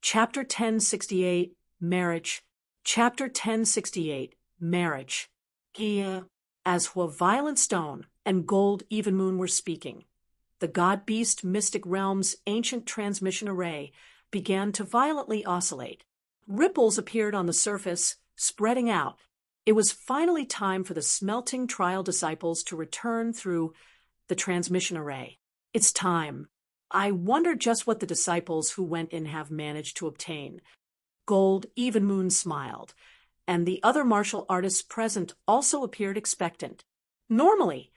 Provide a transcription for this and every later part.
Chapter 1068, Marriage. Chapter 1068, Marriage. As Violent Stone and Gold Even Moon were speaking, the God-Beast Mystic Realm's ancient transmission array began to violently oscillate. Ripples appeared on the surface, spreading out. It was finally time for the smelting trial disciples to return through the transmission array. It's time. I wonder just what the disciples who went in have managed to obtain. Gold Even Moon smiled, and the other martial artists present also appeared expectant. Normally,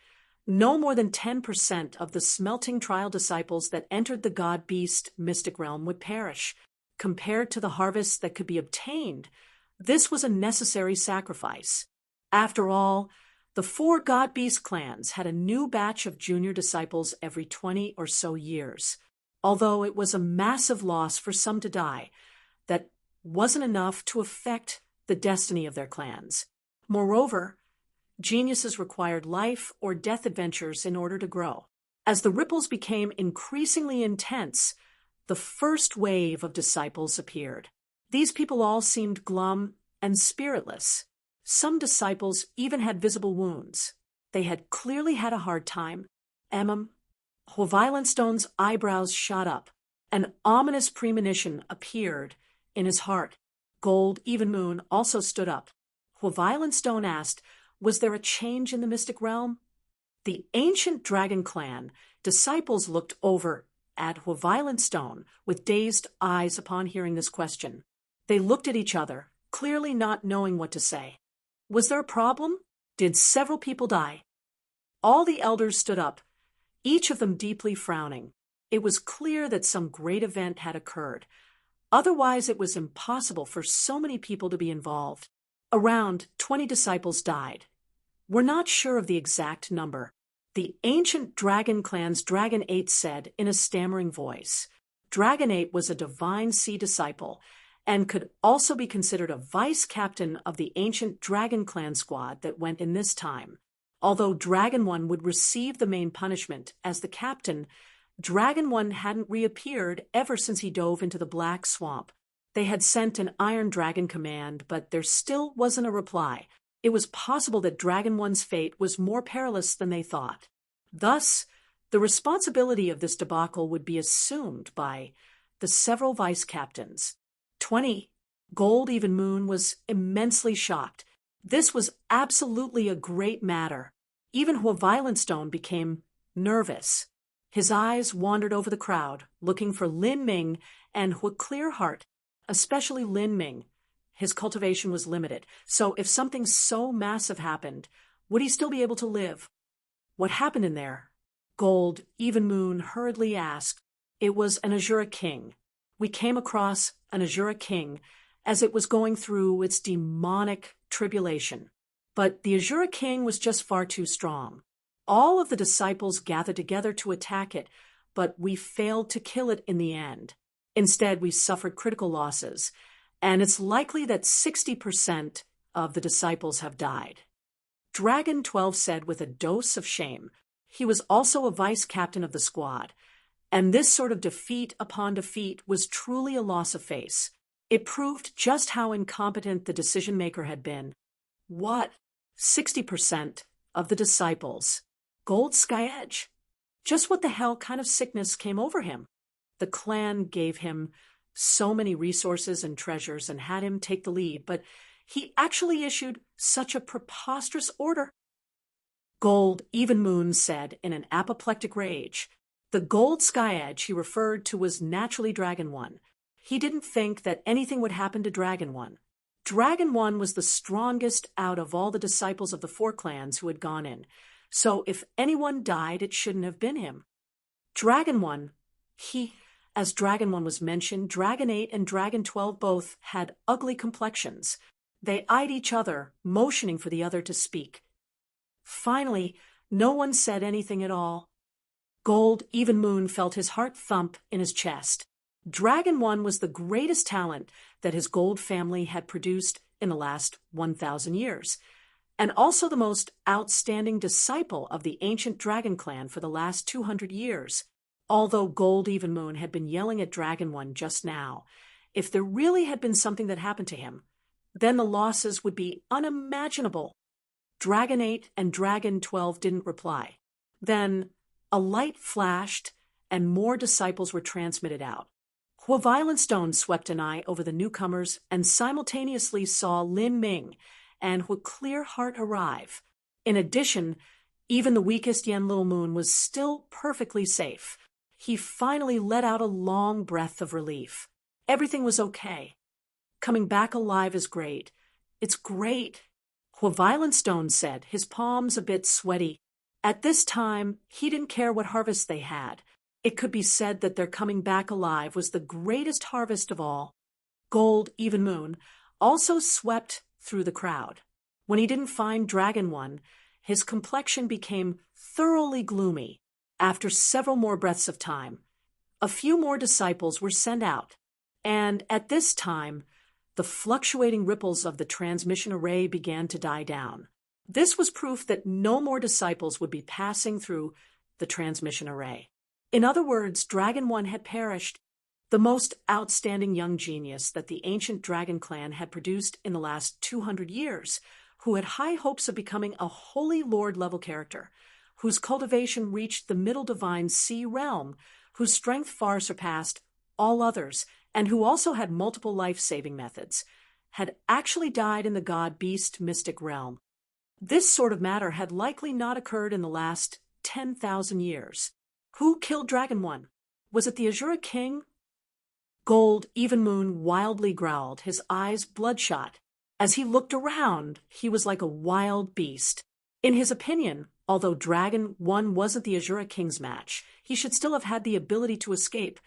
no more than 10% of the smelting trial disciples that entered the God-Beast Mystic Realm would perish. Compared to the harvests that could be obtained, this was a necessary sacrifice. After all, the 4 God-Beast clans had a new batch of junior disciples every 20 or so years. Although it was a massive loss for some to die, that wasn't enough to affect the destiny of their clans. Moreover, geniuses required life or death adventures in order to grow. As the ripples became increasingly intense, the first wave of disciples appeared. These people all seemed glum and spiritless. Some disciples even had visible wounds. They had clearly had a hard time. Violent Stone's eyebrows shot up. An ominous premonition appeared in his heart. Gold Even Moon also stood up. Violent Stone asked, was there a change in the mystic realm? The ancient dragon clan disciples looked over at Violent Stone with dazed eyes upon hearing this question. They looked at each other, clearly not knowing what to say. Was there a problem? Did several people die? All the elders stood up, each of them deeply frowning. It was clear that some great event had occurred. Otherwise, it was impossible for so many people to be involved. Around 20 disciples died. We're not sure of the exact number. The ancient dragon clan's Dragon 8 said in a stammering voice. Dragon 8 was a divine sea disciple and could also be considered a vice-captain of the ancient Dragon Clan squad that went in this time. Although Dragon 1 would receive the main punishment as the captain, Dragon 1 hadn't reappeared ever since he dove into the Black Swamp. They had sent an Iron Dragon command, but there still wasn't a reply. It was possible that Dragon 1's fate was more perilous than they thought. Thus, the responsibility of this debacle would be assumed by the several vice-captains. 20. Gold Even Moon was immensely shocked. This was absolutely a great matter. Even Violent Stone became nervous. His eyes wandered over the crowd, looking for Lin Ming and Clear Heart, especially Lin Ming. His cultivation was limited, so if something so massive happened, would he still be able to live? What happened in there? Gold Even Moon hurriedly asked. It was an Azura King. We came across an Azura King as it was going through its demonic tribulation. But the Azura King was just far too strong. All of the disciples gathered together to attack it, but we failed to kill it in the end. Instead, we suffered critical losses, and it's likely that 60% of the disciples have died. Dragon 12 said with a dose of shame. He was also a vice-captain of the squad, and this sort of defeat upon defeat was truly a loss of face. It proved just how incompetent the decision-maker had been. What? 60% of the disciples. Gold Sky Edge. Just what the hell kind of sickness came over him? The clan gave him so many resources and treasures and had him take the lead, but he actually issued such a preposterous order. Gold Even Moon said in an apoplectic rage. The Gold Sky Edge he referred to was naturally Dragon 1. He didn't think that anything would happen to Dragon 1. Dragon 1 was the strongest out of all the disciples of the 4 clans who had gone in, so if anyone died, it shouldn't have been him. Dragon 1, as Dragon 1 was mentioned, Dragon 8 and Dragon 12 both had ugly complexions. They eyed each other, motioning for the other to speak. Finally, no one said anything at all. Gold Even Moon felt his heart thump in his chest. Dragon 1 was the greatest talent that his gold family had produced in the last 1,000 years, and also the most outstanding disciple of the ancient Dragon Clan for the last 200 years. Although Gold Even Moon had been yelling at Dragon 1 just now, If there really had been something that happened to him, then the losses would be unimaginable. Dragon 8 and Dragon 12 didn't reply. Then a light flashed, and more disciples were transmitted out. Violent Stone swept an eye over the newcomers and simultaneously saw Lin Ming and Clear Heart arrive. In addition, even the weakest Yen Little Moon was still perfectly safe. He finally let out a long breath of relief. Everything was okay. Coming back alive is great. It's great, Violent Stone said, his palms a bit sweaty. At this time, he didn't care what harvest they had. It could be said that their coming back alive was the greatest harvest of all. Gold Even Moon also swept through the crowd. When he didn't find Dragon 1, his complexion became thoroughly gloomy. After several more breaths of time, a few more disciples were sent out, and at this time, the fluctuating ripples of the transmission array began to die down. This was proof that no more disciples would be passing through the transmission array. In other words, Dragon 1 had perished, the most outstanding young genius that the ancient Dragon clan had produced in the last 200 years, who had high hopes of becoming a Holy Lord-level character, whose cultivation reached the Middle Divine Sea realm, whose strength far surpassed all others, and who also had multiple life-saving methods, had actually died in the God-Beast mystic realm. This sort of matter had likely not occurred in the last 10,000 years. Who killed Dragon 1? Was it the Azura King? Gold Even Moon wildly growled, his eyes bloodshot. As he looked around, he was like a wild beast. In his opinion, although Dragon 1 wasn't the Azura King's match, he should still have had the ability to escape,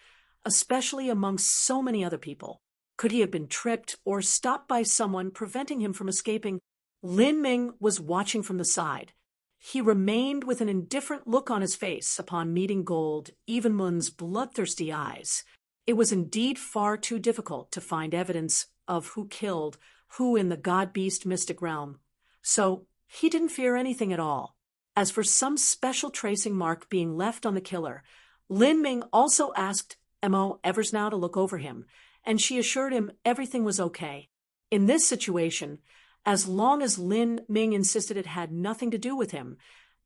especially amongst so many other people. Could he have been tripped or stopped by someone preventing him from escaping? Lin Ming was watching from the side. He remained with an indifferent look on his face upon meeting Gold Even Moon's bloodthirsty eyes. It was indeed far too difficult to find evidence of who killed who in the God-Beast mystic realm, so he didn't fear anything at all. As for some special tracing mark being left on the killer, Lin Ming also asked Mo Eversnow to look over him, and she assured him everything was okay. In this situation, as long as Lin Ming insisted it had nothing to do with him,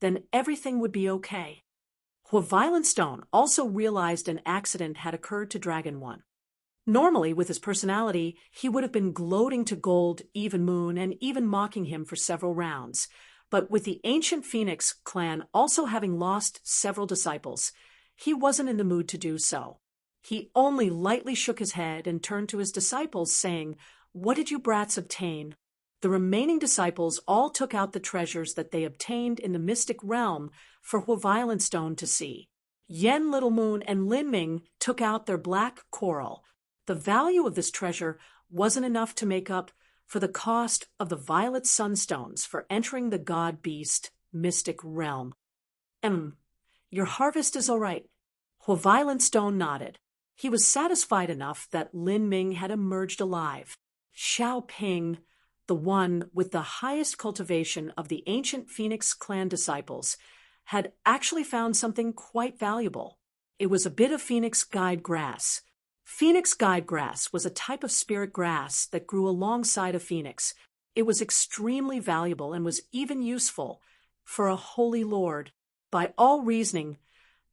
then everything would be okay. Violent Stone also realized an accident had occurred to Dragon 1. Normally, with his personality, he would have been gloating to Gold Even Moon and even mocking him for several rounds. But with the ancient Phoenix clan also having lost several disciples, he wasn't in the mood to do so. He only lightly shook his head and turned to his disciples, saying, "What did you brats obtain?" The remaining disciples all took out the treasures that they obtained in the mystic realm for Violent Stone to see. Yen Little Moon and Lin Ming took out their black coral. The value of this treasure wasn't enough to make up for the cost of the violet sunstones for entering the God-Beast mystic realm. Your harvest is all right. Violent Stone nodded. He was satisfied enough that Lin Ming had emerged alive. Xiao Ping, the one with the highest cultivation of the ancient Phoenix clan disciples, had actually found something quite valuable. It was a bit of Phoenix guide grass. Phoenix guide grass was a type of spirit grass that grew alongside a phoenix. It was extremely valuable and was even useful for a holy lord. By all reasoning,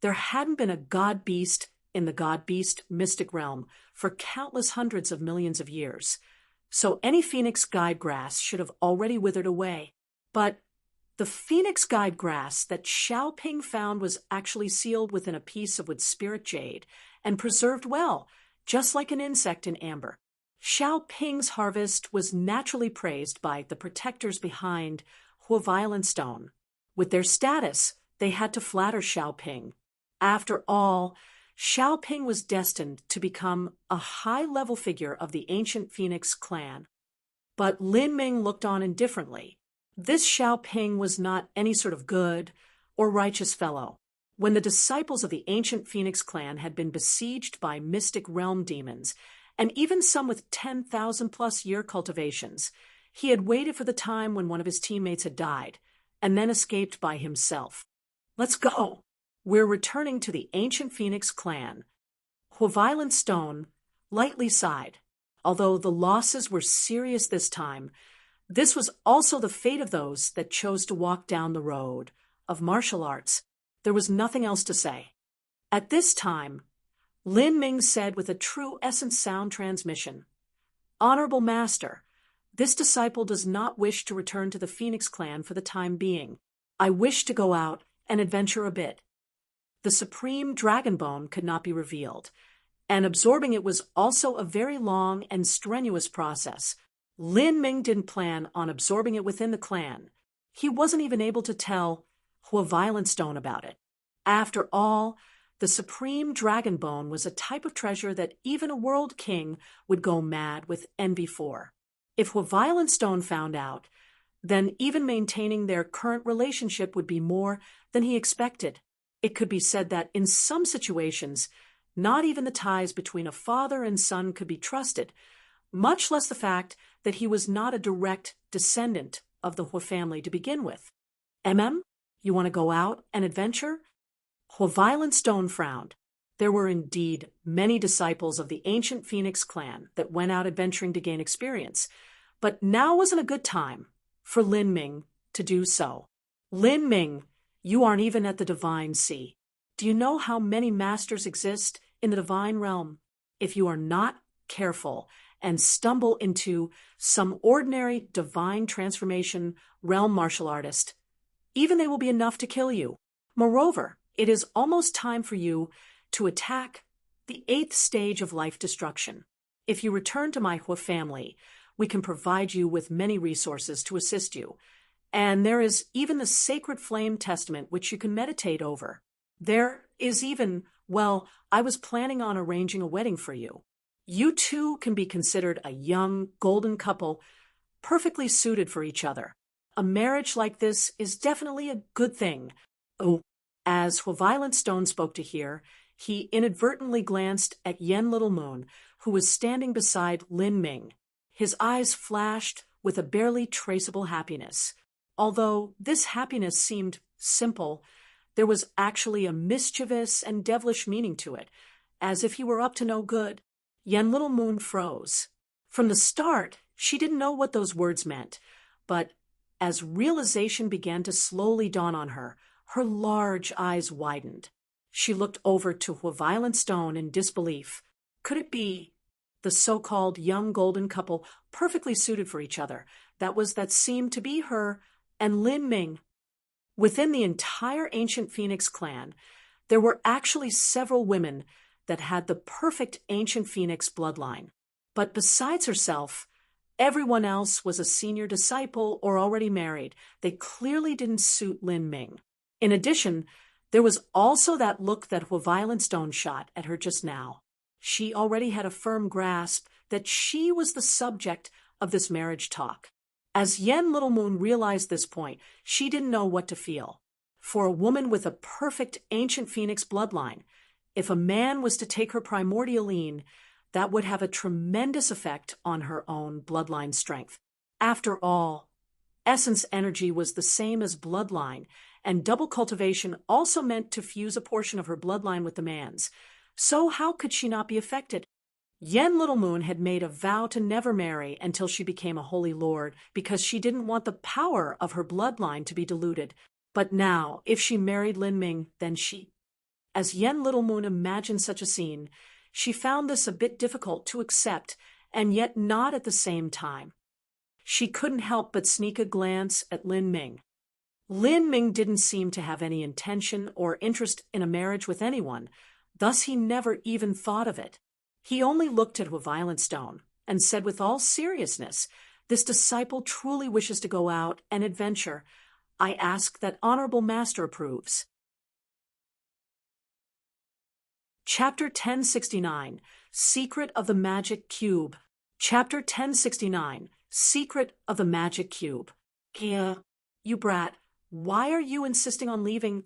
there hadn't been a god-beast in the god-beast mystic realm for countless hundreds of millions of years. So any Phoenix guide grass should have already withered away. But the Phoenix guide grass that Xiao Ping found was actually sealed within a piece of wood spirit jade and preserved well, just like an insect in amber. Xiao Ping's harvest was naturally praised by the protectors behind Violent Stone. With their status, they had to flatter Xiao Ping. After all, Xiao Ping was destined to become a high-level figure of the ancient Phoenix clan. But Lin Ming looked on indifferently. This Xiao Ping was not any sort of good or righteous fellow. When the disciples of the ancient Phoenix clan had been besieged by mystic realm demons, and even some with 10,000-plus year cultivations, he had waited for the time when one of his teammates had died, and then escaped by himself. "Let's go. We're returning to the ancient Phoenix clan." Violent Stone lightly sighed. Although the losses were serious this time, this was also the fate of those that chose to walk down the road of martial arts. There was nothing else to say. At this time, Lin Ming said with a true essence sound transmission, "Honorable Master, this disciple does not wish to return to the Phoenix clan for the time being. I wish to go out and adventure a bit." The supreme dragon bone could not be revealed, and absorbing it was also a very long and strenuous process. Lin Ming didn't plan on absorbing it within the clan. He wasn't even able to tell Hua Violent Stone about it. After all, the supreme dragon bone was a type of treasure that even a world king would go mad with envy for. If Hua Violent Stone found out, then even maintaining their current relationship would be more than he expected. It could be said that in some situations, not even the ties between a father and son could be trusted, much less the fact that he was not a direct descendant of the Hua family to begin with. You want to go out and adventure? Hua Violent Stone frowned. There were indeed many disciples of the ancient Phoenix clan that went out adventuring to gain experience, but now wasn't a good time for Lin Ming to do so. Lin Ming, you aren't even at the divine sea. Do you know how many masters exist in the divine realm? If you are not careful and stumble into some ordinary divine transformation realm martial artist, even they will be enough to kill you. Moreover, it is almost time for you to attack the 8th stage of life destruction. If you return to my Hua family, we can provide you with many resources to assist you. And there is even the Sacred Flame Testament which you can meditate over. There is even, I was planning on arranging a wedding for you. You two can be considered a young, golden couple, perfectly suited for each other. A marriage like this is definitely a good thing. Oh, as Hua Violent Stone spoke to hear, he inadvertently glanced at Yen Little Moon, who was standing beside Lin Ming. His eyes flashed with a barely traceable happiness. Although this happiness seemed simple, there was actually a mischievous and devilish meaning to it, as if he were up to no good. Yen Little Moon froze. From the start, she didn't know what those words meant, but as realization began to slowly dawn on her, her large eyes widened. She looked over to Hua Violent Stone in disbelief. Could it be the so-called young golden couple perfectly suited for each other? That seemed to be her and Lin Ming. Within the entire ancient Phoenix clan, there were actually several women that had the perfect ancient Phoenix bloodline. But besides herself, everyone else was a senior disciple or already married. They clearly didn't suit Lin Ming. In addition, there was also that look that Hua Violent Stone shot at her just now. She already had a firm grasp that she was the subject of this marriage talk. As Yen Little Moon realized this point, she didn't know what to feel. For a woman with a perfect ancient Phoenix bloodline, if a man was to take her primordial lean, that would have a tremendous effect on her own bloodline strength. After all, essence energy was the same as bloodline, and double cultivation also meant to fuse a portion of her bloodline with the man's. So how could she not be affected? Yen Little Moon had made a vow to never marry until she became a holy lord because she didn't want the power of her bloodline to be diluted. But now, if she married Lin Ming, then As Yen Little Moon imagined such a scene, she found this a bit difficult to accept, and yet not at the same time. She couldn't help but sneak a glance at Lin Ming. Lin Ming didn't seem to have any intention or interest in a marriage with anyone, thus he never even thought of it. He only looked at Hua Violent Stone and said with all seriousness, "This disciple truly wishes to go out and adventure. I ask that Honorable Master approves." Chapter 1069, Secret of the Magic Cube. Chapter 1069, Secret of the Magic Cube. Kia, you brat, why are you insisting on leaving?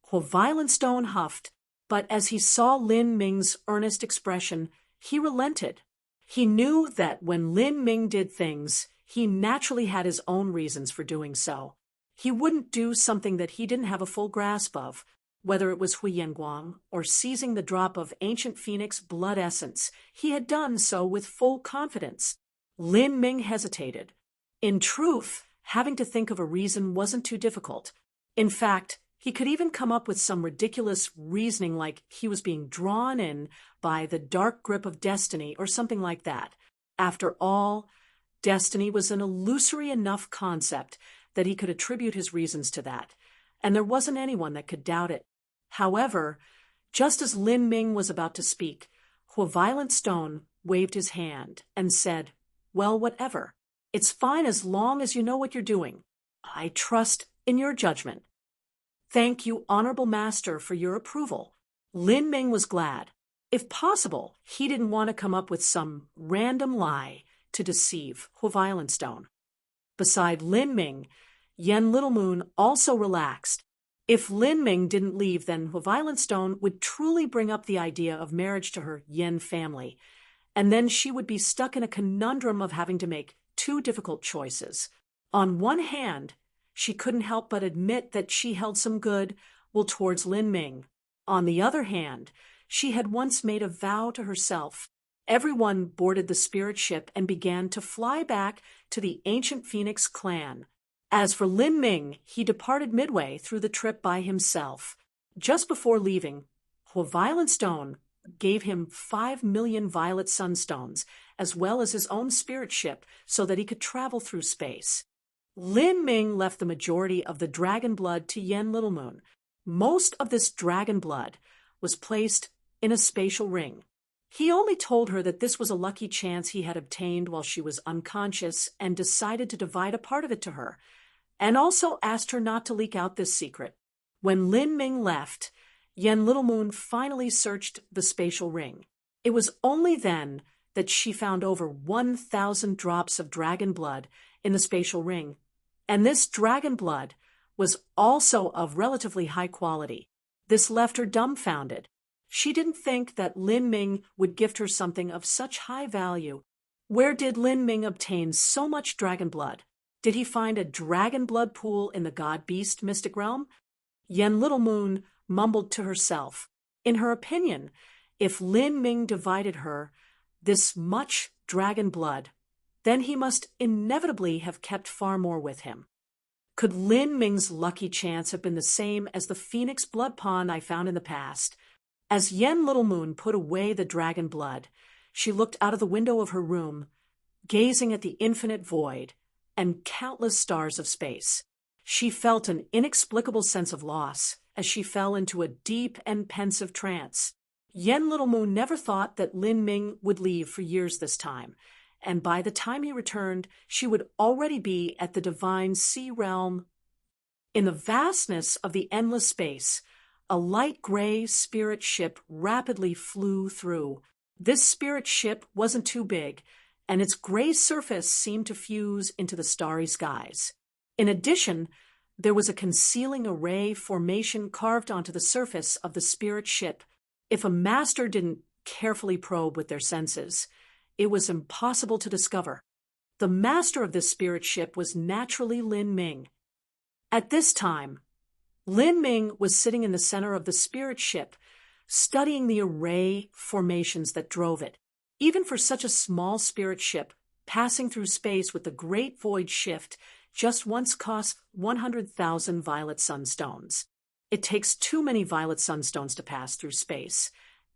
Hua Violent Stone huffed, but as he saw Lin Ming's earnest expression, he relented. He knew that when Lin Ming did things, he naturally had his own reasons for doing so. He wouldn't do something that he didn't have a full grasp of. Whether it was Huiyanguang or seizing the drop of ancient phoenix blood essence, he had done so with full confidence. Lin Ming hesitated. In truth, having to think of a reason wasn't too difficult. In fact, he could even come up with some ridiculous reasoning like he was being drawn in by the dark grip of destiny or something like that. After all, destiny was an illusory enough concept that he could attribute his reasons to that, and there wasn't anyone that could doubt it. However, just as Lin Ming was about to speak, Violent Stone waved his hand and said, "Well, whatever. It's fine as long as you know what you're doing. I trust in your judgment." "Thank you, Honorable Master, for your approval." Lin Ming was glad. If possible, he didn't want to come up with some random lie to deceive Violent Stone. Beside Lin Ming, Yen Little Moon also relaxed. If Lin Ming didn't leave, then Violent Stone would truly bring up the idea of marriage to her Yen family, and then she would be stuck in a conundrum of having to make two difficult choices. On one hand, she couldn't help but admit that she held some good will towards Lin Ming. On the other hand, she had once made a vow to herself. Everyone boarded the spirit ship and began to fly back to the ancient Phoenix clan. As for Lin Ming, he departed midway through the trip by himself. Just before leaving, Violent Stone gave him 5 million violet sunstones, as well as his own spirit ship, so that he could travel through space. Lin Ming left the majority of the dragon blood to Yen Little Moon. Most of this dragon blood was placed in a spatial ring. He only told her that this was a lucky chance he had obtained while she was unconscious and decided to divide a part of it to her, and also asked her not to leak out this secret. When Lin Ming left, Yen Little Moon finally searched the spatial ring. It was only then that she found over 1,000 drops of dragon blood in the spatial ring, and this dragon blood was also of relatively high quality. This left her dumbfounded. She didn't think that Lin Ming would gift her something of such high value. Where did Lin Ming obtain so much dragon blood? Did he find a dragon blood pool in the god-beast mystic realm? Yen Little Moon mumbled to herself. In her opinion, if Lin Ming divided her this much dragon blood, then he must inevitably have kept far more with him. Could Lin Ming's lucky chance have been the same as the phoenix blood pond I found in the past? As Yen Little Moon put away the dragon blood, she looked out of the window of her room, gazing at the infinite void and countless stars of space. She felt an inexplicable sense of loss as she fell into a deep and pensive trance. Yen Little Moon never thought that Lin Ming would leave for years this time, and by the time he returned, she would already be at the divine sea realm. In the vastness of the endless space, a light gray spirit ship rapidly flew through. This spirit ship wasn't too big, and its gray surface seemed to fuse into the starry skies. In addition, there was a concealing array formation carved onto the surface of the spirit ship. If a master didn't carefully probe with their senses, it was impossible to discover. The master of this spirit ship was naturally Lin Ming. At this time, Lin Ming was sitting in the center of the spirit ship, studying the array formations that drove it. Even for such a small spirit ship, passing through space with the Great Void Shift just once cost 100,000 violet sunstones. It takes too many violet sunstones to pass through space,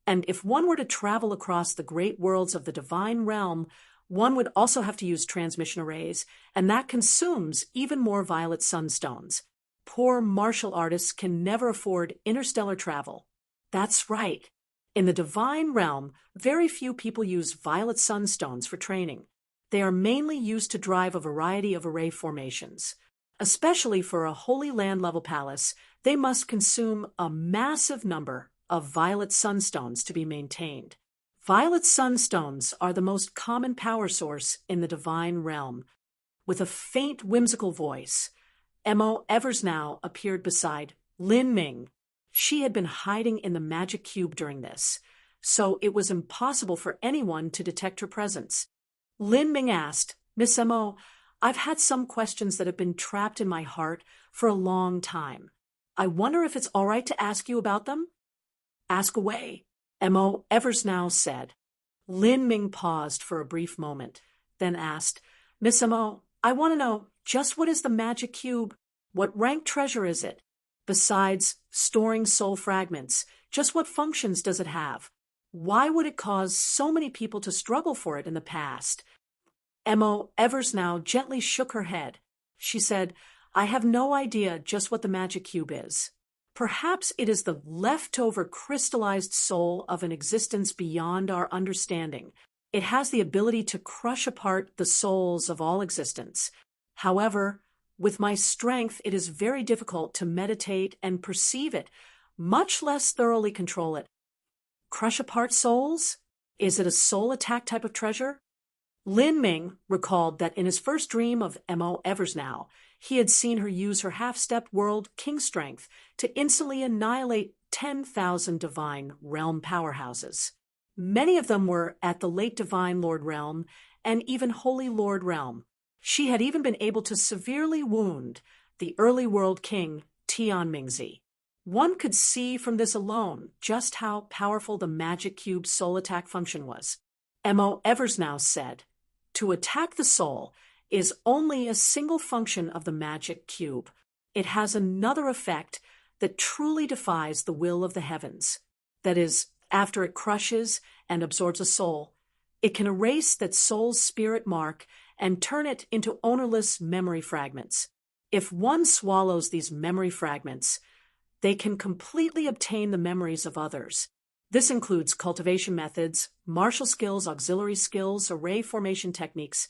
and if one were to travel across the great worlds of the divine realm, one would also have to use transmission arrays, and that consumes even more violet sunstones. Poor martial artists can never afford interstellar travel. That's right. In the divine realm, very few people use violet sunstones for training. They are mainly used to drive a variety of array formations. Especially for a Holy Land level palace, they must consume a massive number of violet sunstones to be maintained. Violet sunstones are the most common power source in the divine realm. With a faint whimsical voice, Mo Eversnow appeared beside Lin Ming. She had been hiding in the magic cube during this, so it was impossible for anyone to detect her presence. Lin Ming asked, "Miss Mo, I've had some questions that have been trapped in my heart for a long time. I wonder if it's all right to ask you about them? Ask away, M.O. Eversnow said. Lin Ming paused for a brief moment, then asked, Miss M.O., I want to know, just what is the magic cube? What rank treasure is it? Besides storing soul fragments, just what functions does it have? Why would it cause so many people to struggle for it in the past? M.O. Eversnow gently shook her head. She said, I have no idea just what the magic cube is. Perhaps it is the leftover crystallized soul of an existence beyond our understanding. It has the ability to crush apart the souls of all existence. However, with my strength, it is very difficult to meditate and perceive it, much less thoroughly control it. Crush apart souls? Is it a soul attack type of treasure? Lin Ming recalled that in his first dream of M.O. Eversnow, he had seen her use her half-step world king strength to instantly annihilate 10,000 divine realm powerhouses. Many of them were at the late Divine Lord Realm and even Holy Lord Realm. She had even been able to severely wound the early world king Tianmingzi. One could see from this alone just how powerful the magic cube's soul attack function was. M.O. Eversnow said, to attack the soul is only a single function of the magic cube. It has another effect that truly defies the will of the heavens. That is, after it crushes and absorbs a soul, it can erase that soul's spirit mark and turn it into ownerless memory fragments. If one swallows these memory fragments, they can completely obtain the memories of others. This includes cultivation methods, martial skills, auxiliary skills, array formation techniques,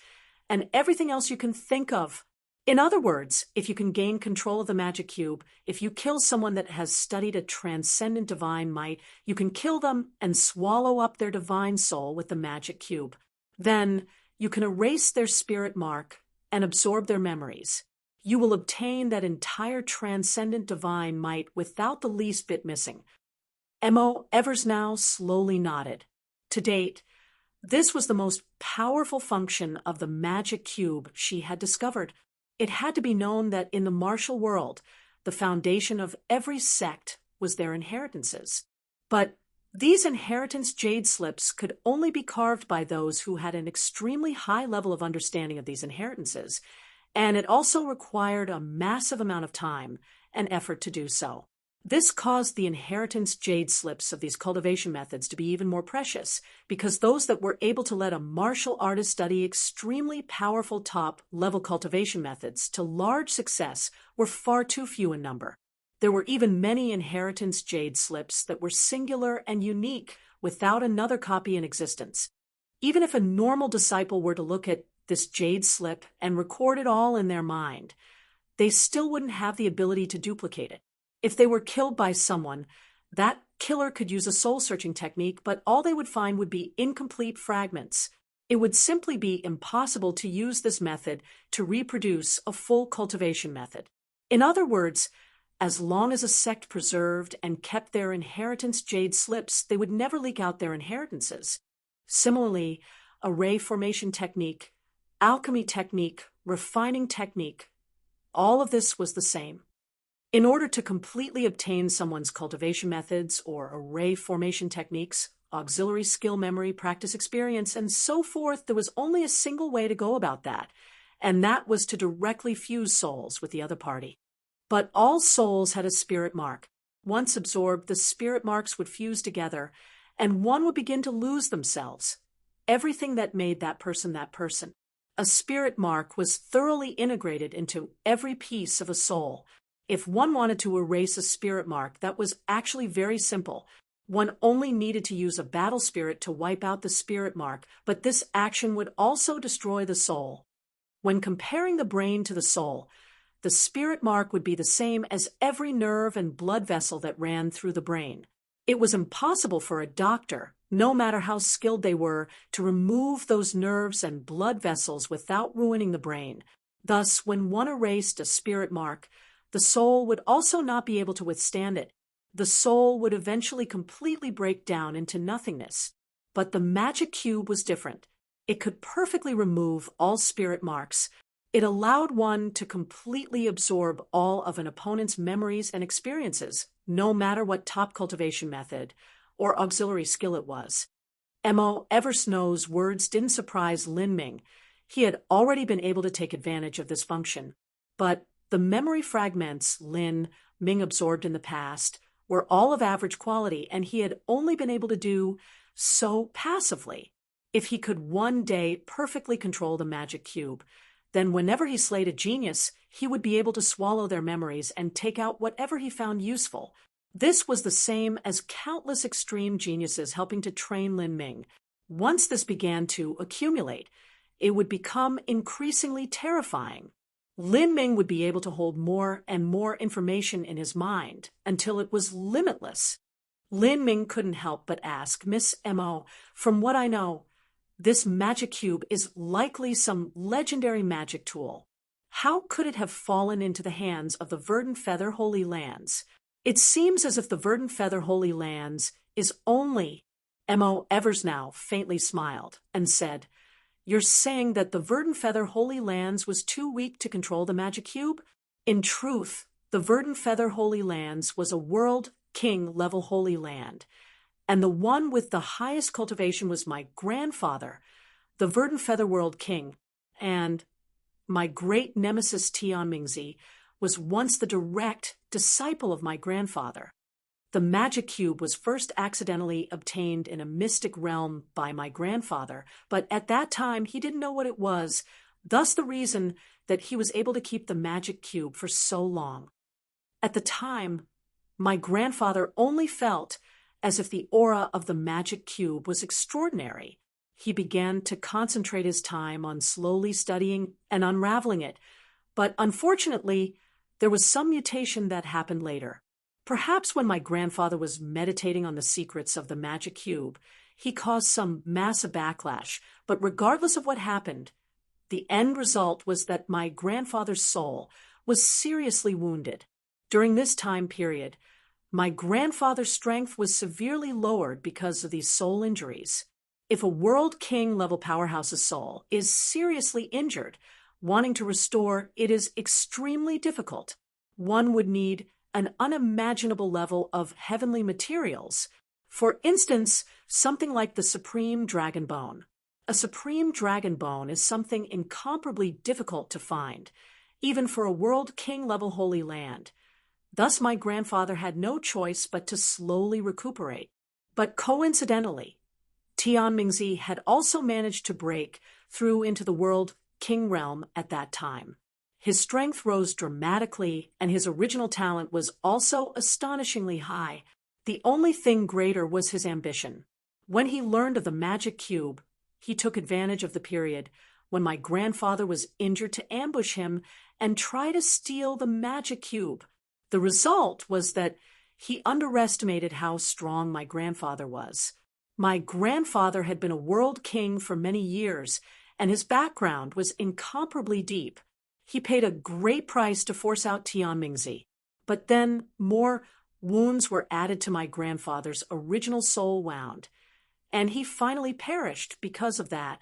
and everything else you can think of. In other words, if you can gain control of the magic cube, if you kill someone that has studied a transcendent divine might, you can kill them and swallow up their divine soul with the magic cube. Then you can erase their spirit mark and absorb their memories. You will obtain that entire transcendent divine might without the least bit missing. M.O. Eversnow slowly nodded. To date, this was the most powerful function of the magic cube she had discovered. It had to be known that in the martial world, the foundation of every sect was their inheritances. But these inheritance jade slips could only be carved by those who had an extremely high level of understanding of these inheritances, and it also required a massive amount of time and effort to do so. This caused the inheritance jade slips of these cultivation methods to be even more precious, because those that were able to let a martial artist study extremely powerful top-level cultivation methods to large success were far too few in number. There were even many inheritance jade slips that were singular and unique without another copy in existence. Even if a normal disciple were to look at this jade slip and record it all in their mind, they still wouldn't have the ability to duplicate it. If they were killed by someone, that killer could use a soul-searching technique, but all they would find would be incomplete fragments. It would simply be impossible to use this method to reproduce a full cultivation method. In other words, as long as a sect preserved and kept their inheritance jade slips, they would never leak out their inheritances. Similarly, array formation technique, alchemy technique, refining technique, all of this was the same. In order to completely obtain someone's cultivation methods or array formation techniques, auxiliary skill memory, practice experience, and so forth, there was only a single way to go about that, and that was to directly fuse souls with the other party. But all souls had a spirit mark. Once absorbed, the spirit marks would fuse together, and one would begin to lose themselves. Everything that made that person. A spirit mark was thoroughly integrated into every piece of a soul. If one wanted to erase a spirit mark, that was actually very simple. One only needed to use a battle spirit to wipe out the spirit mark, but this action would also destroy the soul. When comparing the brain to the soul, the spirit mark would be the same as every nerve and blood vessel that ran through the brain. It was impossible for a doctor, no matter how skilled they were, to remove those nerves and blood vessels without ruining the brain. Thus, when one erased a spirit mark, the soul would also not be able to withstand it. The soul would eventually completely break down into nothingness. But the magic cube was different. It could perfectly remove all spirit marks, It allowed one to completely absorb all of an opponent's memories and experiences, no matter what top cultivation method or auxiliary skill it was. Mo Eversnow's words didn't surprise Lin Ming. He had already been able to take advantage of this function. But the memory fragments Lin Ming absorbed in the past were all of average quality, and he had only been able to do so passively. If he could one day perfectly control the magic cube, then whenever he slayed a genius, he would be able to swallow their memories and take out whatever he found useful. This was the same as countless extreme geniuses helping to train Lin Ming. Once this began to accumulate, it would become increasingly terrifying. Lin Ming would be able to hold more and more information in his mind until it was limitless. Lin Ming couldn't help but ask, "Miss Mo, from what I know, this magic cube is likely some legendary magic tool. How could it have fallen into the hands of the Verdant Feather Holy Lands? It seems as if the Verdant Feather Holy Lands is only—" Mo Eversnow faintly smiled and said, "You're saying that the Verdant Feather Holy Lands was too weak to control the magic cube? In truth, the Verdant Feather Holy Lands was a world king-level holy land, and the one with the highest cultivation was my grandfather, the Verdant Feather World King, and my great nemesis Tian Mingzi was once the direct disciple of my grandfather. The magic cube was first accidentally obtained in a mystic realm by my grandfather, but at that time he didn't know what it was, thus the reason that he was able to keep the magic cube for so long. At the time, my grandfather only felt as if the aura of the magic cube was extraordinary. He began to concentrate his time on slowly studying and unraveling it, but unfortunately, there was some mutation that happened later. Perhaps when my grandfather was meditating on the secrets of the magic cube, he caused some massive backlash, but regardless of what happened, the end result was that my grandfather's soul was seriously wounded. During this time period, my grandfather's strength was severely lowered because of these soul injuries. If a world king level powerhouse's soul is seriously injured, wanting to restore it is extremely difficult. One would need an unimaginable level of heavenly materials. For instance, something like the Supreme Dragon Bone. A Supreme Dragon Bone is something incomparably difficult to find, even for a world king level holy land. Thus my grandfather had no choice but to slowly recuperate. But coincidentally, Tian Mingzi had also managed to break through into the world king realm at that time. His strength rose dramatically, and his original talent was also astonishingly high. The only thing greater was his ambition. When he learned of the magic cube, he took advantage of the period when my grandfather was injured to ambush him and try to steal the magic cube. The result was that he underestimated how strong my grandfather was. My grandfather had been a world king for many years, and his background was incomparably deep. He paid a great price to force out Tian Mingzi. But then more wounds were added to my grandfather's original soul wound, and he finally perished because of that.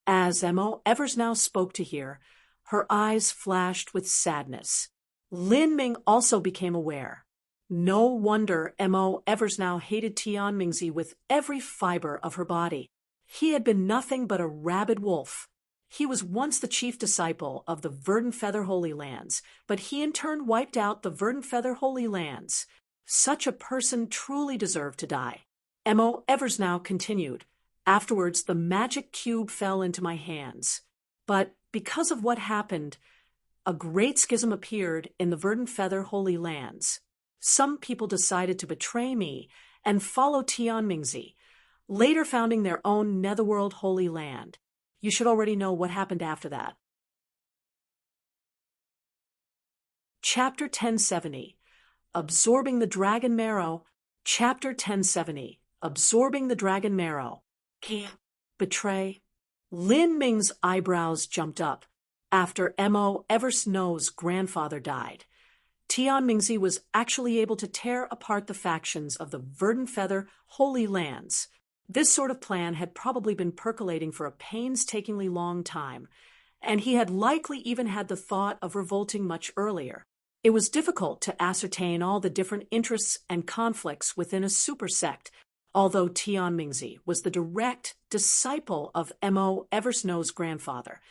As Mo Eversnow spoke to hear, her eyes flashed with sadness. Lin Ming also became aware. No wonder Mo Eversnow hated Tian Mingzi with every fiber of her body. He had been nothing but a rabid wolf. He was once the chief disciple of the Verdant Feather Holy Lands, but he in turn wiped out the Verdant Feather Holy Lands. Such a person truly deserved to die. Mo Eversnow continued. Afterwards, the magic cube fell into my hands. But because of what happened, a great schism appeared in the Verdant Feather Holy Lands. Some people decided to betray me and follow Tian Mingzi, later founding their own Netherworld Holy Land. You should already know what happened after that. Chapter 1070, Absorbing the Dragon Marrow. Chapter 1070, Absorbing the Dragon Marrow. Betray. Lin Ming's eyebrows jumped up. After Mo Eversnow's grandfather died, Tian Mingzi was actually able to tear apart the factions of the Verdant Feather Holy Lands. This sort of plan had probably been percolating for a painstakingly long time, and he had likely even had the thought of revolting much earlier. It was difficult to ascertain all the different interests and conflicts within a supersect, although Tian Mingzi was the direct disciple of Mo Eversnow's grandfather.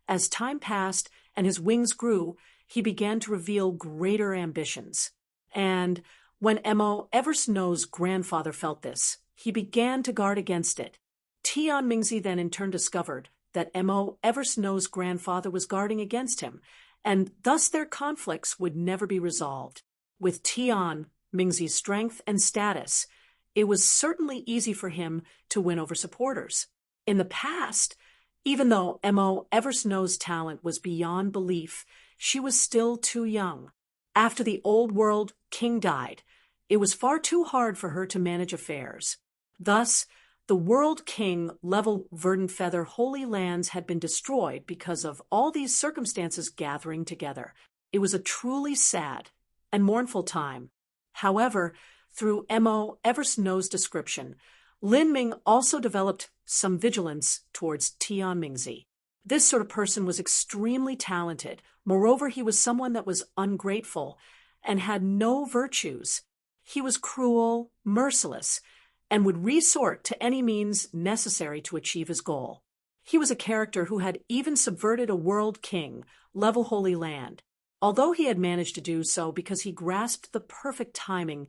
As time passed and his wings grew, he began to reveal greater ambitions. And when Mo Eversnow's grandfather felt this, he began to guard against it. Tian Mingzi then in turn discovered that Mo Eversnow's grandfather was guarding against him, and thus their conflicts would never be resolved. With Tian Mingzi's strength and status, it was certainly easy for him to win over supporters. In the past, even though Mo Eversnow's talent was beyond belief, she was still too young. After the old world king died, it was far too hard for her to manage affairs. Thus, the world king level verdant feather holy lands had been destroyed because of all these circumstances gathering together. It was a truly sad and mournful time. However, through Mo Eversnow's description, Lin Ming also developed some vigilance towards Tian Mingzi. This sort of person was extremely talented. Moreover, he was someone that was ungrateful and had no virtues. He was cruel, merciless, and would resort to any means necessary to achieve his goal. He was a character who had even subverted a world king, level holy land. Although he had managed to do so because he grasped the perfect timing,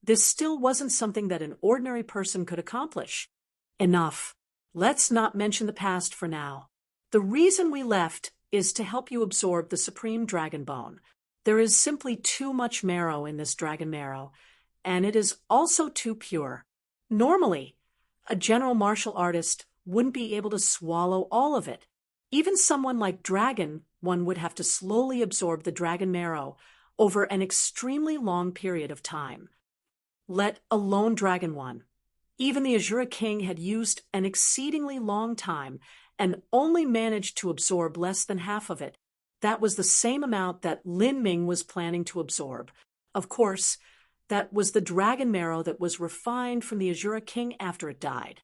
this still wasn't something that an ordinary person could accomplish. Enough. Let's not mention the past for now. The reason we left is to help you absorb the supreme dragon bone. There is simply too much marrow in this dragon marrow, and it is also too pure. Normally, a general martial artist wouldn't be able to swallow all of it. Even someone like Dragon, one would have to slowly absorb the dragon marrow over an extremely long period of time. Let alone Dragon One. Even the Azura King had used an exceedingly long time and only managed to absorb less than half of it. That was the same amount that Lin Ming was planning to absorb. Of course, that was the dragon marrow that was refined from the Azura King after it died.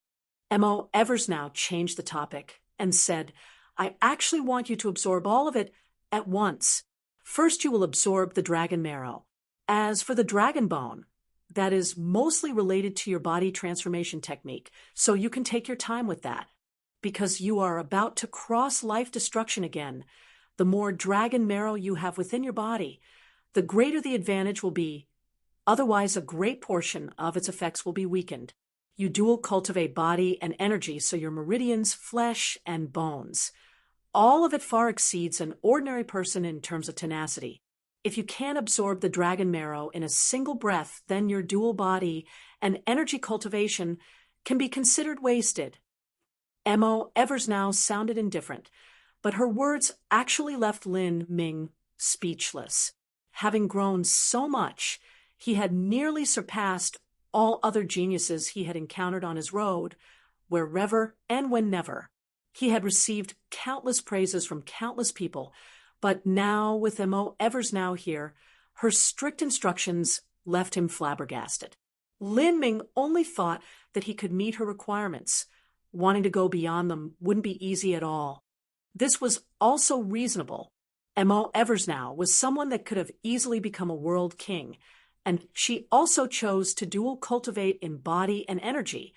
Mo Eversnow changed the topic and said, I actually want you to absorb all of it at once. First you will absorb the dragon marrow. As for the dragon bone, that is mostly related to your body transformation technique, so you can take your time with that. Because you are about to cross life destruction again, the more dragon marrow you have within your body, the greater the advantage will be. Otherwise, a great portion of its effects will be weakened. You dual cultivate body and energy, so your meridians, flesh, and bones. All of it far exceeds an ordinary person in terms of tenacity. If you can't absorb the dragon marrow in a single breath, then your dual body and energy cultivation can be considered wasted. Mo Eversnow sounded indifferent, but her words actually left Lin Ming speechless. Having grown so much, he had nearly surpassed all other geniuses he had encountered on his road, wherever and whenever. He had received countless praises from countless people, but now with Mo Eversnow here, her strict instructions left him flabbergasted. Lin Ming only thought that he could meet her requirements. Wanting to go beyond them wouldn't be easy at all. This was also reasonable. Mo Eversnow was someone that could have easily become a world king, and she also chose to dual cultivate in body and energy.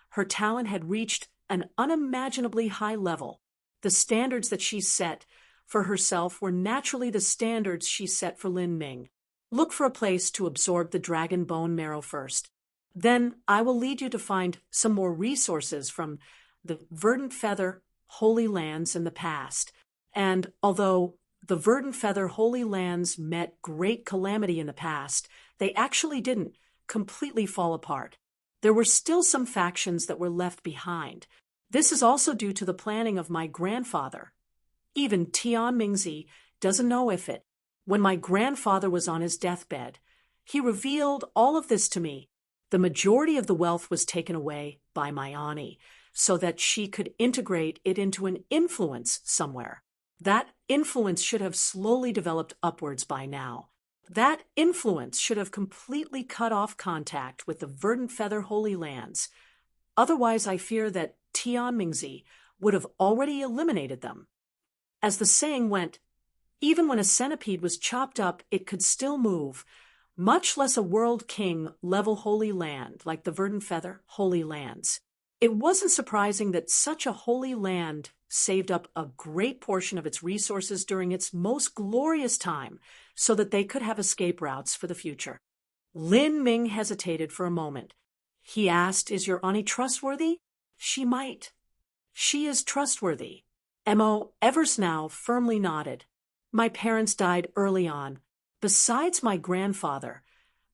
Her talent had reached an unimaginably high level. The standards that she set for herself were naturally the standards she set for Lin Ming. Look for a place to absorb the dragon bone marrow first. Then I will lead you to find some more resources from the verdant feather holy lands in the past. And although the verdant feather holy lands met great calamity in the past, they actually didn't completely fall apart. There were still some factions that were left behind. This is also due to the planning of my grandfather. Even Tian Mingzi doesn't know if it. When my grandfather was on his deathbed, he revealed all of this to me. The majority of the wealth was taken away by my Ani, so that she could integrate it into an influence somewhere. That influence should have slowly developed upwards by now. That influence should have completely cut off contact with the verdant feather holy lands. Otherwise, I fear that Tian Mingzi would have already eliminated them. As the saying went, even when a centipede was chopped up, it could still move, much less a world king level holy land like the Verdant Feather Holy Lands. It wasn't surprising that such a holy land saved up a great portion of its resources during its most glorious time so that they could have escape routes for the future. Lin Ming hesitated for a moment. He asked, "Is your Ani trustworthy?" "She might." "She is trustworthy." Mo Eversnow firmly nodded. "My parents died early on. Besides my grandfather,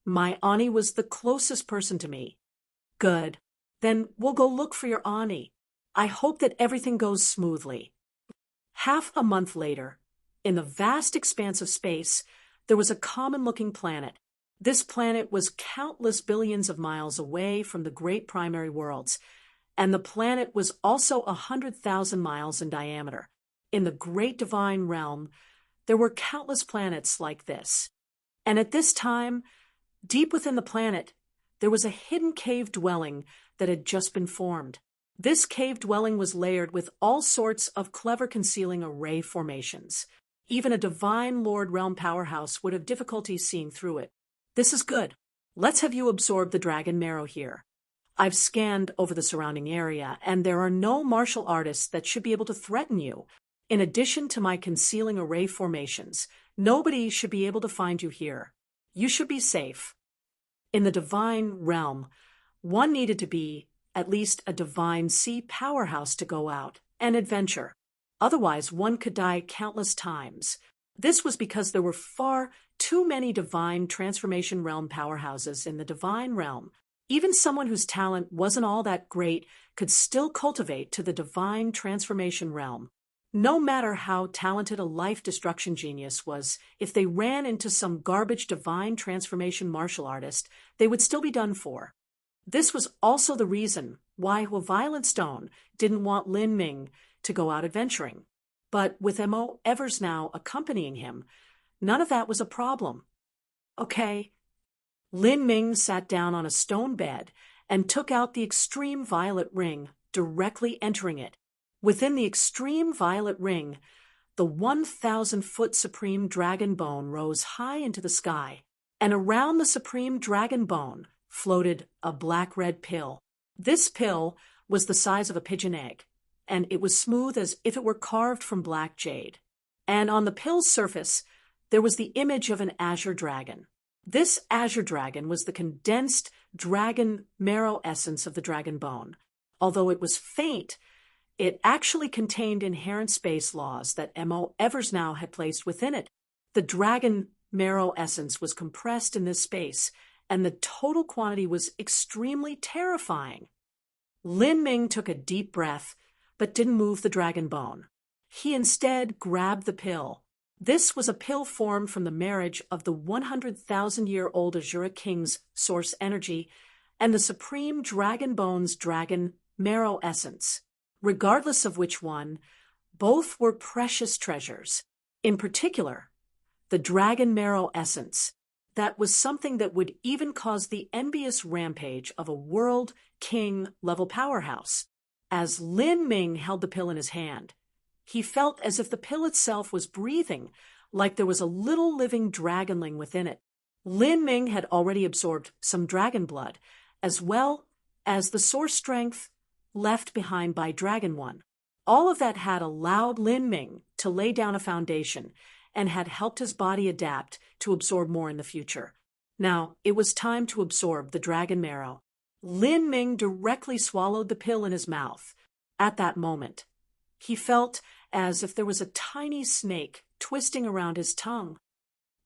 my Ani was the closest person to me." "Good. Then we'll go look for your Ani. I hope that everything goes smoothly." Half a month later, in the vast expanse of space, there was a common-looking planet. This planet was countless billions of miles away from the great primary worlds, and the planet was also 100,000 miles in diameter. In the great divine realm, there were countless planets like this. And at this time, deep within the planet, there was a hidden cave dwelling that had just been formed. This cave dwelling was layered with all sorts of clever concealing array formations. Even a divine Lord Realm powerhouse would have difficulty seeing through it. "This is good. Let's have you absorb the dragon marrow here. I've scanned over the surrounding area, and there are no martial artists that should be able to threaten you. In addition to my concealing array formations, nobody should be able to find you here. You should be safe." In the divine realm, one needed to be at least a divine sea powerhouse to go out and adventure. Otherwise, one could die countless times. This was because there were far too many divine transformation realm powerhouses in the divine realm. Even someone whose talent wasn't all that great could still cultivate to the divine transformation realm. No matter how talented a life destruction genius was, if they ran into some garbage divine transformation martial artist, they would still be done for. This was also the reason why Violent Stone didn't want Lin Ming to go out adventuring. But with Mo Eversnow accompanying him, none of that was a problem. "Okay." Lin Ming sat down on a stone bed and took out the extreme violet ring, directly entering it. Within the extreme violet ring, the 1,000-foot supreme dragon bone rose high into the sky, and around the supreme dragon bone floated a black-red pill. This pill was the size of a pigeon egg, and it was smooth as if it were carved from black jade. And on the pill's surface, there was the image of an azure dragon. This azure dragon was the condensed dragon marrow essence of the dragon bone. Although it was faint, it actually contained inherent space laws that Mo Eversnow had placed within it. The dragon marrow essence was compressed in this space, and the total quantity was extremely terrifying. Lin Ming took a deep breath, but didn't move the dragon bone. He instead grabbed the pill. This was a pill formed from the marriage of the 100,000-year-old Azura King's source energy and the supreme dragon bone's dragon marrow essence. Regardless of which one, both were precious treasures. In particular, the dragon marrow essence. That was something that would even cause the envious rampage of a world king level powerhouse. As Lin Ming held the pill in his hand, he felt as if the pill itself was breathing, like there was a little living dragonling within it. Lin Ming had already absorbed some dragon blood, as well as the source strength left behind by Dragon One. All of that had allowed Lin Ming to lay down a foundation and had helped his body adapt to absorb more in the future. Now, it was time to absorb the dragon marrow. Lin Ming directly swallowed the pill in his mouth. At that moment, he felt as if there was a tiny snake twisting around his tongue.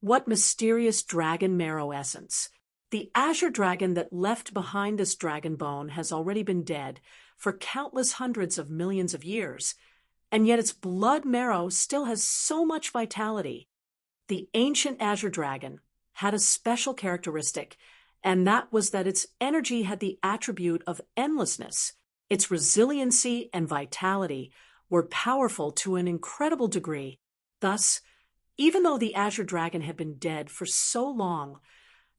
What mysterious dragon marrow essence! The azure dragon that left behind this dragon bone has already been dead for countless hundreds of millions of years, and yet its blood marrow still has so much vitality. The ancient azure dragon had a special characteristic, and that was that its energy had the attribute of endlessness. Its resiliency and vitality were powerful to an incredible degree. Thus, even though the azure dragon had been dead for so long,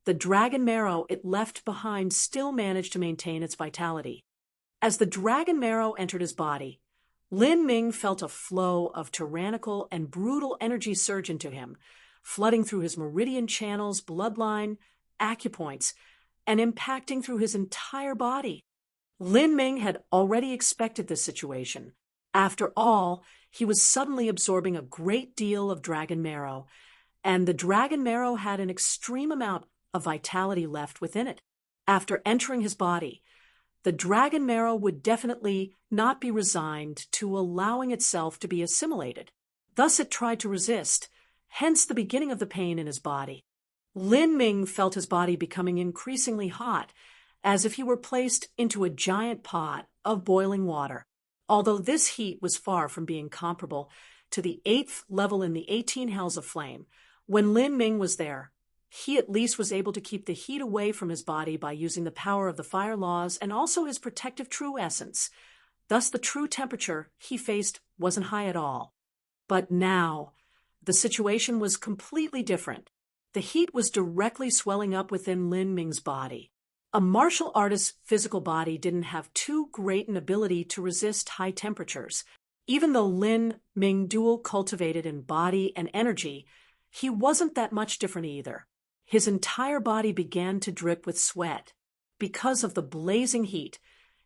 the dragon marrow it left behind still managed to maintain its vitality. As the dragon marrow entered his body, Lin Ming felt a flow of tyrannical and brutal energy surge into him, flooding through his meridian channels, bloodline, acupoints, and impacting through his entire body. Lin Ming had already expected this situation. After all, he was suddenly absorbing a great deal of dragon marrow, and the dragon marrow had an extreme amount of vitality left within it. After entering his body, the dragon marrow would definitely not be resigned to allowing itself to be assimilated. Thus it tried to resist, hence the beginning of the pain in his body. Lin Ming felt his body becoming increasingly hot, as if he were placed into a giant pot of boiling water. Although this heat was far from being comparable to the 8th level in the 18 Hells of Flame, when Lin Ming was there, he at least was able to keep the heat away from his body by using the power of the fire laws and also his protective true essence. Thus the true temperature he faced wasn't high at all. But now, the situation was completely different. The heat was directly swelling up within Lin Ming's body. A martial artist's physical body didn't have too great an ability to resist high temperatures. Even though Lin Ming dual cultivated in body and energy, he wasn't that much different either. His entire body began to drip with sweat. Because of the blazing heat,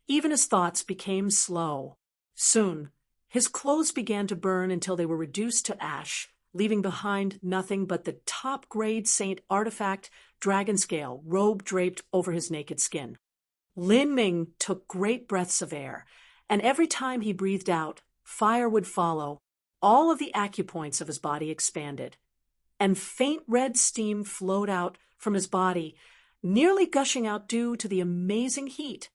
even his thoughts became slow. Soon, his clothes began to burn until they were reduced to ash, leaving behind nothing but the top-grade Saint artifact dragon scale robe draped over his naked skin. Lin Ming took great breaths of air, and every time he breathed out, fire would follow. All of the acupoints of his body expanded, and faint red steam flowed out from his body, nearly gushing out due to the amazing heat.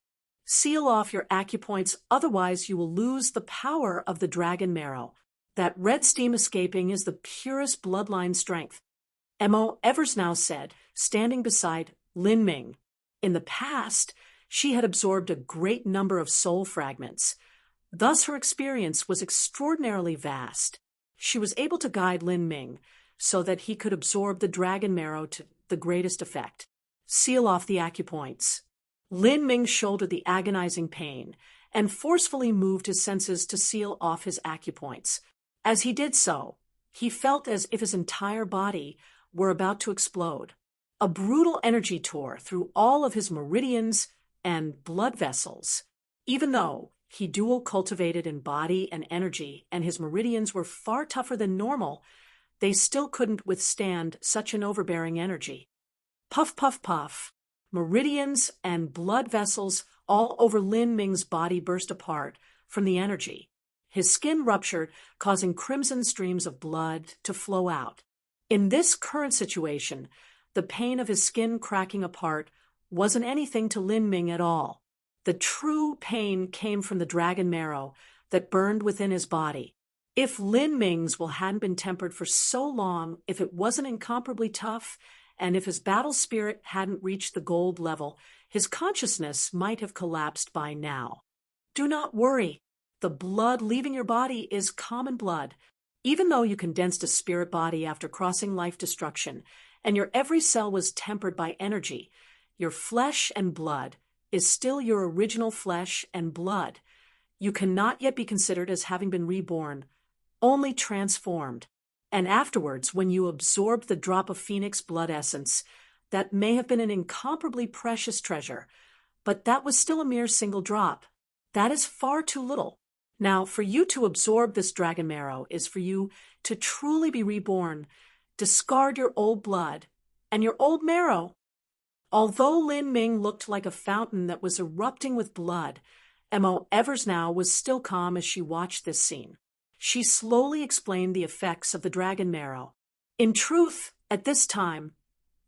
Seal off your acupoints, otherwise you will lose the power of the dragon marrow. That red steam escaping is the purest bloodline strength, Mo Eversnow said, standing beside Lin Ming. In the past, she had absorbed a great number of soul fragments. Thus her experience was extraordinarily vast. She was able to guide Lin Ming so that he could absorb the dragon marrow to the greatest effect. Seal off the acupoints. Lin Ming shouldered the agonizing pain and forcefully moved his senses to seal off his acupoints. As he did so, he felt as if his entire body were about to explode. A brutal energy tore through all of his meridians and blood vessels. Even though he dual cultivated in body and energy, and his meridians were far tougher than normal, they still couldn't withstand such an overbearing energy. Puff, puff, puff. Meridians and blood vessels all over Lin Ming's body burst apart from the energy. His skin ruptured, causing crimson streams of blood to flow out. In this current situation, the pain of his skin cracking apart wasn't anything to Lin Ming at all. The true pain came from the dragon marrow that burned within his body. If Lin Ming's will hadn't been tempered for so long, if it wasn't incomparably tough, and if his battle spirit hadn't reached the gold level, his consciousness might have collapsed by now. Do not worry. The blood leaving your body is common blood. Even though you condensed a spirit body after crossing life destruction, and your every cell was tempered by energy, your flesh and blood is still your original flesh and blood. You cannot yet be considered as having been reborn, only transformed. And afterwards, when you absorbed the drop of Phoenix blood essence, that may have been an incomparably precious treasure, but that was still a mere single drop. That is far too little. Now, for you to absorb this dragon marrow is for you to truly be reborn. Discard your old blood and your old marrow. Although Lin Ming looked like a fountain that was erupting with blood, Mo Eversnow was still calm as she watched this scene. She slowly explained the effects of the dragon marrow. In truth, at this time,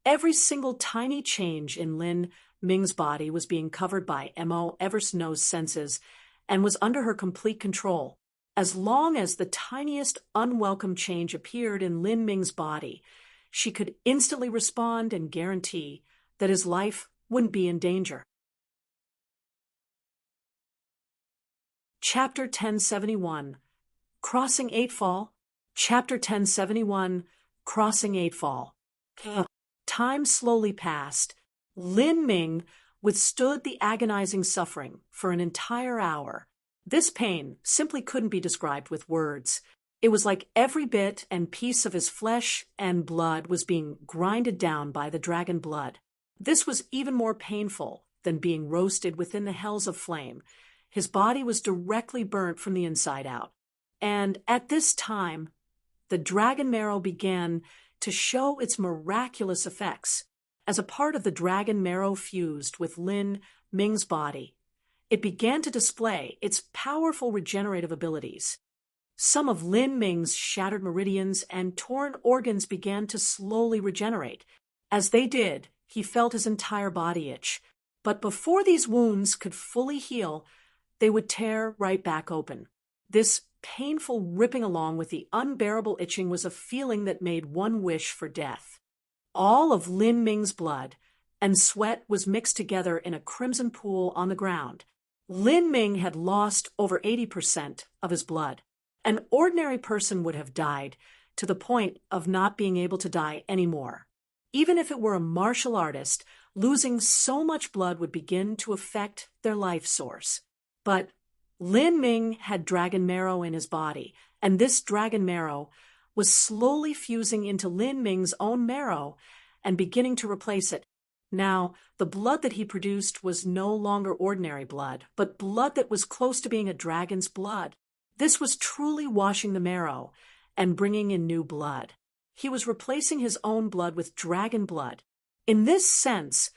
every single tiny change in Lin Ming's body was being covered by Mo Eversnow's senses and was under her complete control. As long as the tiniest unwelcome change appeared in Lin Ming's body, she could instantly respond and guarantee that his life wouldn't be in danger. Chapter 1071, Crossing Eightfall. Chapter 1071, Crossing Eightfall. Time slowly passed. Lin Ming withstood the agonizing suffering for an entire hour. This pain simply couldn't be described with words. It was like every bit and piece of his flesh and blood was being grinded down by the dragon blood. This was even more painful than being roasted within the hells of flame. His body was directly burnt from the inside out. And at this time, the dragon marrow began to show its miraculous effects. As a part of the dragon marrow fused with Lin Ming's body, it began to display its powerful regenerative abilities. Some of Lin Ming's shattered meridians and torn organs began to slowly regenerate. As they did, he felt his entire body itch. But before these wounds could fully heal, they would tear right back open. This painful ripping along with the unbearable itching was a feeling that made one wish for death. All of Lin Ming's blood and sweat was mixed together in a crimson pool on the ground. Lin Ming had lost over 80% of his blood. An ordinary person would have died to the point of not being able to die anymore. Even if it were a martial artist, losing so much blood would begin to affect their life source. But Lin Ming had dragon marrow in his body, and this dragon marrow was slowly fusing into Lin Ming's own marrow and beginning to replace it. Now, the blood that he produced was no longer ordinary blood, but blood that was close to being a dragon's blood. This was truly washing the marrow and bringing in new blood. He was replacing his own blood with dragon blood. In this sense,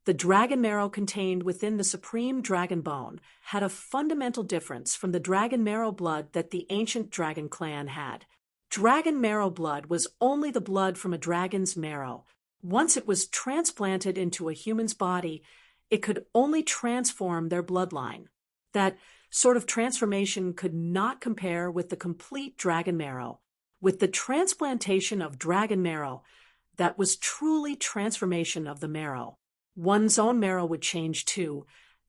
the dragon marrow contained within the supreme dragon bone had a fundamental difference from the dragon marrow blood that the ancient dragon clan had. Dragon marrow blood was only the blood from a dragon's marrow. Once it was transplanted into a human's body, it could only transform their bloodline. That sort of transformation could not compare with the complete dragon marrow. With the transplantation of dragon marrow, that was truly transformation of the marrow. One's own marrow would change too,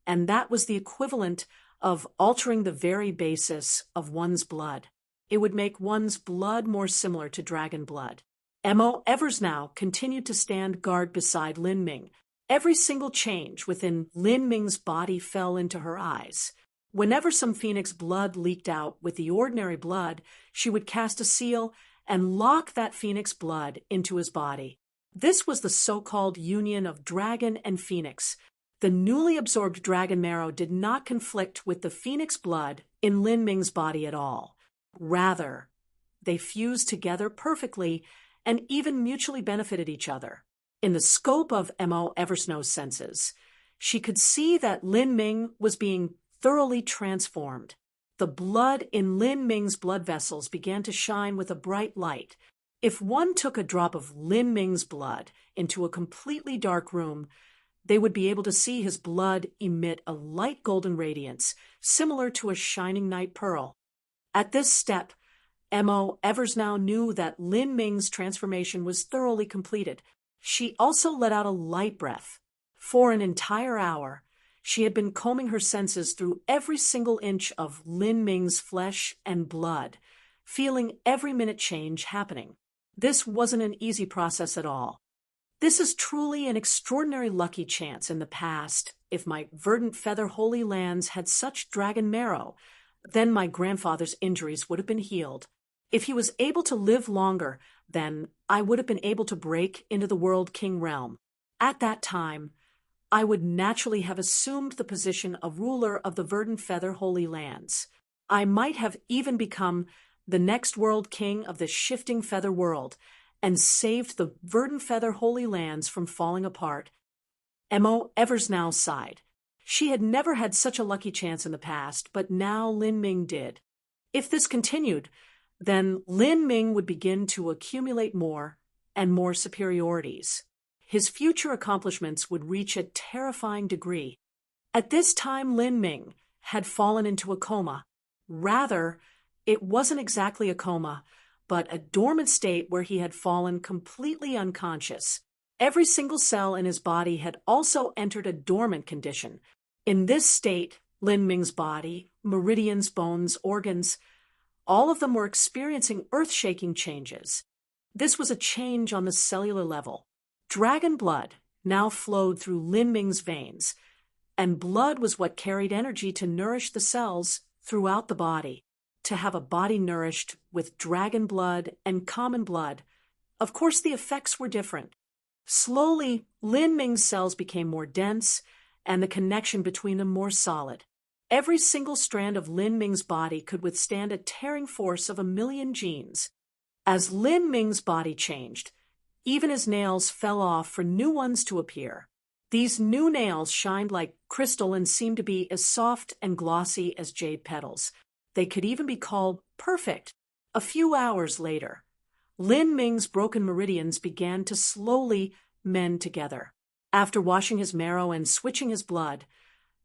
and that was the equivalent of altering the very basis of one's blood. It would make one's blood more similar to dragon blood. Mo Eversnow continued to stand guard beside Lin Ming. Every single change within Lin Ming's body fell into her eyes. Whenever some phoenix blood leaked out with the ordinary blood, she would cast a seal and lock that phoenix blood into his body. This was the so-called union of dragon and phoenix. The newly absorbed dragon marrow did not conflict with the phoenix blood in Lin Ming's body at all. Rather, they fused together perfectly and even mutually benefited each other. In the scope of Mo Eversnow's senses, she could see that Lin Ming was being thoroughly transformed. The blood in Lin Ming's blood vessels began to shine with a bright light. If one took a drop of Lin Ming's blood into a completely dark room, they would be able to see his blood emit a light golden radiance, similar to a shining night pearl. At this step, Mo Eversnow knew that Lin Ming's transformation was thoroughly completed. She also let out a light breath. For an entire hour, she had been combing her senses through every single inch of Lin Ming's flesh and blood, feeling every minute change happening. This wasn't an easy process at all. This is truly an extraordinary lucky chance. In the past, if my verdant feather holy lands had such dragon marrow, then my grandfather's injuries would have been healed. If he was able to live longer, then I would have been able to break into the World King realm. At that time, I would naturally have assumed the position of ruler of the verdant feather holy lands. I might have even become the next world king of the shifting feather world and saved the verdant feather holy lands from falling apart. Mo Eversnow sighed. She had never had such a lucky chance in the past, but now Lin Ming did. If this continued, then Lin Ming would begin to accumulate more and more superiorities. His future accomplishments would reach a terrifying degree. At this time, Lin Ming had fallen into a coma. Rather, it wasn't exactly a coma, but a dormant state where he had fallen completely unconscious. Every single cell in his body had also entered a dormant condition. In this state, Lin Ming's body, meridians, bones, organs, all of them were experiencing earth-shaking changes. This was a change on the cellular level. Dragon blood now flowed through Lin Ming's veins, and blood was what carried energy to nourish the cells throughout the body to have a body nourished with dragon blood and common blood. Of course, the effects were different. Slowly, Lin Ming's cells became more dense and the connection between them more solid. Every single strand of Lin Ming's body could withstand a tearing force of 1,000,000 genes. As Lin Ming's body changed, even his nails fell off for new ones to appear. These new nails shined like crystal and seemed to be as soft and glossy as jade petals. They could even be called perfect. A few hours later, Lin Ming's broken meridians began to slowly mend together. After washing his marrow and switching his blood,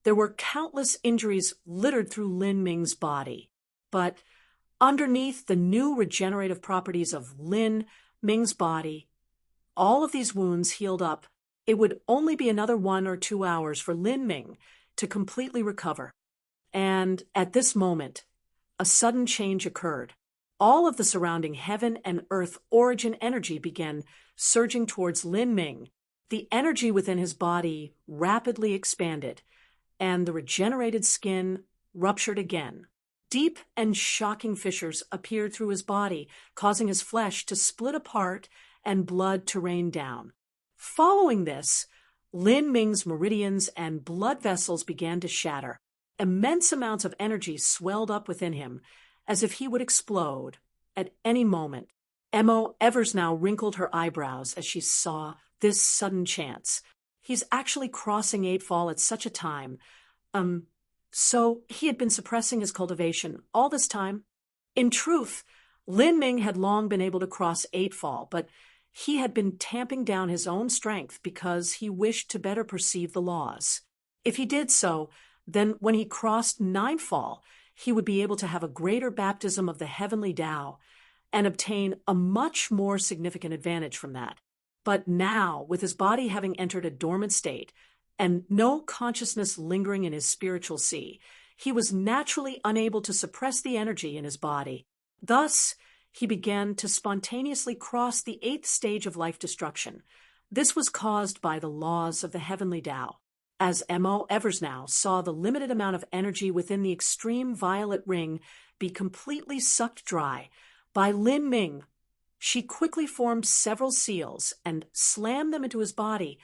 there were countless injuries littered through Lin Ming's body. But underneath the new regenerative properties of Lin Ming's body, all of these wounds healed up. It would only be another 1 or 2 hours for Lin Ming to completely recover. And at this moment, a sudden change occurred. All of the surrounding heaven and earth origin energy began surging towards Lin Ming. The energy within his body rapidly expanded, and the regenerated skin ruptured again. Deep and shocking fissures appeared through his body, causing his flesh to split apart and blood to rain down. Following this, Lin Ming's meridians and blood vessels began to shatter. Immense amounts of energy swelled up within him, as if he would explode at any moment. Mo Evers now wrinkled her eyebrows as she saw this sudden chance. He's actually crossing 8-fall at such a time. So he had been suppressing his cultivation all this time? In truth, Lin Ming had long been able to cross 8-fall, but he had been tamping down his own strength because he wished to better perceive the laws. If he did so, then when he crossed 9-fall, he would be able to have a greater baptism of the heavenly Tao and obtain a much more significant advantage from that. But now, with his body having entered a dormant state and no consciousness lingering in his spiritual sea, he was naturally unable to suppress the energy in his body. Thus, he began to spontaneously cross the 8th stage of life destruction. This was caused by the laws of the heavenly Tao. As Mo Evers now saw the limited amount of energy within the extreme violet ring be completely sucked dry by Lin Ming, she quickly formed several seals and slammed them into his body,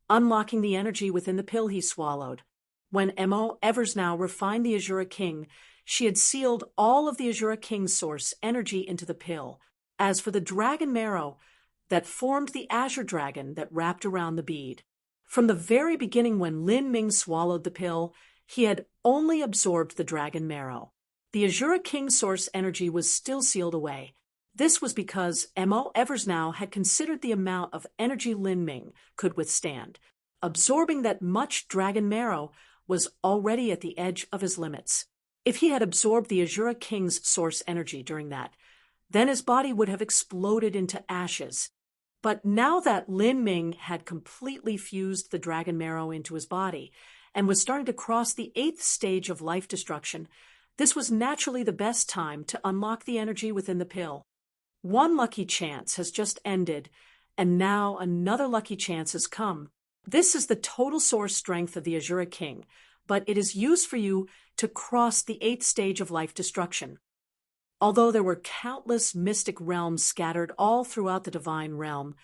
unlocking the energy within the pill he swallowed. When Mo Evers now refined the Azura King, she had sealed all of the Azura King's source energy into the pill. As for the dragon marrow that formed the azure dragon that wrapped around the bead, from the very beginning when Lin Ming swallowed the pill, he had only absorbed the dragon marrow. The Azura King source energy was still sealed away. This was because Mo Evers now had considered the amount of energy Lin Ming could withstand. Absorbing that much dragon marrow was already at the edge of his limits. If he had absorbed the Azura King's source energy during that, then his body would have exploded into ashes. But now that Lin Ming had completely fused the dragon marrow into his body and was starting to cross the 8th stage of life destruction, this was naturally the best time to unlock the energy within the pill. One lucky chance has just ended, and now another lucky chance has come. This is the total source strength of the Azura King, but it is used for you to cross the 8th stage of life destruction. Although there were countless mystic realms scattered all throughout the divine realm,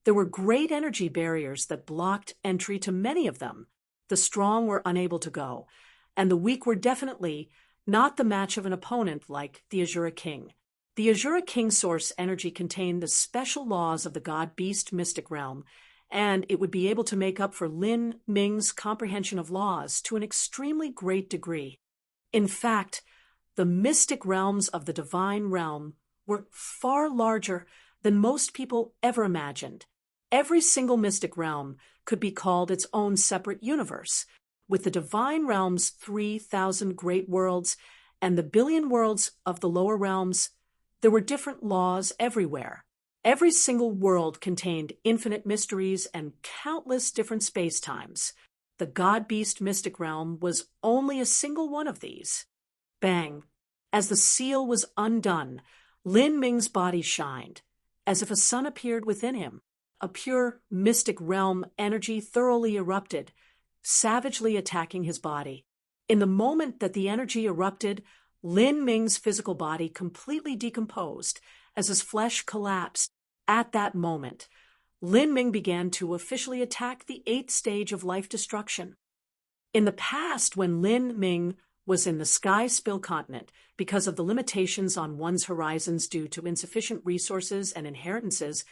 there were great energy barriers that blocked entry to many of them. The strong were unable to go, and the weak were definitely not the match of an opponent like the Azura King. The Azura King source energy contained the special laws of the god-beast mystic realm, and it would be able to make up for Lin Ming's comprehension of laws to an extremely great degree. In fact, the mystic realms of the divine realm were far larger than most people ever imagined. Every single mystic realm could be called its own separate universe. With the divine realm's 3,000 great worlds and the billion worlds of the lower realms, there were different laws everywhere. Every single world contained infinite mysteries and countless different space-times. The god-beast mystic realm was only a single one of these. Bang! As the seal was undone, Lin Ming's body shined, as if a sun appeared within him. A pure mystic realm energy thoroughly erupted, savagely attacking his body. In the moment that the energy erupted, Lin Ming's physical body completely decomposed as his flesh collapsed. At that moment, Lin Ming began to officially attack the 8th stage of life destruction. In the past, when Lin Ming was in the Sky Spill continent because of the limitations on one's horizons due to insufficient resources and inheritances,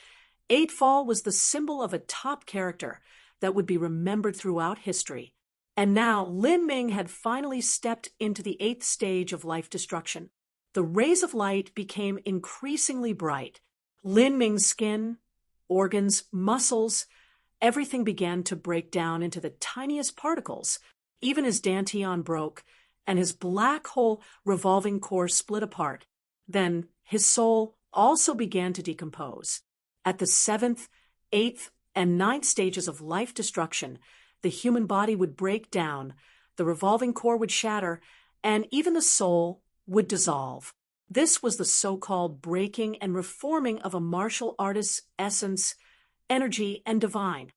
Eightfall was the symbol of a top character that would be remembered throughout history. And now Lin Ming had finally stepped into the 8th stage of life destruction. The rays of light became increasingly bright. Lin Ming's skin, organs, muscles, everything began to break down into the tiniest particles. Even his dantian broke, and his black hole revolving core split apart. Then his soul also began to decompose. At the 7th, 8th, and 9th stages of life destruction, the human body would break down, the revolving core would shatter, and even the soul would dissolve. This was the so-called breaking and reforming of a martial artist's essence, energy, and divine.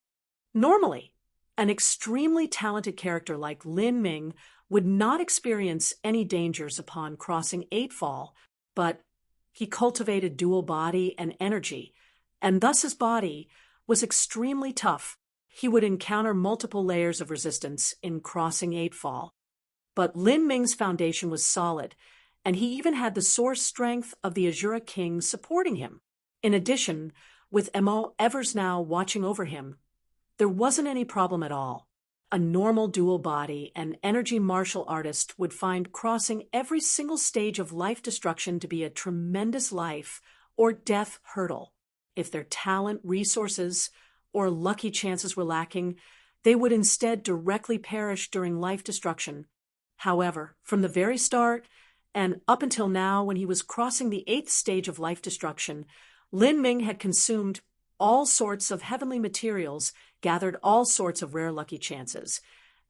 Normally, an extremely talented character like Lin Ming would not experience any dangers upon crossing Eightfall, but he cultivated dual body and energy, and thus his body was extremely tough. He would encounter multiple layers of resistance in crossing Eightfall. But Lin Ming's foundation was solid, and he even had the source strength of the Azura King supporting him. In addition, with Mo Evers now watching over him, there wasn't any problem at all. A normal dual body and energy martial artist would find crossing every single stage of life destruction to be a tremendous life or death hurdle. If their talent, resources, or lucky chances were lacking, they would instead directly perish during life destruction. However, from the very start, and up until now when he was crossing the 8th stage of life destruction, Lin Ming had consumed all sorts of heavenly materials, gathered all sorts of rare lucky chances,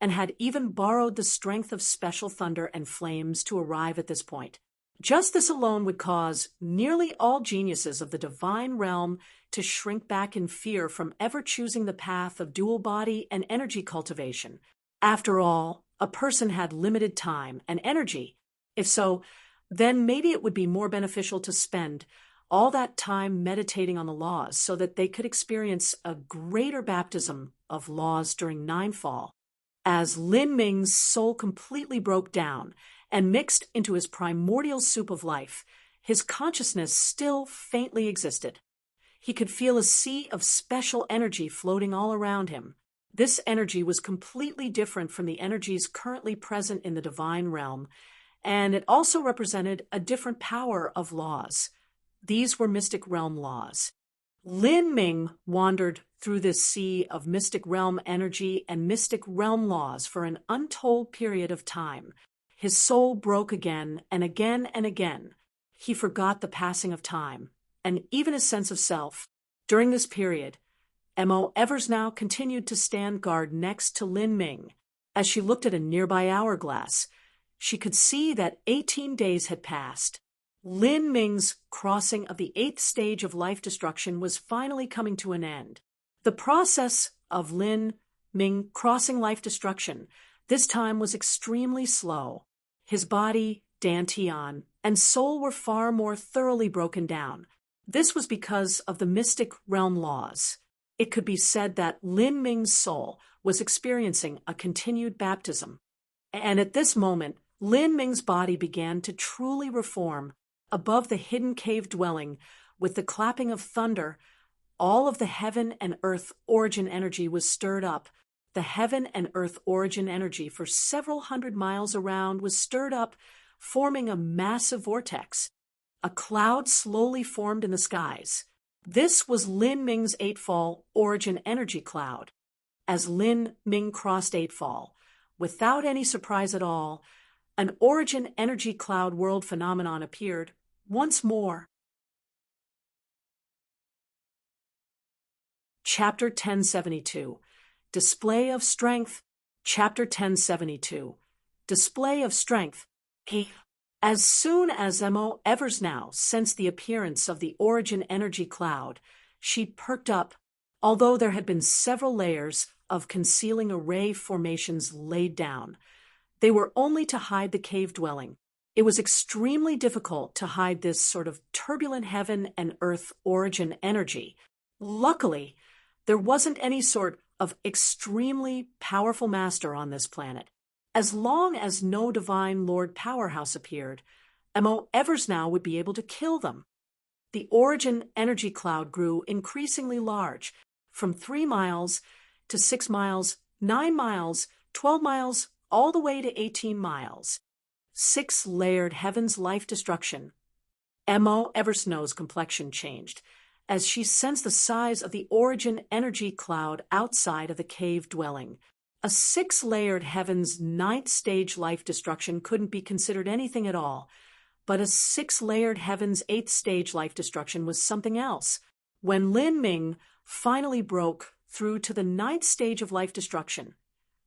and had even borrowed the strength of special thunder and flames to arrive at this point. Just this alone would cause nearly all geniuses of the divine realm to shrink back in fear from ever choosing the path of dual body and energy cultivation. After all, a person had limited time and energy. If so, then maybe it would be more beneficial to spend all that time meditating on the laws so that they could experience a greater baptism of laws during Ninefall. As Lin Ming's soul completely broke down and mixed into his primordial soup of life, his consciousness still faintly existed. He could feel a sea of special energy floating all around him. This energy was completely different from the energies currently present in the divine realm, and it also represented a different power of laws. These were mystic realm laws. Lin Ming wandered through this sea of mystic realm energy and mystic realm laws for an untold period of time. His soul broke again and again and again. He forgot the passing of time, and even his sense of self. During this period, Mo Evers now continued to stand guard next to Lin Ming. As she looked at a nearby hourglass, she could see that 18 days had passed. Lin Ming's crossing of the 8th stage of life destruction was finally coming to an end. The process of Lin Ming crossing life destruction this time was extremely slow. His body, dantian, and soul were far more thoroughly broken down. This was because of the mystic realm laws. It could be said that Lin Ming's soul was experiencing a continued baptism. And at this moment, Lin Ming's body began to truly reform. Above the hidden cave dwelling, with the clapping of thunder, all of the heaven and earth origin energy was stirred up. The heaven and earth origin energy for several hundred miles around was stirred up, forming a massive vortex. A cloud slowly formed in the skies. This was Lin Ming's Eightfall origin energy cloud. As Lin Ming crossed Eightfall, without any surprise at all, an origin energy cloud world phenomenon appeared once more. Chapter 1072, Display of Strength. Chapter 1072, Display of Strength. As soon as Mo Evers now sensed the appearance of the origin energy cloud, she perked up. Although there had been several layers of concealing array formations laid down, They were only to hide the cave dwelling. It was extremely difficult to hide this sort of turbulent heaven and earth origin energy. Luckily, there wasn't any sort of extremely powerful master on this planet. As long as no divine Lord Powerhouse appeared, Mo Eversnow would be able to kill them. The origin energy cloud grew increasingly large, from 3 miles to 6 miles, 9 miles, 12 miles, all the way to 18 miles. 6-layered heaven's life destruction. Mo Eversnow's complexion changed as she sensed the size of the origin energy cloud outside of the cave dwelling. A 6-layered heaven's 9th stage life destruction couldn't be considered anything at all, but a 6-layered heaven's 8th stage life destruction was something else. When Lin Ming finally broke through to the 9th stage of life destruction,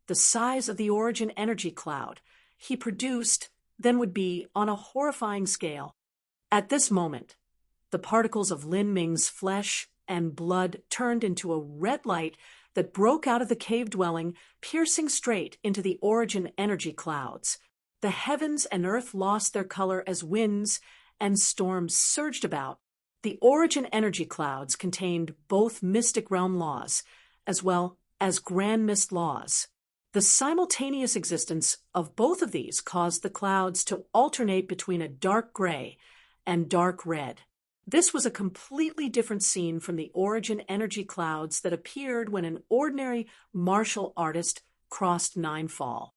the size of the origin energy cloud he produced then would be on a horrifying scale. At this moment, the particles of Lin Ming's flesh and blood turned into a red light that broke out of the cave dwelling, piercing straight into the origin energy clouds. The heavens and earth lost their color as winds and storms surged about. The origin energy clouds contained both mystic realm laws as well as grand mist laws. The simultaneous existence of both of these caused the clouds to alternate between a dark gray and dark red. This was a completely different scene from the origin energy clouds that appeared when an ordinary martial artist crossed Ninefall.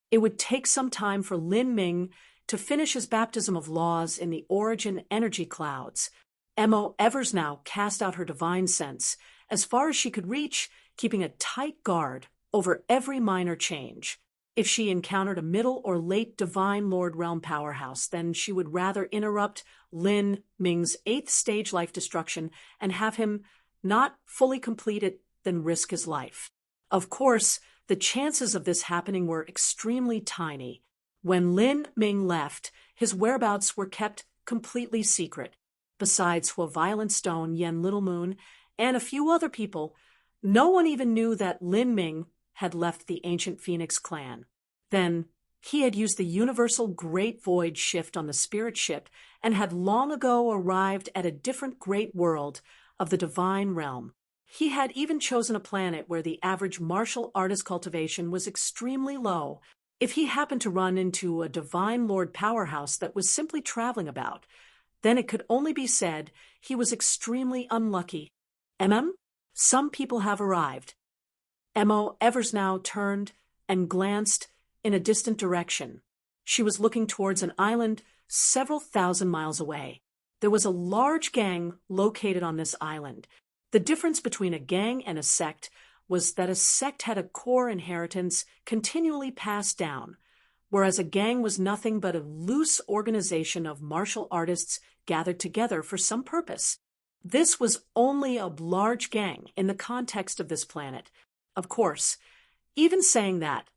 It would take some time for Lin Ming to finish his baptism of laws in the origin energy clouds. Mo Eversnow cast out her divine sense as far as she could reach, keeping a tight guard over every minor change. If she encountered a middle or late divine Lord Realm Powerhouse, then she would rather interrupt Lin Ming's 8th stage life destruction and have him not fully complete it than risk his life. Of course, the chances of this happening were extremely tiny. When Lin Ming left, his whereabouts were kept completely secret. Besides Hua Violent Stone, Yen Little Moon, and a few other people, no one even knew that Lin Ming had left the ancient Phoenix clan. Then, he had used the universal Great Void shift on the spirit ship and had long ago arrived at a different great world of the divine realm. He had even chosen a planet where the average martial artist cultivation was extremely low. If he happened to run into a divine Lord Powerhouse that was simply traveling about, then it could only be said he was extremely unlucky. Some people have arrived. Mo Eversnow turned and glanced in a distant direction. She was looking towards an island several thousand miles away. There was a large gang located on this island. The difference between a gang and a sect was that a sect had a core inheritance continually passed down, whereas a gang was nothing but a loose organization of martial artists gathered together for some purpose. This was only a large gang in the context of this planet. Of course, even saying that,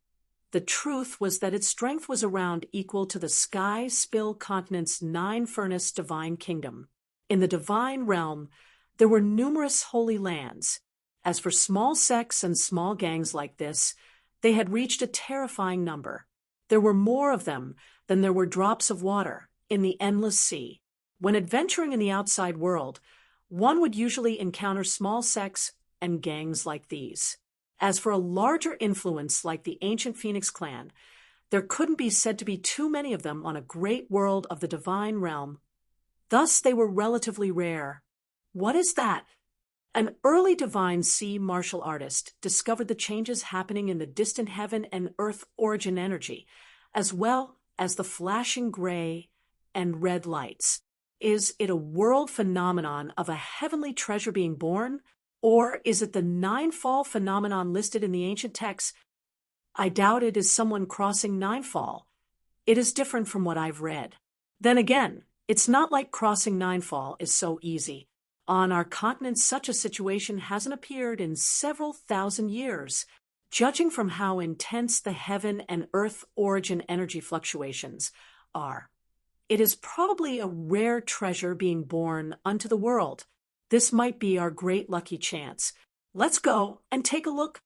the truth was that its strength was around equal to the Sky Spill continent's 9-furnace divine kingdom. In the divine realm, there were numerous holy lands. As for small sects and small gangs like this, they had reached a terrifying number. There were more of them than there were drops of water in the endless sea. When adventuring in the outside world, one would usually encounter small sects and gangs like these. As for a larger influence like the ancient Phoenix clan, there couldn't be said to be too many of them on a great world of the divine realm. Thus they were relatively rare. What is that? An early divine sea martial artist discovered the changes happening in the distant heaven and earth origin energy, as well as the flashing gray and red lights. Is it a world phenomenon of a heavenly treasure being born? Or is it the 9-fall phenomenon listed in the ancient texts? I doubt it is someone crossing 9-fall. It is different from what I've read. Then again, it's not like crossing 9-fall is so easy. On our continent, such a situation hasn't appeared in several thousand years. Judging from how intense the heaven and earth origin energy fluctuations are, it is probably a rare treasure being born unto the world. This might be our great lucky chance. Let's go and take a look.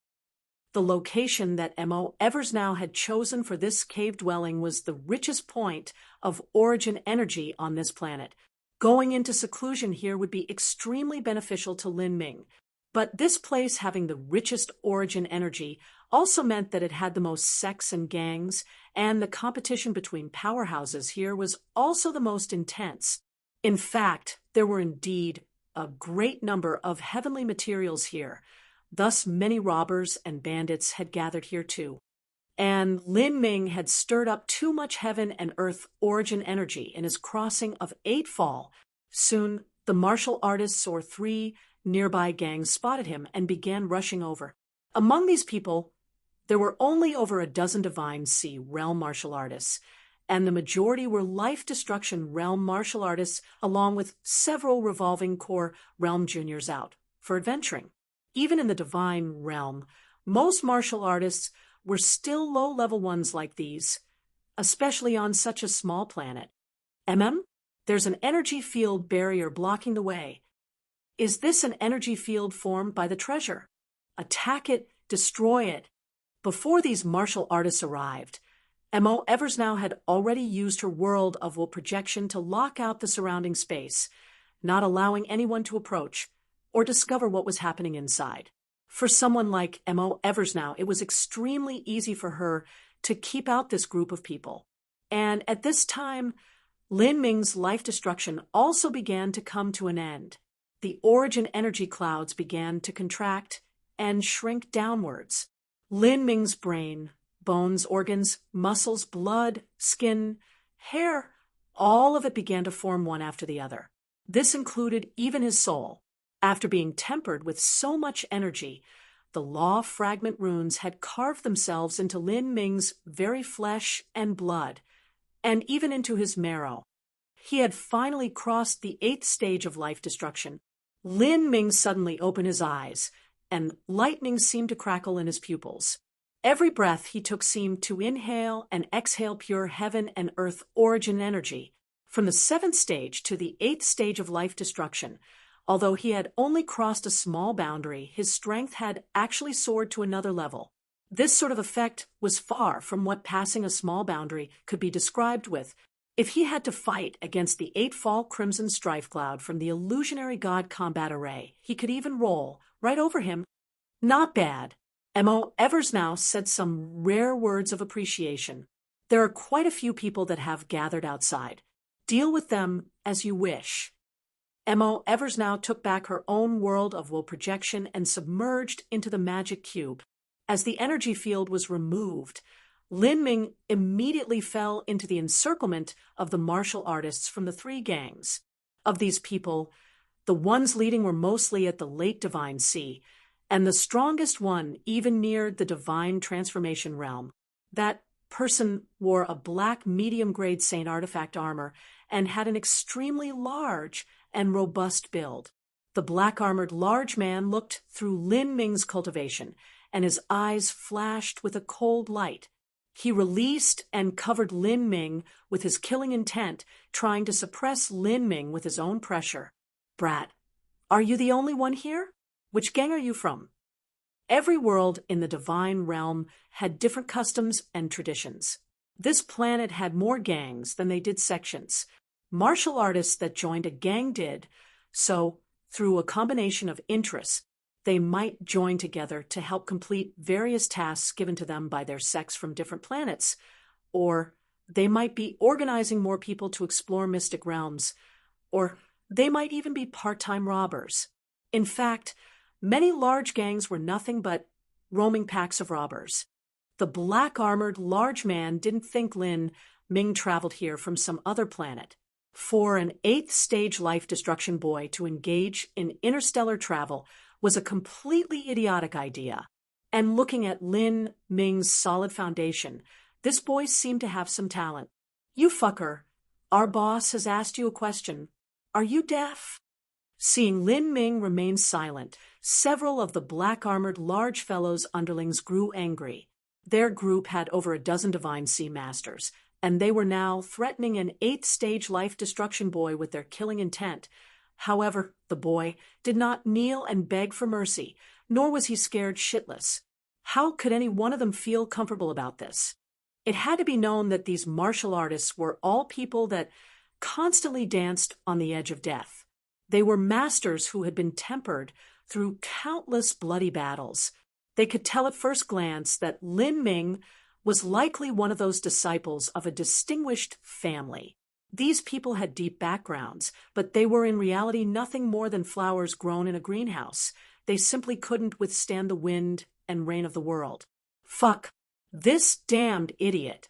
The location that Mo Eversnow had chosen for this cave dwelling was the richest point of origin energy on this planet. Going into seclusion here would be extremely beneficial to Lin Ming. But this place having the richest origin energy also meant that it had the most sects and gangs, and the competition between powerhouses here was also the most intense. In fact, there were indeed a great number of heavenly materials here. Thus, many robbers and bandits had gathered here too. And Lin Ming had stirred up too much heaven and earth origin energy in his crossing of 8 Fall. Soon, the martial artists or 3 nearby gangs spotted him and began rushing over. Among these people, there were only over a dozen Divine Sea realm martial artists, and the majority were Life Destruction realm martial artists, along with several Revolving Core realm juniors out for adventuring. Even in the Divine realm, most martial artists were still low-level ones like these, especially on such a small planet. There's an energy field barrier blocking the way. Is this an energy field formed by the treasure? Attack it, destroy it. Before these martial artists arrived, Mo Eversnow had already used her world of will projection to lock out the surrounding space, not allowing anyone to approach or discover what was happening inside. For someone like Mo Eversnow, it was extremely easy for her to keep out this group of people. And at this time, Lin Ming's life destruction also began to come to an end. The origin energy clouds began to contract and shrink downwards. Lin Ming's brain, bones, organs, muscles, blood, skin, hair, all of it began to form one after the other. This included even his soul. After being tempered with so much energy, the law fragment runes had carved themselves into Lin Ming's very flesh and blood, and even into his marrow. He had finally crossed the 8th stage of life destruction. Lin Ming suddenly opened his eyes, and lightning seemed to crackle in his pupils. Every breath he took seemed to inhale and exhale pure heaven and earth origin energy. From the 7th stage to the 8th stage of life destruction, although he had only crossed a small boundary, his strength had actually soared to another level. This sort of effect was far from what passing a small boundary could be described with. If he had to fight against the 8 Fall Crimson Strife Cloud from the illusionary god combat array, he could even roll right over him. Not bad. Mo Eversnow said some rare words of appreciation. There are quite a few people that have gathered outside. Deal with them as you wish. Mo Eversnow took back her own world of will projection and submerged into the magic cube. As the energy field was removed, Lin Ming immediately fell into the encirclement of the martial artists from the 3 gangs. Of these people, the ones leading were mostly at the late Divine Sea, and the strongest one even neared the Divine Transformation realm. That person wore a black medium-grade Saint artifact armor and had an extremely large and robust build. The black-armored large man looked through Lin Ming's cultivation, and his eyes flashed with a cold light. He released and covered Lin Ming with his killing intent, trying to suppress Lin Ming with his own pressure. Brat, are you the only one here? Which gang are you from? Every world in the divine realm had different customs and traditions. This planet had more gangs than they did sections. Martial artists that joined a gang did, so through a combination of interests, they might join together to help complete various tasks given to them by their sects from different planets, or they might be organizing more people to explore mystic realms, or they might even be part-time robbers. In fact, many large gangs were nothing but roaming packs of robbers. The black-armored large man didn't think Lin Ming traveled here from some other planet. For an 8th stage life destruction boy to engage in interstellar travel was a completely idiotic idea. And looking at Lin Ming's solid foundation, this boy seemed to have some talent. You fucker, our boss has asked you a question. Are you deaf? Seeing Lin Ming remain silent, several of the black-armored large fellows' underlings grew angry. Their group had over a dozen Divine Sea Masters, and they were now threatening an 8th stage life destruction boy with their killing intent. However, the boy did not kneel and beg for mercy, nor was he scared shitless. How could any one of them feel comfortable about this? It had to be known that these martial artists were all people that constantly danced on the edge of death. They were masters who had been tempered through countless bloody battles. They could tell at first glance that Lin Ming was likely one of those disciples of a distinguished family. These people had deep backgrounds, but they were in reality nothing more than flowers grown in a greenhouse. They simply couldn't withstand the wind and rain of the world. Fuck. This damned idiot.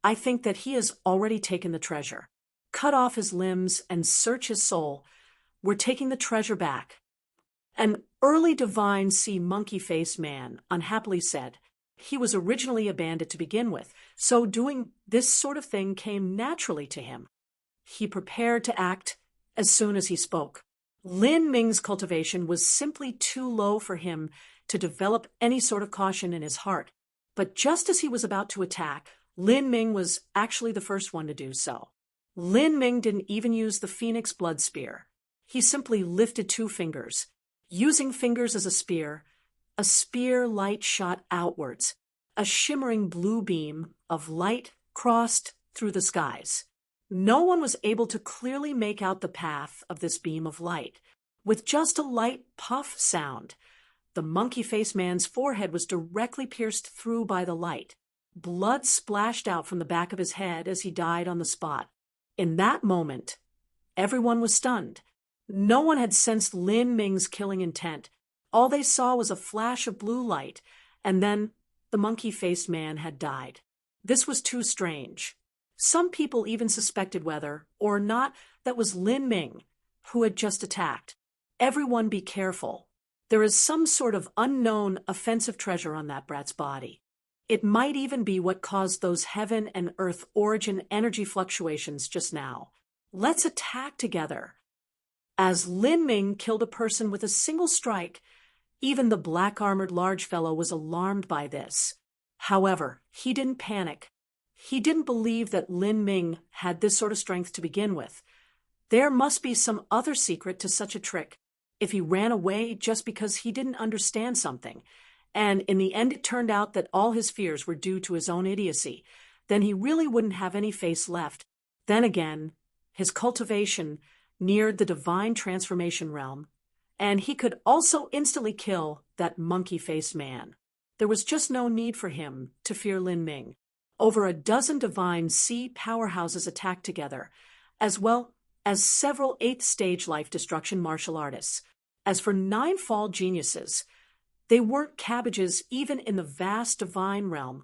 I think that he has already taken the treasure. Cut off his limbs and search his soul. We're taking the treasure back. An early divine sea monkey-faced man unhappily said. He was originally a bandit to begin with, so doing this sort of thing came naturally to him. He prepared to act as soon as he spoke. Lin Ming's cultivation was simply too low for him to develop any sort of caution in his heart. But just as he was about to attack, Lin Ming was actually the first one to do so. Lin Ming didn't even use the Phoenix blood spear. He simply lifted 2 fingers. Using fingers as a spear light shot outwards. A shimmering blue beam of light crossed through the skies. No one was able to clearly make out the path of this beam of light. With just a light puff sound, the monkey-faced man's forehead was directly pierced through by the light. Blood splashed out from the back of his head as he died on the spot. In that moment, everyone was stunned. No one had sensed Lin Ming's killing intent. All they saw was a flash of blue light, and then the monkey-faced man had died. This was too strange. Some people even suspected whether or not that was Lin Ming who had just attacked. Everyone be careful. There is some sort of unknown offensive treasure on that brat's body. It might even be what caused those heaven and earth origin energy fluctuations just now. Let's attack together. As Lin Ming killed a person with a single strike, even the black-armored large fellow was alarmed by this. However, he didn't panic. He didn't believe that Lin Ming had this sort of strength to begin with. There must be some other secret to such a trick. If he ran away just because he didn't understand something, and in the end it turned out that all his fears were due to his own idiocy, then he really wouldn't have any face left. Then again, his cultivation neared the divine transformation realm, and he could also instantly kill that monkey-faced man. There was just no need for him to fear Lin Ming. Over a dozen divine sea powerhouses attacked together, as well as several 8th-stage life destruction martial artists. As for 9 fall geniuses, they weren't cabbages even in the vast divine realm.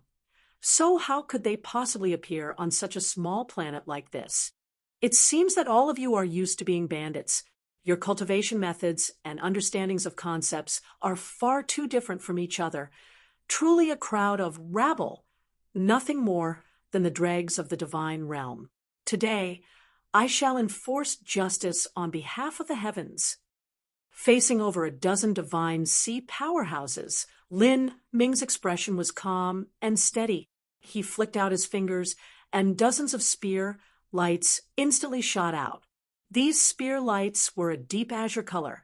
So how could they possibly appear on such a small planet like this? It seems that all of you are used to being bandits. Your cultivation methods and understandings of concepts are far too different from each other. Truly a crowd of rabble, nothing more than the dregs of the divine realm. Today, I shall enforce justice on behalf of the heavens. Facing over a dozen divine sea powerhouses, Lin Ming's expression was calm and steady. He flicked out his fingers, and dozens of spear lights instantly shot out. These spear lights were a deep azure color,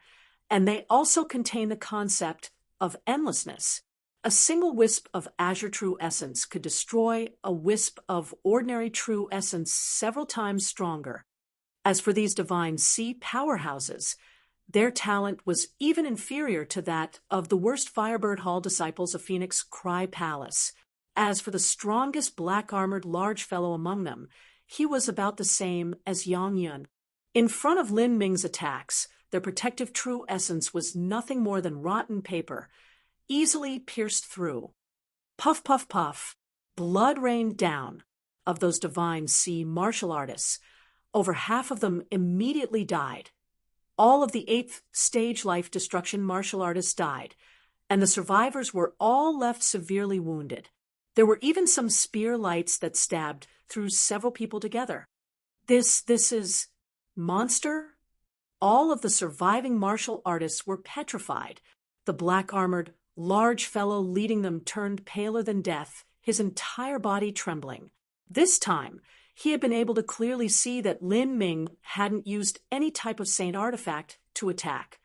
and they also contain the concept of endlessness. A single wisp of azure true essence could destroy a wisp of ordinary true essence several times stronger. As for these divine sea powerhouses, their talent was even inferior to that of the worst Firebird Hall disciples of Phoenix Cry Palace. As for the strongest black-armored large fellow among them, he was about the same as Yang Yun. In front of Lin Ming's attacks, their protective true essence was nothing more than rotten paper, easily pierced through. Puff, puff, puff. Blood rained down of those divine sea martial artists. Over half of them immediately died. All of the 8th stage life destruction martial artists died, and the survivors were all left severely wounded. There were even some spear lights that stabbed through several people together. This is monster? All of the surviving martial artists were petrified. The black-armored large fellow leading them turned paler than death, his entire body trembling. This time, he had been able to clearly see that Lin Ming hadn't used any type of saint artifact to attack.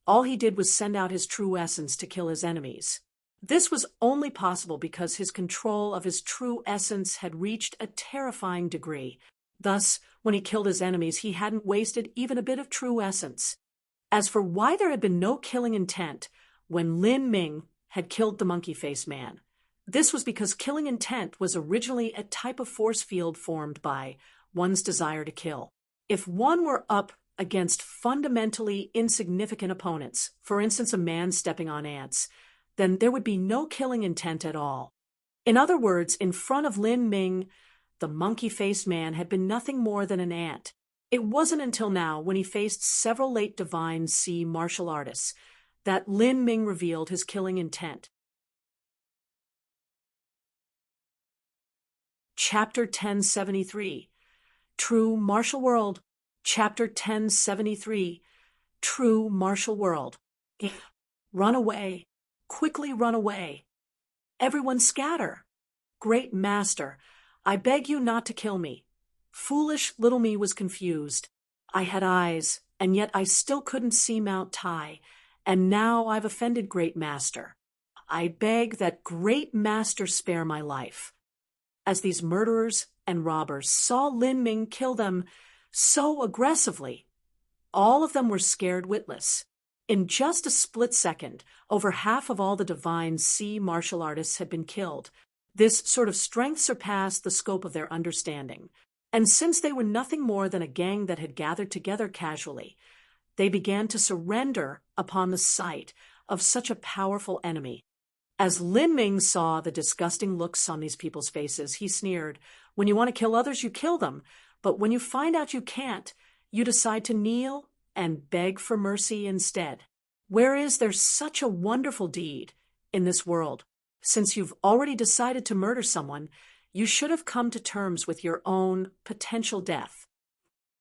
All he did was send out his true essence to kill his enemies. This was only possible because his control of his true essence had reached a terrifying degree. Thus, when he killed his enemies, he hadn't wasted even a bit of true essence. As for why there had been no killing intent when Lin Ming had killed the monkey-faced man, this was because killing intent was originally a type of force field formed by one's desire to kill. If one were up against fundamentally insignificant opponents, for instance a man stepping on ants, then there would be no killing intent at all. In other words, in front of Lin Ming, the monkey-faced man had been nothing more than an ant. It wasn't until now, when he faced several late Divine Sea martial artists, that Lin Ming revealed his killing intent. Chapter 1073, True Martial World. Chapter 1073, True Martial World. Run away. Quickly run away. Everyone scatter. Great Master, I beg you not to kill me. Foolish little me was confused. I had eyes, and yet I still couldn't see Mount Tai, and now I've offended Great Master. I beg that Great Master spare my life. As these murderers and robbers saw Lin Ming kill them so aggressively, all of them were scared witless. In just a split second, over half of all the Divine Sea martial artists had been killed. This sort of strength surpassed the scope of their understanding. And since they were nothing more than a gang that had gathered together casually, they began to surrender upon the sight of such a powerful enemy. As Lin Ming saw the disgusting looks on these people's faces, he sneered, "When you want to kill others, you kill them. But when you find out you can't, you decide to kneel and beg for mercy instead. Where is there such a wonderful deed in this world? Since you've already decided to murder someone, you should have come to terms with your own potential death."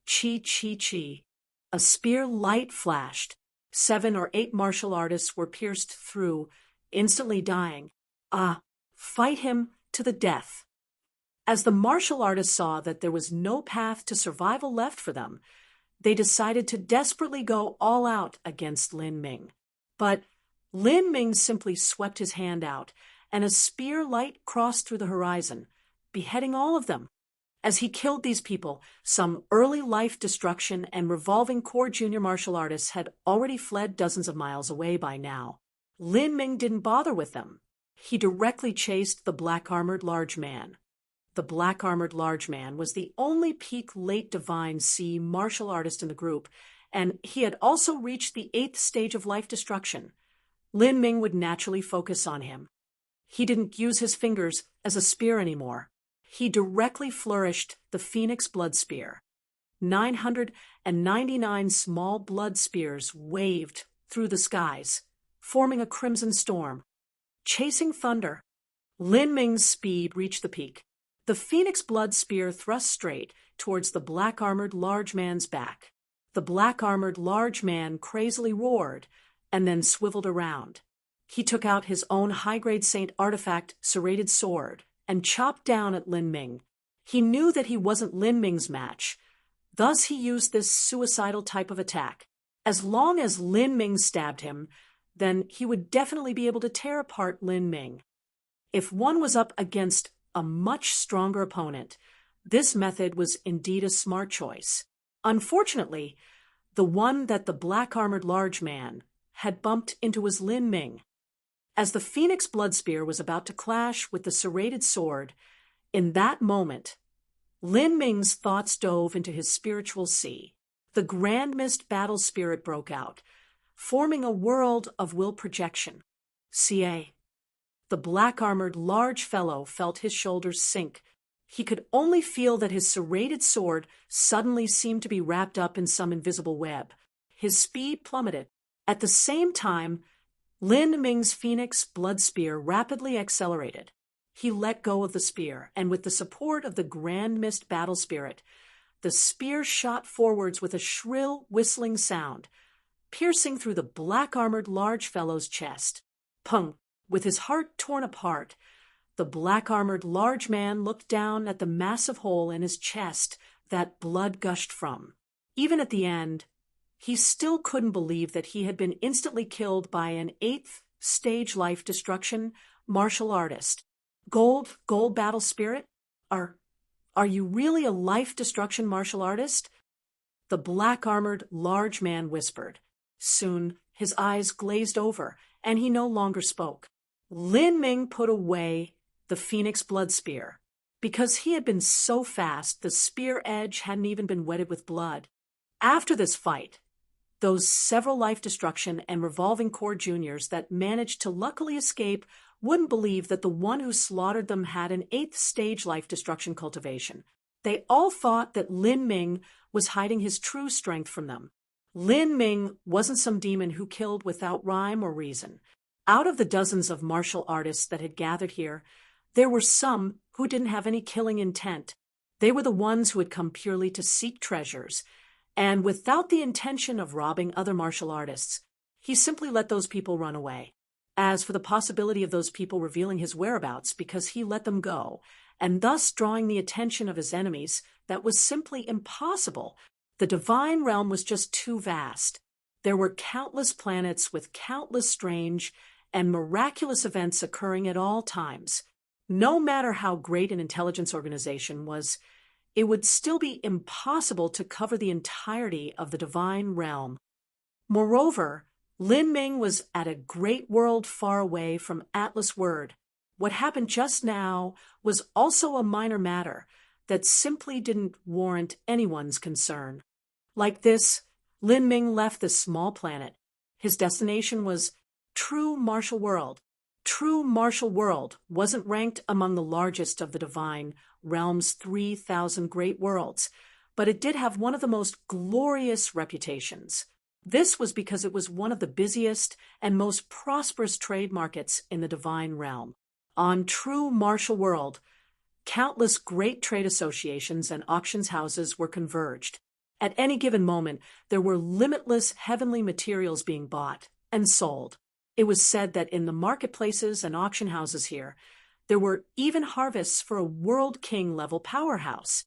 Chi, chi, chi. A spear light flashed. 7 or 8 martial artists were pierced through, instantly dying. Fight him to the death. As the martial artists saw that there was no path to survival left for them, they decided to desperately go all out against Lin Ming. But Lin Ming simply swept his hand out, and a spear light crossed through the horizon, beheading all of them. As he killed these people, some early life destruction and revolving core junior martial artists had already fled dozens of miles away by now. Lin Ming didn't bother with them. He directly chased the black-armored large man. The black-armored large man was the only peak late Divine Sea martial artist in the group, and he had also reached the 8th stage of life destruction. Lin Ming would naturally focus on him. He didn't use his fingers as a spear anymore. He directly flourished the Phoenix Blood Spear. 999 small blood spears waved through the skies, forming a crimson storm. Chasing thunder, Lin Ming's speed reached the peak. The Phoenix Blood Spear thrust straight towards the black-armored large man's back. The black-armored large man crazily roared and then swiveled around. He took out his own high-grade Saint artifact serrated sword and chopped down at Lin Ming. He knew that he wasn't Lin Ming's match. Thus he used this suicidal type of attack. As long as Lin Ming stabbed him, then he would definitely be able to tear apart Lin Ming. If one was up against a much stronger opponent, this method was indeed a smart choice. Unfortunately, the one that the black-armored large man had bumped into was Lin Ming. As the Phoenix Blood Spear was about to clash with the serrated sword, in that moment, Lin Ming's thoughts dove into his spiritual sea. The Grand Mist battle spirit broke out, forming a world of will projection. CA. The black-armored large fellow felt his shoulders sink. He could only feel that his serrated sword suddenly seemed to be wrapped up in some invisible web. His speed plummeted. At the same time, Lin Ming's Phoenix Blood Spear rapidly accelerated. He let go of the spear, and with the support of the Grand Mist battle spirit, the spear shot forwards with a shrill, whistling sound, piercing through the black-armored large fellow's chest. Pung! With his heart torn apart, the black-armored large man looked down at the massive hole in his chest that blood gushed from. Even at the end, he still couldn't believe that he had been instantly killed by an 8th stage life destruction martial artist. Gold battle spirit? Are you really a life destruction martial artist? The black-armored, large man whispered. Soon, his eyes glazed over, and he no longer spoke. Lin Ming put away the phoenix blood spear. Because he had been so fast, the spear edge hadn't even been wetted with blood. After this fight, those several life destruction and revolving core juniors that managed to luckily escape wouldn't believe that the one who slaughtered them had an 8th stage life destruction cultivation. They all thought that Lin Ming was hiding his true strength from them. Lin Ming wasn't some demon who killed without rhyme or reason. Out of the dozens of martial artists that had gathered here, there were some who didn't have any killing intent. They were the ones who had come purely to seek treasures, and without the intention of robbing other martial artists, he simply let those people run away. As for the possibility of those people revealing his whereabouts because he let them go, and thus drawing the attention of his enemies, that was simply impossible. The divine realm was just too vast. There were countless planets with countless strange and miraculous events occurring at all times. No matter how great an intelligence organization was, it would still be impossible to cover the entirety of the divine realm. Moreover, Lin Ming was at a great world far away from Atlas Word. What happened just now was also a minor matter that simply didn't warrant anyone's concern. Like this, Lin Ming left this small planet. His destination was True Martial World. True Martial World wasn't ranked among the largest of the divine realm's 3,000 great worlds, but it did have one of the most glorious reputations. This was because it was one of the busiest and most prosperous trade markets in the divine realm. On True Martial World, countless great trade associations and auctions houses were converged. At any given moment, there were limitless heavenly materials being bought and sold. It was said that in the marketplaces and auction houses here, there were even harvests for a world king-level powerhouse.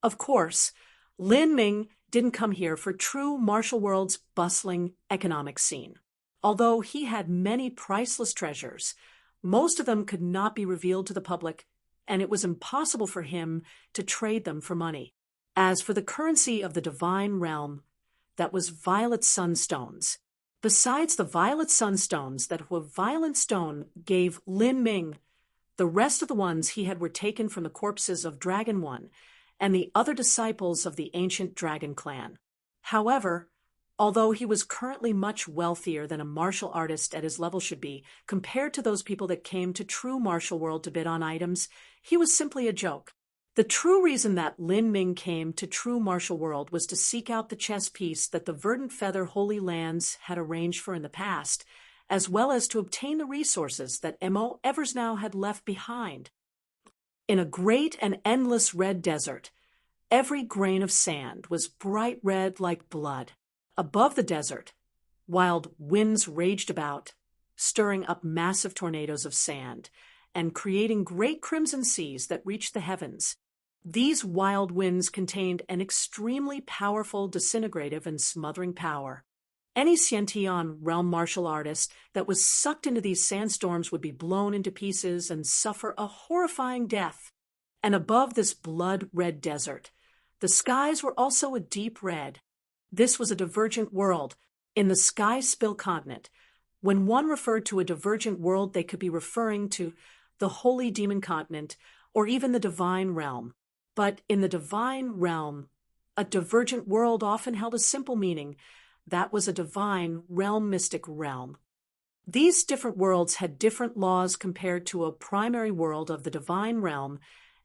Of course, Lin Ming didn't come here for True Martial World's bustling economic scene. Although he had many priceless treasures, most of them could not be revealed to the public, and it was impossible for him to trade them for money. As for the currency of the divine realm, that was violet sunstones. Besides the violet sunstones that a violet stone gave Lin Ming, the rest of the ones he had were taken from the corpses of Dragon One and the other disciples of the ancient dragon clan. However, although he was currently much wealthier than a martial artist at his level should be, compared to those people that came to True Martial World to bid on items, he was simply a joke. The true reason that Lin Ming came to True Martial World was to seek out the chess piece that the Verdant Feather Holy Lands had arranged for in the past, as well as to obtain the resources that M.O. Eversnow had left behind. In a great and endless red desert, every grain of sand was bright red like blood. Above the desert, wild winds raged about, stirring up massive tornadoes of sand and creating great crimson seas that reached the heavens. These wild winds contained an extremely powerful disintegrative and smothering power. Any Xiantian realm martial artist that was sucked into these sandstorms would be blown into pieces and suffer a horrifying death. And above this blood-red desert, the skies were also a deep red. This was a divergent world. In the Sky Spill continent, when one referred to a divergent world, they could be referring to the Holy Demon continent or even the divine realm. But in the divine realm, a divergent world often held a simple meaning. That was a divine realm, mystic realm. These different worlds had different laws compared to a primary world of the divine realm,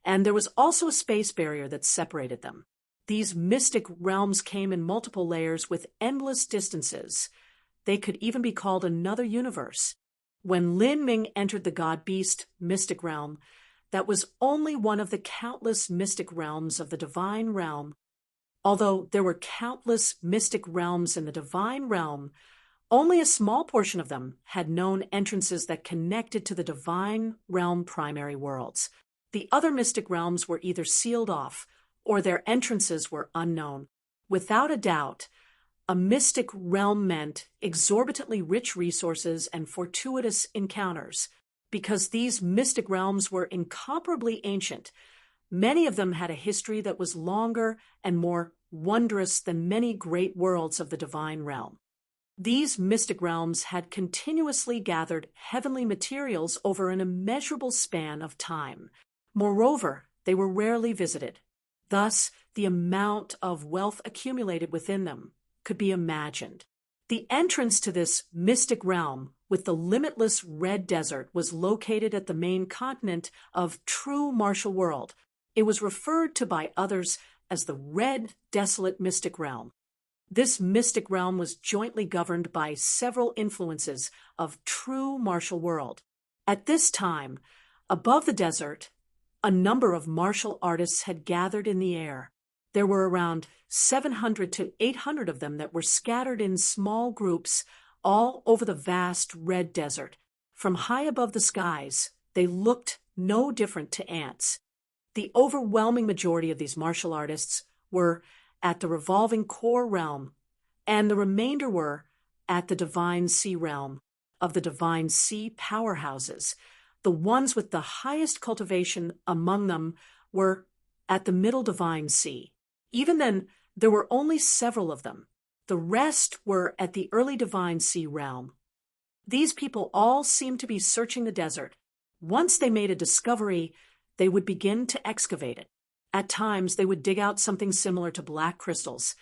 and there was also a space barrier that separated them. These mystic realms came in multiple layers with endless distances. They could even be called another universe. When Lin Ming entered the God-Beast mystic realm, that was only one of the countless mystic realms of the divine realm. Although there were countless mystic realms in the divine realm, only a small portion of them had known entrances that connected to the divine realm primary worlds. The other mystic realms were either sealed off or their entrances were unknown. Without a doubt, A mystic realm meant exorbitantly rich resources and fortuitous encounters. Because these mystic realms were incomparably ancient, many of them had a history that was longer and more wondrous than many great worlds of the divine realm. These mystic realms had continuously gathered heavenly materials over an immeasurable span of time. Moreover, they were rarely visited. Thus, the amount of wealth accumulated within them could be imagined. The entrance to this mystic realm with the limitless red desert was located at the main continent of true martial world. It was referred to by others as the red, desolate mystic realm. This mystic realm was jointly governed by several influences of true martial world. At this time, above the desert, a number of martial artists had gathered in the air. There were around 700 to 800 of them that were scattered in small groups all over the vast red desert. From high above the skies, they looked no different to ants. The overwhelming majority of these martial artists were at the revolving core realm, and the remainder were at the divine sea realm of the divine sea powerhouses. The ones with the highest cultivation among them were at the middle divine sea. Even then, there were only several of them. The rest were at the early divine sea realm. These people all seemed to be searching the desert. Once they made a discovery, they would begin to excavate it. At times, they would dig out something similar to black crystals,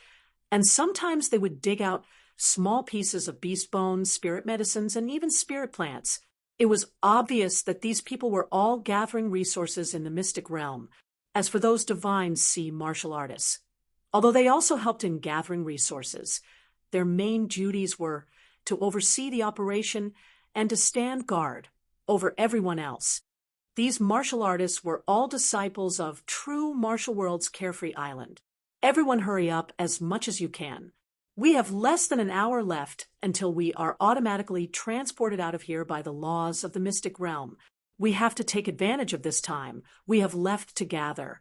and sometimes they would dig out small pieces of beast bones, spirit medicines, and even spirit plants. It was obvious that these people were all gathering resources in the mystic realm. As for those divine sea martial artists, although they also helped in gathering resources, their main duties were to oversee the operation and to stand guard over everyone else. These martial artists were all disciples of true martial world's Carefree Island. Everyone hurry up as much as you can. We have less than an hour left until we are automatically transported out of here by the laws of the mystic realm. We have to take advantage of this time we have left to gather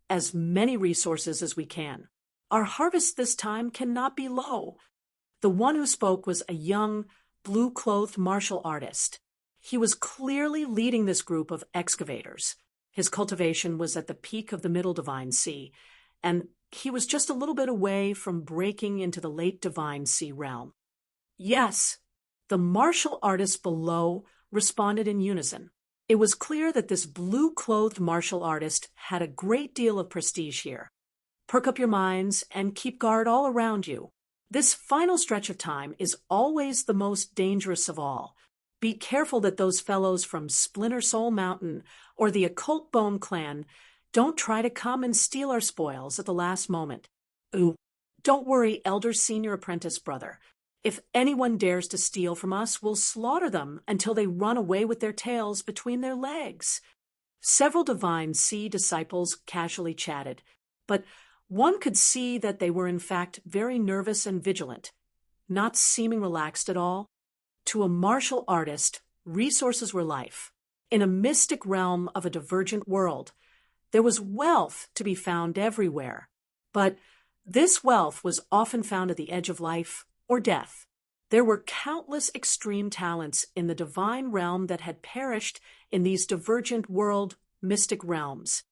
as many resources as we can. Our harvest this time cannot be low. The one who spoke was a young, blue-clothed martial artist. He was clearly leading this group of excavators. His cultivation was at the peak of the Middle Divine Sea, and he was just a little bit away from breaking into the Late Divine Sea realm. Yes, the martial artists below responded in unison. It was clear that this blue-clothed martial artist had a great deal of prestige here. Perk up your minds and keep guard all around you. This final stretch of time is always the most dangerous of all. Be careful that those fellows from Splinter Soul Mountain or the Occult Bone Clan don't try to come and steal our spoils at the last moment. Ooh, don't worry, Elder Senior Apprentice Brother. If anyone dares to steal from us, we'll slaughter them until they run away with their tails between their legs. Several divine sea disciples casually chatted, but one could see that they were in fact very nervous and vigilant, not seeming relaxed at all. To a martial artist, resources were life. In a mystic realm of a divergent world, there was wealth to be found everywhere. But this wealth was often found at the edge of life or death. There were countless extreme talents in the divine realm that had perished in these divergent world mystic realms.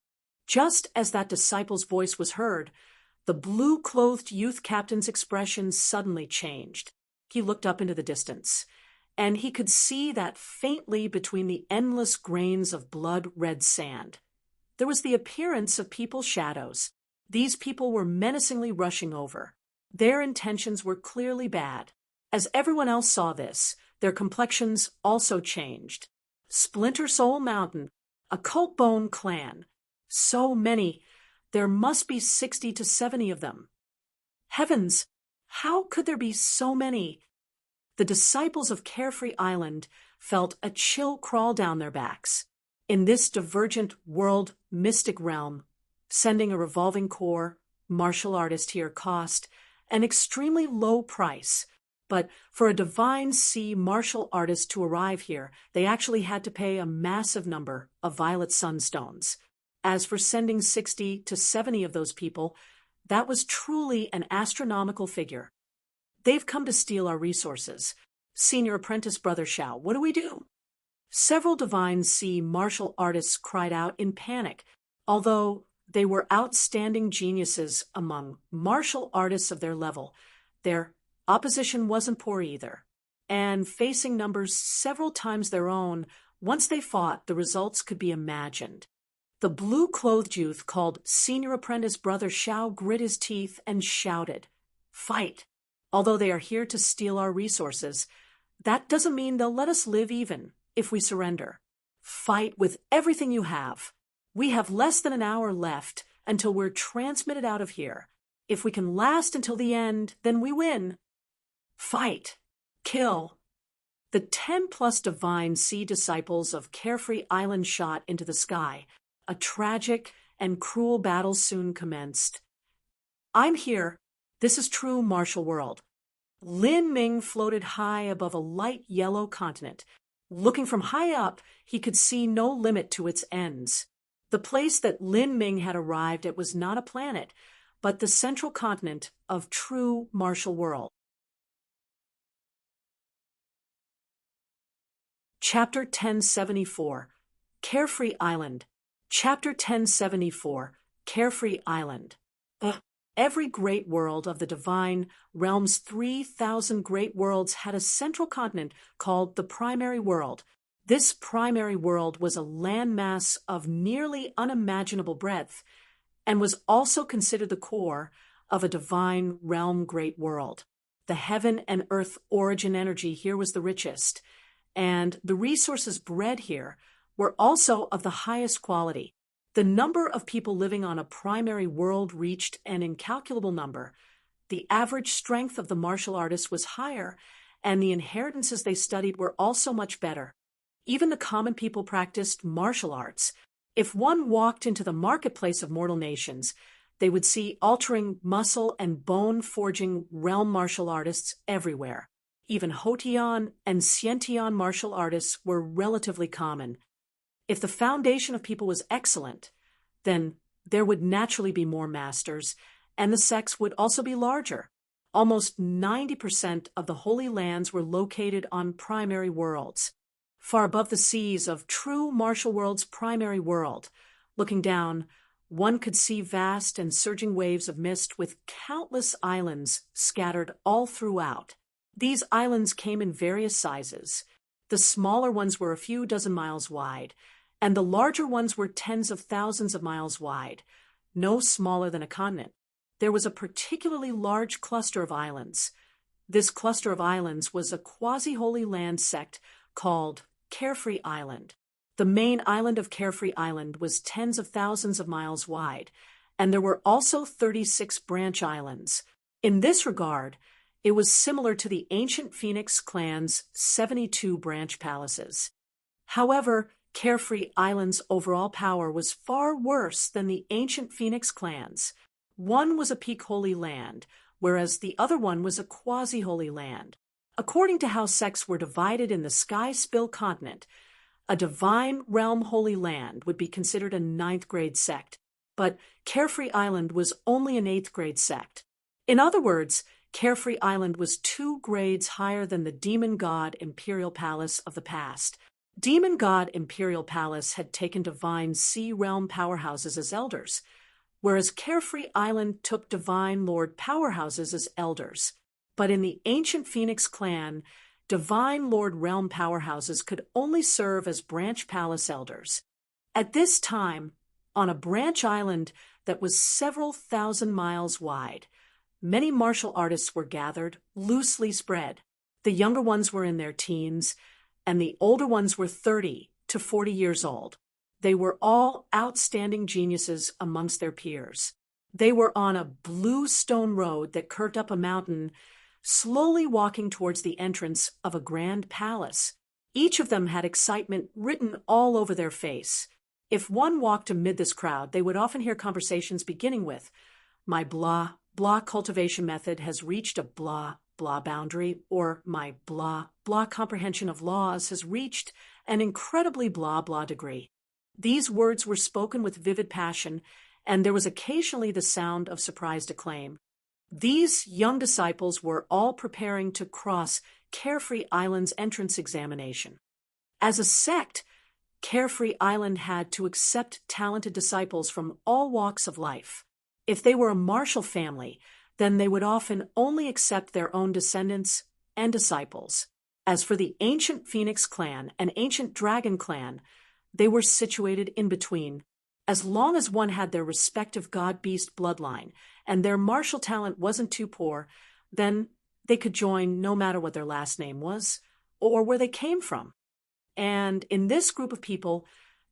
Just as that disciple's voice was heard, the blue-clothed youth captain's expression suddenly changed. He looked up into the distance, and he could see that faintly between the endless grains of blood-red sand. There was the appearance of people's shadows. These people were menacingly rushing over. Their intentions were clearly bad. As everyone else saw this, their complexions also changed. Splinter Soul Mountain, Occult Bone Clan. So many. There must be 60 to 70 of them. Heavens, how could there be so many? The disciples of Carefree Island felt a chill crawl down their backs. In this divergent world mystic realm, sending a revolving core martial artist here cost an extremely low price. But for a divine sea martial artist to arrive here, they actually had to pay a massive number of violet sunstones. As for sending 60 to 70 of those people, that was truly an astronomical figure. They've come to steal our resources. Senior apprentice Brother Shao, what do we do? Several divine sea martial artists cried out in panic, although they were outstanding geniuses among martial artists of their level. Their opposition wasn't poor either, and facing numbers several times their own, once they fought, the results could be imagined. The blue-clothed youth called Senior Apprentice Brother Shao grit his teeth and shouted, "Fight! Although they are here to steal our resources, that doesn't mean they'll let us live even if we surrender. Fight with everything you have. We have less than an hour left until we're transmitted out of here. If we can last until the end, then we win. Fight! Kill!" The 10+ divine sea disciples of Carefree Island shot into the sky. A tragic and cruel battle soon commenced. "I'm here. This is true martial world." Lin Ming floated high above a light yellow continent. Looking from high up, he could see no limit to its ends. The place that Lin Ming had arrived at was not a planet, but the central continent of true martial world. Chapter 1074, Carefree Island. Chapter 1074, Carefree Island. Every great world of the divine realm's 3,000 great worlds had a central continent called the primary world. This primary world was a landmass of nearly unimaginable breadth and was also considered the core of a divine realm great world. The heaven and earth origin energy here was the richest, and the resources bred here were also of the highest quality. The number of people living on a primary world reached an incalculable number. The average strength of the martial artists was higher, and the inheritances they studied were also much better. Even the common people practiced martial arts. If one walked into the marketplace of mortal nations, they would see altering muscle and bone-forging realm martial artists everywhere. Even Hotian and Xiantian martial artists were relatively common. If the foundation of people was excellent, then there would naturally be more masters, and the sects would also be larger. Almost 90% of the Holy Lands were located on primary worlds. Far above the seas of true martial world's primary world, looking down, one could see vast and surging waves of mist with countless islands scattered all throughout. These islands came in various sizes. The smaller ones were a few dozen miles wide, and the larger ones were tens of thousands of miles wide, no smaller than a continent. There was a particularly large cluster of islands. This cluster of islands was a quasi-Holy Land sect called Carefree Island. The main island of Carefree Island was tens of thousands of miles wide, and there were also 36 branch islands. In this regard, it was similar to the ancient Phoenix clan's 72 branch palaces. However, Carefree Island's overall power was far worse than the ancient Phoenix clans. One was a peak Holy Land, whereas the other one was a quasi-Holy Land. According to how sects were divided in the Sky Spill continent, a divine realm Holy Land would be considered a 9th grade sect, but Carefree Island was only an 8th grade sect. In other words, Carefree Island was 2 grades higher than the Demon God Imperial Palace of the past. Demon God Imperial Palace had taken divine sea realm powerhouses as elders, whereas Carefree Island took divine lord powerhouses as elders. But in the ancient Phoenix clan, divine lord realm powerhouses could only serve as branch palace elders. At this time, on a branch island that was several thousand miles wide, many martial artists were gathered, loosely spread. The younger ones were in their teens, and the older ones were 30 to 40 years old. They were all outstanding geniuses amongst their peers. They were on a blue stone road that curved up a mountain, slowly walking towards the entrance of a grand palace. Each of them had excitement written all over their face. If one walked amid this crowd, they would often hear conversations beginning with, "My blah, blah cultivation method has reached a blah, blah boundary," or "My blah, blah comprehension of laws has reached an incredibly blah, blah degree." These words were spoken with vivid passion, and there was occasionally the sound of surprised acclaim. These young disciples were all preparing to cross Carefree Island's entrance examination. As a sect, Carefree Island had to accept talented disciples from all walks of life. If they were a martial family, then they would often only accept their own descendants and disciples. As for the ancient Phoenix clan and ancient Dragon clan, they were situated in between. As long as one had their respective god-beast bloodline and their martial talent wasn't too poor, then they could join no matter what their last name was or where they came from. And in this group of people,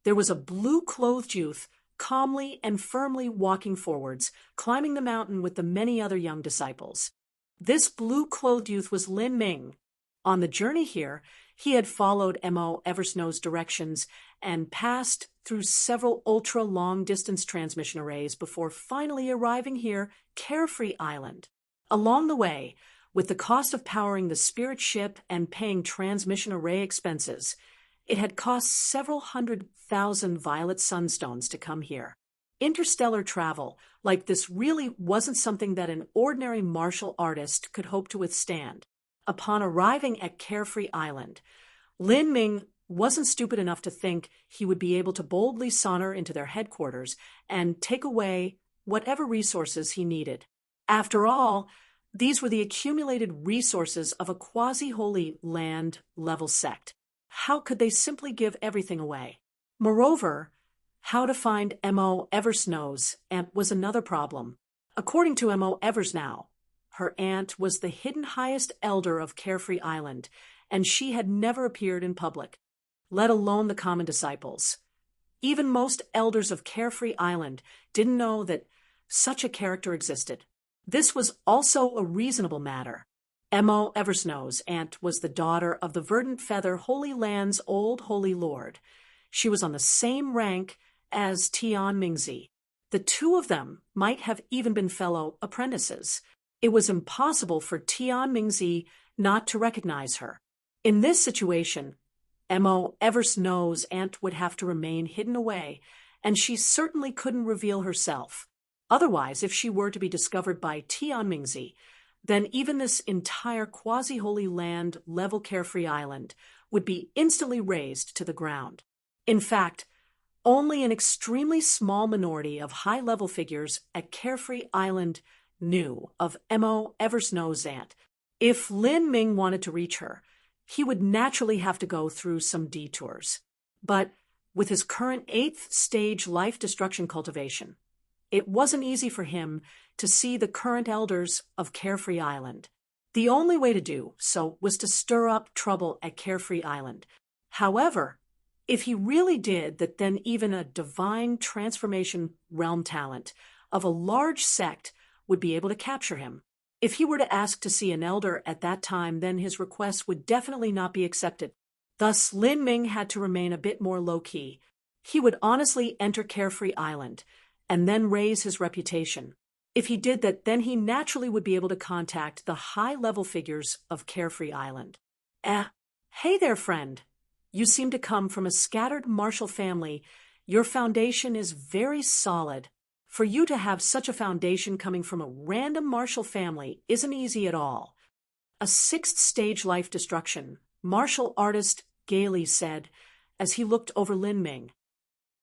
there was a blue-clothed youth calmly and firmly walking forwards, climbing the mountain with the many other young disciples. This blue-clothed youth was Lin Ming. On the journey here, he had followed Mo Eversnow's directions and passed through several ultra-long-distance transmission arrays before finally arriving here, Carefree Island. Along the way, with the cost of powering the spirit ship and paying transmission array expenses, it had cost several 100,000 violet sunstones to come here. Interstellar travel like this really wasn't something that an ordinary martial artist could hope to withstand. Upon arriving at Carefree Island, Lin Ming wasn't stupid enough to think he would be able to boldly saunter into their headquarters and take away whatever resources he needed. After all, these were the accumulated resources of a quasi-holy land-level sect. How could they simply give everything away? Moreover, how to find Mo Eversnow's aunt was another problem. According to Mo Eversnow, her aunt was the hidden highest elder of Carefree Island, and she had never appeared in public, let alone the common disciples. Even most elders of Carefree Island didn't know that such a character existed. This was also a reasonable matter. Mo Eversnow's aunt was the daughter of the Verdant Feather Holy Land's old Holy Lord. She was on the same rank as Tian Mingzi. The two of them might have even been fellow apprentices. It was impossible for Tian Mingzi not to recognize her. In this situation, Mo Eversnow's aunt would have to remain hidden away, and she certainly couldn't reveal herself. Otherwise, if she were to be discovered by Tian Mingzi, then even this entire quasi-holy land level Carefree Island would be instantly razed to the ground. In fact, only an extremely small minority of high-level figures at Carefree Island knew of Mo Eversnow's aunt. If Lin Ming wanted to reach her, he would naturally have to go through some detours. But with his current 8th stage life destruction cultivation, it wasn't easy for him to see the current elders of Carefree Island. The only way to do so was to stir up trouble at Carefree Island. However, if he really did that, then even a divine transformation realm talent of a large sect would be able to capture him. If he were to ask to see an elder at that time, then his request would definitely not be accepted. Thus, Lin Ming had to remain a bit more low-key. He would honestly enter Carefree Island and then raise his reputation. If he did that, then he naturally would be able to contact the high-level figures of Carefree Island. Hey there, friend. You seem to come from a scattered martial family. Your foundation is very solid. For you to have such a foundation coming from a random martial family isn't easy at all. A 6th stage life destruction, martial artist gaily said as he looked over Lin Ming.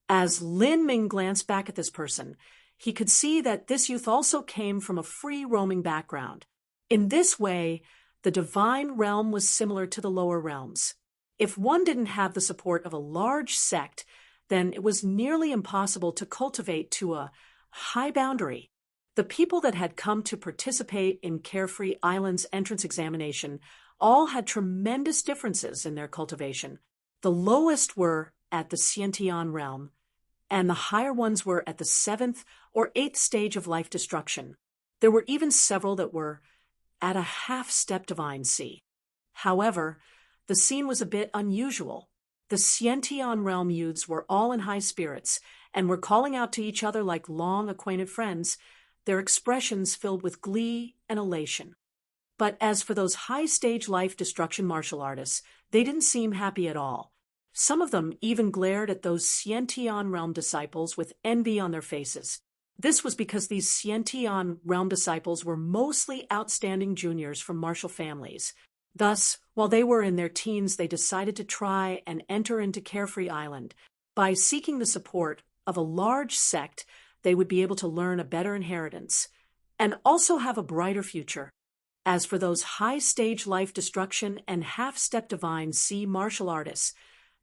As Lin Ming glanced back at this person, he could see that this youth also came from a free-roaming background. In this way, the divine realm was similar to the lower realms. If one didn't have the support of a large sect, then it was nearly impossible to cultivate to a high boundary. The people that had come to participate in Carefree Island's entrance examination all had tremendous differences in their cultivation. The lowest were at the Xiantian realm, and the higher ones were at the 7th or 8th stage of life destruction. There were even several that were at a half-step divine sea. However, the scene was a bit unusual. The Xiantian realm youths were all in high spirits and were calling out to each other like long-acquainted friends, their expressions filled with glee and elation. But as for those high-stage life destruction martial artists, they didn't seem happy at all. Some of them even glared at those Xiantian realm disciples with envy on their faces. This was because these Xiantian realm disciples were mostly outstanding juniors from martial families. Thus, while they were in their teens, they decided to try and enter into Carefree Island. By seeking the support of a large sect, they would be able to learn a better inheritance and also have a brighter future. As for those high-stage life destruction and half-step divine sea martial artists,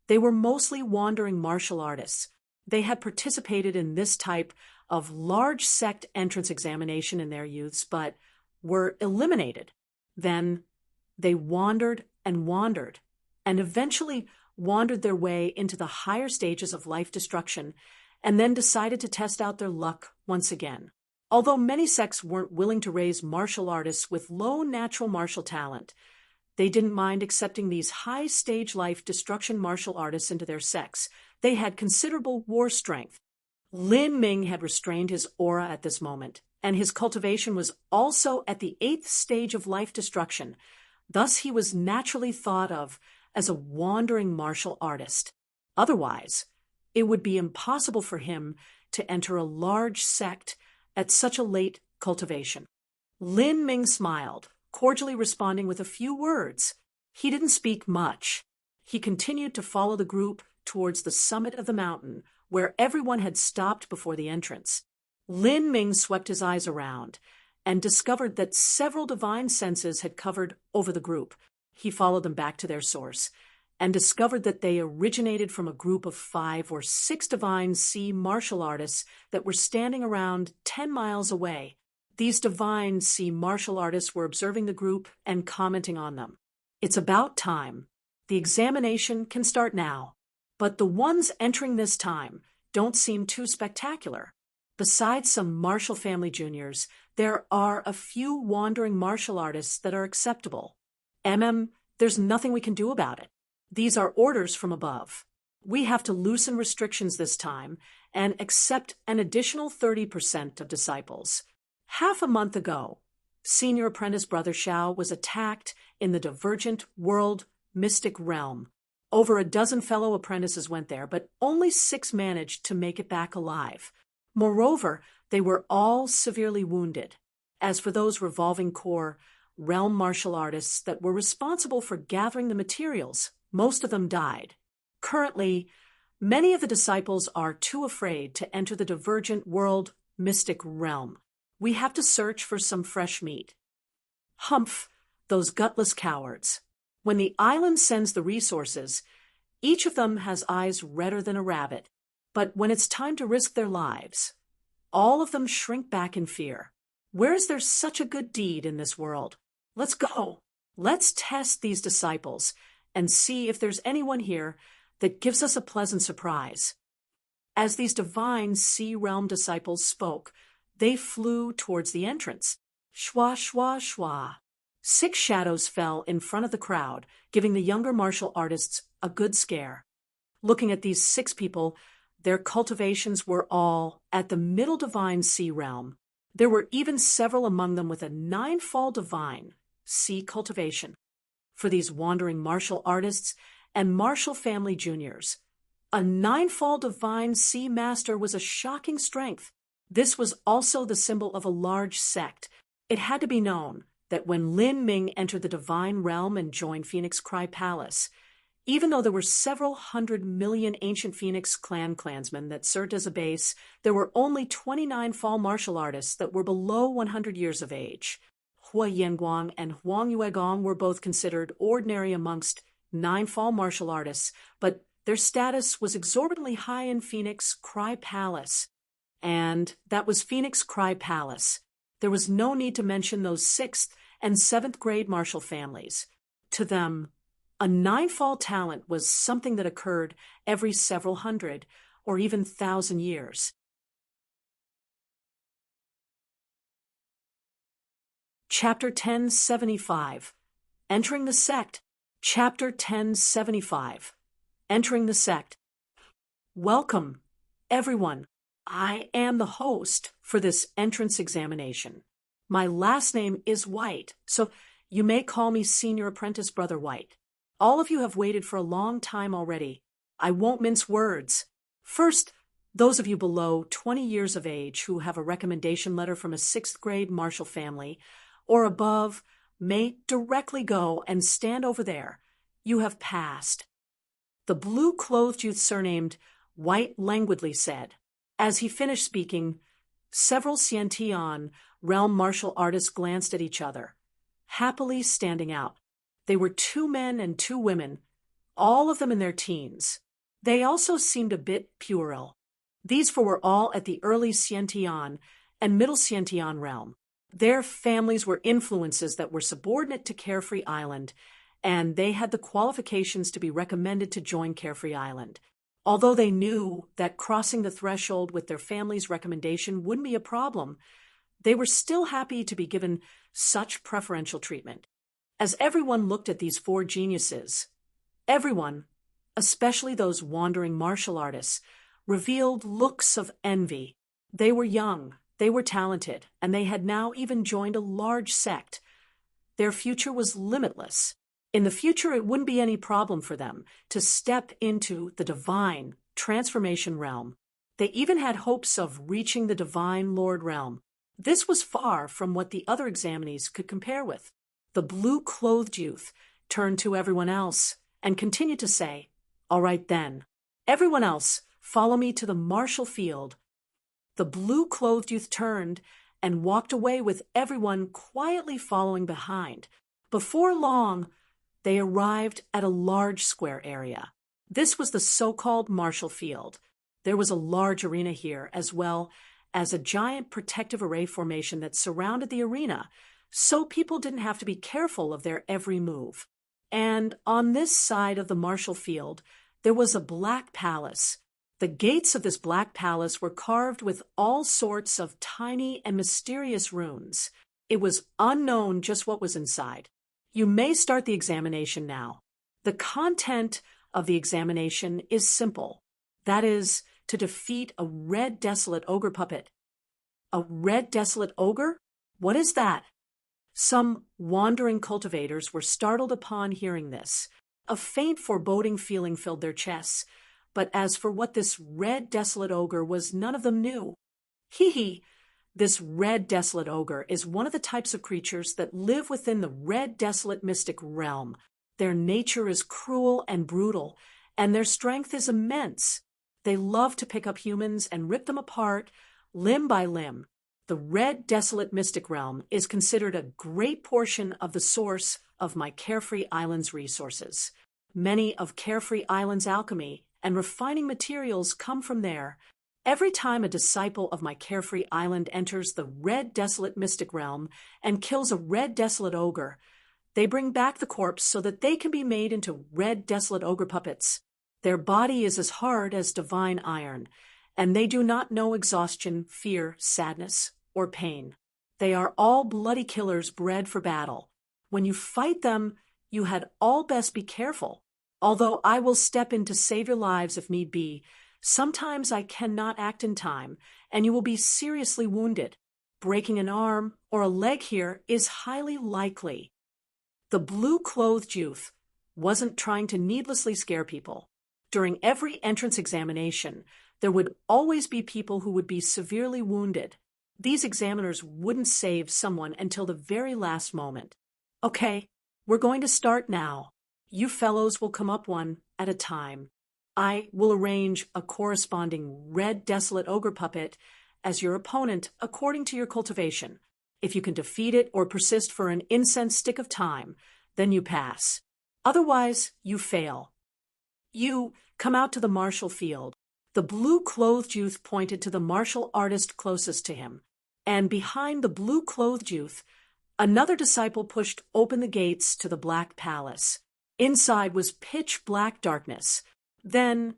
they were mostly wandering martial artists. They had participated in this type of large sect entrance examination in their youths, but were eliminated. Then they wandered, and eventually wandered their way into the higher stages of life destruction, and then decided to test out their luck once again. Although many sects weren't willing to raise martial artists with low natural martial talent, they didn't mind accepting these high-stage life destruction martial artists into their sects. They had considerable war strength. Lin Ming had restrained his aura at this moment, and his cultivation was also at the 8th stage of life destruction. Thus he was naturally thought of as a wandering martial artist. Otherwise, it would be impossible for him to enter a large sect at such a late cultivation. Lin Ming smiled, cordially responding with a few words. He didn't speak much. He continued to follow the group towards the summit of the mountain, where everyone had stopped before the entrance. Lin Ming swept his eyes around and discovered that several divine senses had covered over the group. He followed them back to their source and discovered that they originated from a group of 5 or 6 divine sea martial artists that were standing around 10 miles away. These divine sea martial artists were observing the group and commenting on them. It's about time. The examination can start now. But the ones entering this time don't seem too spectacular. Besides some martial family juniors, there are a few wandering martial artists that are acceptable. There's nothing we can do about it. These are orders from above. We have to loosen restrictions this time and accept an additional 30% of disciples. Half a month ago, Senior Apprentice Brother Xiao was attacked in the Divergent World Mystic Realm. Over a dozen fellow apprentices went there, but only 6 managed to make it back alive. Moreover, they were all severely wounded. As for those revolving core realm martial artists that were responsible for gathering the materials, most of them died. Currently, many of the disciples are too afraid to enter the Divergent World Mystic Realm. We have to search for some fresh meat. Humph, those gutless cowards. When the island sends the resources, each of them has eyes redder than a rabbit. But when it's time to risk their lives, all of them shrink back in fear. Where is there such a good deed in this world? Let's go. Let's test these disciples and see if there's anyone here that gives us a pleasant surprise. As these divine sea realm disciples spoke, they flew towards the entrance. Shwa, shwa, shwa. 6 shadows fell in front of the crowd, giving the younger martial artists a good scare. Looking at these 6 people, their cultivations were all at the middle divine sea realm. There were even several among them with a 9-fall divine sea cultivation. For these wandering martial artists and martial family juniors, a 9-fall divine sea master was a shocking strength. This was also the symbol of a large sect. It had to be known that when Lin Ming entered the divine realm and joined Phoenix Cry Palace, even though there were several 100 million ancient Phoenix clansmen that served as a base, there were only 29 fall martial artists that were below 100 years of age. Hua Yanguang and Huang Yuegong were both considered ordinary amongst 9 fall martial artists, but their status was exorbitantly high in Phoenix Cry Palace. And that was Phoenix Cry Palace. There was no need to mention those 6th and 7th grade martial families. To them, a 9-fall talent was something that occurred every several hundred or even 1,000 years. Chapter 1075. Entering the Sect. Chapter 1075. Entering the Sect. Welcome, everyone. I am the host for this entrance examination. My last name is White, so you may call me Senior Apprentice Brother White. All of you have waited for a long time already. I won't mince words. First, Those of you below 20 years of age who have a recommendation letter from a 6th grade Marshall family or above may directly go and stand over there. You have passed. The blue-clothed youth surnamed White languidly said. As he finished speaking, several Sciention realm martial artists glanced at each other, happily standing out. They were 2 men and 2 women, all of them in their teens. They also seemed a bit puerile. These 4 were all at the early Sciention and middle Sciention realm. Their families were influences that were subordinate to Carefree Island, and they had the qualifications to be recommended to join Carefree Island. Although they knew that crossing the threshold with their family's recommendation wouldn't be a problem, they were still happy to be given such preferential treatment. As everyone looked at these 4 geniuses, everyone, especially those wandering martial artists, revealed looks of envy. They were young, they were talented, and they had now even joined a large sect. Their future was limitless. In the future, it wouldn't be any problem for them to step into the divine transformation realm. They even had hopes of reaching the divine Lord realm. This was far from what the other examinees could compare with. The blue-clothed youth turned to everyone else and continued to say, "All right then. Everyone else, follow me to the martial field." The blue-clothed youth turned and walked away with everyone quietly following behind. Before long, they arrived at a large square area. This was the so-called martial field. There was a large arena here, as well as a giant protective array formation that surrounded the arena, so people didn't have to be careful of their every move. And on this side of the martial field, there was a black palace. The gates of this black palace were carved with all sorts of tiny and mysterious runes. It was unknown just what was inside. You may start the examination now. The content of the examination is simple. That is, to defeat a red desolate ogre puppet. A red desolate ogre? What is that? Some wandering cultivators were startled upon hearing this. A faint foreboding feeling filled their chests. But as for what this red desolate ogre was, none of them knew. Hee. This red desolate ogre is one of the types of creatures that live within the red desolate mystic realm. Their nature is cruel and brutal, and their strength is immense. They love to pick up humans and rip them apart, limb by limb. The red desolate mystic realm is considered a great portion of the source of my Carefree Island's resources. Many of Carefree Island's alchemy and refining materials come from there. Every time a disciple of my Carefree Island enters the red desolate mystic realm and kills a red desolate ogre, they bring back the corpse so that they can be made into red desolate ogre puppets. Their body is as hard as divine iron, and they do not know exhaustion, fear, sadness, or pain. They are all bloody killers bred for battle. When you fight them, you had all best be careful. Although I will step in to save your lives if need be, sometimes I cannot act in time, and you will be seriously wounded. Breaking an arm or a leg here is highly likely. The blue-clothed youth wasn't trying to needlessly scare people. During every entrance examination, there would always be people who would be severely wounded. These examiners wouldn't save someone until the very last moment. Okay, we're going to start now. You fellows will come up one at a time. I will arrange a corresponding red desolate ogre puppet as your opponent according to your cultivation. If you can defeat it or persist for an incense stick of time, then you pass. Otherwise, you fail. You come out to the martial field. The blue-clothed youth pointed to the martial artist closest to him, and behind the blue-clothed youth, another disciple pushed open the gates to the black palace. Inside was pitch-black darkness. Then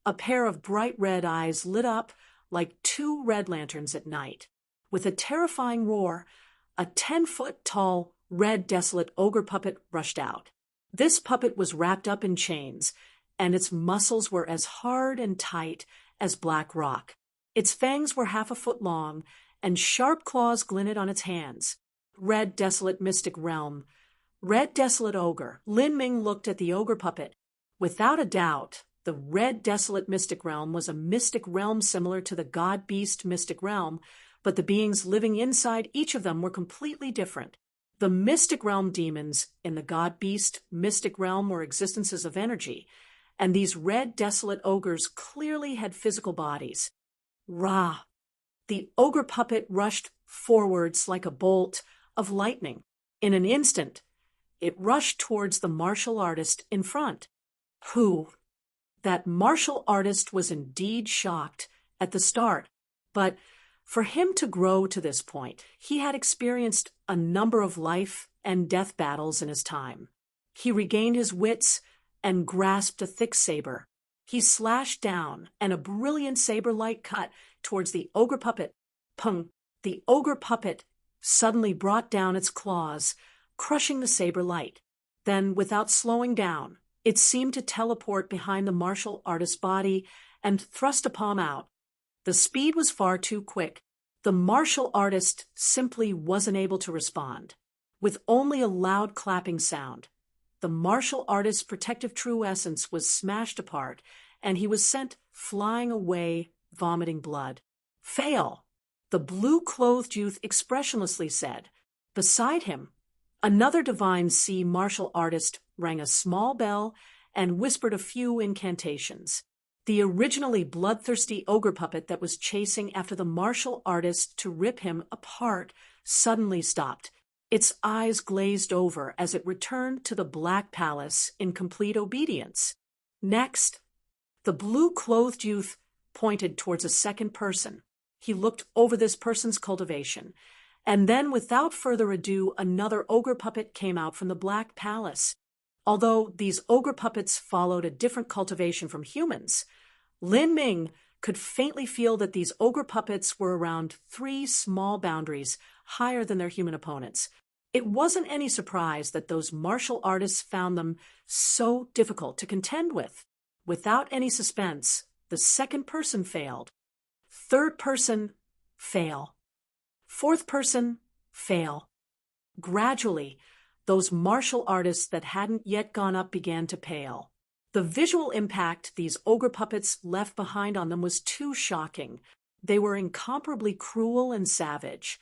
a pair of bright red eyes lit up like 2 red lanterns at night. With a terrifying roar, a 10-foot-tall red desolate ogre puppet rushed out. This puppet was wrapped up in chains, and its muscles were as hard and tight as black rock. Its fangs were 1/2 foot long, and sharp claws glinted on its hands. Red desolate mystic realm. Red desolate ogre. Lin Ming looked at the ogre puppet. Without a doubt, The red desolate mystic realm was a mystic realm similar to the god-beast mystic realm, but the beings living inside each of them were completely different. The mystic realm demons in the god-beast mystic realm were existences of energy, and these red desolate ogres clearly had physical bodies. Rah! The ogre puppet rushed forwards like a bolt of lightning. In an instant, it rushed towards the martial artist in front. Who? That martial artist was indeed shocked at the start, but for him to grow to this point, he had experienced a number of life and death battles in his time. He regained his wits and grasped a thick saber. He slashed down, and a brilliant saber-like cut towards the ogre puppet. Pung! The ogre puppet suddenly brought down its claws, crushing the saber light. Then, without slowing down, it seemed to teleport behind the martial artist's body and thrust a palm out. The speed was far too quick. The martial artist simply wasn't able to respond. With only a loud clapping sound, the martial artist's protective true essence was smashed apart, and he was sent flying away, vomiting blood. Fail! The blue-clothed youth expressionlessly said. Beside him, another divine sea martial artist rang a small bell and whispered a few incantations. The originally bloodthirsty ogre puppet that was chasing after the martial artist to rip him apart suddenly stopped. Its eyes glazed over as it returned to the Black Palace in complete obedience. Next, the blue-clothed youth pointed towards a second person. He looked over this person's cultivation, and then, without further ado, another ogre puppet came out from the Black Palace. Although these ogre puppets followed a different cultivation from humans, Lin Ming could faintly feel that these ogre puppets were around 3 small boundaries higher than their human opponents. It wasn't any surprise that those martial artists found them so difficult to contend with. Without any suspense, the second person failed. Third person, fail. Fourth person, fail. Gradually, those martial artists that hadn't yet gone up began to pale. The visual impact these ogre puppets left behind on them was too shocking. They were incomparably cruel and savage,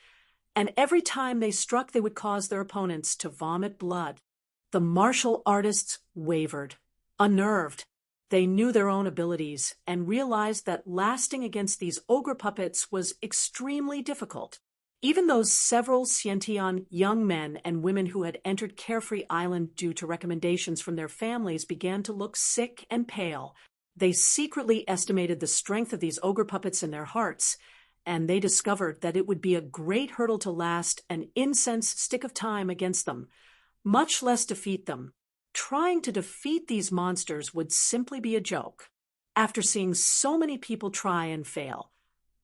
and every time they struck they would cause their opponents to vomit blood. The martial artists wavered, unnerved. They knew their own abilities and realized that lasting against these ogre puppets was extremely difficult. Even those several Xiantian young men and women who had entered Carefree Island due to recommendations from their families began to look sick and pale. They secretly estimated the strength of these ogre puppets in their hearts, and they discovered that it would be a great hurdle to last an incense stick of time against them, much less defeat them. Trying to defeat these monsters would simply be a joke. After seeing so many people try and fail,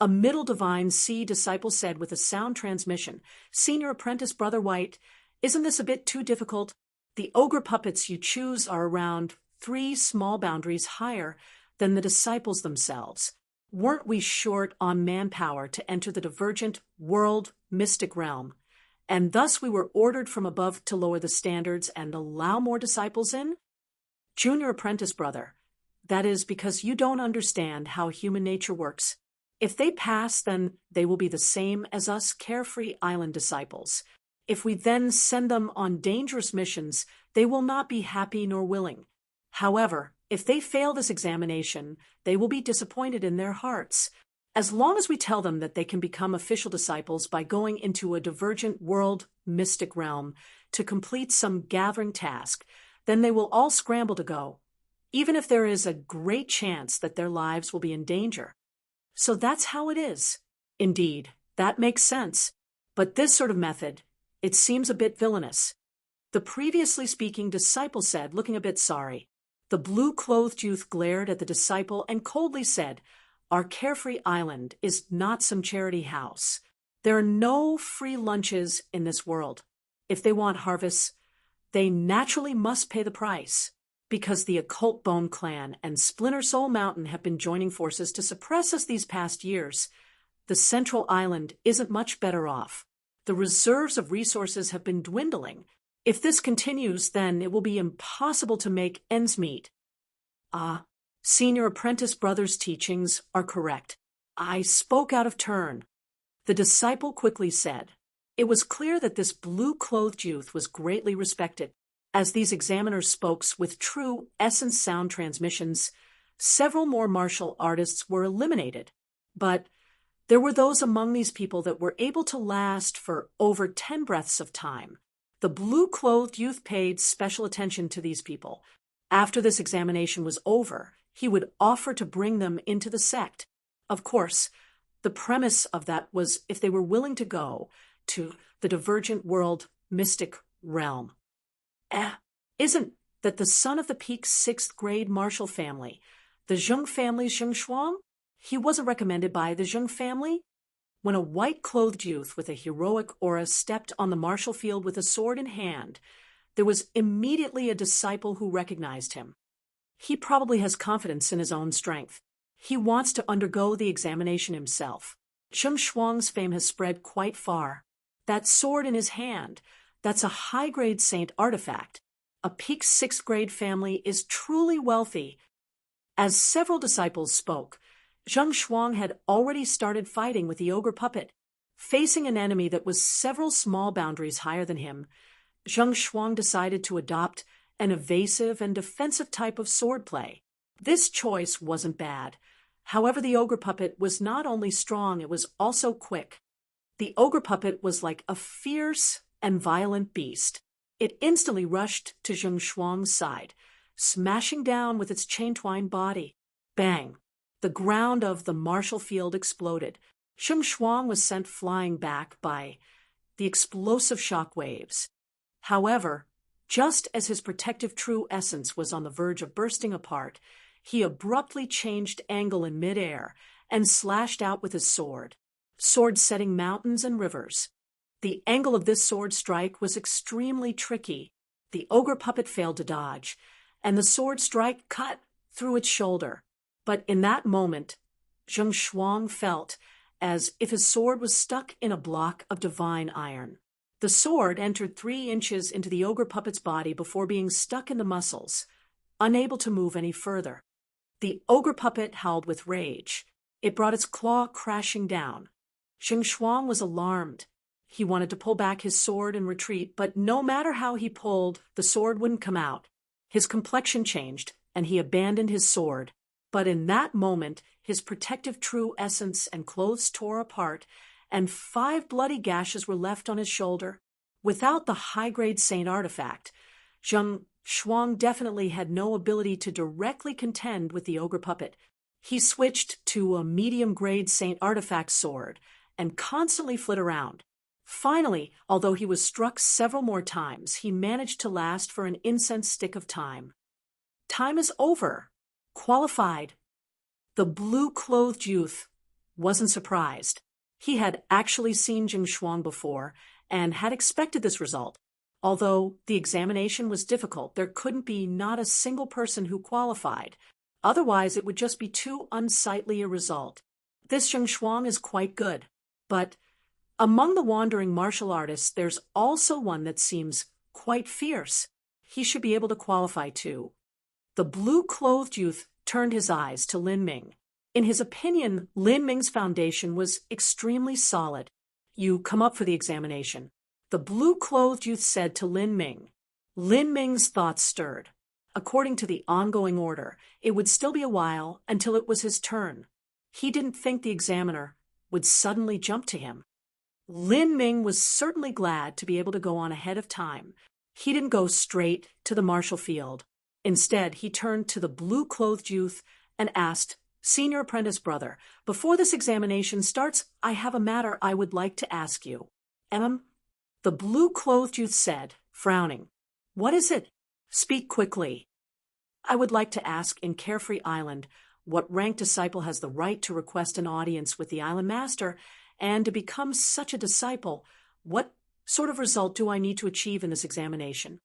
a middle divine sea disciple said with a sound transmission, "Senior apprentice Brother White, isn't this a bit too difficult? The ogre puppets you choose are around 3 small boundaries higher than the disciples themselves. Weren't we short on manpower to enter the divergent world mystic realm? And thus we were ordered from above to lower the standards and allow more disciples in? Junior apprentice brother, that is because you don't understand how human nature works. If they pass, then they will be the same as us Carefree Island disciples. If we then send them on dangerous missions, they will not be happy nor willing. However, if they fail this examination, they will be disappointed in their hearts. As long as we tell them that they can become official disciples by going into a divergent world mystic realm to complete some gathering task, then they will all scramble to go, even if there is a great chance that their lives will be in danger. So that's how it is. Indeed, that makes sense. But this sort of method, it seems a bit villainous." The previously speaking disciple said, looking a bit sorry. The blue-clothed youth glared at the disciple and coldly said, "Our Carefree Island is not some charity house. There are no free lunches in this world. If they want harvests, they naturally must pay the price. Because the Occult Bone Clan and Splinter Soul Mountain have been joining forces to suppress us these past years, the Central Island isn't much better off. The reserves of resources have been dwindling. If this continues, then it will be impossible to make ends meet." "Ah, Senior apprentice brother's teachings are correct. I spoke out of turn. The disciple quickly said. It was clear that this blue-clothed youth was greatly respected. As these examiners spoke with true essence sound transmissions, several more martial artists were eliminated. But there were those among these people that were able to last for over 10 breaths of time. The blue-clothed youth paid special attention to these people. After this examination was over, he would offer to bring them into the sect. Of course, the premise of that was if they were willing to go to the divergent world mystic realm. Isn't that the son of the peak 6th grade martial family, the Zheng family's Zheng Shuang? He wasn't recommended by the Zheng family? When a white-clothed youth with a heroic aura stepped on the martial field with a sword in hand, there was immediately a disciple who recognized him. He probably has confidence in his own strength. He wants to undergo the examination himself. Zheng Shuang's fame has spread quite far. That sword in his hand, that's a high-grade saint artifact. A peak 6th grade family is truly wealthy. As several disciples spoke, Zheng Shuang had already started fighting with the ogre puppet. Facing an enemy that was several small boundaries higher than him, Zheng Shuang decided to adopt an evasive and defensive type of swordplay. This choice wasn't bad. However, the ogre puppet was not only strong, it was also quick. The ogre puppet was like a fierce and violent beast. It instantly rushed to Zheng Shuang's side, smashing down with its chain-twined body. Bang! The ground of the martial field exploded. Zheng Shuang was sent flying back by the explosive shock waves. However, just as his protective true essence was on the verge of bursting apart, he abruptly changed angle in midair and slashed out with his sword setting mountains and rivers. The angle of this sword strike was extremely tricky. The ogre puppet failed to dodge, and the sword strike cut through its shoulder. But in that moment, Zheng Shuang felt as if his sword was stuck in a block of divine iron. The sword entered 3 inches into the ogre puppet's body before being stuck in the muscles, unable to move any further. The ogre puppet howled with rage. It brought its claw crashing down. Zheng Shuang was alarmed. He wanted to pull back his sword and retreat, but no matter how he pulled, the sword wouldn't come out. His complexion changed, and he abandoned his sword. But in that moment, his protective true essence and clothes tore apart, and 5 bloody gashes were left on his shoulder. Without the high-grade saint artifact, Zheng Shuang definitely had no ability to directly contend with the ogre puppet. He switched to a medium-grade saint artifact sword and constantly flit around. Finally, although he was struck several more times, he managed to last for an incense stick of time. Time is over. Qualified. The blue-clothed youth wasn't surprised. He had actually seen Zheng Shuang before and had expected this result. Although the examination was difficult, there couldn't be not a single person who qualified. Otherwise, it would just be too unsightly a result. This Zheng Shuang is quite good. But among the wandering martial artists, there's also one that seems quite fierce. He should be able to qualify too. The blue-clothed youth turned his eyes to Lin Ming. In his opinion, Lin Ming's foundation was extremely solid. You come up for the examination. The blue-clothed youth said to Lin Ming. Lin Ming's thoughts stirred. According to the ongoing order, it would still be a while until it was his turn. He didn't think the examiner would suddenly jump to him. Lin Ming was certainly glad to be able to go on ahead of time. He didn't go straight to the martial field. Instead, he turned to the blue-clothed youth and asked, Senior apprentice brother, before this examination starts, I have a matter I would like to ask you. The blue-clothed youth said, frowning. What is it? Speak quickly. I would like to ask in Carefree Island what ranked disciple has the right to request an audience with the island master, and to become such a disciple, what sort of result do I need to achieve in this examination?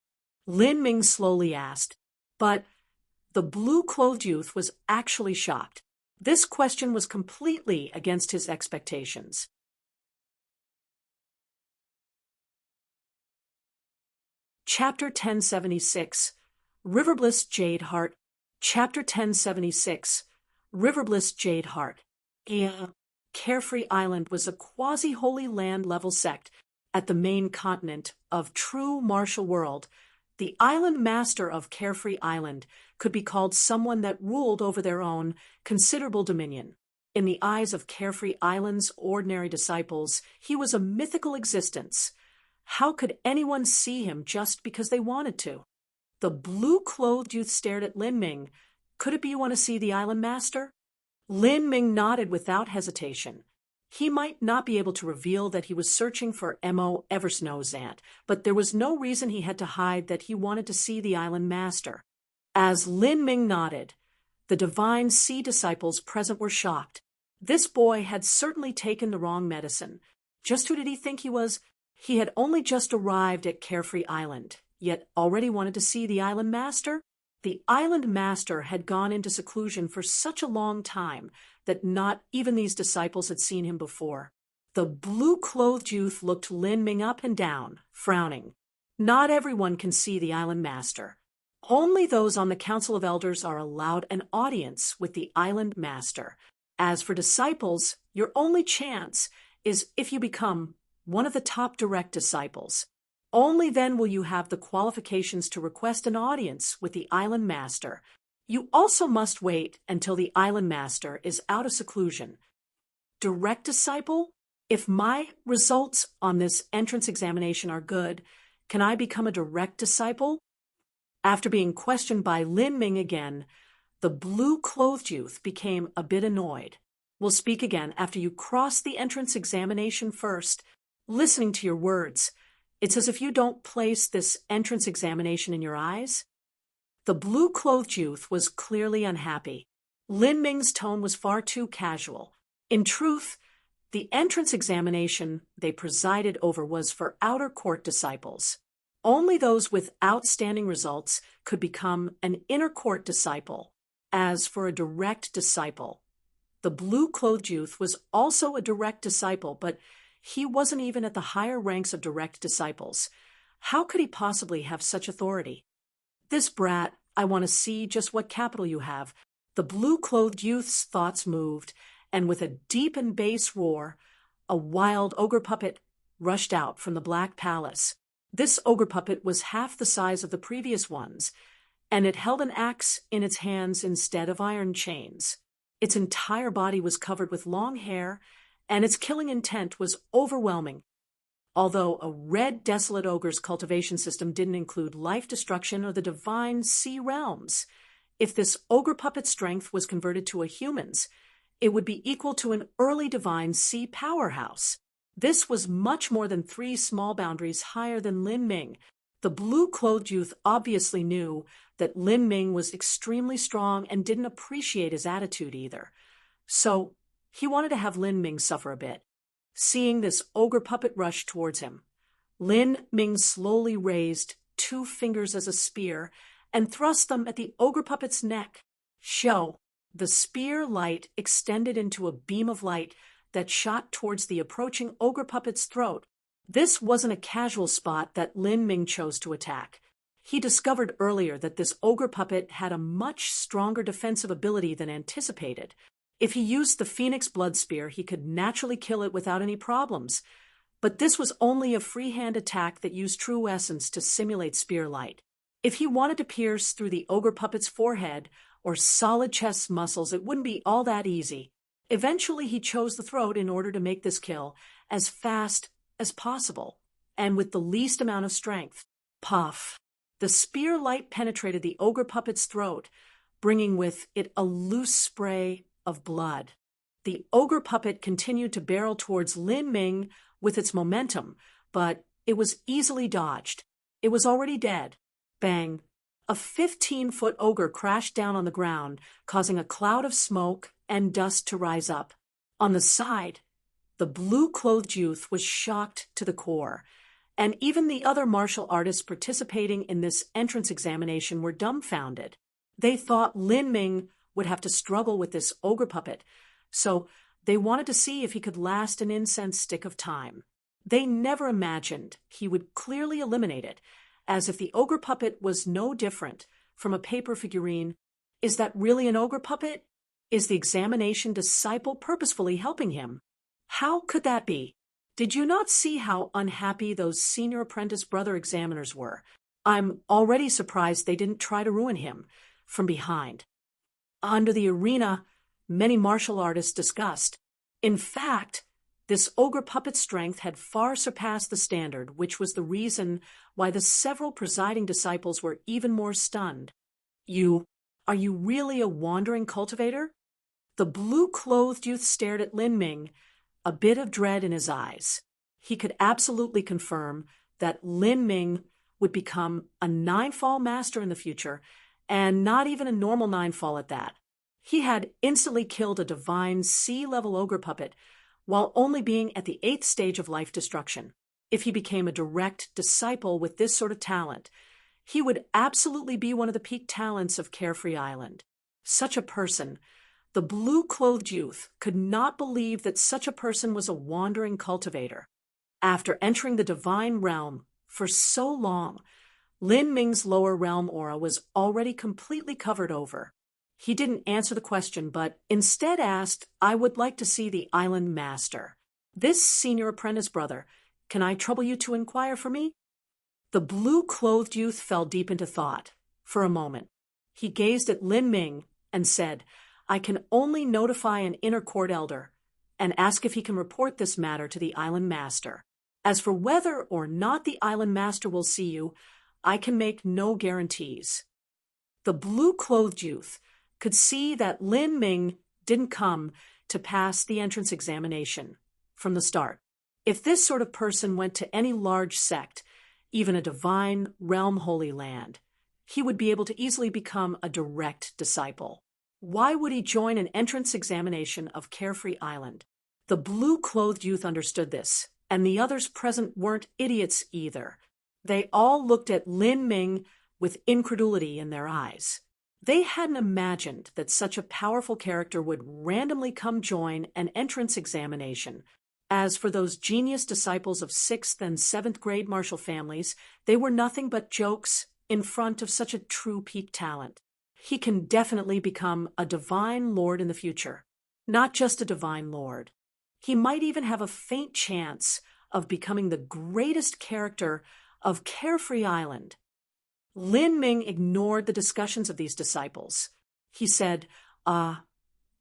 Lin Ming slowly asked, but the blue-clothed youth was actually shocked. This question was completely against his expectations. Chapter 1076, Riverbliss Jade Heart. Chapter 1076, Riverbliss Jade Heart. Carefree Island was a quasi-holy land-level sect at the main continent of true martial world. The island master of Carefree Island could be called someone that ruled over their own considerable dominion. In the eyes of Carefree Island's ordinary disciples, he was a mythical existence. How could anyone see him just because they wanted to? The blue-clothed youth stared at Lin Ming. Could it be you want to see the island master? Lin Ming nodded without hesitation. He might not be able to reveal that he was searching for M.O. Eversnow's aunt, but there was no reason he had to hide that he wanted to see the island master. As Lin Ming nodded, the divine sea disciples present were shocked. This boy had certainly taken the wrong medicine. Just who did he think he was? He had only just arrived at Carefree Island, yet already wanted to see the island master? The island master had gone into seclusion for such a long time that not even these disciples had seen him before. The blue-clothed youth looked Lin Ming up and down, frowning. Not everyone can see the island master. Only those on the Council of Elders are allowed an audience with the island master. As for disciples, your only chance is if you become one of the top direct disciples. Only then will you have the qualifications to request an audience with the island master. You also must wait until the island master is out of seclusion. Direct disciple? If my results on this entrance examination are good, can I become a direct disciple? After being questioned by Lin Ming again, the blue-clothed youth became a bit annoyed. We'll speak again after you cross the entrance examination first. Listening to your words, it's as if you don't place this entrance examination in your eyes. The blue-clothed youth was clearly unhappy. Lin Ming's tone was far too casual. In truth, the entrance examination they presided over was for outer court disciples. Only those with outstanding results could become an inner court disciple. As for a direct disciple, the blue-clothed youth was also a direct disciple, but he wasn't even at the higher ranks of direct disciples. How could he possibly have such authority? This brat, I want to see just what capital you have. The blue-clothed youth's thoughts moved, and with a deep and bass roar, a wild ogre puppet rushed out from the Black Palace. This ogre puppet was half the size of the previous ones, and it held an axe in its hands instead of iron chains. Its entire body was covered with long hair, and its killing intent was overwhelming. Although a red desolate ogre's cultivation system didn't include life destruction or the divine sea realms, if this ogre puppet's strength was converted to a human's, it would be equal to an early divine sea powerhouse. This was much more than 3 small boundaries higher than Lin Ming. The blue-clothed youth obviously knew that Lin Ming was extremely strong and didn't appreciate his attitude either. So he wanted to have Lin Ming suffer a bit. Seeing this ogre puppet rush towards him, Lin Ming slowly raised 2 fingers as a spear and thrust them at the ogre puppet's neck. Show! The spear light extended into a beam of light that shot towards the approaching ogre puppet's throat. This wasn't a casual spot that Lin Ming chose to attack. He discovered earlier that this ogre puppet had a much stronger defensive ability than anticipated. If he used the Phoenix Blood Spear, he could naturally kill it without any problems. But this was only a freehand attack that used true essence to simulate spear light. If he wanted to pierce through the ogre puppet's forehead or solid chest muscles, it wouldn't be all that easy. Eventually, he chose the throat in order to make this kill as fast as possible, and with the least amount of strength. Puff! The spear light penetrated the ogre puppet's throat, bringing with it a loose spray of blood. The ogre puppet continued to barrel towards Lin Ming with its momentum, but it was easily dodged. It was already dead. Bang! A 15-foot ogre crashed down on the ground, causing a cloud of smoke and dust to rise up. On the side, the blue-clothed youth was shocked to the core, and even the other martial artists participating in this entrance examination were dumbfounded. They thought Lin Ming would have to struggle with this ogre puppet, so they wanted to see if he could last an incense stick of time. They never imagined he would clearly eliminate it, as if the ogre puppet was no different from a paper figurine. Is that really an ogre puppet? Is the examination disciple purposefully helping him? How could that be? Did you not see how unhappy those senior apprentice brother examiners were? I'm already surprised they didn't try to ruin him from behind. Under the arena, many martial artists discussed. In fact, this ogre puppet strength had far surpassed the standard, which was the reason why the several presiding disciples were even more stunned. Are you really a wandering cultivator? The blue-clothed youth stared at Lin Ming, a bit of dread in his eyes. He could absolutely confirm that Lin Ming would become a nine-fall master in the future, and not even a normal nine-fall at that. He had instantly killed a divine sea-level ogre puppet while only being at the 8th stage of life destruction. If he became a direct disciple with this sort of talent, he would absolutely be one of the peak talents of Carefree Island. Such a person, the blue-clothed youth, could not believe that such a person was a wandering cultivator. After entering the divine realm for so long, Lin Ming's lower realm aura was already completely covered over. He didn't answer the question, but instead asked, "I would like to see the island master. This senior apprentice brother, can I trouble you to inquire for me?" The blue-clothed youth fell deep into thought. For a moment, he gazed at Lin Ming and said, "I can only notify an inner court elder and ask if he can report this matter to the island master. As for whether or not the island master will see you, I can make no guarantees." The blue-clothed youth could see that Lin Ming didn't come to pass the entrance examination from the start. If this sort of person went to any large sect, even a divine realm holy land, he would be able to easily become a direct disciple. Why would he join an entrance examination of Carefree Island? The blue-clothed youth understood this, and the others present weren't idiots either. They all looked at Lin Ming with incredulity in their eyes. They hadn't imagined that such a powerful character would randomly come join an entrance examination. As for those genius disciples of 6th and 7th grade martial families, they were nothing but jokes in front of such a true peak talent. He can definitely become a divine lord in the future. Not just a divine lord. He might even have a faint chance of becoming the greatest character of Carefree Island. Lin Ming ignored the discussions of these disciples. He said,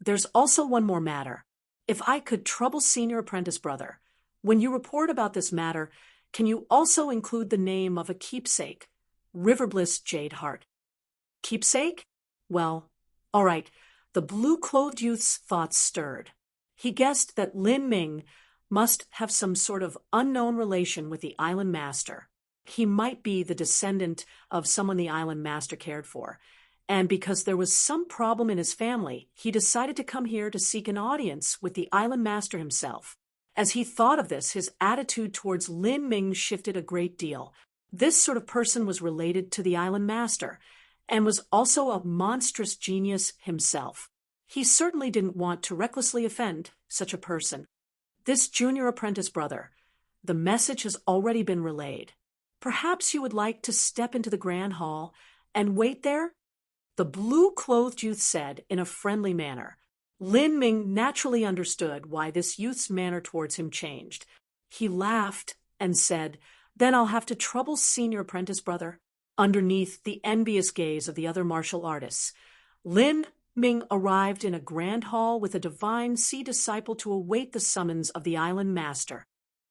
there's also one more matter. If I could trouble senior apprentice brother, when you report about this matter, can you also include the name of a keepsake, Riverbliss Jade Heart?" Keepsake? Well, all right. The blue-clothed youth's thoughts stirred. He guessed that Lin Ming must have some sort of unknown relation with the island master. He might be the descendant of someone the island master cared for. And because there was some problem in his family, he decided to come here to seek an audience with the island master himself. As he thought of this, his attitude towards Lin Ming shifted a great deal. This sort of person was related to the island master, and was also a monstrous genius himself. He certainly didn't want to recklessly offend such a person. "This junior apprentice brother, the message has already been relayed. Perhaps you would like to step into the grand hall and wait there?" The blue-clothed youth said in a friendly manner. Lin Ming naturally understood why this youth's manner towards him changed. He laughed and said, "Then I'll have to trouble senior apprentice brother." Underneath the envious gaze of the other martial artists, Lin Ming arrived in a grand hall with a divine sea disciple to await the summons of the island master.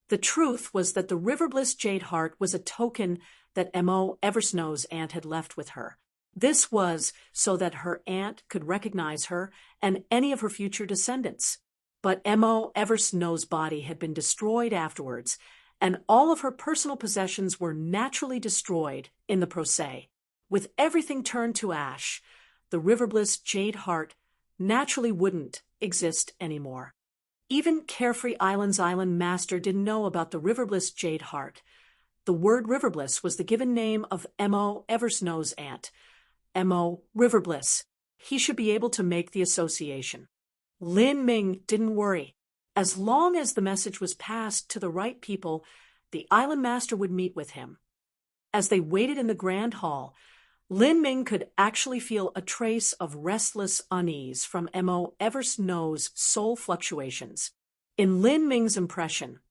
The truth was that the Riverbliss Jade Heart was a token that M.O. Eversnow's aunt had left with her. This was so that her aunt could recognize her and any of her future descendants. But M.O. Eversnow's body had been destroyed afterwards, and all of her personal possessions were naturally destroyed in the procès. With everything turned to ash, the Riverbliss Jade Heart naturally wouldn't exist anymore. Even Carefree Island's island master didn't know about the Riverbliss Jade Heart. The word Riverbliss was the given name of M.O. Eversnow's aunt, M.O. Riverbliss. He should be able to make the association. Lin Ming didn't worry. As long as the message was passed to the right people, the island master would meet with him. As they waited in the grand hall, Lin Ming could actually feel a trace of restless unease from Mo Eversnow's soul fluctuations. In Lin Ming's impression,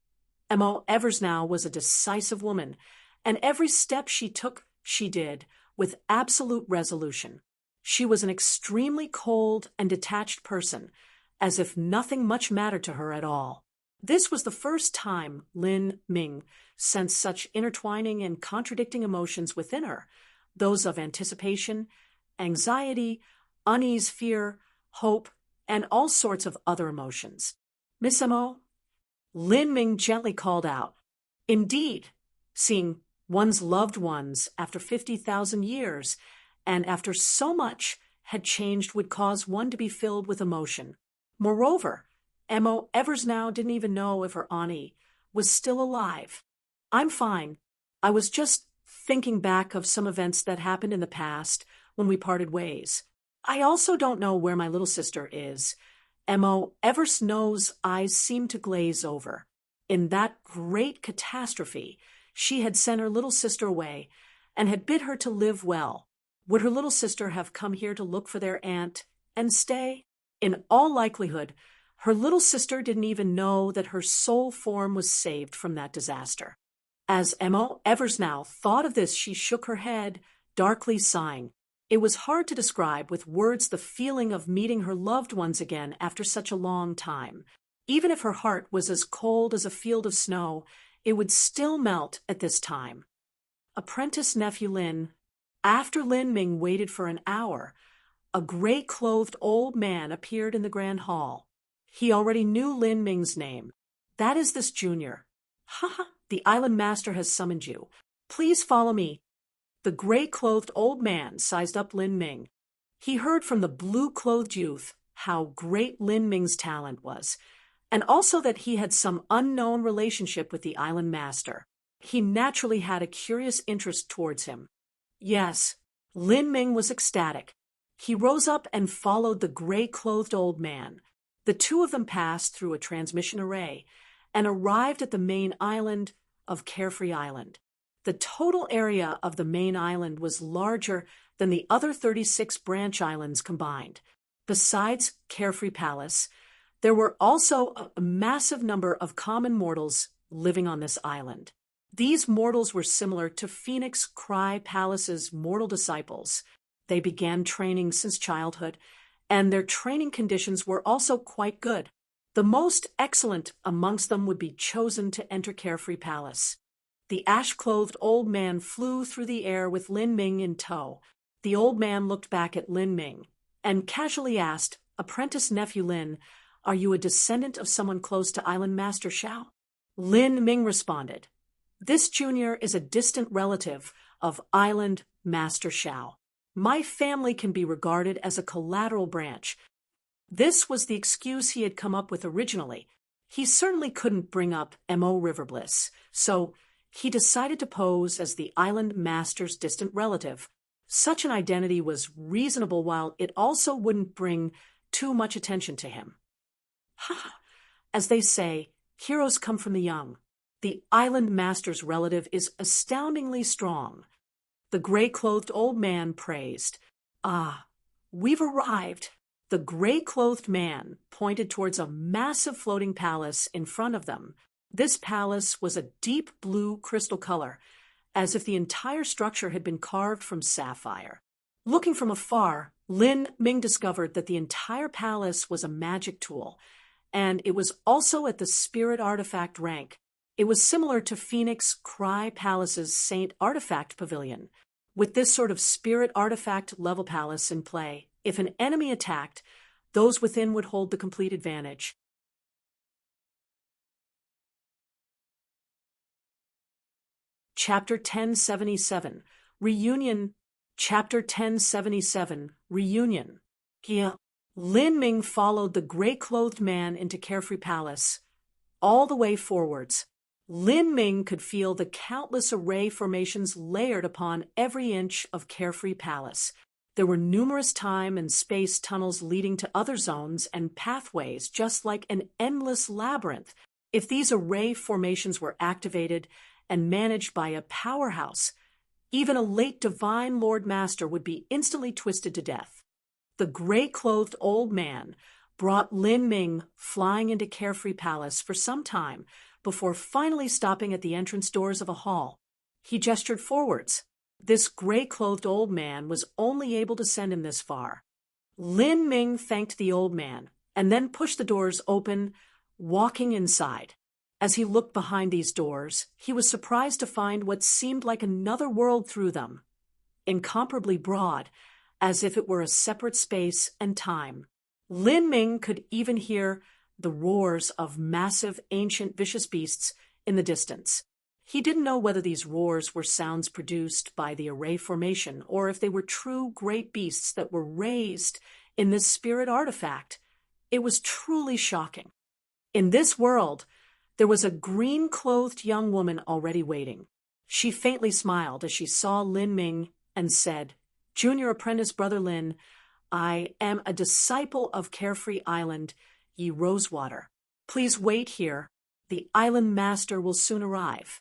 Mo Eversnow was a decisive woman, and every step she took, she did with absolute resolution. She was an extremely cold and detached person, as if nothing much mattered to her at all. This was the first time Lin Ming sensed such intertwining and contradicting emotions within her, those of anticipation, anxiety, unease, fear, hope, and all sorts of other emotions. "Miss Mo?" Lin Ming gently called out. Indeed, seeing one's loved ones after 50,000 years and after so much had changed would cause one to be filled with emotion. Moreover, Mo Eversnow didn't even know if her auntie was still alive. "I'm fine. I was just thinking back of some events that happened in the past when we parted ways. I also don't know where my little sister is." Mo Eversnow's eyes seemed to glaze over. In that great catastrophe, she had sent her little sister away and had bid her to live well. Would her little sister have come here to look for their aunt and stay? In all likelihood, her little sister didn't even know that her soul form was saved from that disaster. As Mo Eversnow thought of this, she shook her head, darkly sighing. It was hard to describe with words the feeling of meeting her loved ones again after such a long time. Even if her heart was as cold as a field of snow, it would still melt at this time. Apprentice nephew Lin. After Lin Ming waited for an hour, a gray-clothed old man appeared in the grand hall. He already knew Lin Ming's name. "That is this junior. Ha! The island master has summoned you. Please follow me." The gray-clothed old man sized up Lin Ming. He heard from the blue-clothed youth how great Lin Ming's talent was, and also that he had some unknown relationship with the island master. He naturally had a curious interest towards him. Yes, Lin Ming was ecstatic. He rose up and followed the gray-clothed old man. The two of them passed through a transmission array and arrived at the main island of Carefree Island. The total area of the main island was larger than the other 36 branch islands combined. Besides Carefree Palace, there were also a massive number of common mortals living on this island. These mortals were similar to Phoenix Cry Palace's mortal disciples. They began training since childhood, and their training conditions were also quite good. The most excellent amongst them would be chosen to enter Carefree Palace. The ash-clothed old man flew through the air with Lin Ming in tow. The old man looked back at Lin Ming and casually asked, "Apprentice nephew Lin, are you a descendant of someone close to Island Master Xiao?" Lin Ming responded, "This junior is a distant relative of Island Master Xiao. My family can be regarded as a collateral branch." This was the excuse he had come up with originally. He certainly couldn't bring up Mo Riverbliss, so he decided to pose as the island master's distant relative. Such an identity was reasonable while it also wouldn't bring too much attention to him. Ha! As they say, heroes come from the young. The island master's relative is astoundingly strong. The gray-clothed old man praised. "Ah, we've arrived." The gray-clothed man pointed towards a massive floating palace in front of them. This palace was a deep blue crystal color, as if the entire structure had been carved from sapphire. Looking from afar, Lin Ming discovered that the entire palace was a magic tool, and it was also at the spirit artifact rank. It was similar to Phoenix Cry Palace's Saint Artifact Pavilion. With this sort of spirit artifact level palace in play, if an enemy attacked, those within would hold the complete advantage. Chapter 1077, Reunion. Chapter 1077, Reunion. Kia. Lin Ming followed the gray-clothed man into Carefree Palace. All the way forwards, Lin Ming could feel the countless array formations layered upon every inch of Carefree Palace. There were numerous time and space tunnels leading to other zones and pathways, just like an endless labyrinth. If these array formations were activated and managed by a powerhouse, Even a late divine Lord Master would be instantly twisted to death. The gray-clothed old man brought Lin Ming flying into Carefree Palace for some time before finally stopping at the entrance doors of a hall. He gestured forwards. This gray-clothed old man was only able to send him this far. Lin Ming thanked the old man and then pushed the doors open, walking inside. As he looked behind these doors, he was surprised to find what seemed like another world through them, incomparably broad, as if it were a separate space and time. Lin Ming could even hear the roars of massive, ancient, vicious beasts in the distance. He didn't know whether these roars were sounds produced by the array formation or if they were true great beasts that were raised in this spirit artifact. It was truly shocking. In this world, there was a green-clothed young woman already waiting. She faintly smiled as she saw Lin Ming and said, "Junior apprentice Brother Lin, I am a disciple of Carefree Island, ye Rosewater. Please wait here. The island master will soon arrive."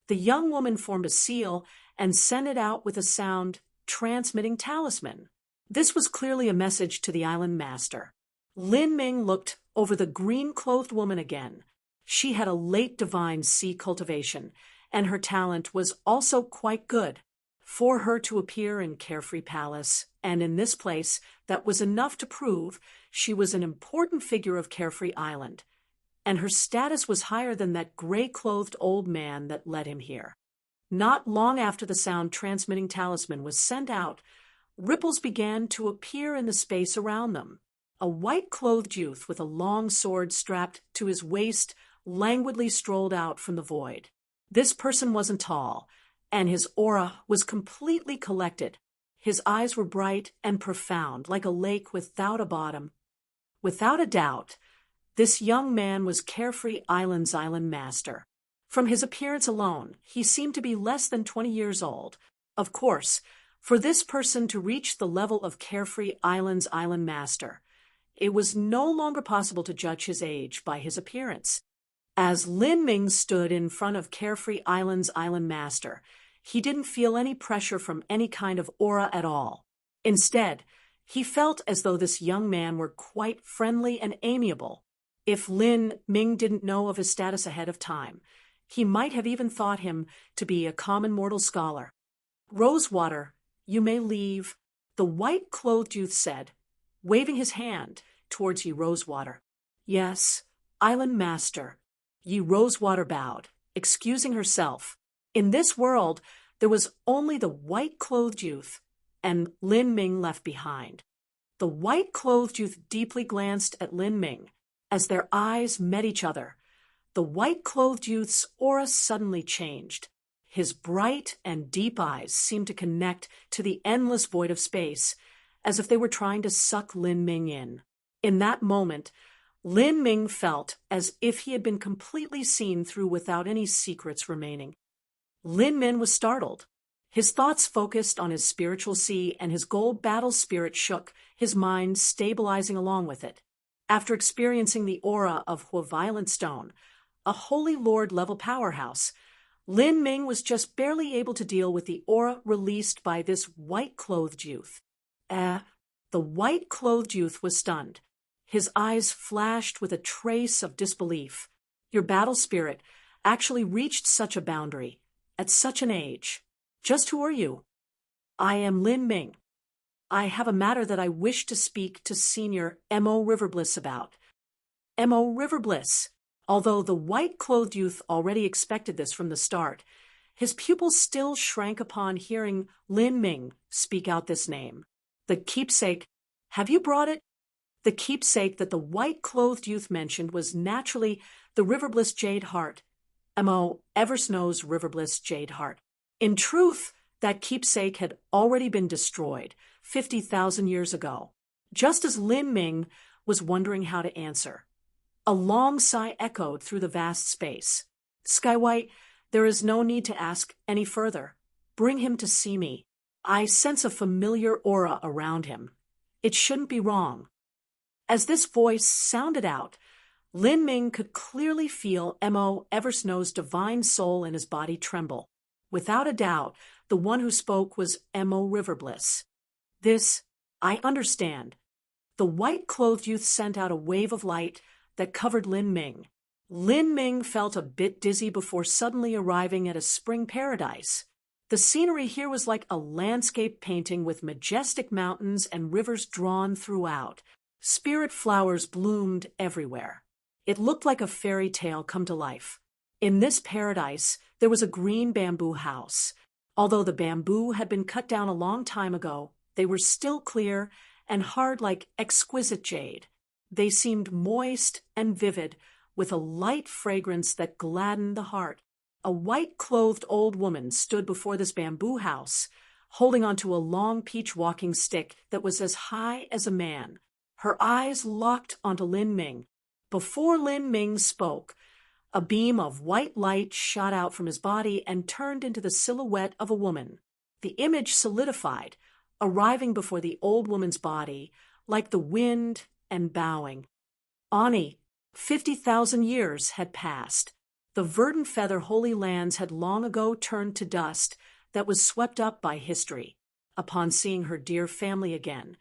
The young woman formed a seal and sent it out with a sound transmitting talisman. This was clearly a message to the island master. Lin Ming looked over the green-clothed woman again. She had a late divine sea cultivation, and her talent was also quite good. For her to appear in Carefree Palace, and in this place, that was enough to prove she was an important figure of Carefree Island, and her status was higher than that gray-clothed old man that led him here. Not long after the sound transmitting talisman was sent out, ripples began to appear in the space around them. A white-clothed youth with a long sword strapped to his waist languidly strolled out from the void. This person wasn't tall, and his aura was completely collected. His eyes were bright and profound, like a lake without a bottom. Without a doubt, this young man was Carefree Island's island master. From his appearance alone, he seemed to be less than 20 years old. Of course, for this person to reach the level of Carefree Island's island master, it was no longer possible to judge his age by his appearance. As Lin Ming stood in front of Carefree Island's island master, he didn't feel any pressure from any kind of aura at all. Instead, he felt as though this young man were quite friendly and amiable. If Lin Ming didn't know of his status ahead of time, he might have even thought him to be a common mortal scholar. "Rosewater, you may leave," the white-clothed youth said, waving his hand towards ye Rosewater. "Yes, island master," ye Rosewater bowed, excusing herself. In this world, there was only the white-clothed youth and Lin Ming left behind. The white-clothed youth deeply glanced at Lin Ming. As their eyes met each other, the white-clothed youth's aura suddenly changed. His bright and deep eyes seemed to connect to the endless void of space, as if they were trying to suck Lin Ming in. In that moment, Lin Ming felt as if he had been completely seen through without any secrets remaining. Lin Ming was startled. His thoughts focused on his spiritual sea, and his gold battle spirit shook, his mind stabilizing along with it. After experiencing the aura of Violent Stone, a Holy Lord-level powerhouse, Lin Ming was just barely able to deal with the aura released by this white-clothed youth. The white-clothed youth was stunned. His eyes flashed with a trace of disbelief. "Your battle spirit actually reached such a boundary, at such an age. Just who are you?" "I am Lin Ming. I have a matter that I wish to speak to Senior M.O. Riverbliss about." M.O. Riverbliss. Although the white-clothed youth already expected this from the start, his pupils still shrank upon hearing Lin Ming speak out this name. "The keepsake. Have you brought it?" The keepsake that the white-clothed youth mentioned was naturally the Riverbliss Jade Heart, M.O. Eversnow's Riverbliss Jade Heart. In truth, that keepsake had already been destroyed 50,000 years ago. Just as Lin Ming was wondering how to answer, a long sigh echoed through the vast space. "Skywhite, there is no need to ask any further. Bring him to see me. I sense a familiar aura around him. It shouldn't be wrong." As this voice sounded out, Lin Ming could clearly feel M.O. Eversnow's divine soul in his body tremble. Without a doubt, The one who spoke was M.O. Riverbliss. I understand. The white-clothed youth sent out a wave of light that covered Lin Ming. Lin Ming felt a bit dizzy before suddenly arriving at a spring paradise. The scenery here was like a landscape painting with majestic mountains and rivers drawn throughout. Spirit flowers bloomed everywhere. It looked like a fairy tale come to life. In this paradise, there was a green bamboo house. Although the bamboo had been cut down a long time ago, they were still clear and hard like exquisite jade. They seemed moist and vivid, with a light fragrance that gladdened the heart. A white-clothed old woman stood before this bamboo house, holding onto a long peach walking stick that was as high as a man. Her eyes locked onto Lin Ming. Before Lin Ming spoke, a beam of white light shot out from his body and turned into the silhouette of a woman. The image solidified, arriving before the old woman's body, like the wind and bowing. Ani, 50,000 years had passed. The verdant feather holy lands had long ago turned to dust that was swept up by history. Upon seeing her dear family again,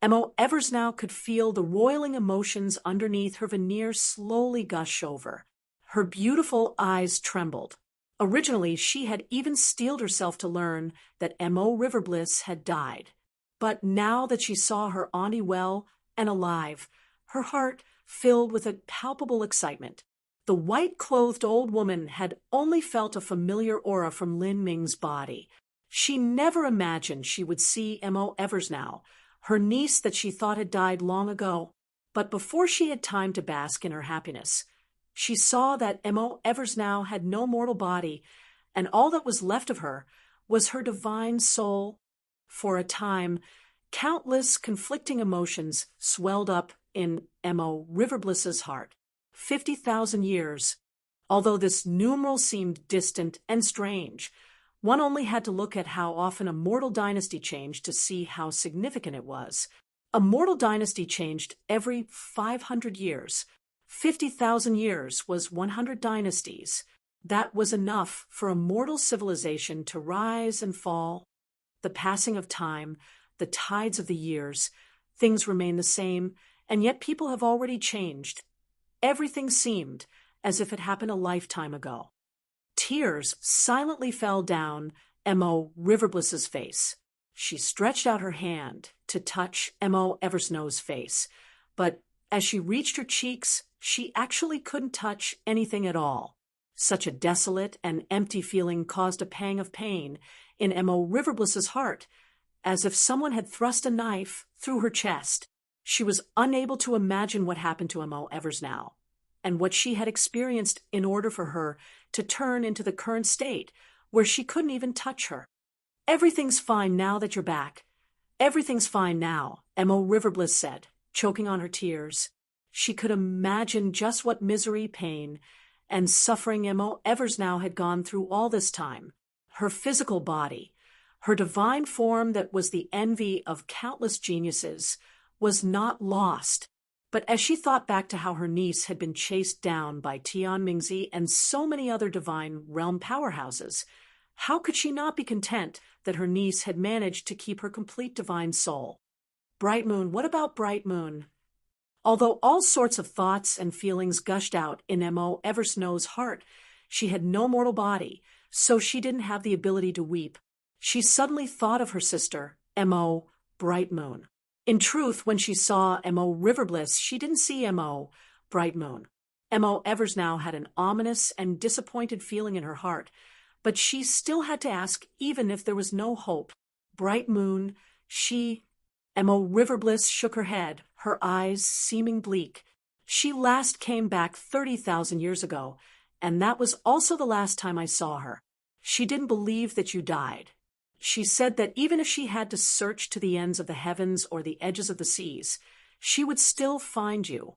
M.O. Eversnow could feel the roiling emotions underneath her veneer slowly gush over. Her beautiful eyes trembled. Originally, she had even steeled herself to learn that M.O. Riverbliss had died. But now that she saw her auntie well and alive, her heart filled with a palpable excitement. The white-clothed old woman had only felt a familiar aura from Lin Ming's body. She never imagined she would see M.O. Eversnow, her niece that she thought had died long ago. But before she had time to bask in her happiness, she saw that M.O. Eversnow had no mortal body, and all that was left of her was her divine soul. For a time, countless conflicting emotions swelled up in M.O. Riverbliss's heart. 50,000 years. Although this numeral seemed distant and strange, one only had to look at how often a mortal dynasty changed to see how significant it was. A mortal dynasty changed every 500 years. 50,000 years was 100 dynasties. That was enough for a mortal civilization to rise and fall. The passing of time, the tides of the years, things remain the same, and yet people have already changed. Everything seemed as if it happened a lifetime ago. Tears silently fell down M.O. Riverbliss's face. She stretched out her hand to touch M.O. Eversnow's face, but as she reached her cheeks, she actually couldn't touch anything at all. Such a desolate and empty feeling caused a pang of pain in M.O. Riverbliss's heart, as if someone had thrust a knife through her chest. She was unable to imagine what happened to M.O. Eversnow, and what she had experienced in order for her to turn into the current state, where she couldn't even touch her. "Everything's fine now that you're back. Everything's fine now," M.O. Riverbliss said, choking on her tears. She could imagine just what misery, pain, and suffering M.O. Eversnow had gone through all this time. Her physical body, her divine form that was the envy of countless geniuses, was not lost. But as she thought back to how her niece had been chased down by Tian Mingzi and so many other divine realm powerhouses, how could she not be content that her niece had managed to keep her complete divine soul? Bright Moon, what about Bright Moon? Although all sorts of thoughts and feelings gushed out in M.O. Eversnow's heart, she had no mortal body, so she didn't have the ability to weep. She suddenly thought of her sister, M.O. Bright Moon. In truth, when she saw M.O. Riverbliss, she didn't see M.O. Bright Moon. M.O. Eversnow had an ominous and disappointed feeling in her heart, but she still had to ask even if there was no hope. Bright Moon, M.O. Riverbliss shook her head, her eyes seeming bleak. She last came back 30,000 years ago, and that was also the last time I saw her. She didn't believe that you died. She said that even if she had to search to the ends of the heavens or the edges of the seas, she would still find you.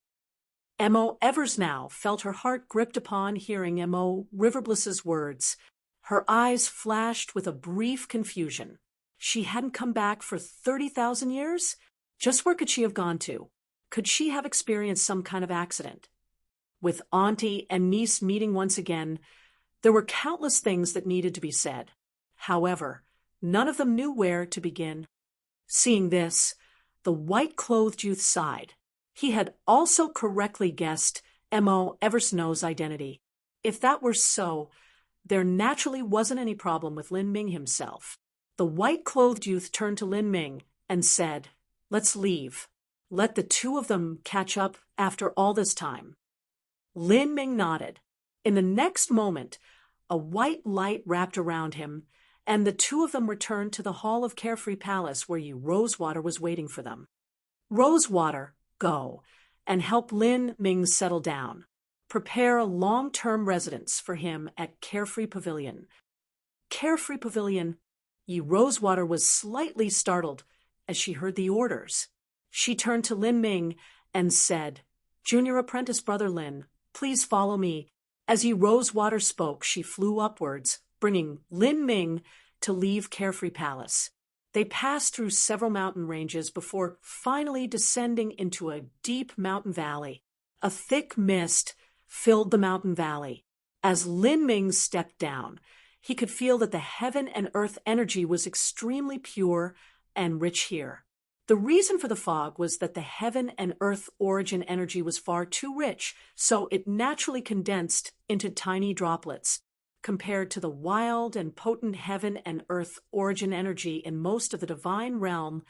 M.O. Eversnow felt her heart gripped upon hearing M.O. Riverbliss's words. Her eyes flashed with a brief confusion. She hadn't come back for 30,000 years? Just where could she have gone to? Could she have experienced some kind of accident? With auntie and niece meeting once again, there were countless things that needed to be said. However, none of them knew where to begin. Seeing this, the white-clothed youth sighed. He had also correctly guessed M.O. Eversnow's identity. If that were so, there naturally wasn't any problem with Lin Ming himself. The white-clothed youth turned to Lin Ming and said, "Let's leave. Let the two of them catch up after all this time." Lin Ming nodded. In the next moment, a white light wrapped around him, and the two of them returned to the hall of Carefree Palace where Rosewater was waiting for them. "Rosewater, go, and help Lin Ming settle down. Prepare a long-term residence for him at Carefree Pavilion." Carefree Pavilion. Rosewater was slightly startled as she heard the orders. She turned to Lin Ming and said, "Junior apprentice brother Lin, please follow me." As Rosewater spoke, she flew upwards, bringing Lin Ming to leave Carefree Palace. They passed through several mountain ranges before finally descending into a deep mountain valley. A thick mist filled the mountain valley. As Lin Ming stepped down, he could feel that the heaven and earth energy was extremely pure and rich here. The reason for the fog was that the heaven and earth origin energy was far too rich, so it naturally condensed into tiny droplets. Compared to the wild and potent heaven and earth origin energy in most of the divine realm,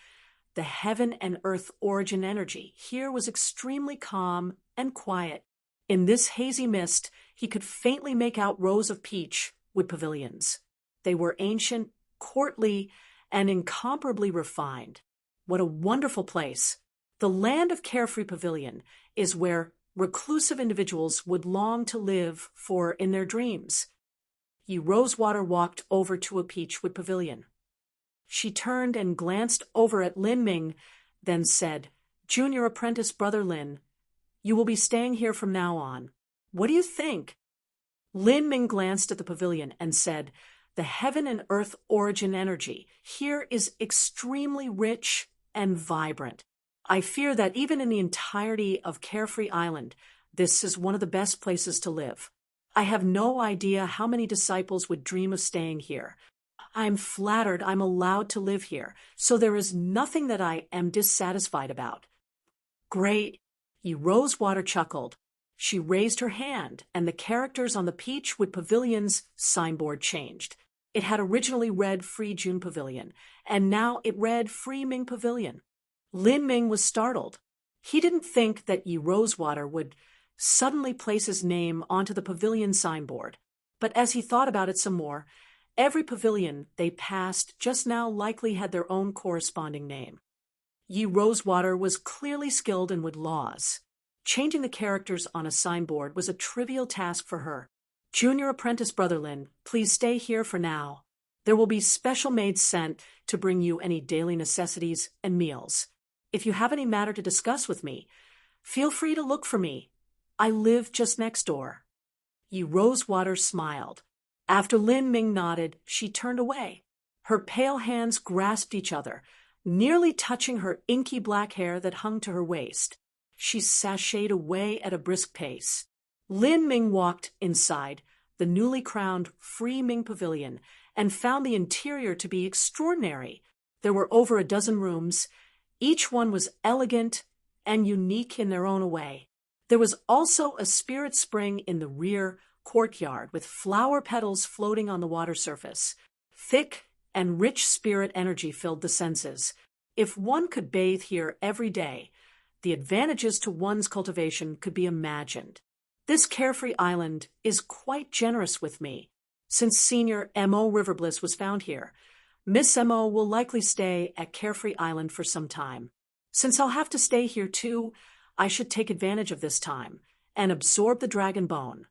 the heaven and earth origin energy here was extremely calm and quiet. In this hazy mist, he could faintly make out rows of peach wood pavilions. They were ancient, courtly, and incomparably refined. What a wonderful place! The land of Carefree Pavilion is where reclusive individuals would long to live for in their dreams. Rosewater walked over to a peachwood pavilion. She turned and glanced over at Lin Ming, then said, "Junior apprentice brother Lin, you will be staying here from now on. What do you think?" Lin Ming glanced at the pavilion and said, "The heaven and earth origin energy here is extremely rich and vibrant. I fear that even in the entirety of Carefree Island, this is one of the best places to live. I have no idea how many disciples would dream of staying here. I'm flattered I'm allowed to live here, so there is nothing that I am dissatisfied about." "Great," Rosewater chuckled. She raised her hand, and the characters on the Peachwood Pavilion's signboard changed. It had originally read Free June Pavilion, and now it read Free Ming Pavilion. Lin Ming was startled. He didn't think that Rosewater would suddenly place his name onto the pavilion signboard, but as he thought about it some more, every pavilion they passed just now likely had their own corresponding name. Rosewater was clearly skilled in wood laws. Changing the characters on a signboard was a trivial task for her. "Junior apprentice brother Lin, please stay here for now. There will be special maids sent to bring you any daily necessities and meals. If you have any matter to discuss with me, feel free to look for me. I live just next door." Rosewater smiled. After Lin Ming nodded, she turned away. Her pale hands grasped each other, nearly touching her inky black hair that hung to her waist. She sashayed away at a brisk pace. Lin Ming walked inside the newly crowned Free Ming Pavilion and found the interior to be extraordinary. There were over a dozen rooms. Each one was elegant and unique in their own way. There was also a spirit spring in the rear courtyard with flower petals floating on the water surface. Thick and rich spirit energy filled the senses. If one could bathe here every day, the advantages to one's cultivation could be imagined. This Carefree Island is quite generous with me. Since Senior M.O. Riverbliss was found here, Miss M.O. will likely stay at Carefree Island for some time. Since I'll have to stay here too, I should take advantage of this time and absorb the dragon bone.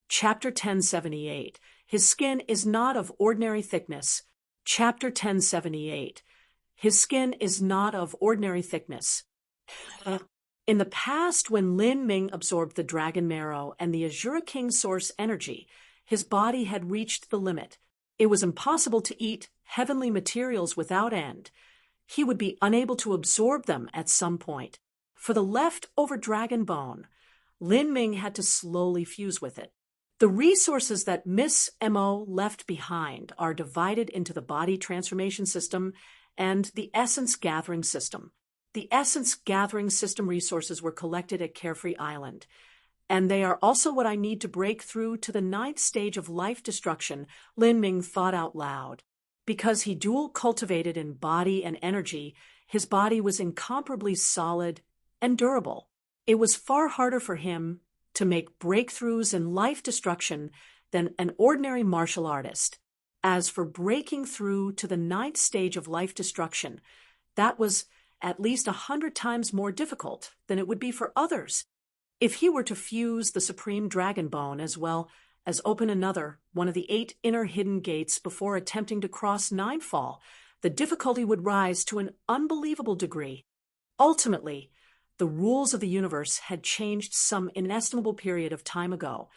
Chapter 1078. His skin is not of ordinary thickness. Chapter 1078. His skin is not of ordinary thickness. In the past, when Lin Ming absorbed the dragon marrow and the Azure King source energy, his body had reached the limit. It was impossible to eat heavenly materials without end. He would be unable to absorb them at some point. For the leftover dragon bone, Lin Ming had to slowly fuse with it. The resources that Miss Mo left behind are divided into the body transformation system and the essence gathering system. The essence gathering system resources were collected at Carefree Island, and they are also what I need to break through to the 9th stage of life destruction, Lin Ming thought out loud. Because he dual cultivated in body and energy, his body was incomparably solid and durable. It was far harder for him to make breakthroughs in life destruction than an ordinary martial artist. As for breaking through to the 9th stage of life destruction, that was at least 100 times more difficult than it would be for others. If he were to fuse the supreme dragon bone as well as open one of the 8 inner hidden gates before attempting to cross Ninefall, the difficulty would rise to an unbelievable degree. Ultimately, the rules of the universe had changed some inestimable period of time ago,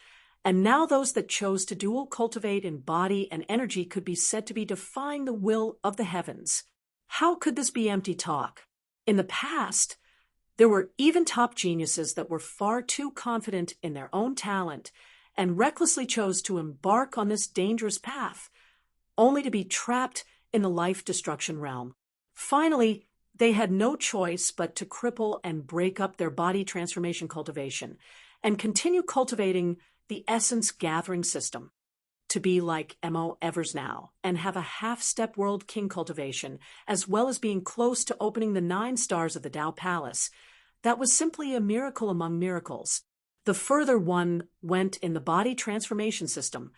and now those that chose to dual cultivate in body and energy could be said to be defying the will of the heavens. How could this be empty talk? In the past, there were even top geniuses that were far too confident in their own talent and recklessly chose to embark on this dangerous path, only to be trapped in the life destruction realm. Finally, they had no choice but to cripple and break up their body transformation cultivation and continue cultivating the essence gathering system. To be like Mo Evers now and have a half-step world king cultivation, as well as being close to opening the 9 stars of the Tao Palace, that was simply a miracle among miracles. The further one went in the body transformation system,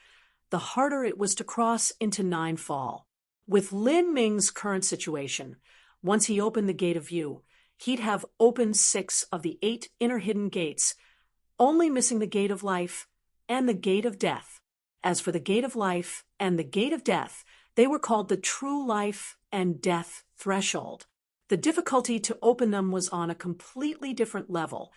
the harder it was to cross into Ninefall. With Lin Ming's current situation, once he opened the Gate of View, he'd have opened 6 of the 8 inner hidden gates, only missing the Gate of Life and the Gate of Death. As for the Gate of Life and the Gate of Death, they were called the True Life and Death Threshold. The difficulty to open them was on a completely different level,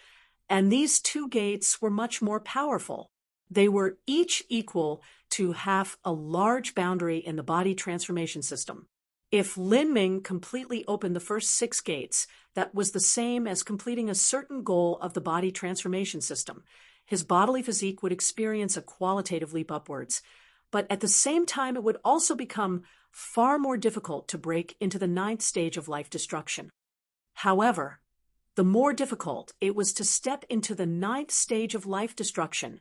and these 2 gates were much more powerful. They were each equal to half a large boundary in the body transformation system. If Lin Ming completely opened the first 6 gates, that was the same as completing a certain goal of the body transformation system. His bodily physique would experience a qualitative leap upwards, but at the same time it would also become far more difficult to break into the 9th stage of life destruction. However, the more difficult it was to step into the 9th stage of life destruction,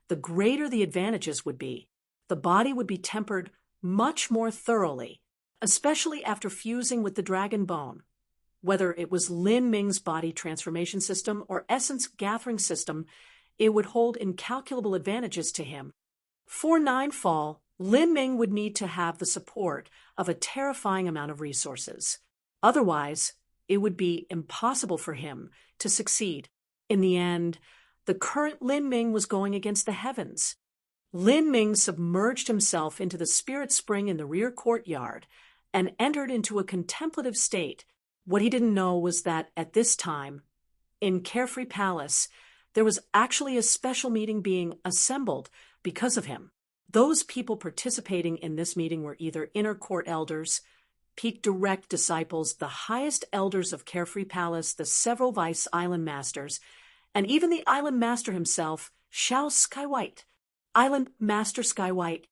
the greater the advantages would be. The body would be tempered much more thoroughly, especially after fusing with the dragon bone. Whether it was Lin Ming's body transformation system or essence gathering system, it would hold incalculable advantages to him. For Ninefall, Lin Ming would need to have the support of a terrifying amount of resources. Otherwise, it would be impossible for him to succeed. In the end, the current Lin Ming was going against the heavens. Lin Ming submerged himself into the spirit spring in the rear courtyard and entered into a contemplative state. What he didn't know was that at this time, in Carefree Palace, there was actually a special meeting being assembled because of him. Those people participating in this meeting were either inner court elders, peak direct disciples, the highest elders of Carefree Palace, the several vice island masters, and even the island master himself, Xiao Skywhite. Island Master Skywhite,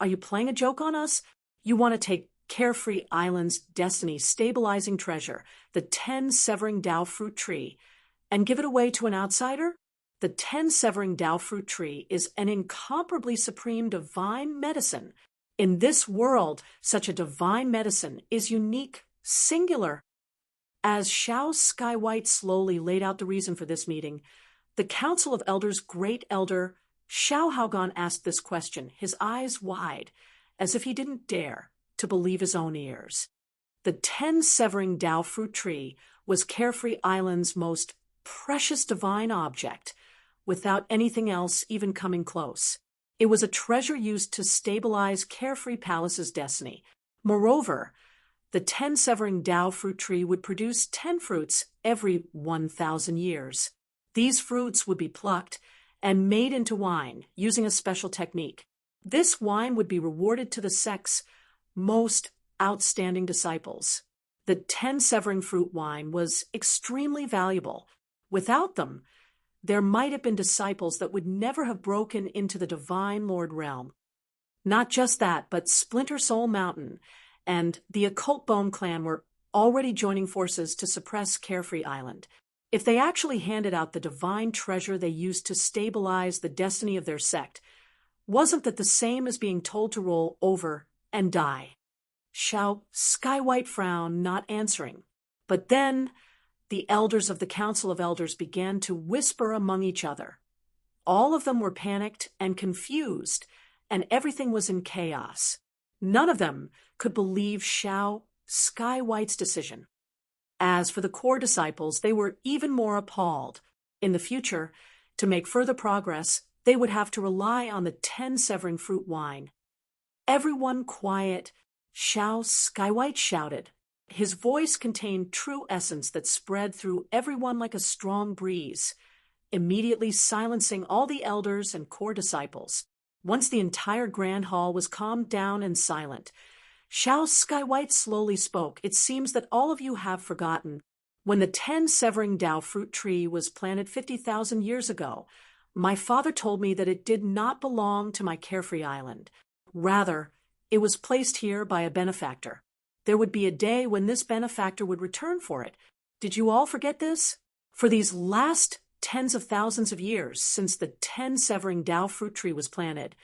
are you playing a joke on us? You want to take Carefree Island's destiny stabilizing treasure, the 10 severing Tao fruit tree, and give it away to an outsider? The 10 severing Tao fruit tree is an incomparably supreme divine medicine. In this world, such a divine medicine is unique, singular. As Xiao Skywhite slowly laid out the reason for this meeting, the Council of Elders' Great Elder Xiao Haogan asked this question, his eyes wide, as if he didn't dare to believe his own ears. The 10 severing Tao fruit tree was Carefree Island's most precious divine object, without anything else even coming close. It was a treasure used to stabilize Carefree Palace's destiny. Moreover, the 10 severing Tao fruit tree would produce 10 fruits every 1,000 years. These fruits would be plucked and made into wine using a special technique. This wine would be rewarded to the sect's most outstanding disciples. The 10 severing fruit wine was extremely valuable. Without them, there might have been disciples that would never have broken into the divine Lord realm. Not just that, but Splinter Soul Mountain and the Occult Bone Clan were already joining forces to suppress Carefree Island. If they actually handed out the divine treasure they used to stabilize the destiny of their sect, wasn't that the same as being told to roll over and die? Xiao Skywhite frowned, not answering. But then the elders of the Council of Elders began to whisper among each other. All of them were panicked and confused, and everything was in chaos. None of them could believe Xiao Skywhite's decision. As for the core disciples, they were even more appalled. In the future, to make further progress, they would have to rely on the 10 severing fruit wine. Everyone quiet, Xiao Skywhite shouted. His voice contained true essence that spread through everyone like a strong breeze, immediately silencing all the elders and core disciples. Once the entire grand hall was calmed down and silent, Xiao Skywhite slowly spoke. It seems that all of you have forgotten. When the 10 severing Tao fruit tree was planted 50,000 years ago, my father told me that it did not belong to my Carefree Island. Rather, it was placed here by a benefactor. There would be a day when this benefactor would return for it. Did you all forget this? For these last tens of thousands of years since the 10 severing Tao fruit tree was planted,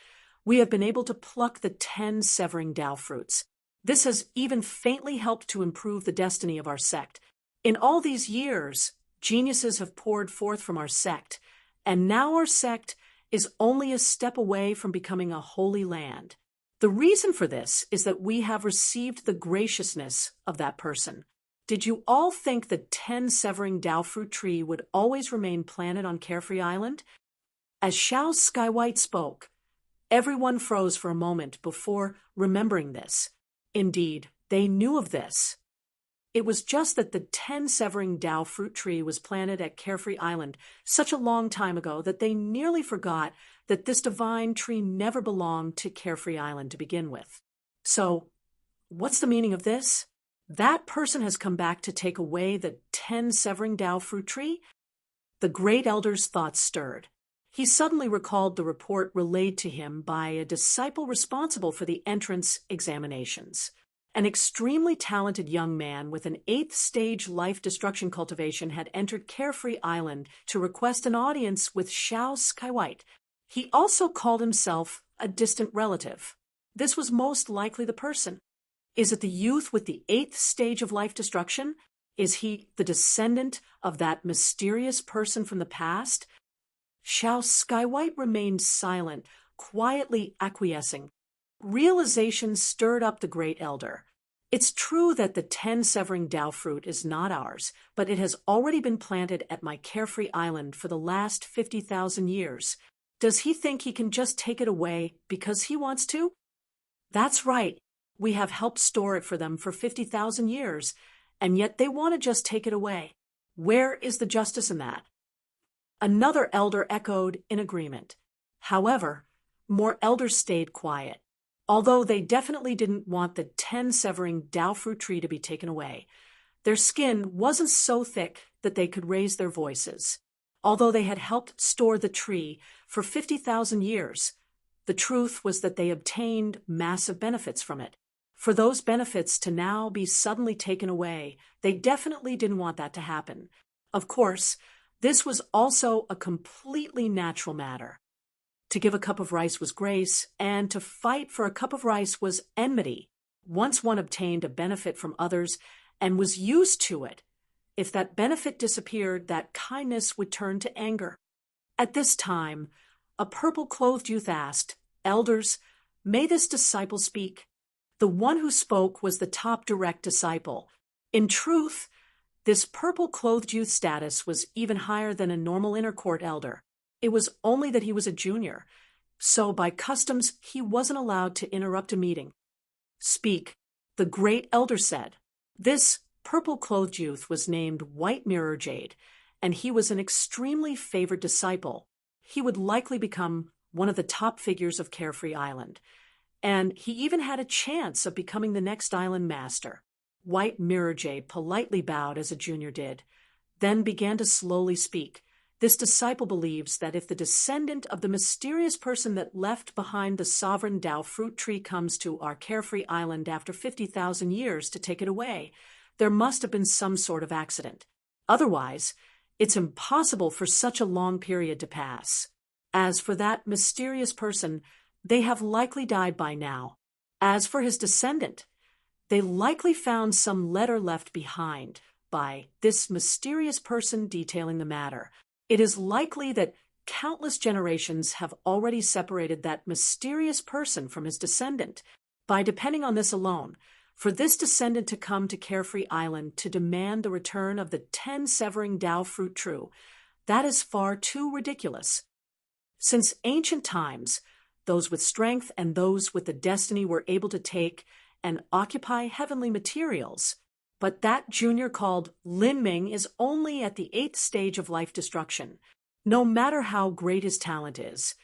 we have been able to pluck the 10 severing Tao fruits. This has even faintly helped to improve the destiny of our sect. In all these years, geniuses have poured forth from our sect, and now our sect is only a step away from becoming a holy land. The reason for this is that we have received the graciousness of that person. Did you all think the 10 severing Tao fruit tree would always remain planted on Carefree Island? As Xiao Skywhite spoke, everyone froze for a moment before remembering this. Indeed, they knew of this. It was just that the 10 severing Tao fruit tree was planted at Carefree Island such a long time ago that they nearly forgot that this divine tree never belonged to Carefree Island to begin with. So, what's the meaning of this? That person has come back to take away the 10 severing Tao fruit tree? The great elder's thoughts stirred. He suddenly recalled the report relayed to him by a disciple responsible for the entrance examinations. An extremely talented young man with an 8th stage life destruction cultivation had entered Carefree Island to request an audience with Xiao Skywhite. He also called himself a distant relative. This was most likely the person. Is it the youth with the 8th stage of life destruction? Is he the descendant of that mysterious person from the past? Xiao Skywhite remained silent, quietly acquiescing. Realization stirred up the great elder. It's true that the 10 severing Tao fruit is not ours, but it has already been planted at my Carefree Island for the last 50,000 years. Does he think he can just take it away because he wants to? That's right. We have helped store it for them for 50,000 years, and yet they want to just take it away. Where is the justice in that? Another elder echoed in agreement. However, more elders stayed quiet. Although they definitely didn't want the 10 severing Tao fruit tree to be taken away, their skin wasn't so thick that they could raise their voices. Although they had helped store the tree for 50,000 years, the truth was that they obtained massive benefits from it. For those benefits to now be suddenly taken away, they definitely didn't want that to happen. Of course, this was also a completely natural matter. To give a cup of rice was grace, and to fight for a cup of rice was enmity. Once one obtained a benefit from others and was used to it, if that benefit disappeared, that kindness would turn to anger. At this time, a purple-clothed youth asked, "Elders, may this disciple speak?" The one who spoke was the top direct disciple. In truth, this purple-clothed youth status was even higher than a normal inner court elder. It was only that he was a junior, so by customs he wasn't allowed to interrupt a meeting. "Speak," the great elder said. This purple-clothed youth was named White Mirror Jade, and he was an extremely favored disciple. He would likely become one of the top figures of Carefree Island, and he even had a chance of becoming the next island master. White Mirror Jade politely bowed as a junior did, then began to slowly speak. This disciple believes that if the descendant of the mysterious person that left behind the sovereign Tao fruit tree comes to our carefree island after 50,000 years to take it away, there must have been some sort of accident. Otherwise, it's impossible for such a long period to pass. As for that mysterious person, they have likely died by now. As for his descendant, they likely found some letter left behind by this mysterious person detailing the matter. It is likely that countless generations have already separated that mysterious person from his descendant. By depending on this alone, for this descendant to come to Carefree Island to demand the return of the 10 severing Tao fruit tree, that is far too ridiculous. Since ancient times, those with strength and those with the destiny were able to take and occupy heavenly materials. But that junior called Lin Ming is only at the 8th stage of life destruction. No matter how great his talent is,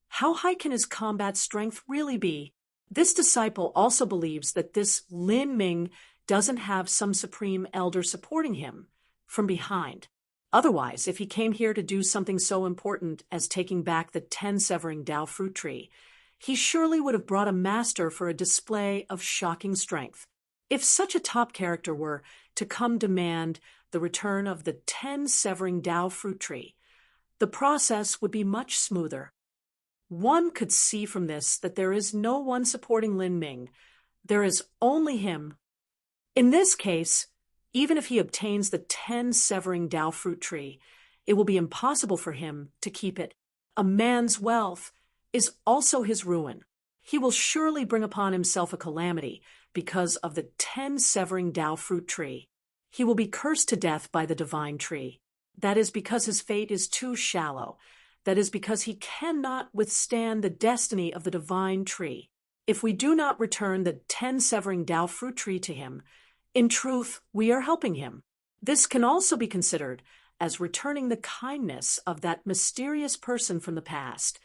how high can his combat strength really be? This disciple also believes that this Lin Ming doesn't have some supreme elder supporting him from behind. Otherwise, if he came here to do something so important as taking back the 10 severing Tao fruit tree, he surely would have brought a master for a display of shocking strength. If such a top character were to come demand the return of the 10 severing Tao fruit tree, the process would be much smoother. One could see from this that there is no one supporting Lin Ming. There is only him. In this case, even if he obtains the 10 severing Tao fruit tree, it will be impossible for him to keep it. A man's wealth is also his ruin. He will surely bring upon himself a calamity because of the 10 severing Tao fruit tree. He will be cursed to death by the divine tree. That is because his fate is too shallow. That is because he cannot withstand the destiny of the divine tree. If we do not return the 10 severing Tao fruit tree to him, in truth, we are helping him. This can also be considered as returning the kindness of that mysterious person from the past.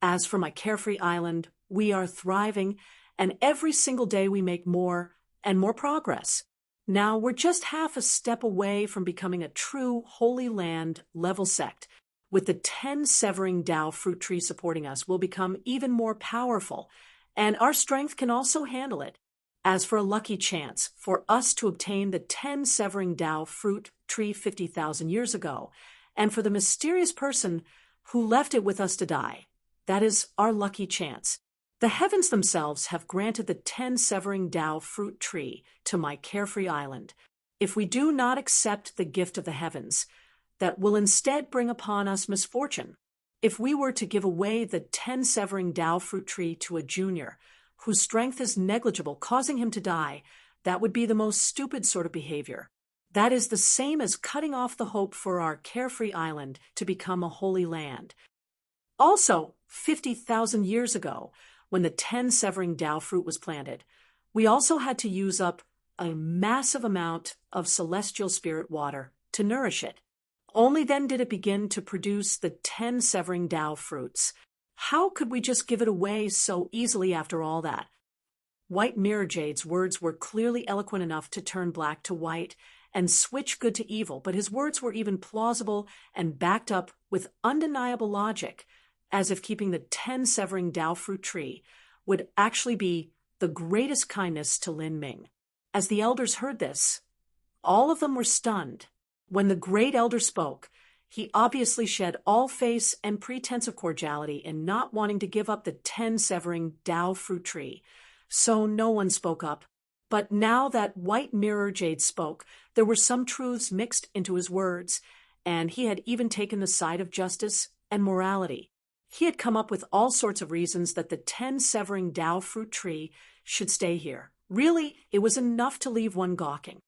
As for my carefree island, we are thriving, and every single day we make more and more progress. Now we're just half a step away from becoming a true Holy Land level sect. With the 10 severing Tao fruit tree supporting us, we'll become even more powerful, and our strength can also handle it. As for a lucky chance for us to obtain the 10 severing Tao fruit tree 50,000 years ago, and for the mysterious person who left it with us to die, that is our lucky chance. The heavens themselves have granted the 10 severing Tao fruit tree to my carefree island. If we do not accept the gift of the heavens, that will instead bring upon us misfortune. If we were to give away the 10 severing Tao fruit tree to a junior, whose strength is negligible, causing him to die, that would be the most stupid sort of behavior. That is the same as cutting off the hope for our carefree island to become a holy land. Also, 50,000 years ago, when the 10 severing Tao fruit was planted, we also had to use up a massive amount of celestial spirit water to nourish it. Only then did it begin to produce the 10 severing Tao fruits. How could we just give it away so easily after all that? White Mirror Jade's words were clearly eloquent enough to turn black to white and switch good to evil, but his words were even plausible and backed up with undeniable logic, as if keeping the 10 severing Tao fruit tree would actually be the greatest kindness to Lin Ming. As the elders heard this, all of them were stunned. When the great elder spoke, he obviously shed all face and pretense of cordiality in not wanting to give up the 10 severing Tao fruit tree, so no one spoke up. But now that White Mirror Jade spoke, there were some truths mixed into his words, and he had even taken the side of justice and morality. He had come up with all sorts of reasons that the 10 severing Tao fruit tree should stay here. Really, it was enough to leave one gawking.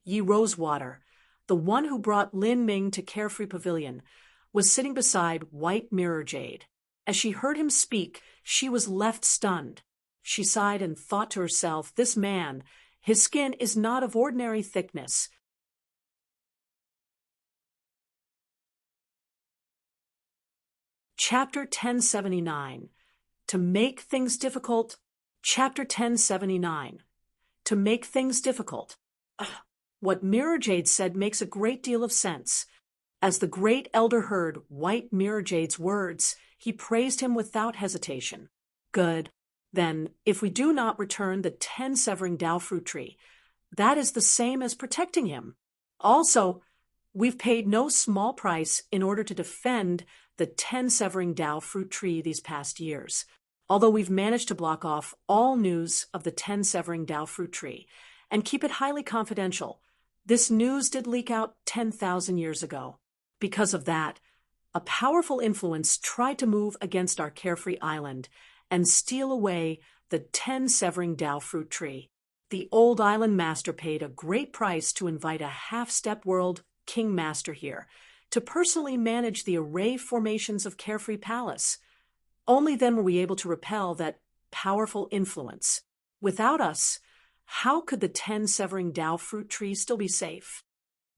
Yi Rosewater, the one who brought Lin Ming to Carefree Pavilion, was sitting beside White Mirror Jade. As she heard him speak, she was left stunned. She sighed and thought to herself, this man, his skin is not of ordinary thickness. Chapter 1079. To make things difficult. Chapter 1079. To make things difficult. What Mirror Jade said makes a great deal of sense. As the great elder heard White Mirror Jade's words, he praised him without hesitation. Good. Then, if we do not return the 10 severing Tao fruit tree, that is the same as protecting him. Also, we've paid no small price in order to defend the 10 severing Tao fruit tree these past years. Although we've managed to block off all news of the 10 severing Tao fruit tree and keep it highly confidential, this news did leak out 10,000 years ago. Because of that, a powerful influence tried to move against our carefree island and steal away the 10 severing Tao fruit tree. The old island master paid a great price to invite a half-step world king master here to personally manage the array formations of Carefree Palace. Only then were we able to repel that powerful influence. Without us, how could the 10 severing Tao fruit tree still be safe?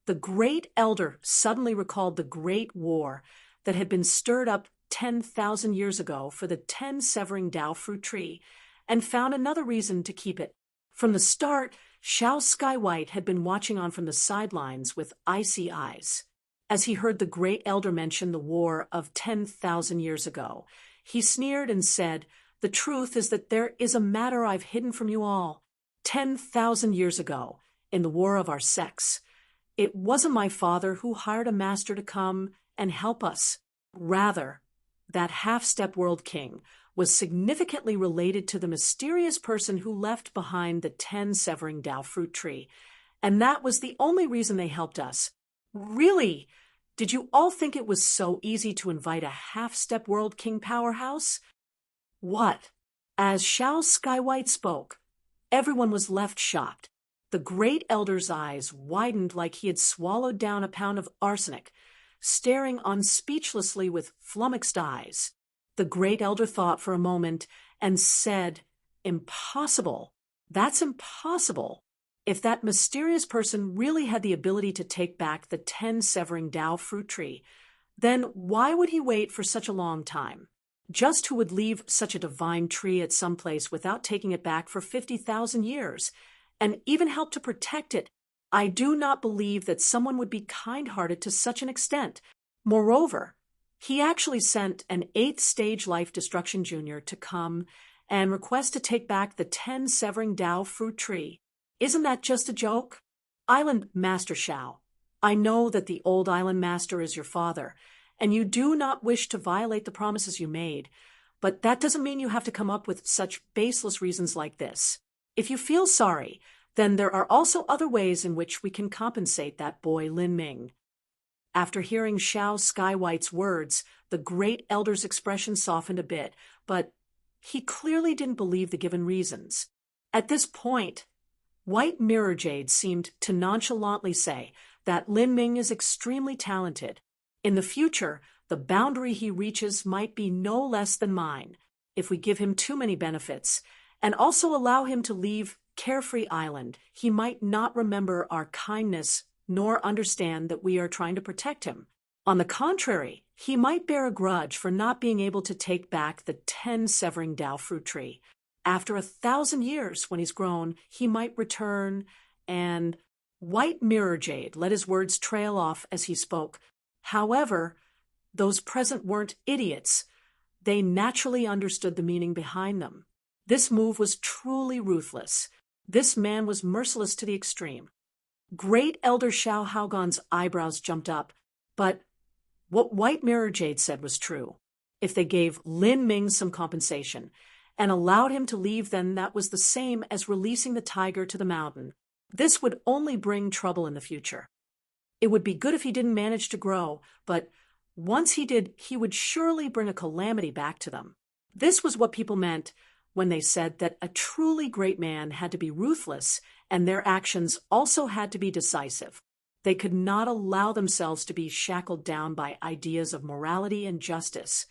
The great elder suddenly recalled the great war that had been stirred up 10,000 years ago for the 10 severing Tao fruit tree and found another reason to keep it. From the start, Xiao Sky White had been watching on from the sidelines with icy eyes. As he heard the great elder mention the war of 10,000 years ago, he sneered and said, "The truth is that there is a matter I've hidden from you all. 10,000 years ago, in the war of our sex, it wasn't my father who hired a master to come and help us. Rather, that half-step world king was significantly related to the mysterious person who left behind the 10 severing Tao fruit tree, and that was the only reason they helped us. Really? Did you all think it was so easy to invite a half-step world king powerhouse?" What? As Xiao Sky White spoke, everyone was left shocked. The great elder's eyes widened like he had swallowed down a pound of arsenic, staring on speechlessly with flummoxed eyes. The great elder thought for a moment and said, "Impossible. That's impossible. If that mysterious person really had the ability to take back the 10 severing Tao fruit tree, then why would he wait for such a long time? Just who would leave such a divine tree at some place without taking it back for 50,000 years, and even help to protect it? I do not believe that someone would be kind-hearted to such an extent. Moreover, he actually sent an 8th stage life destruction junior to come and request to take back the 10 severing Tao fruit tree. Isn't that just a joke? Island Master Xiao, I know that the old island master is your father, and you do not wish to violate the promises you made, but that doesn't mean you have to come up with such baseless reasons like this. If you feel sorry, then there are also other ways in which we can compensate that boy Lin Ming." After hearing Xiao Sky White's words, the great elder's expression softened a bit, but he clearly didn't believe the given reasons. At this point, White Mirror Jade seemed to nonchalantly say that Lin Ming is extremely talented. In the future, the boundary he reaches might be no less than mine if we give him too many benefits, and also allow him to leave Carefree Island. He might not remember our kindness nor understand that we are trying to protect him. On the contrary, he might bear a grudge for not being able to take back the 10 severing Tao fruit tree. After 1,000 years, when he's grown, he might return and... White Mirror Jade let his words trail off as he spoke. However, those present weren't idiots. They naturally understood the meaning behind them. This move was truly ruthless. This man was merciless to the extreme. Great Elder Xiao Haogan's eyebrows jumped up, but what White Mirror Jade said was true. If they gave Lin Ming some compensation and allowed him to leave, then that was the same as releasing the tiger to the mountain. This would only bring trouble in the future. It would be good if he didn't manage to grow, but once he did, he would surely bring a calamity back to them. This was what people meant when they said that a truly great man had to be ruthless and their actions also had to be decisive. They could not allow themselves to be shackled down by ideas of morality and justice.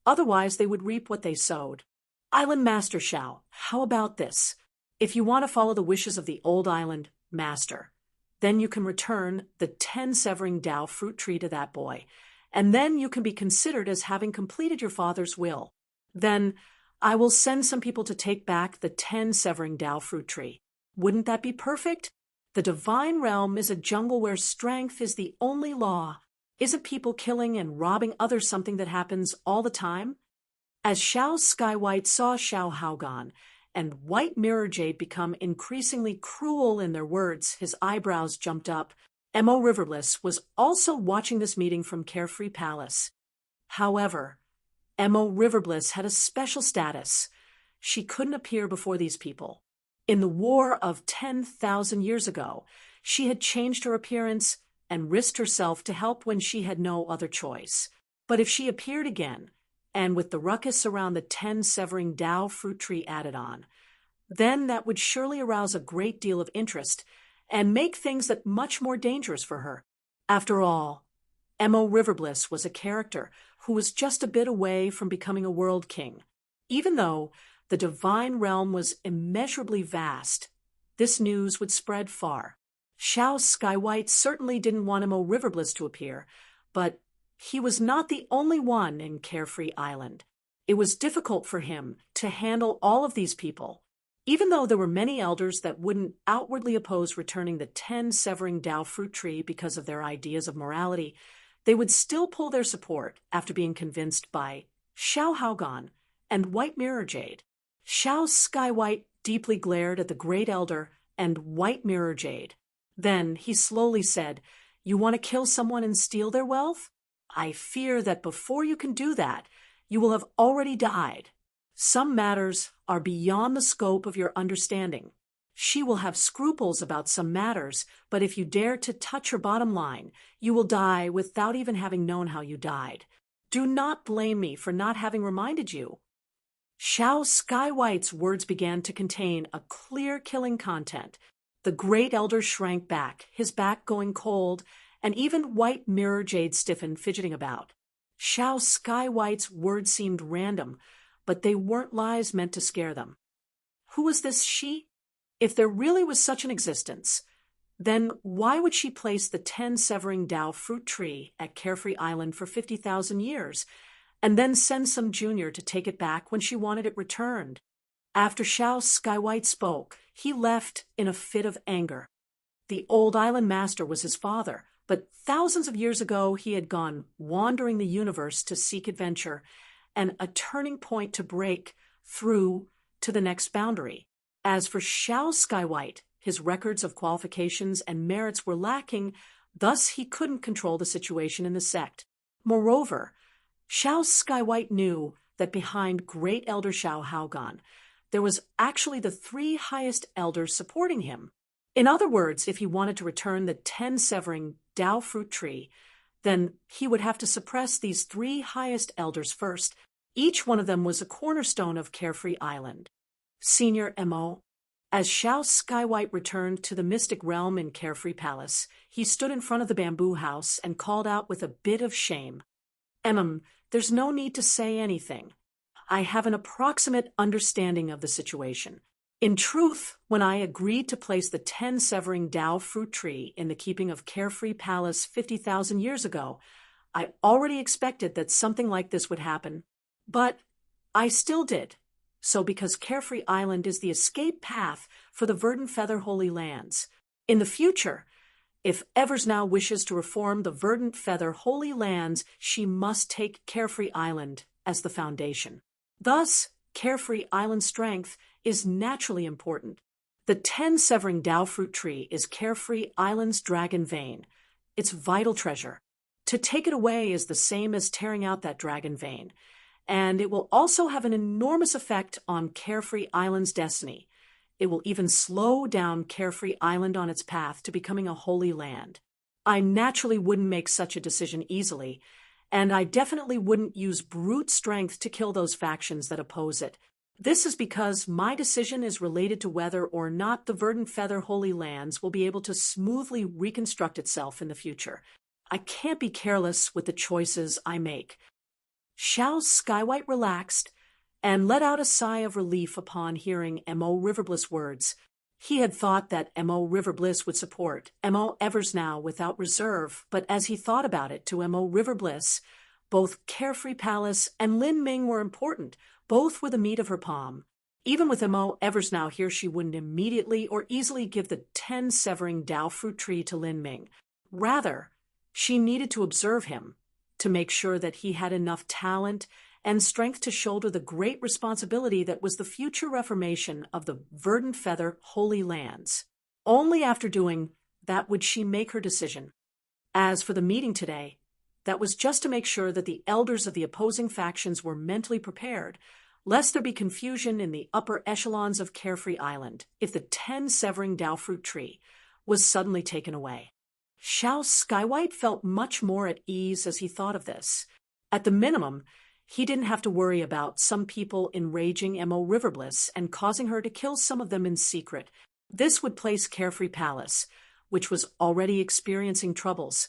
Otherwise, they would reap what they sowed. Island Master Xiao, how about this? If you want to follow the wishes of the old island master, then you can return the 10 severing Tao fruit tree to that boy, and then you can be considered as having completed your father's will. Then I will send some people to take back the 10 severing Tao fruit tree. Wouldn't that be perfect? The divine realm is a jungle where strength is the only law. Isn't people killing and robbing others something that happens all the time? As Xiao Skywhite saw Xiao Haogan and White Mirror Jade become increasingly cruel in their words, his eyebrows jumped up. Mo Riverbliss was also watching this meeting from Carefree Palace. However, Mo Riverbliss had a special status. She couldn't appear before these people. In the war of 10,000 years ago, she had changed her appearance and risked herself to help when she had no other choice. But if she appeared again, and with the ruckus around the 10-severing Dao fruit tree added on, then that would surely arouse a great deal of interest and make things that much more dangerous for her. After all, Mo Riverbliss was a character who was just a bit away from becoming a world king. Even though the divine realm was immeasurably vast, this news would spread far. Xiao Skywhite certainly didn't want Mo Riverbliss to appear, but he was not the only one in Carefree Island. It was difficult for him to handle all of these people. Even though there were many elders that wouldn't outwardly oppose returning the 10-severing Dao fruit tree because of their ideas of morality, they would still pull their support after being convinced by Xiao Haogan and White Mirror Jade. Xiao Skywhite deeply glared at the Great Elder and White Mirror Jade. Then he slowly said, "You want to kill someone and steal their wealth? I fear that before you can do that, you will have already died. Some matters are beyond the scope of your understanding. She will have scruples about some matters, but if you dare to touch her bottom line, you will die without even having known how you died. Do not blame me for not having reminded you." Xiao Skywhite's words began to contain a clear killing content. The Great Elder shrank back, his back going cold, and even White Mirror Jade stiffened, fidgeting about. Xiao Skywhite's words seemed random, but they weren't lies meant to scare them. Who was this she? If there really was such an existence, then why would she place the 10-severing Dao fruit tree at Carefree Island for 50,000 years, and then send some junior to take it back when she wanted it returned? After Xiao Skywhite spoke, he left in a fit of anger. The old island master was his father, but thousands of years ago he had gone wandering the universe to seek adventure and a turning point to break through to the next boundary. As for Xiao Skywhite, his records of qualifications and merits were lacking, thus he couldn't control the situation in the sect. Moreover, Xiao Skywhite knew that behind Great Elder Xiao Haogan, there was actually the 3 highest elders supporting him. In other words, if he wanted to return the 10-severing Dao fruit tree, then he would have to suppress these 3 highest elders first. Each one of them was a cornerstone of Carefree Island. Senior Mo. As Xiao Skywhite returned to the mystic realm in Carefree Palace, he stood in front of the bamboo house and called out with a bit of shame, there's no need to say anything. I have an approximate understanding of the situation. In truth, when I agreed to place the 10-severing Dao fruit tree in the keeping of Carefree Palace 50,000 years ago, I already expected that something like this would happen. But I still did. So because Carefree Island is the escape path for the Verdant Feather Holy Lands. In the future, if Evers now wishes to reform the Verdant Feather Holy Lands, she must take Carefree Island as the foundation. Thus, Carefree Island's strength is naturally important. The 10-severing Dao fruit tree is Carefree Island's dragon vein, its vital treasure. To take it away is the same as tearing out that dragon vein, and it will also have an enormous effect on Carefree Island's destiny. It will even slow down Carefree Island on its path to becoming a holy land. I naturally wouldn't make such a decision easily, and I definitely wouldn't use brute strength to kill those factions that oppose it. This is because my decision is related to whether or not the Verdant Feather Holy Lands will be able to smoothly reconstruct itself in the future. I can't be careless with the choices I make. Xiao Skywhite relaxed and let out a sigh of relief upon hearing Mo Riverbliss' words. He had thought that Mo Riverbliss would support Mo Evers now without reserve, but as he thought about it to Mo Riverbliss, both Carefree Palace and Lin Ming were important. Both were the meat of her palm. Even with Mo Evers now here, she wouldn't immediately or easily give the 10-severing Dao fruit tree to Lin Ming. Rather, She needed to observe him, to make sure that he had enough talent and strength to shoulder the great responsibility that was the future reformation of the verdant feather Holy Lands. Only after doing that would she make her decision. As for the meeting today, that was just to make sure that the elders of the opposing factions were mentally prepared, lest there be confusion in the upper echelons of Carefree Island if the 10-severing Dowfruit tree was suddenly taken away. Xiao Skywhite felt much more at ease as he thought of this. At the minimum, he didn't have to worry about some people enraging Mo Riverbliss and causing her to kill some of them in secret. This would place Carefree Palace, which was already experiencing troubles,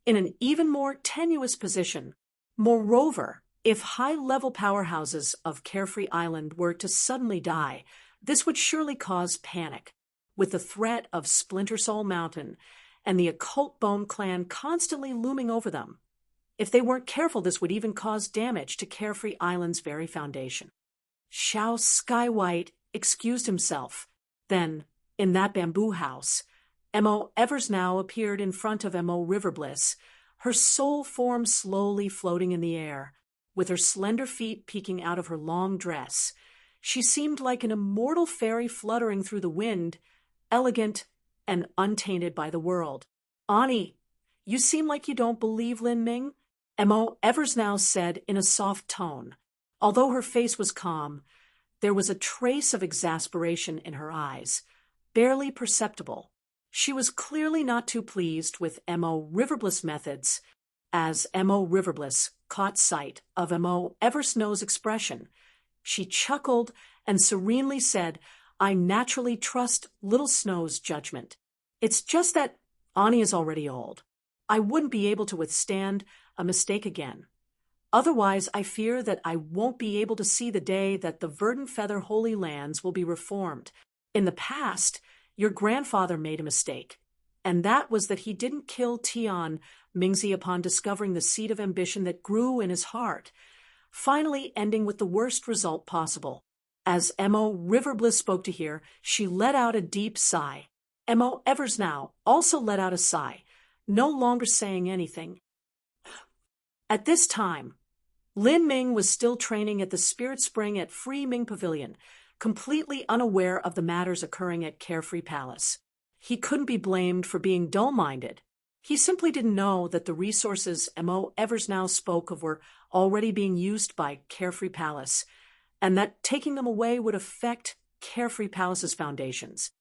in an even more tenuous position. Moreover, if high-level powerhouses of Carefree Island were to suddenly die, this would surely cause panic, with the threat of Splinter Soul Mountain and the occult Bone Clan constantly looming over them. If they weren't careful, this would even cause damage to Carefree Island's very foundation. Xiao Skywhite excused himself. Then, in that bamboo house, Mo Eversnow appeared in front of Mo Riverbliss, her soul form slowly floating in the air, with her slender feet peeking out of her long dress. She seemed like an immortal fairy fluttering through the wind, elegant and untainted by the world. "Ani, you seem like you don't believe Lin Ming," Mo Eversnow said in a soft tone. Although her face was calm, there was a trace of exasperation in her eyes, barely perceptible. She was clearly not too pleased with Mo Riverbliss' methods. As Mo Riverbliss caught sight of Mo Eversnow's expression, she chuckled and serenely said, "I naturally trust Little Snow's judgment. It's just that Ani is already old. I wouldn't be able to withstand a mistake again. Otherwise, I fear that I won't be able to see the day that the Verdant Feather Holy Lands will be reformed. In the past, your grandfather made a mistake, and that was that he didn't kill Tian Mingzi upon discovering the seed of ambition that grew in his heart, finally ending with the worst result possible." As Mo Riverbliss spoke to her, she let out a deep sigh. Mo Eversnow also let out a sigh, no longer saying anything. At this time, Lin Ming was still training at the Spirit Spring at Free Ming Pavilion, completely unaware of the matters occurring at Carefree Palace. He couldn't be blamed for being dull-minded. He simply didn't know that the resources Mo Eversnow spoke of were already being used by Carefree Palace, and that taking them away would affect Carefree Palace's foundations.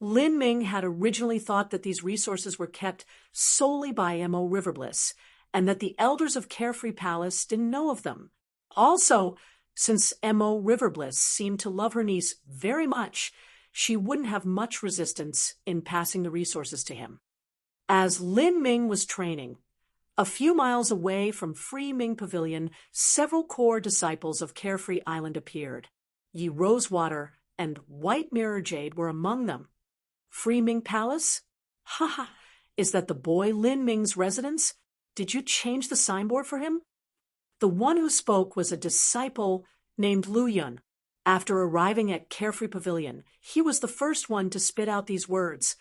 Lin Ming had originally thought that these resources were kept solely by Mo Riverbliss, and that the elders of Carefree Palace didn't know of them. Also, since Mo Riverbliss seemed to love her niece very much, she wouldn't have much resistance in passing the resources to him. As Lin Ming was training, a few miles away from Free Ming Pavilion, several core disciples of Carefree Island appeared. Yi Rosewater and White Mirror Jade were among them. Free Ming Palace? Haha, is that the boy Lin Ming's residence? Did you change the signboard for him? The one who spoke was a disciple named Lu Yun. After arriving at Carefree Pavilion, he was the first one to spit out these words.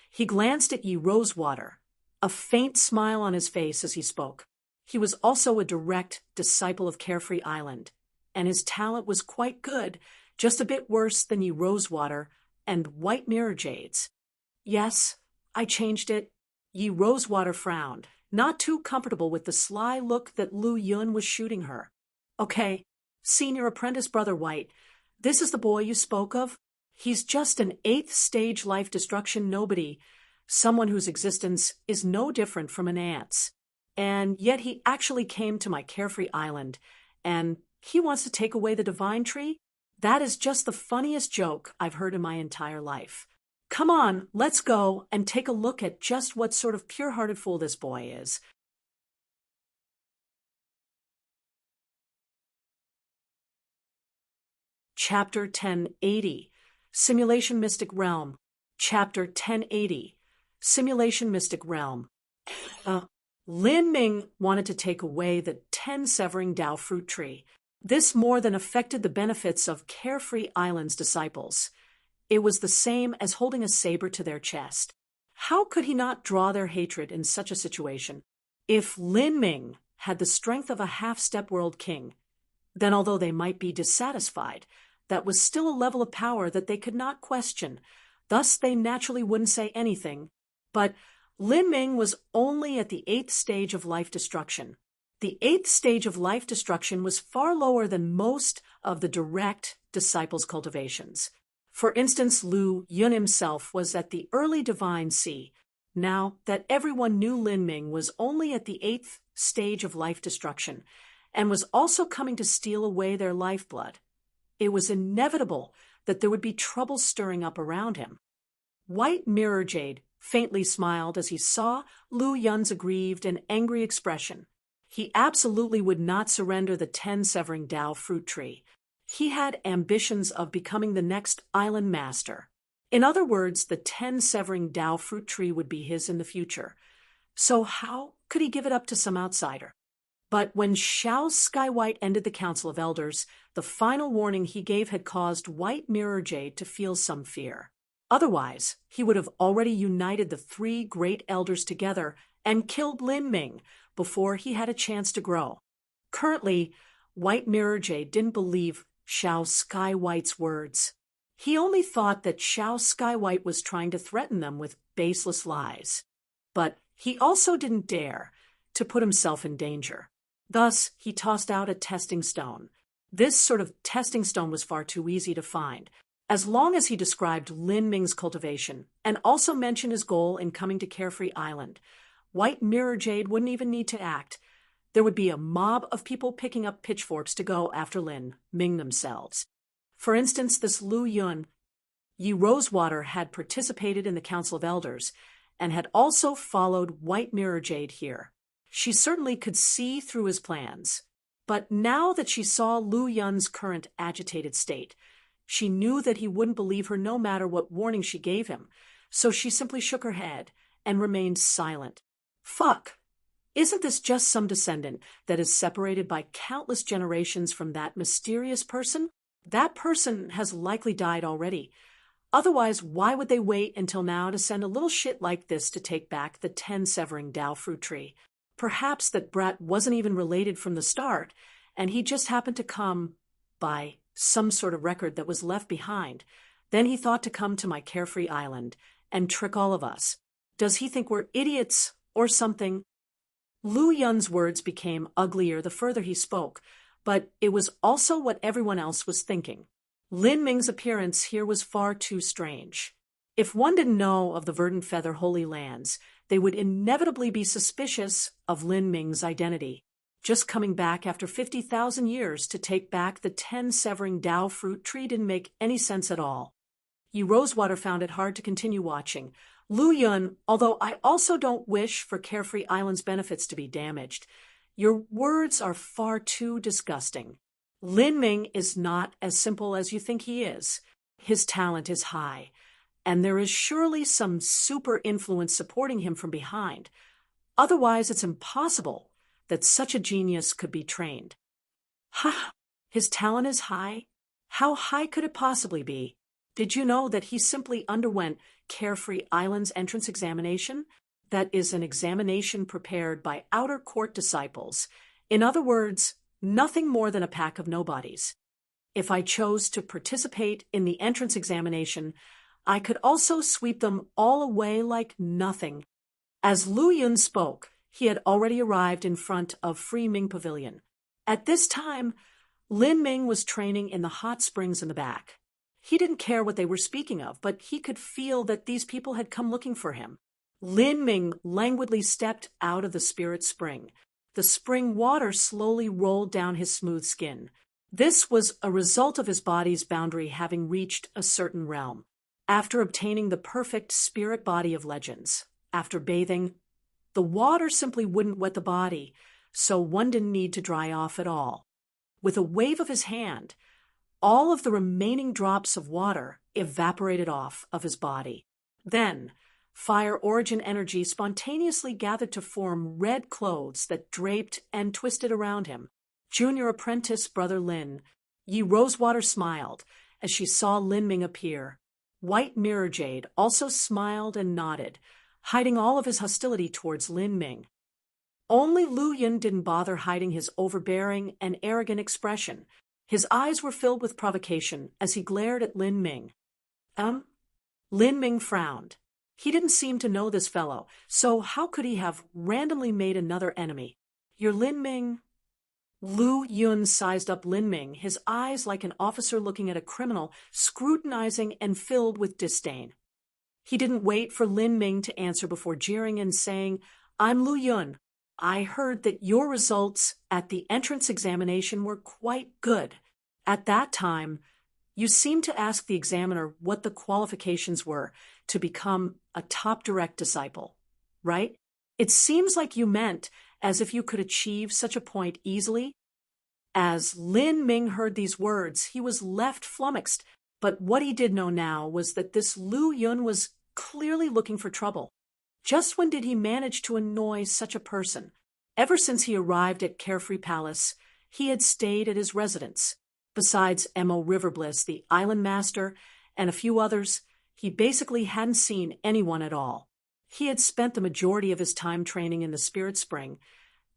He glanced at Yi Rosewater, a faint smile on his face as he spoke. He was also a direct disciple of Carefree Island, and his talent was quite good, just a bit worse than Yi Rosewater and White Mirror Jade's. "Yes, I changed it." Yi Rosewater frowned, not too comfortable with the sly look that Lu Yun was shooting her. "Okay, Senior Apprentice Brother White, this is the boy you spoke of? He's just an 8th stage life destruction nobody, someone whose existence is no different from an ant's. And yet he actually came to my Carefree Island, and he wants to take away the divine tree? That is just the funniest joke I've heard in my entire life. Come on, let's go and take a look at just what sort of pure-hearted fool this boy is." Chapter 1080, Simulation Mystic Realm. Chapter 1080, Simulation Mystic Realm. Lin Ming wanted to take away the 10-severing Dao fruit tree. This more than affected the benefits of Carefree Island's disciples. It was the same as holding a saber to their chest. How could he not draw their hatred in such a situation? If Lin Ming had the strength of a half-step world king, then although they might be dissatisfied, that was still a level of power that they could not question. Thus, they naturally wouldn't say anything. But Lin Ming was only at the 8th stage of life destruction. The 8th stage of life destruction was far lower than most of the direct disciples' cultivations. For instance, Lu Yun himself was at the early divine sea. Now that everyone knew Lin Ming was only at the 8th stage of life destruction, and was also coming to steal away their lifeblood, it was inevitable that there would be trouble stirring up around him. White Mirror Jade faintly smiled as he saw Lu Yun's aggrieved and angry expression. He absolutely would not surrender the 10-severing Dao fruit tree. He had ambitions of becoming the next island master. In other words, the 10-severing Dao fruit tree would be his in the future. So how could he give it up to some outsider? But when Xiao Skywhite ended the Council of Elders, the final warning he gave had caused White Mirror Jade to feel some fear. Otherwise, he would have already united the 3 great elders together and killed Lin Ming before he had a chance to grow. Currently, White Mirror Jade didn't believe Xiao Skywhite's words. He only thought that Xiao Skywhite was trying to threaten them with baseless lies. But he also didn't dare to put himself in danger. Thus, he tossed out a testing stone. This sort of testing stone was far too easy to find. As long as he described Lin Ming's cultivation and also mentioned his goal in coming to Carefree Island, White Mirror Jade wouldn't even need to act. There would be a mob of people picking up pitchforks to go after Lin Ming themselves. For instance, this Lu Yun, Yi Rosewater, had participated in the Council of Elders and had also followed White Mirror Jade here. She certainly could see through his plans. But now that she saw Lu Yun's current agitated state, she knew that he wouldn't believe her no matter what warning she gave him, so she simply shook her head and remained silent. Fuck! Isn't this just some descendant that is separated by countless generations from that mysterious person? That person has likely died already. Otherwise, why would they wait until now to send a little shit like this to take back the 10-severing Dao fruit tree? Perhaps that brat wasn't even related from the start, and he just happened to come by some sort of record that was left behind. Then he thought to come to my Carefree Island and trick all of us. Does he think we're idiots or something? Lu Yun's words became uglier the further he spoke, but it was also what everyone else was thinking. Lin Ming's appearance here was far too strange. If one didn't know of the Verdant Feather Holy Lands, they would inevitably be suspicious of Lin Ming's identity. Just coming back after 50,000 years to take back the 10-severing Dao fruit tree didn't make any sense at all. Yi Rosewater found it hard to continue watching. Lu Yun, although I also don't wish for Carefree Island's benefits to be damaged, your words are far too disgusting. Lin Ming is not as simple as you think he is. His talent is high, and there is surely some super influence supporting him from behind. Otherwise, it's impossible that such a genius could be trained. Ha! His talent is high? How high could it possibly be? Did you know that he simply underwent Carefree Island's entrance examination? That is an examination prepared by outer court disciples. In other words, nothing more than a pack of nobodies. If I chose to participate in the entrance examination, I could also sweep them all away like nothing. As Lu Yun spoke, he had already arrived in front of Free Ming Pavilion. At this time, Lin Ming was training in the hot springs in the back. He didn't care what they were speaking of, but he could feel that these people had come looking for him. Lin Ming languidly stepped out of the spirit spring. The spring water slowly rolled down his smooth skin. This was a result of his body's boundary having reached a certain realm. After obtaining the perfect spirit body of legends, after bathing, the water simply wouldn't wet the body, so one didn't need to dry off at all. With a wave of his hand, all of the remaining drops of water evaporated off of his body. Then, fire origin energy spontaneously gathered to form red clothes that draped and twisted around him. Junior apprentice Brother Lin. Yi Rosewater smiled as she saw Lin Ming appear. White Mirror Jade also smiled and nodded, hiding all of his hostility towards Lin Ming. Only Lu Yun didn't bother hiding his overbearing and arrogant expression. His eyes were filled with provocation as he glared at Lin Ming. Lin Ming frowned. He didn't seem to know this fellow, so how could he have randomly made another enemy? You're Lin Ming? Lu Yun sized up Lin Ming, his eyes like an officer looking at a criminal, scrutinizing and filled with disdain. He didn't wait for Lin Ming to answer before jeering and saying, I'm Lu Yun. I heard that your results at the entrance examination were quite good. At that time, you seemed to ask the examiner what the qualifications were to become a top direct disciple, right? It seems like you meant as if you could achieve such a point easily. As Lin Ming heard these words, he was left flummoxed, but what he did know now was that this Lu Yun was clearly looking for trouble. Just when did he manage to annoy such a person? Ever since he arrived at Carefree Palace, he had stayed at his residence. Besides Mo Riverbliss, the island master, and a few others, he basically hadn't seen anyone at all. He had spent the majority of his time training in the Spirit Spring,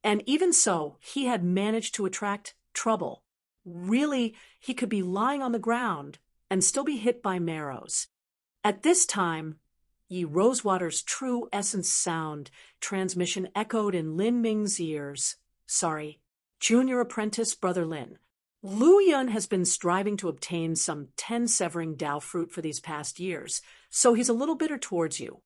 and even so, he had managed to attract trouble. Really, he could be lying on the ground and still be hit by marrows. At this time, Ye Rosewater's true essence sound transmission echoed in Lin Ming's ears. Junior apprentice Brother Lin. Lu Yun has been striving to obtain some 10 severing Dao fruit for these past years, so he's a little bitter towards you.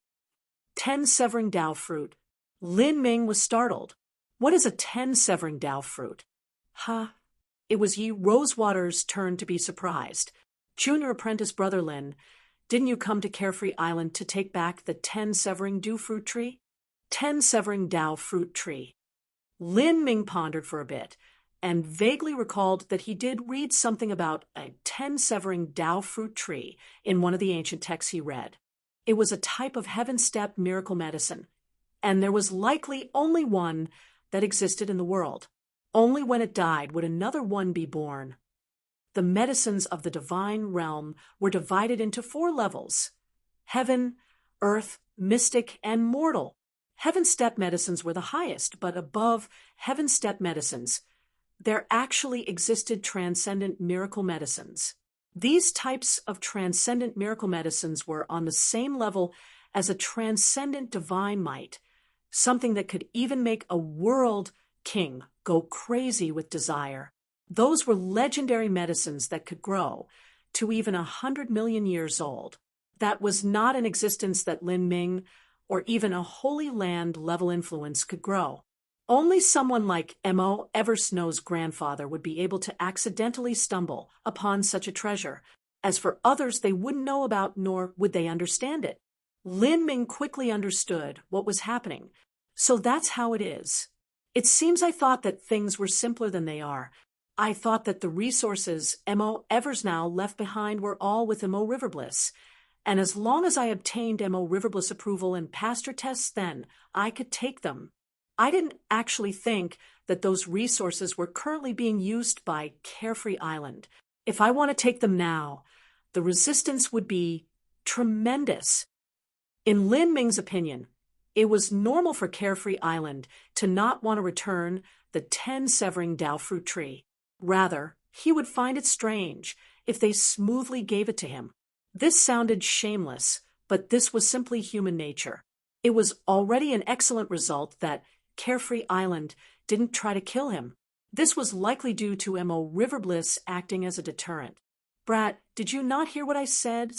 10 severing Dao fruit. Lin Ming was startled. What is a 10 severing Dao fruit? It was Ye Rosewater's turn to be surprised. Junior apprentice Brother Lin, didn't you come to Carefree Island to take back the 10 severing Dew fruit tree? 10 severing Dao fruit tree. Lin Ming pondered for a bit, and vaguely recalled that he did read something about a 10 severing Dao fruit tree in one of the ancient texts he read. It was a type of heaven-stepped miracle medicine, and there was likely only one that existed in the world. Only when it died would another one be born. The medicines of the divine realm were divided into 4 levels: heaven, earth, mystic, and mortal. Heaven-step medicines were the highest, but above heaven-step medicines, there actually existed transcendent miracle medicines. These types of transcendent miracle medicines were on the same level as a transcendent divine might, something that could even make a world king go crazy with desire. Those were legendary medicines that could grow to even 100 million years old. That was not an existence that Lin Ming or even a Holy Land level influence could grow. Only someone like Mo Eversnow's grandfather would be able to accidentally stumble upon such a treasure. As for others, they wouldn't know about nor would they understand it. Lin Ming quickly understood what was happening. So that's how it is. It seems I thought that things were simpler than they are. I thought that the resources Mo Eversnow left behind were all with Mo Riverbliss. And as long as I obtained Mo Riverbliss approval and passed her tests, then I could take them. I didn't actually think that those resources were currently being used by Carefree Island. If I want to take them now, the resistance would be tremendous. In Lin Ming's opinion, it was normal for Carefree Island to not want to return the 10 severing Dao fruit tree. Rather, he would find it strange if they smoothly gave it to him. This sounded shameless, but this was simply human nature. It was already an excellent result that Carefree Island didn't try to kill him. This was likely due to Mo Riverbliss acting as a deterrent. Brat, did you not hear what I said?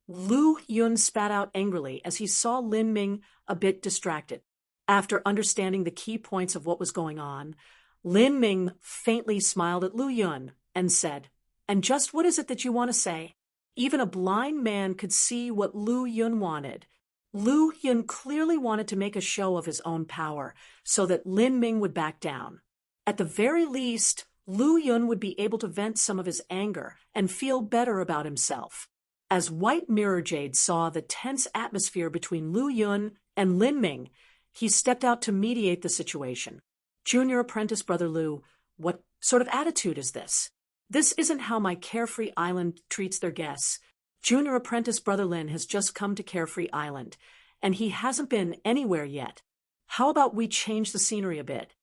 Lu Yun spat out angrily as he saw Lin Ming a bit distracted. After understanding the key points of what was going on, Lin Ming faintly smiled at Lu Yun and said, "And just what is it that you want to say?" Even a blind man could see what Lu Yun wanted. Lu Yun clearly wanted to make a show of his own power so that Lin Ming would back down. At the very least, Lu Yun would be able to vent some of his anger and feel better about himself. As White Mirror Jade saw the tense atmosphere between Lu Yun and Lin Ming, he stepped out to mediate the situation. Junior apprentice Brother Lu, what sort of attitude is this? This isn't how my Carefree Island treats their guests. Junior apprentice Brother Lin has just come to Carefree Island, and he hasn't been anywhere yet. How about we change the scenery a bit?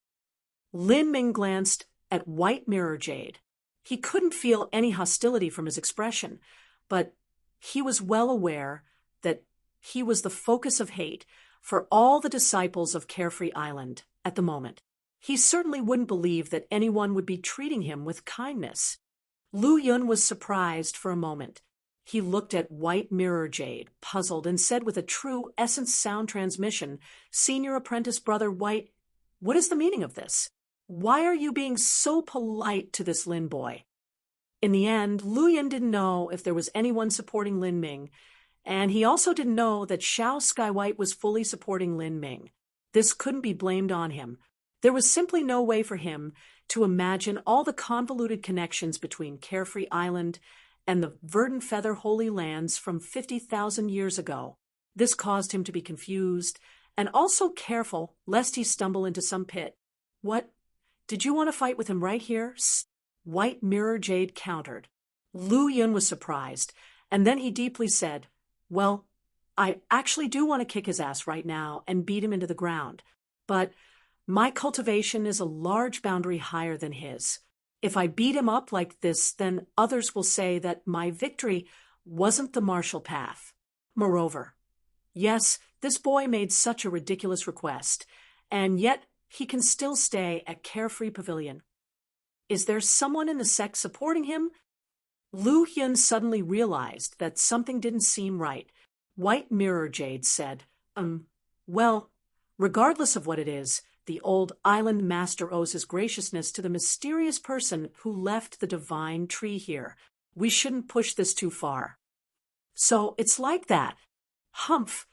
Lin Ming glanced at White Mirror Jade. He couldn't feel any hostility from his expression, but he was well aware that he was the focus of hate for all the disciples of Carefree Island at the moment. He certainly wouldn't believe that anyone would be treating him with kindness. Lu Yun was surprised for a moment. He looked at White Mirror Jade, puzzled, and said with a true Essence Sound transmission, "Senior Apprentice Brother White, what is the meaning of this? Why are you being so polite to this Lin boy?" In the end, Lu Yun didn't know if there was anyone supporting Lin Ming, and he also didn't know that Xiao Skywhite was fully supporting Lin Ming. This couldn't be blamed on him. There was simply no way for him to imagine all the convoluted connections between Carefree Island and the Verdant Feather Holy Lands from 50,000 years ago. This caused him to be confused and also careful lest he stumble into some pit. "What? Did you want to fight with him right here?" White Mirror Jade countered. Lu Yun was surprised, and then he deeply said, "Well, I actually do want to kick his ass right now and beat him into the ground, but my cultivation is a large boundary higher than his. If I beat him up like this, then others will say that my victory wasn't the martial path. Moreover, yes, this boy made such a ridiculous request, and yet he can still stay at Carefree Pavilion. Is there someone in the sect supporting him?" Lu Hyun suddenly realized that something didn't seem right. White Mirror Jade said, Well, regardless of what it is, the old island master owes his graciousness to the mysterious person who left the divine tree here. We shouldn't push this too far." "So it's like that. Humph.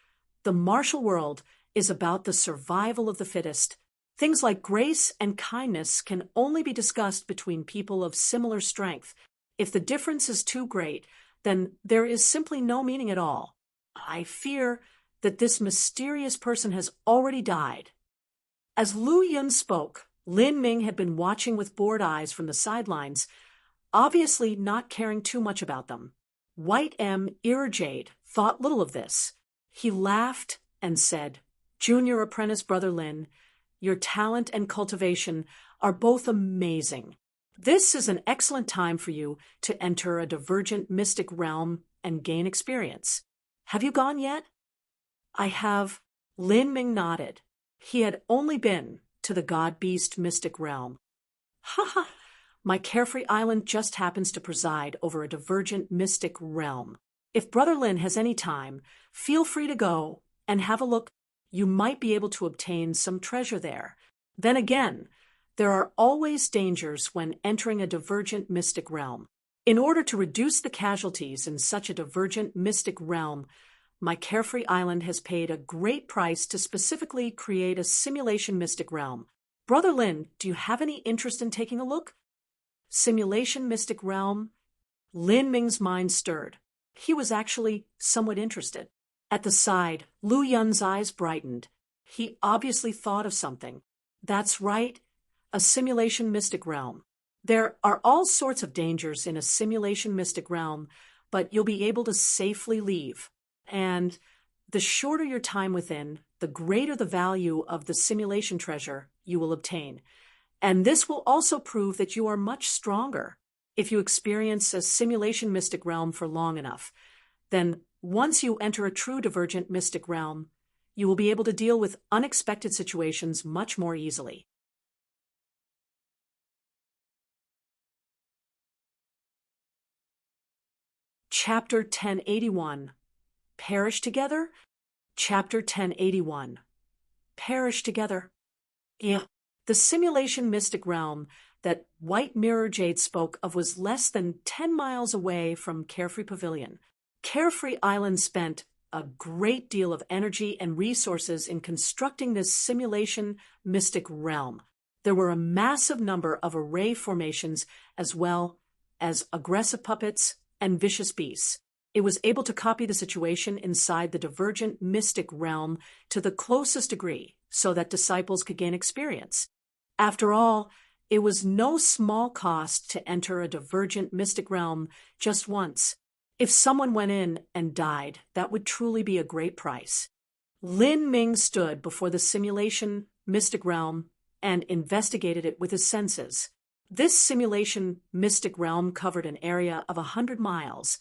The martial world is about the survival of the fittest. Things like grace and kindness can only be discussed between people of similar strength. If the difference is too great, then there is simply no meaning at all. I fear that this mysterious person has already died." As Lu Yun spoke, Lin Ming had been watching with bored eyes from the sidelines, obviously not caring too much about them. White Mirror Jade thought little of this. He laughed and said, "Junior Apprentice Brother Lin, your talent and cultivation are both amazing. This is an excellent time for you to enter a divergent mystic realm and gain experience. Have you gone yet?" "I have." Lin Ming nodded. He had only been to the God-Beast mystic realm. "Ha ha! My Carefree Island just happens to preside over a divergent mystic realm. If Brother Lin has any time, feel free to go and have a look. You might be able to obtain some treasure there. Then again, there are always dangers when entering a divergent mystic realm. In order to reduce the casualties in such a divergent mystic realm, my Carefree Island has paid a great price to specifically create a simulation mystic realm. Brother Lin, do you have any interest in taking a look?" Simulation mystic realm? Lin Ming's mind stirred. He was actually somewhat interested. At the side, Lu Yun's eyes brightened. He obviously thought of something. "That's right, a simulation mystic realm. There are all sorts of dangers in a simulation mystic realm, but you'll be able to safely leave. And the shorter your time within, the greater the value of the simulation treasure you will obtain. And this will also prove that you are much stronger if you experience a simulation mystic realm for long enough. Then, once you enter a true divergent mystic realm, you will be able to deal with unexpected situations much more easily." Chapter 1081. Perish Together? Chapter 1081. Perish Together. Yeah. The simulation mystic realm that White Mirror Jade spoke of was less than 10 miles away from Carefree Pavilion. Carefree Island spent a great deal of energy and resources in constructing this simulation mystic realm. There were a massive number of array formations as well as aggressive puppets and vicious beasts. It was able to copy the situation inside the divergent mystic realm to the closest degree so that disciples could gain experience. After all, it was no small cost to enter a divergent mystic realm just once. If someone went in and died, that would truly be a great price. Lin Ming stood before the simulation mystic realm and investigated it with his senses. This simulation mystic realm covered an area of 100 miles,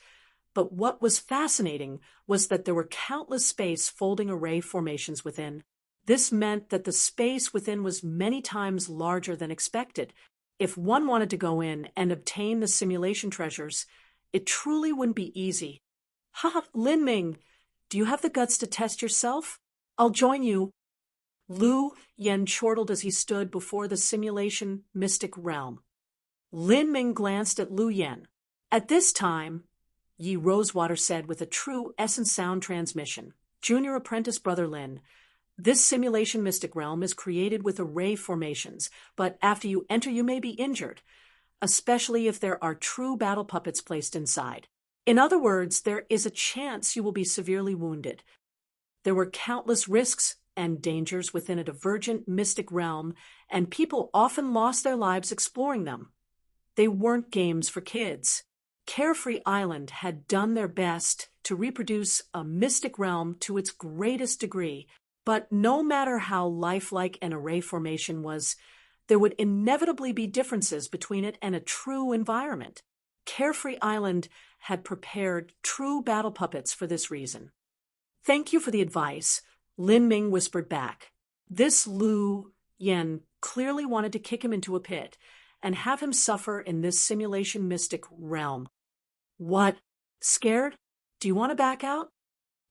but what was fascinating was that there were countless space folding array formations within. This meant that the space within was many times larger than expected. If one wanted to go in and obtain the simulation treasures, it truly wouldn't be easy. Ha, Lin Ming, do you have the guts to test yourself? I'll join you. Lu Yen chortled as he stood before the simulation mystic realm. Lin Ming glanced at Lu Yen. At this time, Yi Rosewater said with a true essence sound transmission, Junior Apprentice Brother Lin, this simulation mystic realm is created with array formations, but after you enter you may be injured, especially if there are true battle puppets placed inside. In other words, there is a chance you will be severely wounded. There were countless risks and dangers within a divergent mystic realm, and people often lost their lives exploring them. They weren't games for kids. Carefree Island had done their best to reproduce a mystic realm to its greatest degree, but no matter how lifelike an array formation was, there would inevitably be differences between it and a true environment. Carefree Island had prepared true battle puppets for this reason. Thank you for the advice, Lin Ming whispered back. This Lu Yen clearly wanted to kick him into a pit and have him suffer in this simulation mystic realm. What? Scared? Do you want to back out?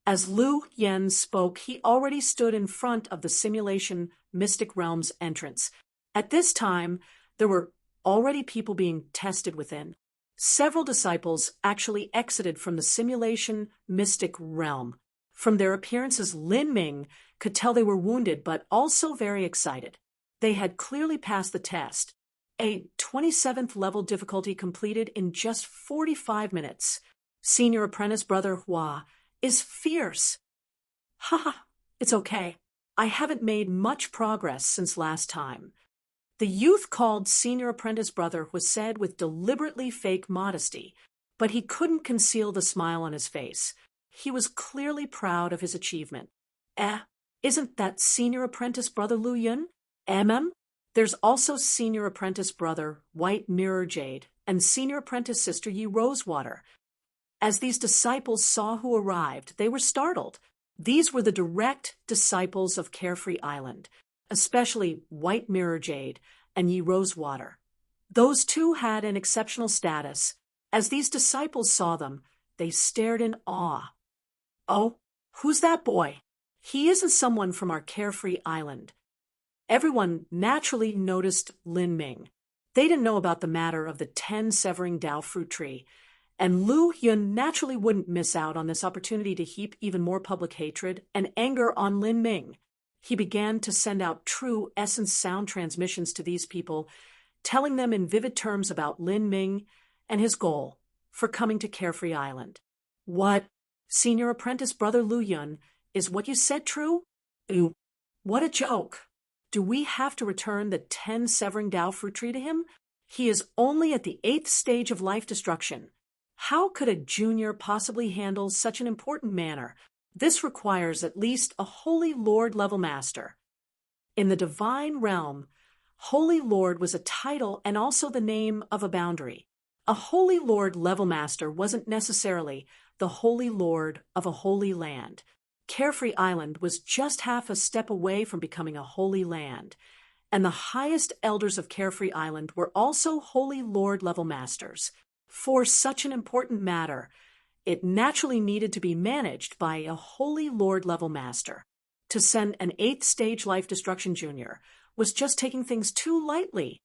As Lu Yen spoke, he already stood in front of the simulation mystic realm's entrance. At this time, there were already people being tested within. Several disciples actually exited from the simulation mystic realm. From their appearances, Lin Ming could tell they were wounded but also very excited. They had clearly passed the test. A 27th level difficulty completed in just 45 minutes. Senior Apprentice Brother Hua is fierce. Haha, it's okay. I haven't made much progress since last time. The youth called Senior Apprentice Brother was said with deliberately fake modesty, but he couldn't conceal the smile on his face. He was clearly proud of his achievement. Isn't that Senior Apprentice Brother Lu Yun? There's also Senior Apprentice Brother White Mirror Jade and Senior Apprentice Sister Yi Rosewater. As these disciples saw who arrived, they were startled. These were the direct disciples of Carefree Island, especially White Mirror Jade and Yi Rosewater. Those two had an exceptional status. As these disciples saw them, they stared in awe. Oh, who's that boy? He isn't someone from our Carefree Island. Everyone naturally noticed Lin Ming. They didn't know about the matter of the 10 severing Dao fruit tree, and Lu Yun naturally wouldn't miss out on this opportunity to heap even more public hatred and anger on Lin Ming. He began to send out true essence sound transmissions to these people, telling them in vivid terms about Lin Ming and his goal for coming to Carefree Island. What? Senior Apprentice Brother Lu Yun, is what you said true? Ooh, what a joke. Do we have to return the 10 severing Dao fruit tree to him? He is only at the 8th stage of life destruction. How could a junior possibly handle such an important matter? This requires at least a Holy Lord level master. In the divine realm, Holy Lord was a title and also the name of a boundary. A Holy Lord level master wasn't necessarily the Holy Lord of a holy land. Carefree Island was just half a step away from becoming a holy land, and the highest elders of Carefree Island were also Holy Lord level masters. For such an important matter, it naturally needed to be managed by a Holy Lord level master. To send an 8th stage life destruction junior was just taking things too lightly.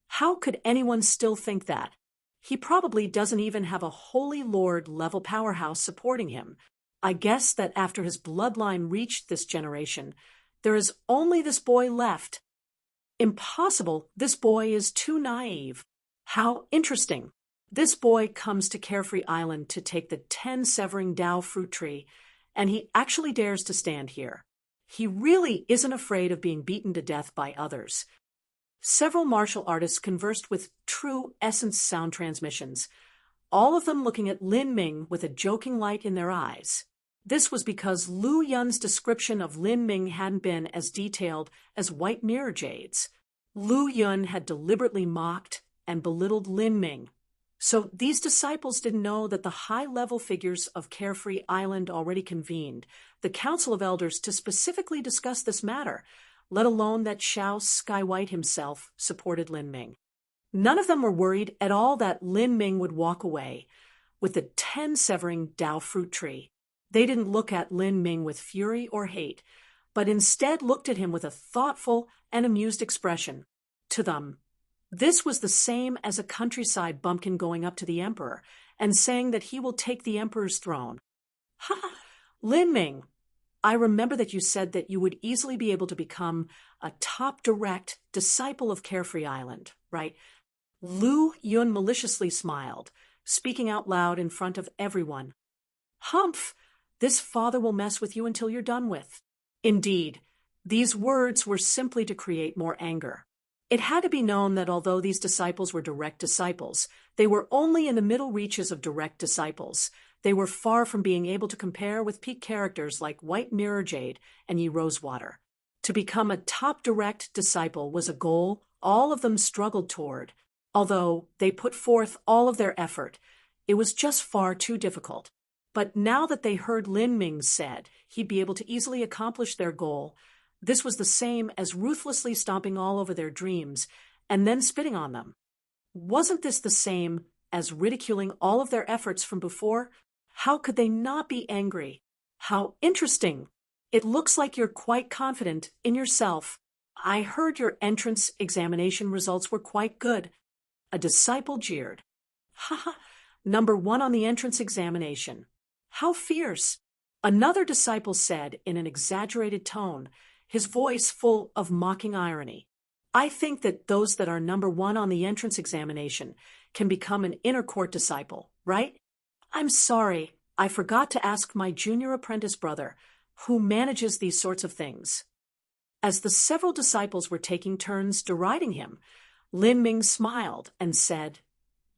How could anyone still think that? He probably doesn't even have a Holy Lord level powerhouse supporting him. I guess that after his bloodline reached this generation, there is only this boy left. Impossible, this boy is too naive. How interesting. This boy comes to Carefree Island to take the 10 severing Dao fruit tree, and he actually dares to stand here. He really isn't afraid of being beaten to death by others. Several martial artists conversed with true essence sound transmissions, all of them looking at Lin Ming with a joking light in their eyes. This was because Lu Yun's description of Lin Ming hadn't been as detailed as white mirror jades. Lu Yun had deliberately mocked and belittled Lin Ming. So these disciples didn't know that the high-level figures of Carefree Island already convened the Council of Elders to specifically discuss this matter, let alone that Xiao Skywhite himself supported Lin Ming. None of them were worried at all that Lin Ming would walk away with the 10-severing Dao fruit tree. They didn't look at Lin Ming with fury or hate, but instead looked at him with a thoughtful and amused expression. To them, this was the same as a countryside bumpkin going up to the emperor and saying that he will take the emperor's throne. Ha! Lin Ming, I remember that you said that you would easily be able to become a top direct disciple of Carefree Island, right? Lu Yun maliciously smiled, speaking out loud in front of everyone. Humph! This father will mess with you until you're done with. Indeed, these words were simply to create more anger. It had to be known that although these disciples were direct disciples, they were only in the middle reaches of direct disciples. They were far from being able to compare with peak characters like White Mirror Jade and Yi Rosewater. To become a top direct disciple was a goal all of them struggled toward. Although they put forth all of their effort, it was just far too difficult. But now that they heard Lin Ming said he'd be able to easily accomplish their goal, this was the same as ruthlessly stomping all over their dreams and then spitting on them. Wasn't this the same as ridiculing all of their efforts from before? How could they not be angry? How interesting! It looks like you're quite confident in yourself. I heard your entrance examination results were quite good. A disciple jeered. Ha ha! Number 1 on the entrance examination. How fierce! Another disciple said in an exaggerated tone, his voice full of mocking irony. I think that those that are number 1 on the entrance examination can become an inner court disciple, right? I'm sorry, I forgot to ask my junior apprentice brother, who manages these sorts of things. As the several disciples were taking turns deriding him, Lin Ming smiled and said,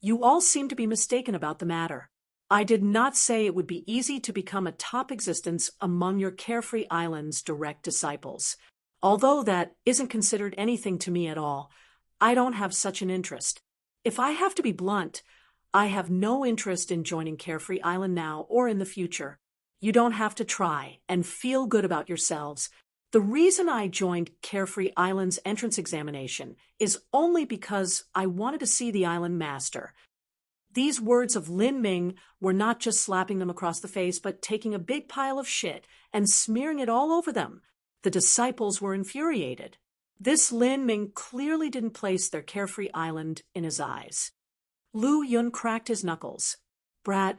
You all seem to be mistaken about the matter. I did not say it would be easy to become a top existence among your Carefree Island's direct disciples. Although that isn't considered anything to me at all, I don't have such an interest. If I have to be blunt, I have no interest in joining Carefree Island now or in the future. You don't have to try and feel good about yourselves. The reason I joined Carefree Island's entrance examination is only because I wanted to see the island master. These words of Lin Ming were not just slapping them across the face, but taking a big pile of shit and smearing it all over them. The disciples were infuriated. This Lin Ming clearly didn't place their Carefree Island in his eyes. Lu Yun cracked his knuckles. Brat,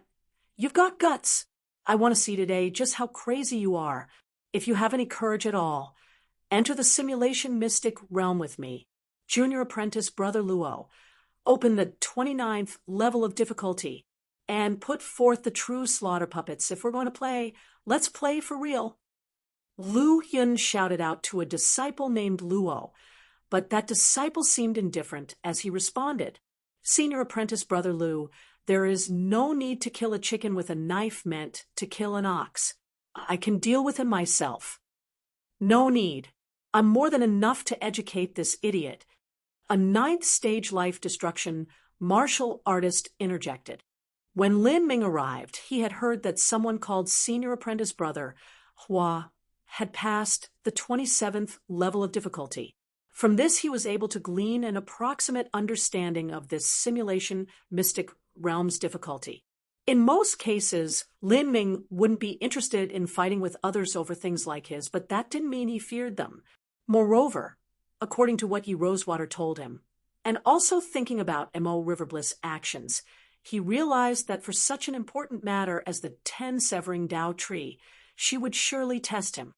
you've got guts. I want to see today just how crazy you are. If you have any courage at all, enter the simulation mystic realm with me. Junior apprentice Brother Luo. Open the 29th level of difficulty and put forth the true slaughter puppets. If we're going to play, let's play for real. Lu Yun shouted out to a disciple named Luo, but that disciple seemed indifferent as he responded. Senior apprentice Brother Lu, there is no need to kill a chicken with a knife meant to kill an ox. I can deal with him myself. No need. I'm more than enough to educate this idiot. A 9th stage life destruction martial artist interjected. When Lin Ming arrived, he had heard that someone called Senior Apprentice Brother Hua had passed the 27th level of difficulty. From this, he was able to glean an approximate understanding of this simulation mystic realm's difficulty. In most cases, Lin Ming wouldn't be interested in fighting with others over things like his, but that didn't mean he feared them. Moreover, according to what Yi Rosewater told him, and also thinking about M.O. Riverbliss' actions, he realized that for such an important matter as the 10-severing Dao tree, she would surely test him.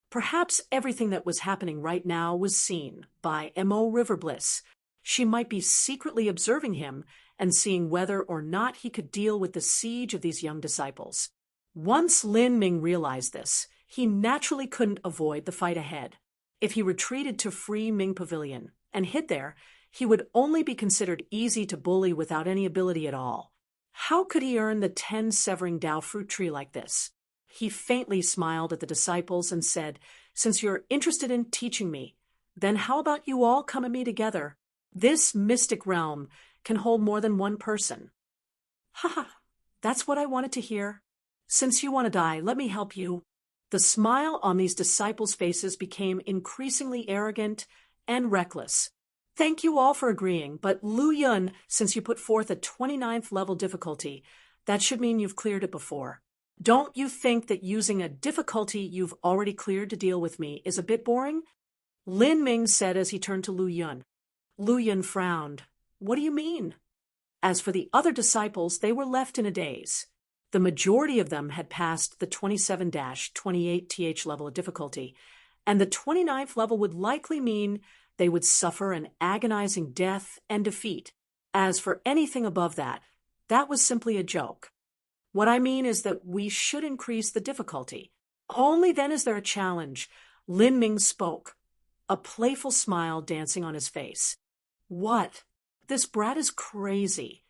Perhaps everything that was happening right now was seen by M.O. Riverbliss. She might be secretly observing him and seeing whether or not he could deal with the siege of these young disciples. Once Lin Ming realized this, he naturally couldn't avoid the fight ahead. If he retreated to Free Ming Pavilion and hid there, he would only be considered easy to bully without any ability at all. How could he earn the 10-severing Dao fruit tree like this? He faintly smiled at the disciples and said, "Since you're interested in teaching me, then how about you all come and me together? This mystic realm can hold more than one person." "Ha ha, that's what I wanted to hear. Since you want to die, let me help you." The smile on these disciples' faces became increasingly arrogant and reckless. "Thank you all for agreeing, but Lu Yun, since you put forth a 29th level difficulty, that should mean you've cleared it before. Don't you think that using a difficulty you've already cleared to deal with me is a bit boring?" Lin Ming said as he turned to Lu Yun. Lu Yun frowned. "What do you mean?" As for the other disciples, they were left in a daze. The majority of them had passed the 27-28th level of difficulty, and the 29th level would likely mean they would suffer an agonizing death and defeat. As for anything above that, that was simply a joke. "What I mean is that we should increase the difficulty. Only then is there a challenge." Lin Ming spoke, a playful smile dancing on his face. "What? This brat is crazy."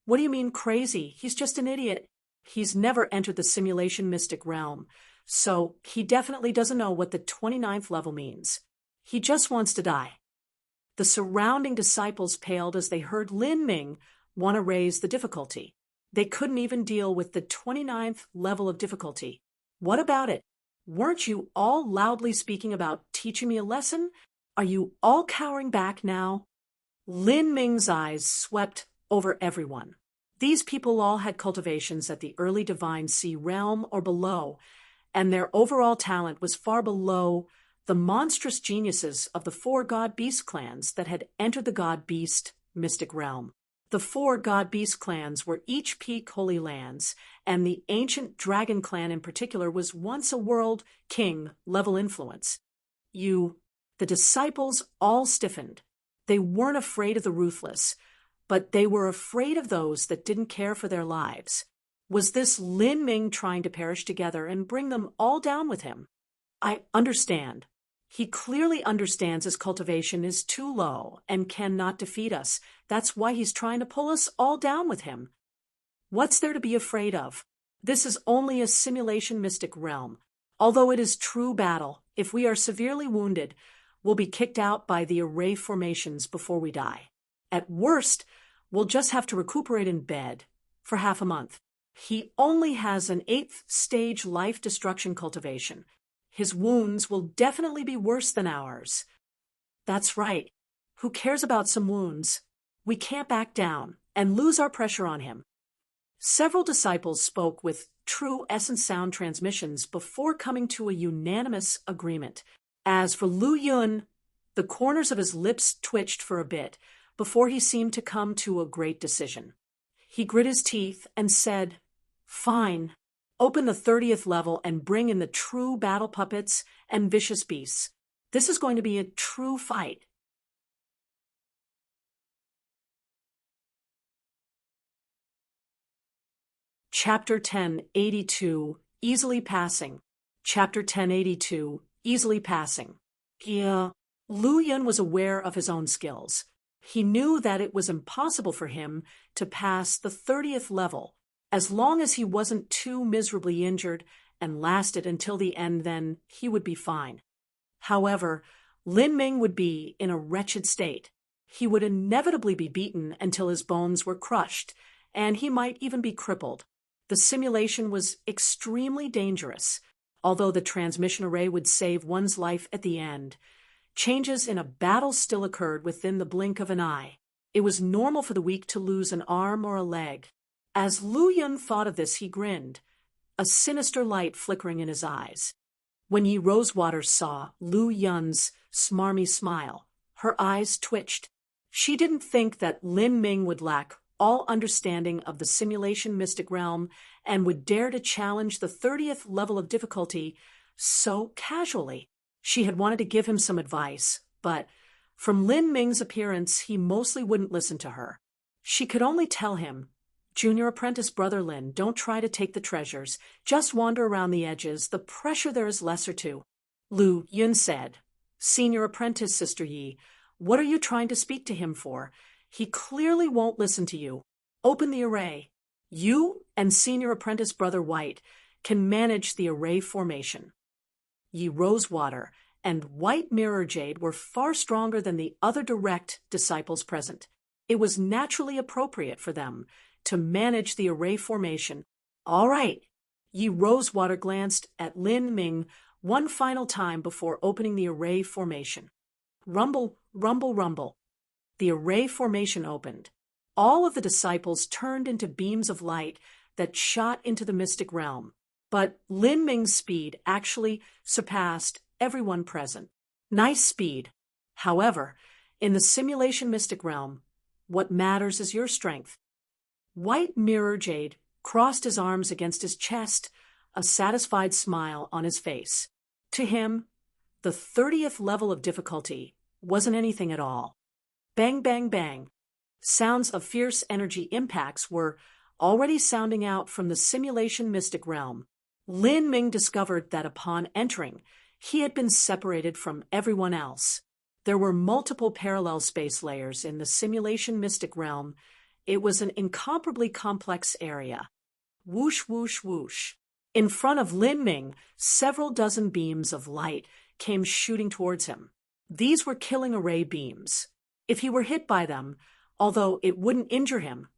"What do you mean crazy? He's just an idiot. He's never entered the simulation mystic realm, so he definitely doesn't know what the 29th level means. He just wants to die." The surrounding disciples paled as they heard Lin Ming want to raise the difficulty. They couldn't even deal with the 29th level of difficulty. What about it? Weren't you all loudly speaking about teaching me a lesson? Are you all cowering back now? Lin Ming's eyes swept over everyone. These people all had cultivations at the early divine sea realm or below, and their overall talent was far below the monstrous geniuses of the 4 god-beast clans that had entered the god-beast mystic realm. The 4 god-beast clans were each peak holy lands, and the ancient dragon clan in particular was once a world king level influence. The disciples all stiffened. They weren't afraid of the ruthless, but they were afraid of those that didn't care for their lives. Was this Lin Ming trying to perish together and bring them all down with him? I understand. He clearly understands his cultivation is too low and cannot defeat us. That's why he's trying to pull us all down with him. What's there to be afraid of? This is only a simulation mystic realm. Although it is true battle, if we are severely wounded, we'll be kicked out by the array formations before we die. At worst, we'll just have to recuperate in bed for half a month. He only has an 8th stage life destruction cultivation. His wounds will definitely be worse than ours. That's right. Who cares about some wounds? We can't back down and lose our pressure on him. Several disciples spoke with true essence sound transmissions before coming to a unanimous agreement. As for Lu Yun, the corners of his lips twitched for a bit before he seemed to come to a great decision. He grit his teeth and said, "Fine. Open the 30th level and bring in the true battle puppets and vicious beasts. This is going to be a true fight." Chapter 1082, Easily Passing. Chapter 1082, Easily Passing. Lu Yun was aware of his own skills. He knew that it was impossible for him to pass the 30th level. As long as he wasn't too miserably injured and lasted until the end, then he would be fine. However, Lin Ming would be in a wretched state. He would inevitably be beaten until his bones were crushed, and he might even be crippled. The simulation was extremely dangerous. Although the transmission array would save one's life at the end, changes in a battle still occurred within the blink of an eye. It was normal for the weak to lose an arm or a leg. As Lu Yun thought of this, he grinned, a sinister light flickering in his eyes. When Yi Rosewater saw Lu Yun's smarmy smile, her eyes twitched. She didn't think that Lin Ming would lack all understanding of the simulation mystic realm and would dare to challenge the 30th level of difficulty so casually. She had wanted to give him some advice, but from Lin Ming's appearance, he mostly wouldn't listen to her. She could only tell him, "Junior apprentice brother Lin, don't try to take the treasures. Just wander around the edges. The pressure there is lesser too." Lu Yun said, "Senior apprentice sister Yi, what are you trying to speak to him for? He clearly won't listen to you. Open the array. You and senior apprentice brother White, can manage the array formation. Yi Rosewater and White Mirror Jade were far stronger than the other direct disciples present. It was naturally appropriate for them to manage the array formation. All right. Yi Rosewater glanced at Lin Ming one final time before opening the array formation. Rumble, rumble, rumble. The array formation opened. All of the disciples turned into beams of light that shot into the mystic realm. But Lin Ming's speed actually surpassed everyone present. Nice speed. However, in the simulation mystic realm, what matters is your strength. White Mirror Jade crossed his arms against his chest, a satisfied smile on his face. To him, the 30th level of difficulty wasn't anything at all. Bang, bang, bang. Sounds of fierce energy impacts were already sounding out from the simulation mystic realm. Lin Ming discovered that upon entering, he had been separated from everyone else. There were multiple parallel space layers in the simulation mystic realm. It was an incomparably complex area. Whoosh, whoosh, whoosh. In front of Lin Ming, several dozen beams of light came shooting towards him. These were killing array beams. If he were hit by them, although it wouldn't injure him,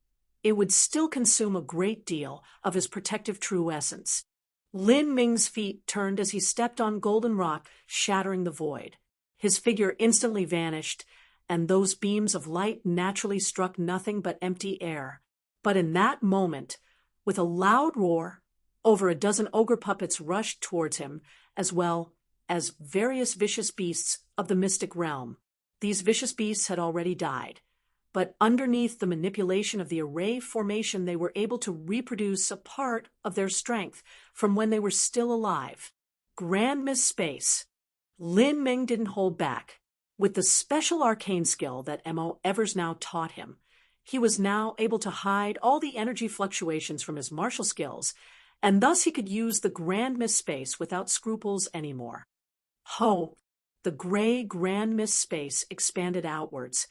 it would still consume a great deal of his protective true essence. Lin Ming's feet turned as he stepped on golden rock, shattering the void. His figure instantly vanished, and those beams of light naturally struck nothing but empty air. But in that moment, with a loud roar, over a dozen ogre puppets rushed towards him, as well as various vicious beasts of the mystic realm. These vicious beasts had already died, but underneath the manipulation of the array formation, they were able to reproduce a part of their strength from when they were still alive. Grand Miss Space. Lin Ming didn't hold back. With the special arcane skill that M.O. Evers now taught him, he was now able to hide all the energy fluctuations from his martial skills, and thus he could use the Grand Miss Space without scruples anymore. Ho! The gray Grand Miss Space expanded outwards,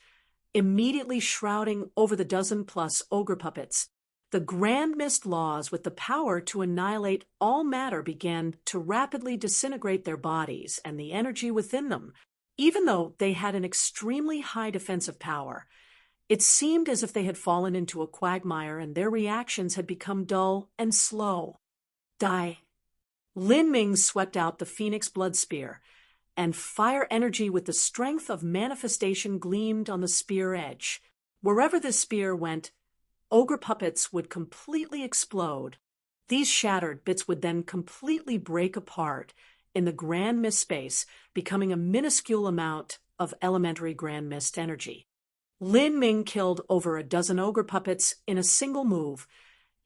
immediately shrouding over the dozen-plus ogre puppets. The Grand Mist laws with the power to annihilate all matter began to rapidly disintegrate their bodies and the energy within them. Even though they had an extremely high defensive power, it seemed as if they had fallen into a quagmire and their reactions had become dull and slow. Die. Lin Ming swept out the Phoenix Blood Spear, and fire energy with the strength of manifestation gleamed on the spear edge. Wherever the spear went, ogre puppets would completely explode. These shattered bits would then completely break apart in the Grand Mist Space, becoming a minuscule amount of elementary Grand Mist energy. Lin Ming killed over a dozen ogre puppets in a single move,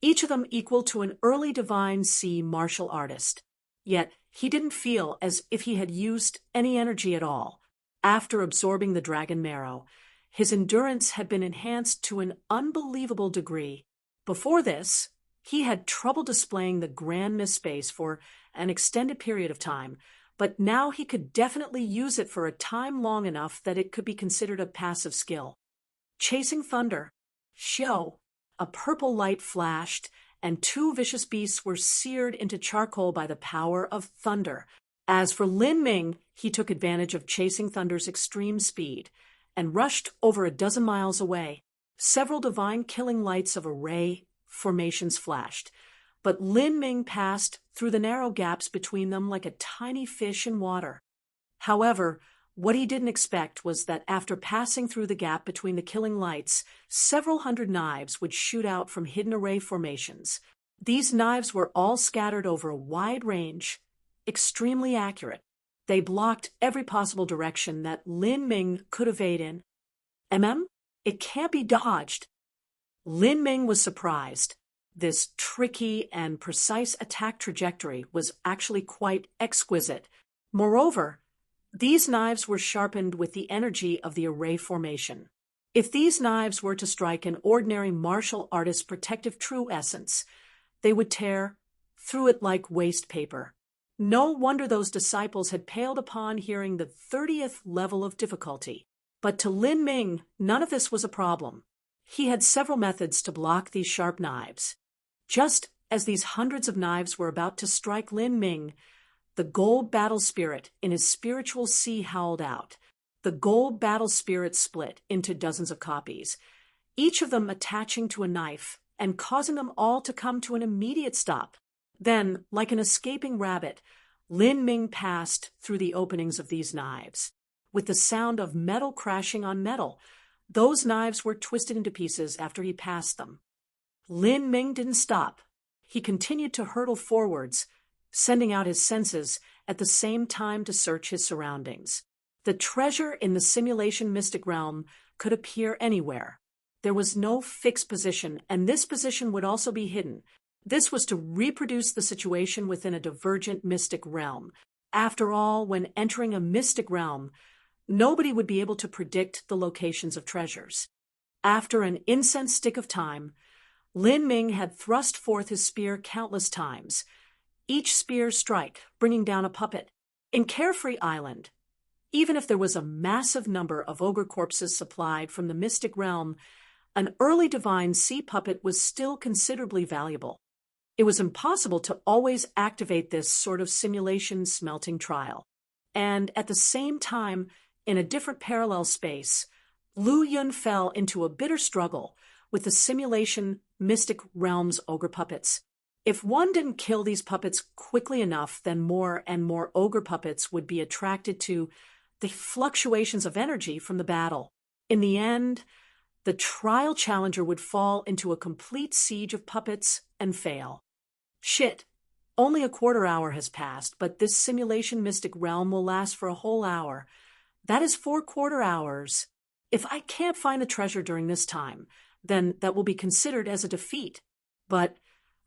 each of them equal to an early Divine Sea martial artist. Yet he didn't feel as if he had used any energy at all. After absorbing the dragon marrow, his endurance had been enhanced to an unbelievable degree. Before this, he had trouble displaying the Grand Mist Space for an extended period of time, but now he could definitely use it for a time long enough that it could be considered a passive skill. Chasing Thunder. Show. A purple light flashed, and two vicious beasts were seared into charcoal by the power of thunder. As for Lin Ming, he took advantage of Chasing Thunder's extreme speed and rushed over a dozen miles away. Several divine killing lights of array formations flashed, but Lin Ming passed through the narrow gaps between them like a tiny fish in water. However, what he didn't expect was that after passing through the gap between the killing lights, several hundred knives would shoot out from hidden array formations. These knives were all scattered over a wide range, extremely accurate. They blocked every possible direction that Lin Ming could evade in. It can't be dodged. Lin Ming was surprised. This tricky and precise attack trajectory was actually quite exquisite. Moreover, these knives were sharpened with the energy of the array formation. If these knives were to strike an ordinary martial artist's protective true essence, they would tear through it like waste paper. No wonder those disciples had paled upon hearing the 30th level of difficulty. But to Lin Ming, none of this was a problem. He had several methods to block these sharp knives. Just as these hundreds of knives were about to strike Lin Ming, the gold battle spirit in his spiritual sea howled out. The gold battle spirit split into dozens of copies, each of them attaching to a knife and causing them all to come to an immediate stop. Then, like an escaping rabbit, Lin Ming passed through the openings of these knives. With the sound of metal crashing on metal, those knives were twisted into pieces after he passed them. Lin Ming didn't stop. He continued to hurtle forwards, sending out his senses at the same time to search his surroundings. The treasure in the simulation mystic realm could appear anywhere. There was no fixed position, and this position would also be hidden. This was to reproduce the situation within a divergent mystic realm. After all, when entering a mystic realm, nobody would be able to predict the locations of treasures. After an incense stick of time, Lin Ming had thrust forth his spear countless times, each spear strike bringing down a puppet. In Carefree Island, even if there was a massive number of ogre corpses supplied from the mystic realm, an early divine sea puppet was still considerably valuable. It was impossible to always activate this sort of simulation smelting trial. And at the same time, in a different parallel space, Lu Yun fell into a bitter struggle with the simulation mystic realm's ogre puppets. If one didn't kill these puppets quickly enough, then more and more ogre puppets would be attracted to the fluctuations of energy from the battle. In the end, the trial challenger would fall into a complete siege of puppets and fail. Shit, only a quarter hour has passed, but this simulation mystic realm will last for a whole hour. That is 4 quarter hours. If I can't find the treasure during this time, then that will be considered as a defeat. But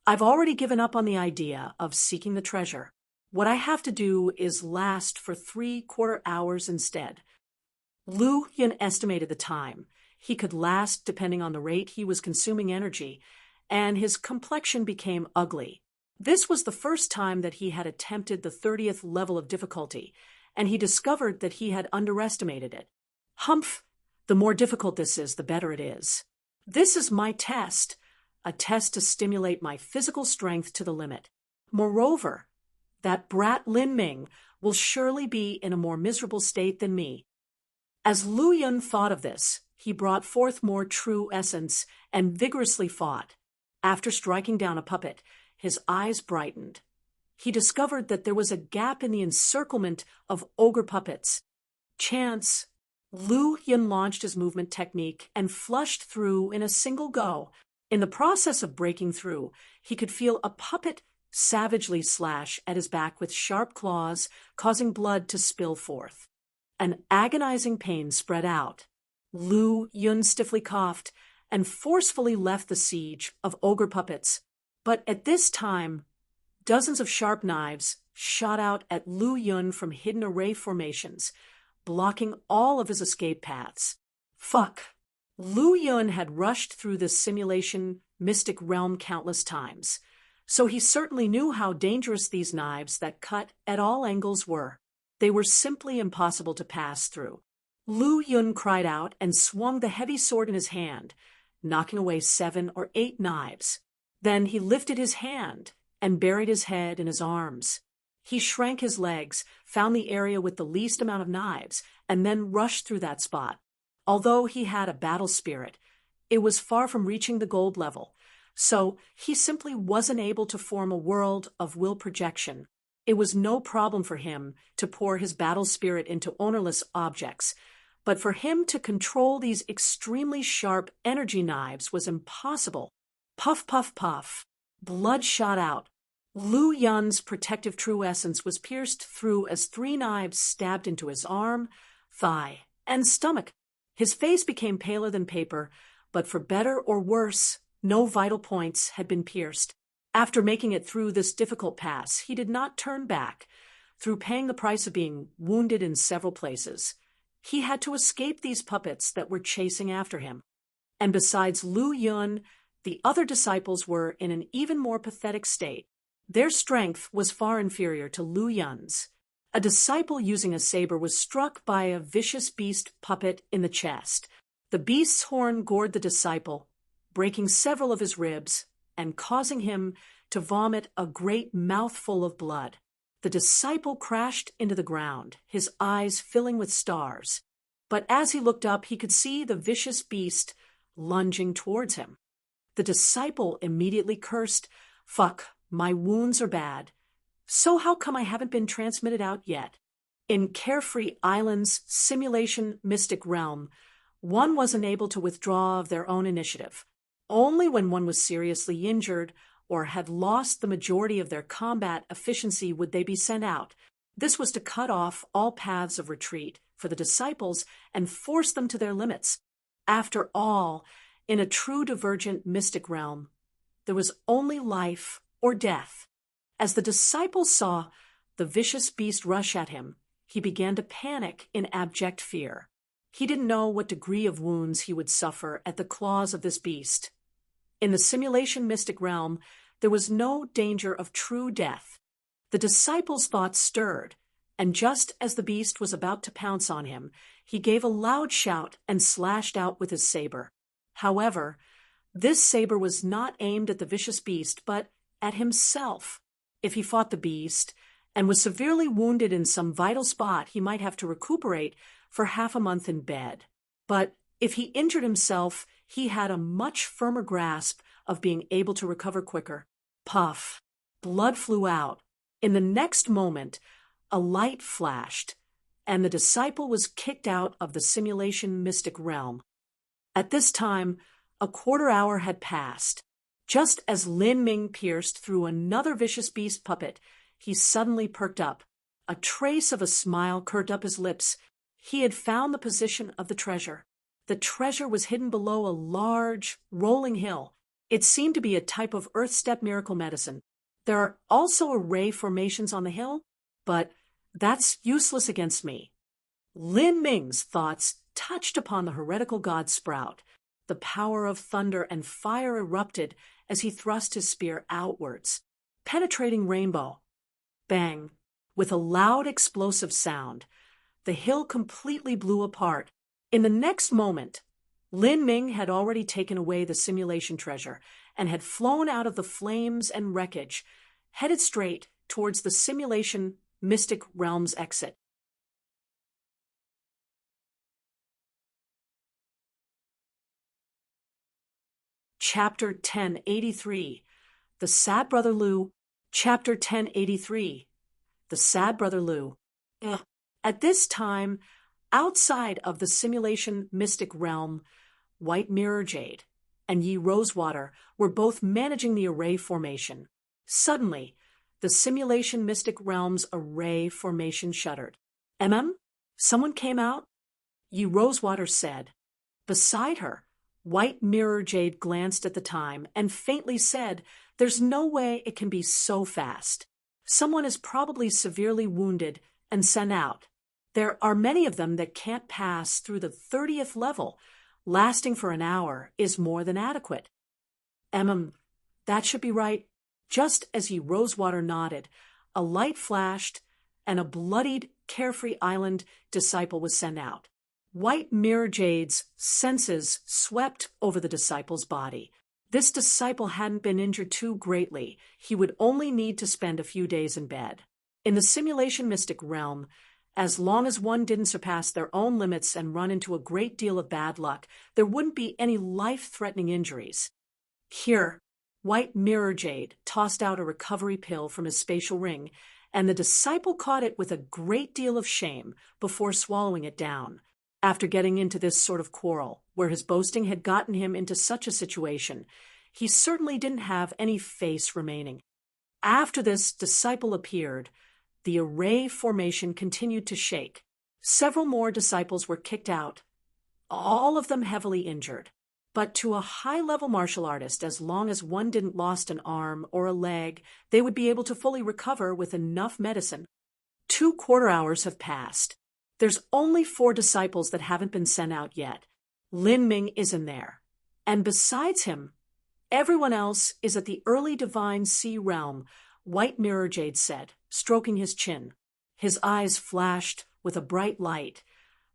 I've already given up on the idea of seeking the treasure. What I have to do is last for 3 quarter hours instead. Lu Yun estimated the time he could last depending on the rate he was consuming energy, and his complexion became ugly. This was the first time that he had attempted the 30th level of difficulty, and he discovered that he had underestimated it. Humph! The more difficult this is, the better it is. This is my test, a test to stimulate my physical strength to the limit. Moreover, that brat Lin Ming will surely be in a more miserable state than me. As Lu Yun thought of this, he brought forth more true essence and vigorously fought. After striking down a puppet, his eyes brightened. He discovered that there was a gap in the encirclement of ogre puppets. Chance. Lu Yun launched his movement technique and flushed through in a single go. In the process of breaking through, he could feel a puppet savagely slash at his back with sharp claws, causing blood to spill forth. An agonizing pain spread out. Lu Yun stiffly coughed and forcefully left the siege of ogre puppets. But at this time, dozens of sharp knives shot out at Lu Yun from hidden array formations, blocking all of his escape paths. Fuck. Lu Yun had rushed through this simulation mystic realm countless times, so he certainly knew how dangerous these knives that cut at all angles were. They were simply impossible to pass through. Lu Yun cried out and swung the heavy sword in his hand, knocking away 7 or 8 knives. Then he lifted his hand and buried his head in his arms. He shrank his legs, found the area with the least amount of knives, and then rushed through that spot. Although he had a battle spirit, it was far from reaching the gold level, so he simply wasn't able to form a world of will projection. It was no problem for him to pour his battle spirit into ownerless objects, but for him to control these extremely sharp energy knives was impossible. Puff, puff, puff. Blood shot out. Lu Yun's protective true essence was pierced through as 3 knives stabbed into his arm, thigh, and stomach. His face became paler than paper, but for better or worse, no vital points had been pierced. After making it through this difficult pass, he did not turn back, through paying the price of being wounded in several places. He had to escape these puppets that were chasing after him. And besides Lu Yun, the other disciples were in an even more pathetic state. Their strength was far inferior to Lu Yun's. A disciple using a saber was struck by a vicious beast puppet in the chest. The beast's horn gored the disciple, breaking several of his ribs and causing him to vomit a great mouthful of blood. The disciple crashed into the ground, his eyes filling with stars. But as he looked up, he could see the vicious beast lunging towards him. The disciple immediately cursed, "Fuck, my wounds are bad. So how come I haven't been transmitted out yet?" In Carefree Island's simulation mystic realm, one wasn't able to withdraw of their own initiative. Only when one was seriously injured or had lost the majority of their combat efficiency would they be sent out. This was to cut off all paths of retreat for the disciples and force them to their limits. After all, in a true divergent mystic realm, there was only life or death. As the disciple saw the vicious beast rush at him, he began to panic in abject fear. He didn't know what degree of wounds he would suffer at the claws of this beast. In the simulation mystic realm, there was no danger of true death. The disciple's thoughts stirred, and just as the beast was about to pounce on him, he gave a loud shout and slashed out with his saber. However, this saber was not aimed at the vicious beast, but at himself. If he fought the beast and was severely wounded in some vital spot, he might have to recuperate for half a month in bed. But if he injured himself, he had a much firmer grasp of being able to recover quicker. Puff. Blood flew out. In the next moment, a light flashed, and the disciple was kicked out of the simulation mystic realm. At this time, a quarter hour had passed. Just as Lin Ming pierced through another vicious beast puppet, he suddenly perked up. A trace of a smile curved up his lips. He had found the position of the treasure. The treasure was hidden below a large, rolling hill. It seemed to be a type of earth step miracle medicine. There are also array formations on the hill, but that's useless against me. Lin Ming's thoughts touched upon the heretical god Sprout. The power of thunder and fire erupted as he thrust his spear outwards, penetrating rainbow. Bang! With a loud explosive sound, the hill completely blew apart. In the next moment, Lin Ming had already taken away the simulation treasure and had flown out of the flames and wreckage, headed straight towards the simulation mystic realm's exit. Chapter 1083, The Sad Brother Lu. Chapter 1083, The Sad Brother Lu. At this time, outside of the simulation mystic realm, White Mirror Jade and Yi Rosewater were both managing the array formation. Suddenly, the simulation mystic realm's array formation shuddered. Someone came out? Yi Rosewater said. Beside her, White Mirror Jade glanced at the time and faintly said, "There's no way it can be so fast. Someone is probably severely wounded and sent out. There are many of them that can't pass through the 30th level. Lasting for an hour is more than adequate." That should be right. Just as Yi Rosewater nodded, a light flashed and a bloodied Carefree Island disciple was sent out. White Mirror Jade's senses swept over the disciple's body. This disciple hadn't been injured too greatly. He would only need to spend a few days in bed. In the simulation mystic realm, as long as one didn't surpass their own limits and run into a great deal of bad luck, there wouldn't be any life-threatening injuries. Here, White Mirror Jade tossed out a recovery pill from his spatial ring, and the disciple caught it with a great deal of shame before swallowing it down. After getting into this sort of quarrel, where his boasting had gotten him into such a situation, he certainly didn't have any face remaining. After this disciple appeared, the array formation continued to shake. Several more disciples were kicked out, all of them heavily injured. But to a high-level martial artist, as long as one didn't lost an arm or a leg, they would be able to fully recover with enough medicine. 2 quarter hours have passed. There's only 4 disciples that haven't been sent out yet. Lin Ming is in there. And besides him, everyone else is at the early divine sea realm, White Mirror Jade said, stroking his chin. His eyes flashed with a bright light,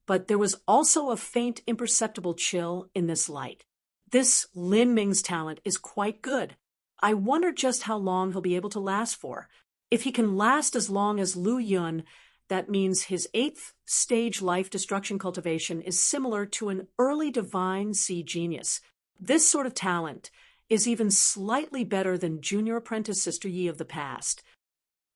but there was also a faint imperceptible chill in this light. This Lin Ming's talent is quite good. I wonder just how long he'll be able to last for. If he can last as long as Lu Yun, that means his 8th stage life destruction cultivation is similar to an early divine sea genius. This sort of talent is even slightly better than junior apprentice Sister Yi of the past.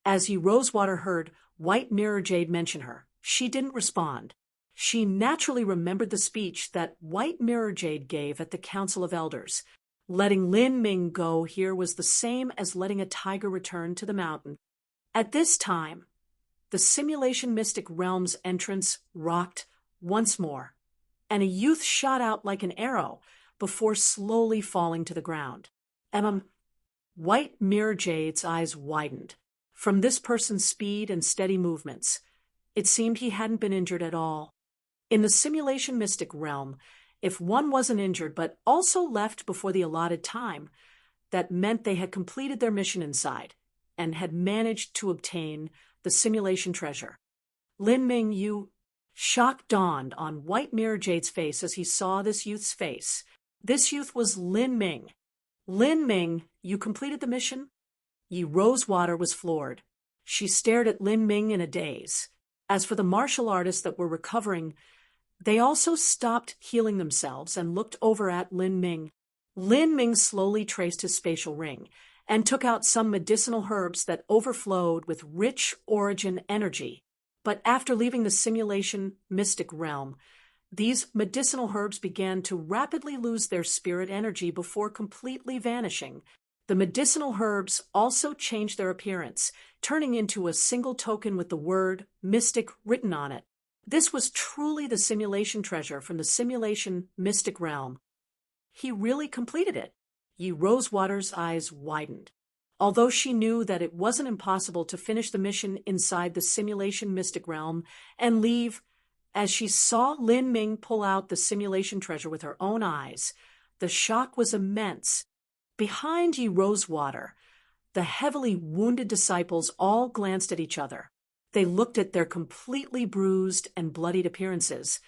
As Yi Rosewater heard White Mirror Jade mention her, she didn't respond. She naturally remembered the speech that White Mirror Jade gave at the Council of Elders. Letting Lin Ming go here was the same as letting a tiger return to the mountain. At this time, the simulation mystic realm's entrance rocked once more, and a youth shot out like an arrow before slowly falling to the ground. White Mirror Jade's eyes widened. From this person's speed and steady movements, it seemed he hadn't been injured at all. In the simulation mystic realm, if one wasn't injured but also left before the allotted time, that meant they had completed their mission inside and had managed to obtain the simulation treasure. Lin Ming, you... Shock dawned on White Mirror Jade's face as he saw this youth's face. This youth was Lin Ming. Lin Ming, you completed the mission? Yi Rosewater was floored. She stared at Lin Ming in a daze. As for the martial artists that were recovering, they also stopped healing themselves and looked over at Lin Ming. Lin Ming slowly traced his spatial ring and took out some medicinal herbs that overflowed with rich origin energy. But after leaving the simulation mystic realm, these medicinal herbs began to rapidly lose their spirit energy before completely vanishing. The medicinal herbs also changed their appearance, turning into a single token with the word mystic written on it. This was truly the simulation treasure from the simulation mystic realm. He really completed it. Yi Rosewater's eyes widened. Although she knew that it wasn't impossible to finish the mission inside the simulation mystic realm and leave, as she saw Lin Ming pull out the simulation treasure with her own eyes, the shock was immense. Behind Yi Rosewater, the heavily wounded disciples all glanced at each other. They looked at their completely bruised and bloodied appearances,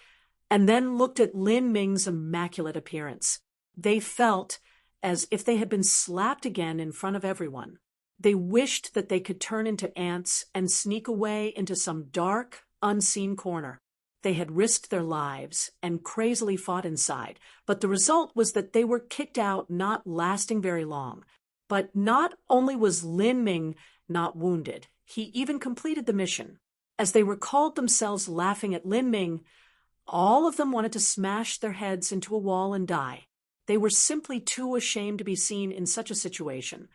and then looked at Lin Ming's immaculate appearance. They felt as if they had been slapped again in front of everyone. They wished that they could turn into ants and sneak away into some dark, unseen corner. They had risked their lives and crazily fought inside, but the result was that they were kicked out, not lasting very long. But not only was Lin Ming not wounded, he even completed the mission. As they recalled themselves laughing at Lin Ming, all of them wanted to smash their heads into a wall and die. They were simply too ashamed to be seen in such a situation,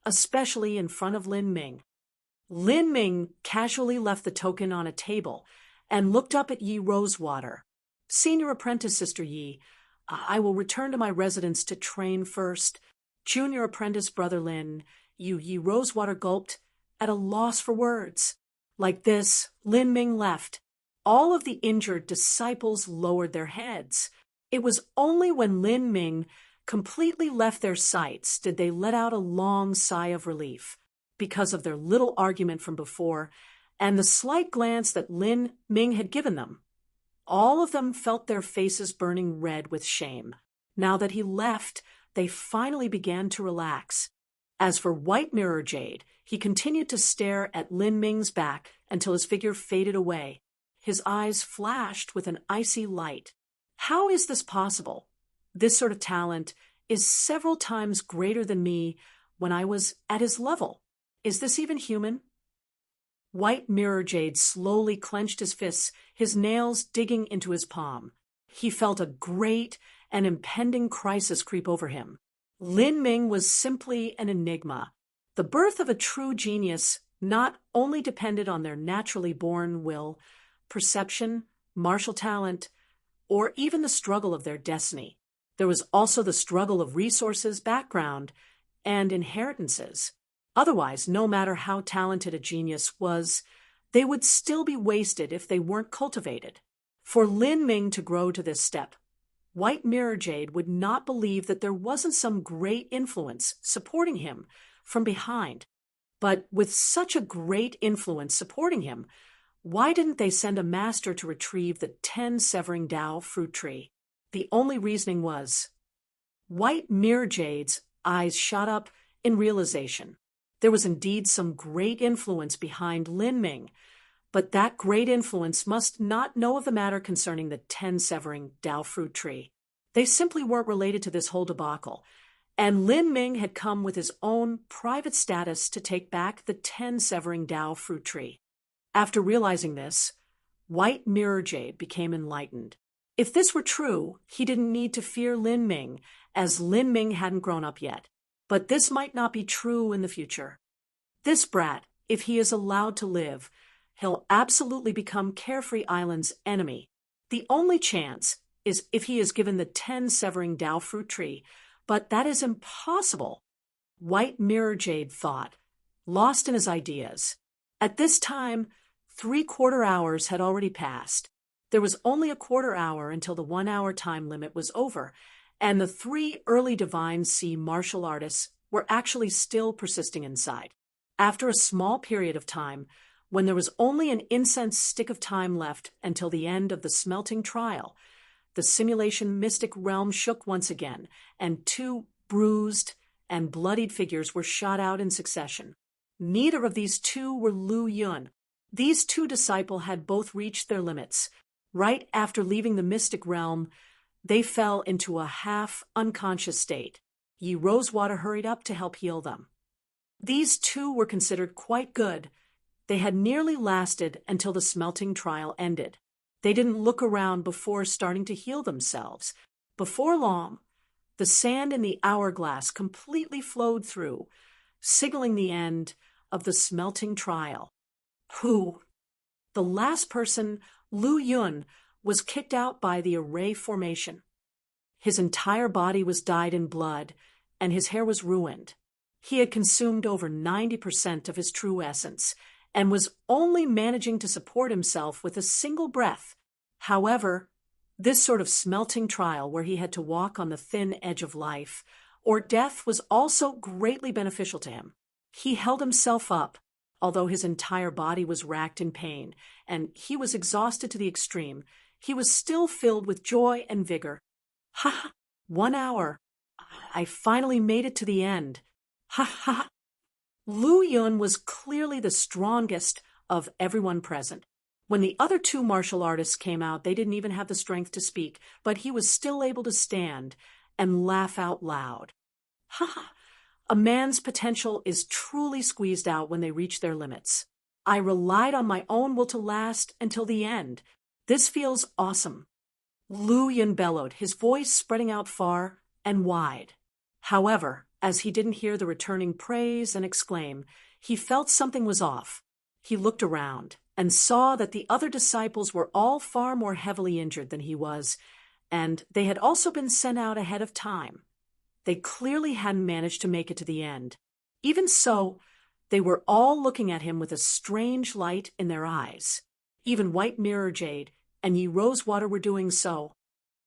especially in front of Lin Ming. Lin Ming casually left the token on a table and looked up at Yi Rosewater. Senior apprentice Sister Yi, I will return to my residence to train first. Junior apprentice Brother Lin, Yi Rosewater gulped, at a loss for words. Like this, Lin Ming left. All of the injured disciples lowered their heads. It was only when Lin Ming completely left their sights did they let out a long sigh of relief because of their little argument from before and the slight glance that Lin Ming had given them. All of them felt their faces burning red with shame. Now that he left, they finally began to relax. As for White Mirror Jade, he continued to stare at Lin Ming's back until his figure faded away. His eyes flashed with an icy light. How is this possible? This sort of talent is several times greater than me when I was at his level. Is this even human? White Mirror Jade slowly clenched his fists, his nails digging into his palm. He felt a great and impending crisis creep over him. Lin Ming was simply an enigma. The birth of a true genius not only depended on their naturally born will, perception, martial talent, or even the struggle of their destiny. There was also the struggle of resources, background, and inheritances. Otherwise, no matter how talented a genius was, they would still be wasted if they weren't cultivated. For Lin Ming to grow to this step, White Mirror Jade would not believe that there wasn't some great influence supporting him from behind. But with such a great influence supporting him, why didn't they send a master to retrieve the 10 Severing Dao fruit tree? The only reasoning was, White Mirror Jade's eyes shot up in realization. There was indeed some great influence behind Lin Ming, but that great influence must not know of the matter concerning the 10-severing Dao fruit tree. They simply weren't related to this whole debacle, and Lin Ming had come with his own private status to take back the 10-severing Dao fruit tree. After realizing this, White Mirror Jade became enlightened. If this were true, he didn't need to fear Lin Ming, as Lin Ming hadn't grown up yet. But this might not be true in the future. This brat, if he is allowed to live, he'll absolutely become Carefree Island's enemy. The only chance is if he is given the 10-severing Dao fruit tree, but that is impossible. White Mirror Jade thought, lost in his ideas. At this time, 3/4 hours had already passed. There was only a 1/4 hour until the 1-hour time limit was over, and the 3 early Divine Sea martial artists were actually still persisting inside. After a small period of time, when there was only an incense stick of time left until the end of the smelting trial, the simulation mystic realm shook once again, and 2 bruised and bloodied figures were shot out in succession. Neither of these 2 were Lu Yun. These 2 disciples had both reached their limits. Right after leaving the mystic realm, they fell into a half-unconscious state. Yi Rosewater hurried up to help heal them. These 2 were considered quite good. They had nearly lasted until the smelting trial ended. They didn't look around before starting to heal themselves. Before long, the sand in the hourglass completely flowed through, signaling the end of the smelting trial. The last person, Lu Yun, was kicked out by the array formation. His entire body was dyed in blood, and his hair was ruined. He had consumed over 90% of his true essence, and was only managing to support himself with a single breath. However, this sort of smelting trial where he had to walk on the thin edge of life or death was also greatly beneficial to him. He held himself up, although his entire body was racked in pain, and he was exhausted to the extreme. He was still filled with joy and vigor. Ha! 1 hour. I finally made it to the end. Ha ha! Lu Yun was clearly the strongest of everyone present. When the other 2 martial artists came out, they didn't even have the strength to speak, but he was still able to stand and laugh out loud. Ha ha! A man's potential is truly squeezed out when they reach their limits. I relied on my own will to last until the end. This feels awesome. Lu Yun bellowed, his voice spreading out far and wide. However, as he didn't hear the returning praise and exclaim, he felt something was off. He looked around and saw that the other disciples were all far more heavily injured than he was, and they had also been sent out ahead of time. They clearly hadn't managed to make it to the end. Even so, they were all looking at him with a strange light in their eyes. Even White Mirror Jade and Yi Rosewater were doing so.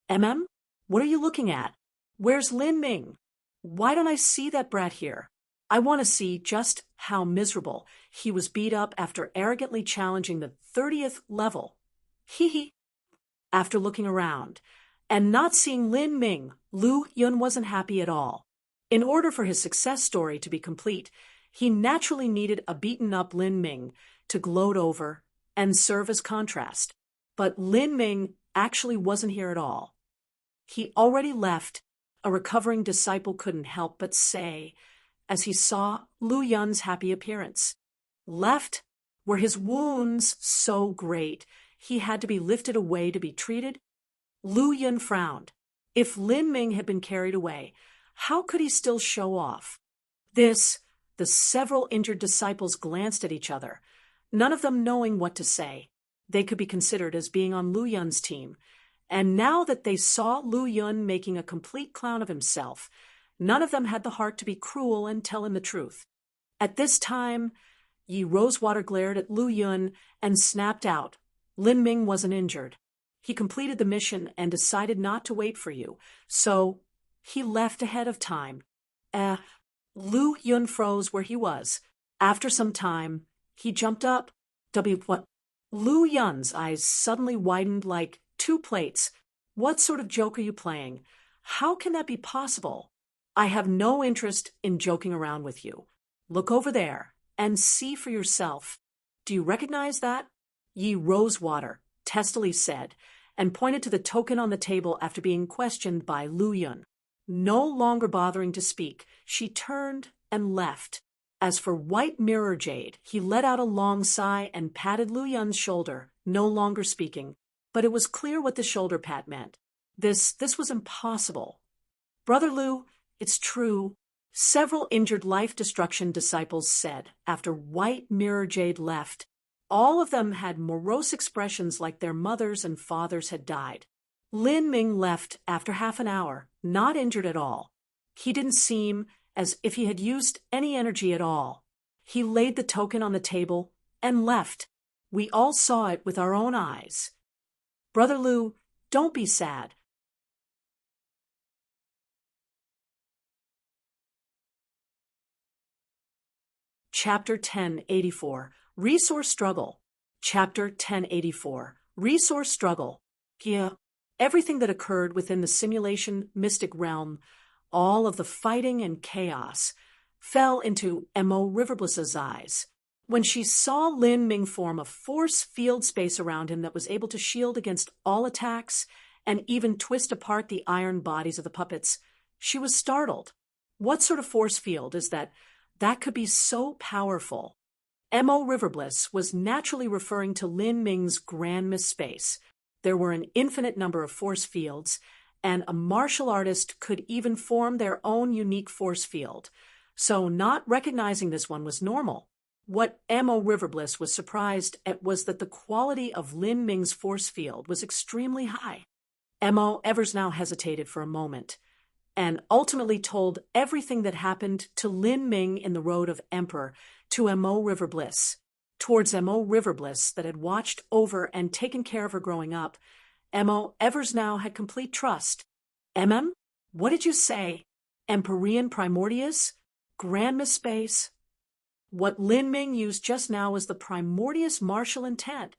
What are you looking at? Where's Lin Ming? Why don't I see that brat here? I want to see just how miserable he was beat up after arrogantly challenging the 30th level. Hee. After looking around and not seeing Lin Ming, Lu Yun wasn't happy at all. In order for his success story to be complete, he naturally needed a beaten-up Lin Ming to gloat over and serve as contrast. But Lin Ming actually wasn't here at all. He already left. A recovering disciple couldn't help but say, as he saw Lu Yun's happy appearance. Left? Were his wounds so great he had to be lifted away to be treated? Lu Yun frowned. If Lin Ming had been carried away, how could he still show off? The several injured disciples glanced at each other, none of them knowing what to say. They could be considered as being on Lu Yun's team, and now that they saw Lu Yun making a complete clown of himself, none of them had the heart to be cruel and tell him the truth. At this time, Yi Rosewater glared at Lu Yun and snapped out. Lin Ming wasn't injured. He completed the mission and decided not to wait for you, so he left ahead of time. Lu Yun froze where he was. After some time, he jumped up. What? Lu Yun's eyes suddenly widened like 2 plates. What sort of joke are you playing? How can that be possible? I have no interest in joking around with you. Look over there and see for yourself. Do you recognize that? Ye Rosewater, testily said, and pointed to the token on the table after being questioned by Lu Yun. No longer bothering to speak, she turned and left. As for White Mirror Jade, he let out a long sigh and patted Lu Yun's shoulder, no longer speaking. But it was clear what the shoulder pat meant. This was impossible. Brother Lu, it's true. Several injured life-destruction disciples said after White Mirror Jade left. All of them had morose expressions like their mothers and fathers had died. Lin Ming left after half an hour, not injured at all. He didn't seem as if he had used any energy at all. He laid the token on the table and left. We all saw it with our own eyes. Brother Lu, don't be sad. Chapter 1084, Resource Struggle. Chapter 1084, Resource Struggle. Yeah, everything that occurred within the simulation mystic realm, all of the fighting and chaos, fell into Mo Riverbliss's eyes. When she saw Lin Ming form a force field space around him that was able to shield against all attacks and even twist apart the iron bodies of the puppets, she was startled. What sort of force field is that could be so powerful? Mo Riverbliss was naturally referring to Lin Ming's Grand Miss Space. There were an infinite number of force fields, and a martial artist could even form their own unique force field. So not recognizing this one was normal. What Mo Riverbliss was surprised at was that the quality of Lin Ming's force field was extremely high. Mo Eversnow hesitated for a moment, and ultimately told everything that happened to Lin Ming in the Road of Emperor to Mo Riverbliss. Towards Mo Riverbliss that had watched over and taken care of her growing up, Mo Eversnow had complete trust. What did you say? Empyrean Primordius? Grand Miss Space? What Lin Ming used just now was the Primordius martial intent.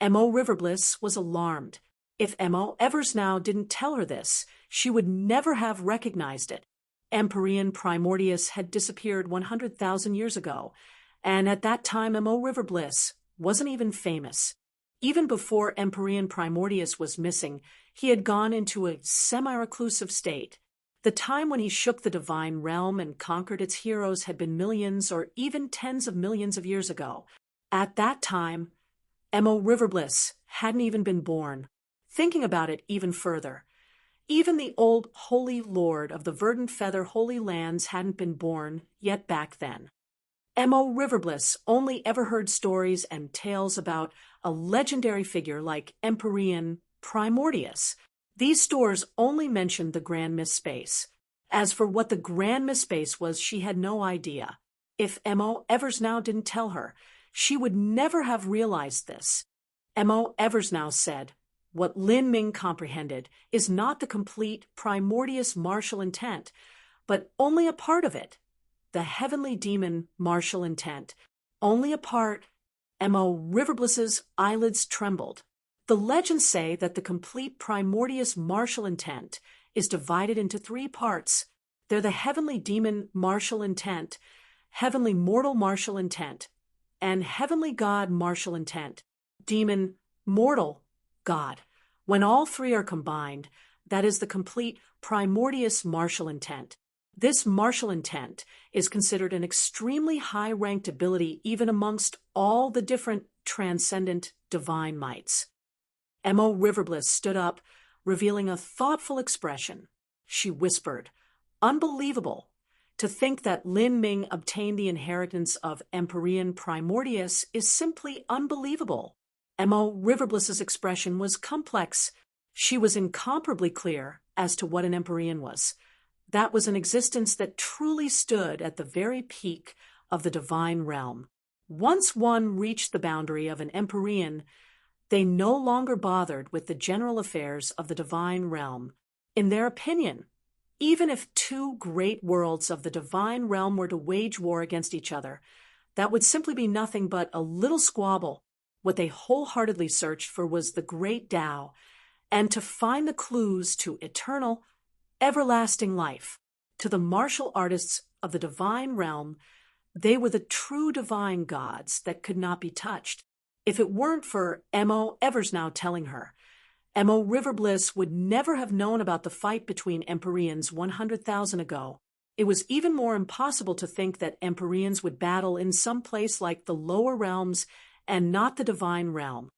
Mo Riverbliss was alarmed. If Mo Eversnow didn't tell her this, she would never have recognized it. Empyrean Primordius had disappeared 100,000 years ago, and at that time Mo Riverbliss wasn't even famous. Even before Empyrean Primordius was missing, he had gone into a semi-reclusive state. The time when he shook the divine realm and conquered its heroes had been millions or even tens of millions of years ago. At that time, Mo Riverbliss hadn't even been born. Thinking about it even further, even the old Holy Lord of the Verdant Feather Holy Lands hadn't been born yet back then. Mo Riverbliss only ever heard stories and tales about a legendary figure like Empyrean Primordius. These stories only mentioned the Grand Miss Space. As for what the Grand Miss Space was, she had no idea. If Mo Eversnow didn't tell her, she would never have realized this. Mo Eversnow said, what Lin Ming comprehended is not the complete Primordius martial intent, but only a part of it. The heavenly demon martial intent. Only a part. Mo Riverbliss's eyelids trembled. The legends say that the complete Primordius martial intent is divided into 3 parts. They're the heavenly demon martial intent, heavenly mortal martial intent, and heavenly god martial intent. Demon, mortal, god. When all 3 are combined, that is the complete Primordius martial intent. This martial intent is considered an extremely high-ranked ability even amongst all the different transcendent divine mights. Mo Riverbliss stood up, revealing a thoughtful expression. She whispered, "Unbelievable! To think that Lin Ming obtained the inheritance of Empyrean Primordius is simply unbelievable." Mo Riverbliss's expression was complex. She was incomparably clear as to what an Empyrean was. That was an existence that truly stood at the very peak of the divine realm. Once one reached the boundary of an Empyrean, they no longer bothered with the general affairs of the divine realm. In their opinion, even if 2 great worlds of the divine realm were to wage war against each other, that would simply be nothing but a little squabble. What they wholeheartedly searched for was the great Tao, and to find the clues to eternal, everlasting life. To the martial artists of the divine realm, they were the true divine gods that could not be touched. If it weren't for M.O. Eversnow telling her, M.O. Riverbliss would never have known about the fight between Empyreans 100,000 ago. It was even more impossible to think that Empyreans would battle in some place like the lower realms and not the divine realm.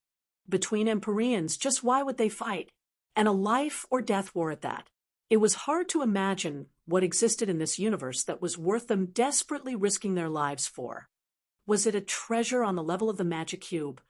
Between Empyreans, just why would they fight? And a life or death war at that. It was hard to imagine what existed in this universe that was worth them desperately risking their lives for. Was it a treasure on the level of the magic cube?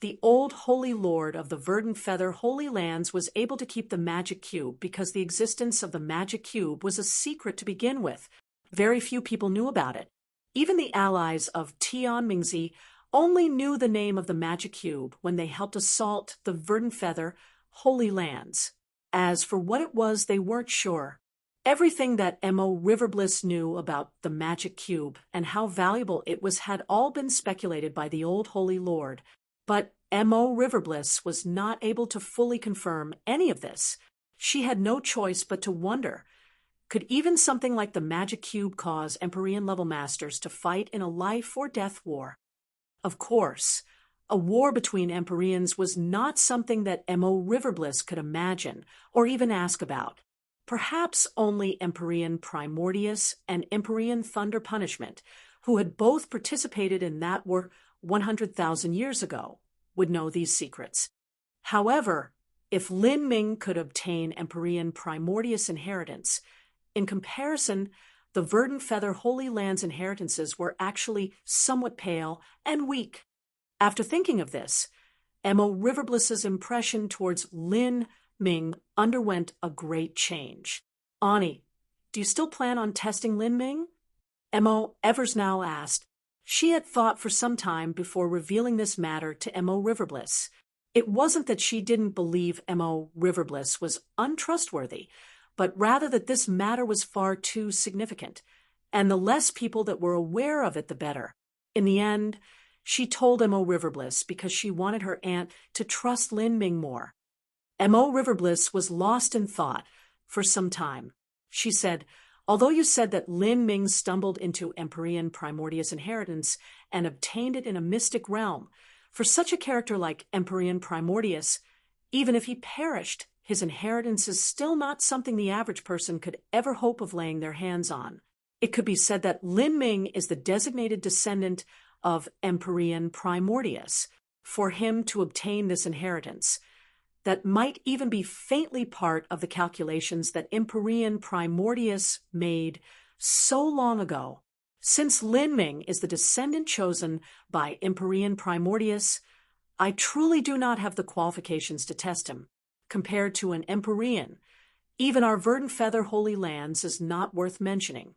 The old Holy Lord of the Verdant Feather Holy Lands was able to keep the magic cube because the existence of the magic cube was a secret to begin with. Very few people knew about it. Even the allies of Tian Mingzi only knew the name of the magic cube when they helped assault the Verdant Feather Holy Lands. As for what it was, they weren't sure. Everything that M.O. Riverbliss knew about the magic cube and how valuable it was had all been speculated by the old Holy Lord. But M.O. Riverbliss was not able to fully confirm any of this. She had no choice but to wonder, could even something like the magic cube cause Empyrean-level masters to fight in a life or death war? Of course, a war between Empyreans was not something that M.O. Riverbliss could imagine or even ask about. Perhaps only Empyrean Primordius and Empyrean Thunder Punishment, who had both participated in that war 100,000 years ago, would know these secrets. However, if Lin Ming could obtain Empyrean Primordius inheritance, in comparison, the Verdant Feather Holy Lands inheritances were actually somewhat pale and weak. After thinking of this, M.O. Riverbliss's impression towards Lin Ming underwent a great change. Ani, do you still plan on testing Lin Ming? M.O. Eversnow asked. She had thought for some time before revealing this matter to M.O. Riverbliss. It wasn't that she didn't believe M.O. Riverbliss was untrustworthy, but rather that this matter was far too significant, and the less people that were aware of it, the better. In the end, she told M.O. Riverbliss because she wanted her aunt to trust Lin Ming more. M.O. Riverbliss was lost in thought for some time. She said, although you said that Lin Ming stumbled into Empyrean Primordius inheritance and obtained it in a mystic realm, for such a character like Empyrean Primordius, even if he perished, his inheritance is still not something the average person could ever hope of laying their hands on. It could be said that Lin Ming is the designated descendant of Empyrean Primordius. For him to obtain this inheritance, that might even be faintly part of the calculations that Empyrean Primordius made so long ago. Since Lin Ming is the descendant chosen by Empyrean Primordius, I truly do not have the qualifications to test him. Compared to an Empyrean, even our Verdant Feather Holy Lands is not worth mentioning.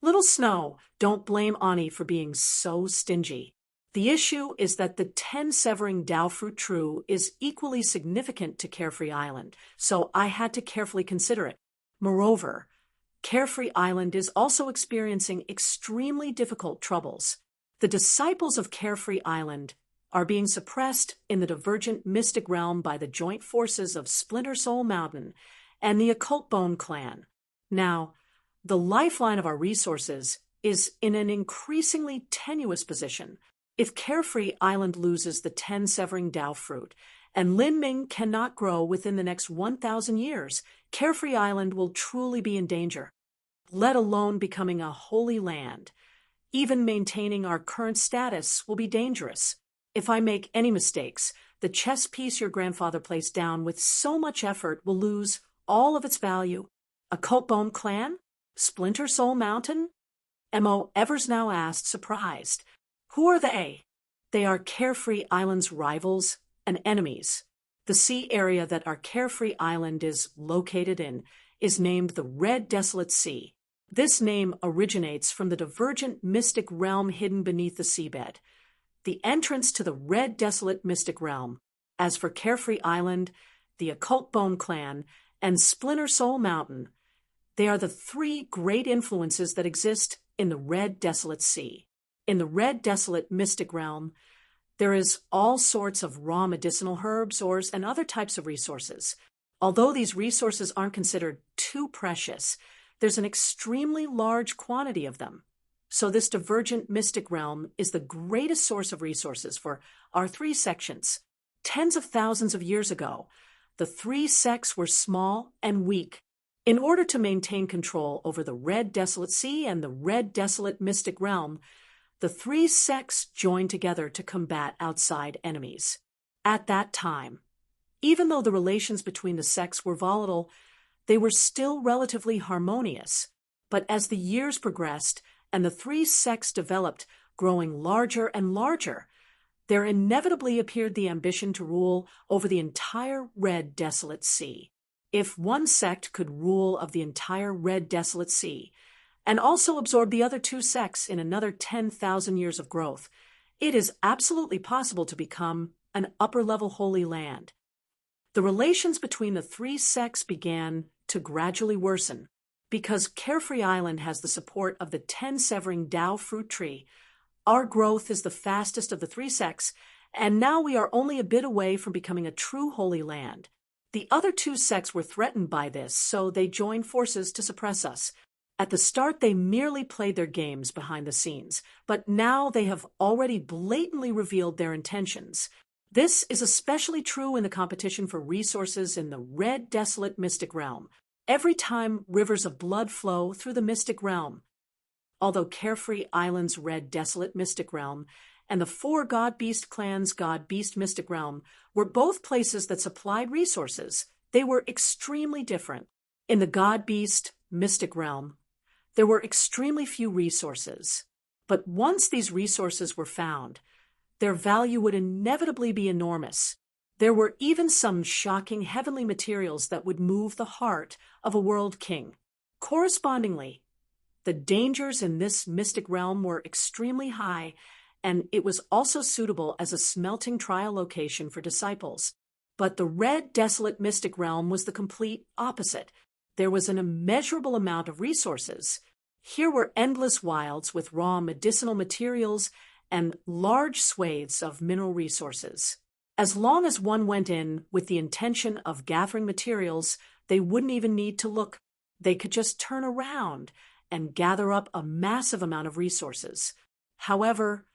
Little Snow, don't blame Ani for being so stingy. The issue is that the 10 severing Dao Fruit True is equally significant to Carefree Island, so I had to carefully consider it. Moreover, Carefree Island is also experiencing extremely difficult troubles. The disciples of Carefree Island are being suppressed in the divergent mystic realm by the joint forces of Splinter Soul Mountain and the Occult Bone Clan. Now, the lifeline of our resources is in an increasingly tenuous position. If Carefree Island loses the 10 severing Dao fruit, and Lin Ming cannot grow within the next 1,000 years, Carefree Island will truly be in danger, let alone becoming a holy land. Even maintaining our current status will be dangerous. If I make any mistakes, the chess piece your grandfather placed down with so much effort will lose all of its value. Occult Bone Clan? Splinter Soul Mountain? M.O. Eversnow asked, surprised. Who are they? They are Carefree Island's rivals and enemies. The sea area that our Carefree Island is located in is named the Red Desolate Sea. This name originates from the divergent mystic realm hidden beneath the seabed, the entrance to the Red Desolate mystic realm. As for Carefree Island, the Occult Bone Clan, and Splinter Soul Mountain, they are the three great influences that exist in the Red Desolate Sea. In the Red Desolate mystic realm, there is all sorts of raw medicinal herbs, ores, and other types of resources. Although these resources aren't considered too precious, there's an extremely large quantity of them. So this divergent mystic realm is the greatest source of resources for our three sections. Tens of thousands of years ago, the three sects were small and weak. In order to maintain control over the Red Desolate Sea and the Red Desolate Mystic Realm, the three sects joined together to combat outside enemies. At that time, even though the relations between the sects were volatile, they were still relatively harmonious. But as the years progressed and the three sects developed, growing larger and larger, there inevitably appeared the ambition to rule over the entire Red Desolate Sea. If one sect could rule of the entire Red Desolate Sea, and also absorb the other two sects in another 10,000 years of growth, it is absolutely possible to become an upper-level Holy Land. The relations between the three sects began to gradually worsen, because Carefree Island has the support of the 10-severing Tao fruit tree. Our growth is the fastest of the three sects, and now we are only a bit away from becoming a true Holy Land. The other two sects were threatened by this, so they joined forces to suppress us. At the start, they merely played their games behind the scenes, but now they have already blatantly revealed their intentions. This is especially true in the competition for resources in the Red Desolate Mystic Realm. Every time rivers of blood flow through the Mystic Realm. Although Carefree Island's Red Desolate Mystic Realm and the four God-Beast clans' God-Beast Mystic Realm were both places that supplied resources, they were extremely different. In the God-Beast Mystic Realm, there were extremely few resources. But once these resources were found, their value would inevitably be enormous. There were even some shocking heavenly materials that would move the heart of a world king. Correspondingly, the dangers in this mystic realm were extremely high, and it was also suitable as a smelting trial location for disciples. But the Red Desolate Mystic Realm was the complete opposite. There was an immeasurable amount of resources. Here were endless wilds with raw medicinal materials and large swathes of mineral resources. As long as one went in with the intention of gathering materials, they wouldn't even need to look. They could just turn around and gather up a massive amount of resources. However,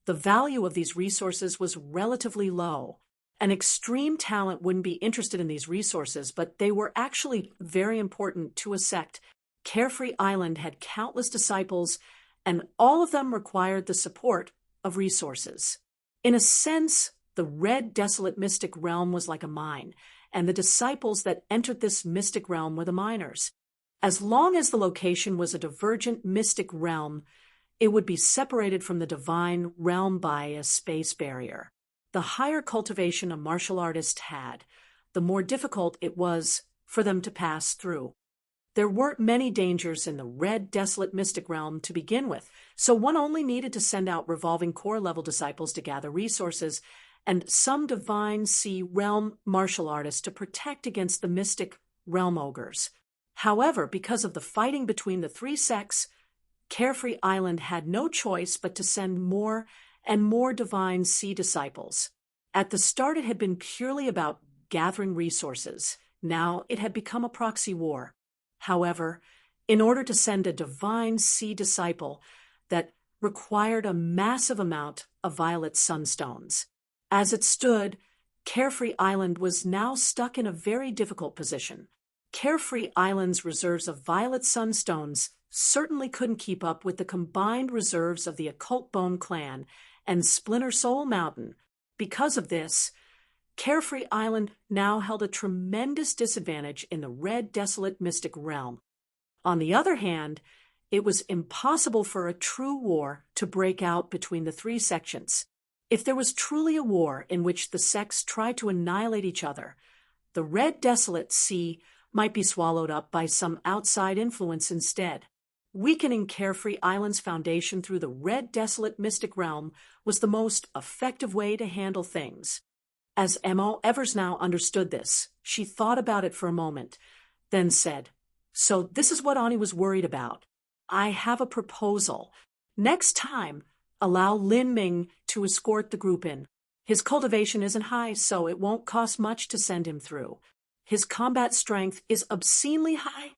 the value of these resources was relatively low. An extreme talent wouldn't be interested in these resources, but they were actually very important to a sect. Carefree Island had countless disciples, and all of them required the support of resources. In a sense, the Red Desolate Mystic Realm was like a mine, and the disciples that entered this mystic realm were the miners. As long as the location was a divergent mystic realm, it would be separated from the divine realm by a space barrier. The higher cultivation a martial artist had, the more difficult it was for them to pass through. There weren't many dangers in the Red Desolate Mystic Realm to begin with, so one only needed to send out revolving core-level disciples to gather resources, and some divine sea realm martial artists to protect against the mystic realm ogres. However, because of the fighting between the three sects, Carefree Island had no choice but to send more and more divine sea disciples. At the start, it had been purely about gathering resources. Now it had become a proxy war. However, in order to send a divine sea disciple, that required a massive amount of violet sunstones. As it stood, Carefree Island was now stuck in a very difficult position. Carefree Island's reserves of violet sunstones certainly couldn't keep up with the combined reserves of the Occult Bone Clan and Splinter Soul Mountain. Because of this, Carefree Island now held a tremendous disadvantage in the Red Desolate Mystic Realm. On the other hand, it was impossible for a true war to break out between the three sections. If there was truly a war in which the sects tried to annihilate each other, the Red Desolate Sea might be swallowed up by some outside influence instead. Weakening Carefree Island's foundation through the Red Desolate Mystic Realm was the most effective way to handle things. As Mo Evers now understood this, she thought about it for a moment, then said, "So this is what Ani was worried about. I have a proposal. Next time, allow Lin Ming to escort the group in. His cultivation isn't high, so it won't cost much to send him through. His combat strength is obscenely high."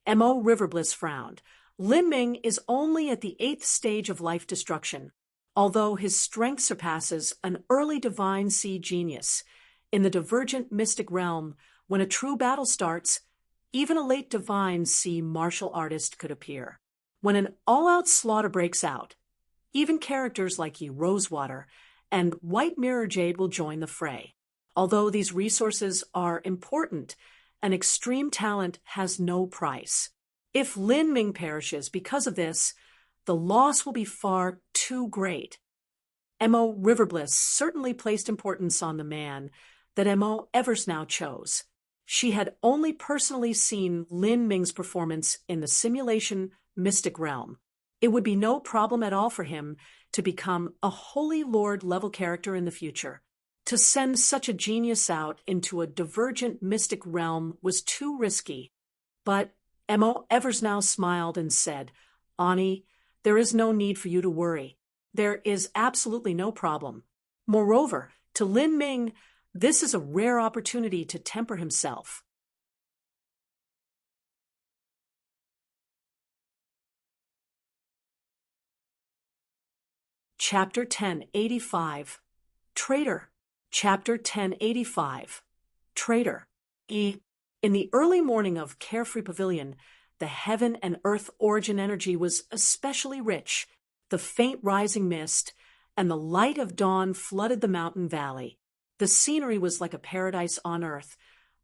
M.O. Riverbliss frowned. Lin Ming is only at the 8th stage of life destruction, although his strength surpasses an early divine sea genius. In the divergent mystic realm, when a true battle starts, even a late divine sea martial artist could appear. When an all-out slaughter breaks out, even characters like Yi Rosewater and White Mirror Jade will join the fray. Although these resources are important, an extreme talent has no price. If Lin Ming perishes because of this, the loss will be far too great. M.O. Riverbliss certainly placed importance on the man that M.O. Eversnow chose. She had only personally seen Lin Ming's performance in the simulation mystic realm. It would be no problem at all for him to become a Holy Lord level character in the future. To send such a genius out into a divergent mystic realm was too risky. But M.O. Eversnow smiled and said, "Ani, there is no need for you to worry. There is absolutely no problem. Moreover, to Lin Ming, this is a rare opportunity to temper himself." Chapter 1085, Traitor. Chapter 1085, Traitor. In the early morning of Carefree Pavilion, the heaven and earth origin energy was especially rich. The faint rising mist and the light of dawn flooded the mountain valley. The scenery was like a paradise on earth,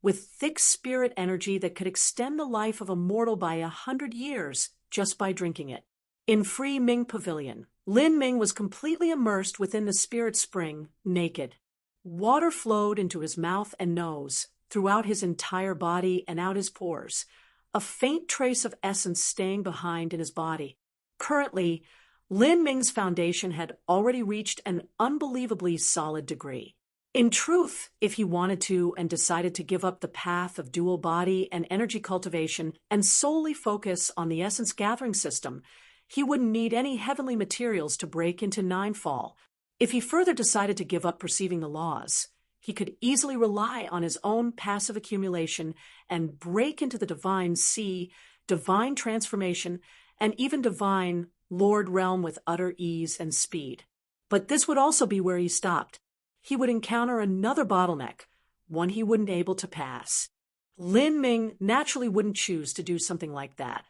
with thick spirit energy that could extend the life of a mortal by 100 years just by drinking it. In Free Ming Pavilion, Lin Ming was completely immersed within the spirit spring, naked. Water flowed into his mouth and nose, throughout his entire body and out his pores, a faint trace of essence staying behind in his body. Currently, Lin Ming's foundation had already reached an unbelievably solid degree. In truth, if he wanted to and decided to give up the path of dual body and energy cultivation and solely focus on the essence gathering system, he wouldn't need any heavenly materials to break into Ninefall. If he further decided to give up perceiving the laws, he could easily rely on his own passive accumulation and break into the divine sea, divine transformation, and even divine Lord realm with utter ease and speed. But this would also be where he stopped. He would encounter another bottleneck, one he wouldn't be able to pass. Lin Ming naturally wouldn't choose to do something like that.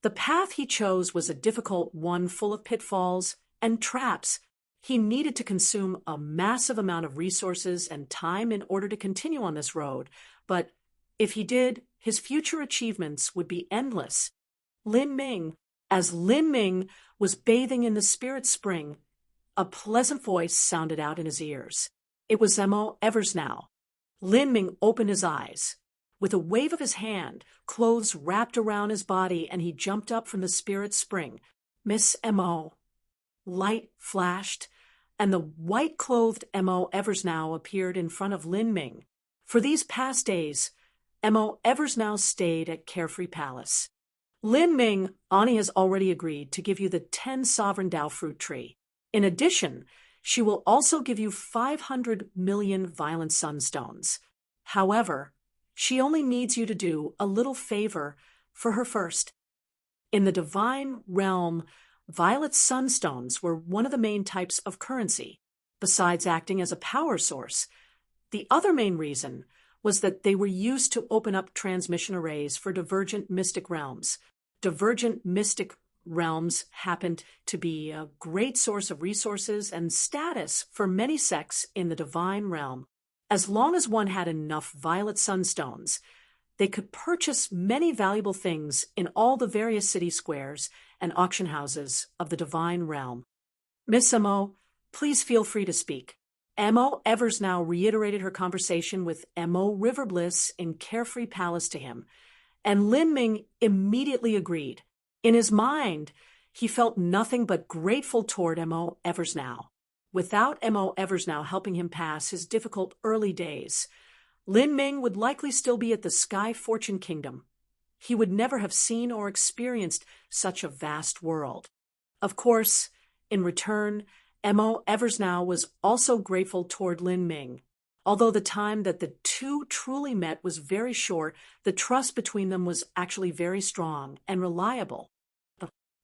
The path he chose was a difficult one full of pitfalls and traps. He needed to consume a massive amount of resources and time in order to continue on this road, but if he did, his future achievements would be endless. As Lin Ming was bathing in the spirit spring, a pleasant voice sounded out in his ears. It was M.O. Eversnow. Lin Ming opened his eyes. With a wave of his hand, clothes wrapped around his body, and he jumped up from the spirit spring. "Miss M.O." Light flashed, and the white-clothed M.O. Eversnow appeared in front of Lin Ming. For these past days, M.O. Eversnow stayed at Carefree Palace. "Lin Ming, Ani has already agreed to give you the 10 sovereign Dao fruit tree. In addition, she will also give you 500 million violent sunstones. However, she only needs you to do a little favor for her first." In the divine realm, violet sunstones were one of the main types of currency. Besides acting as a power source, the other main reason was that they were used to open up transmission arrays for divergent mystic realms. Divergent mystic realms happened to be a great source of resources and status for many sects in the divine realm. As long as one had enough violet sunstones, they could purchase many valuable things in all the various city squares and auction houses of the divine realm. "Miss M.O., please feel free to speak." M.O. Eversnow reiterated her conversation with M.O. Riverbliss in Carefree Palace to him, and Lin Ming immediately agreed. In his mind, he felt nothing but grateful toward M.O. Eversnow. Without M.O. Eversnow helping him pass his difficult early days, Lin Ming would likely still be at the Sky Fortune Kingdom. He would never have seen or experienced such a vast world. Of course, in return, M.O. Eversnow was also grateful toward Lin Ming. Although the time that the two truly met was very short, the trust between them was actually very strong and reliable.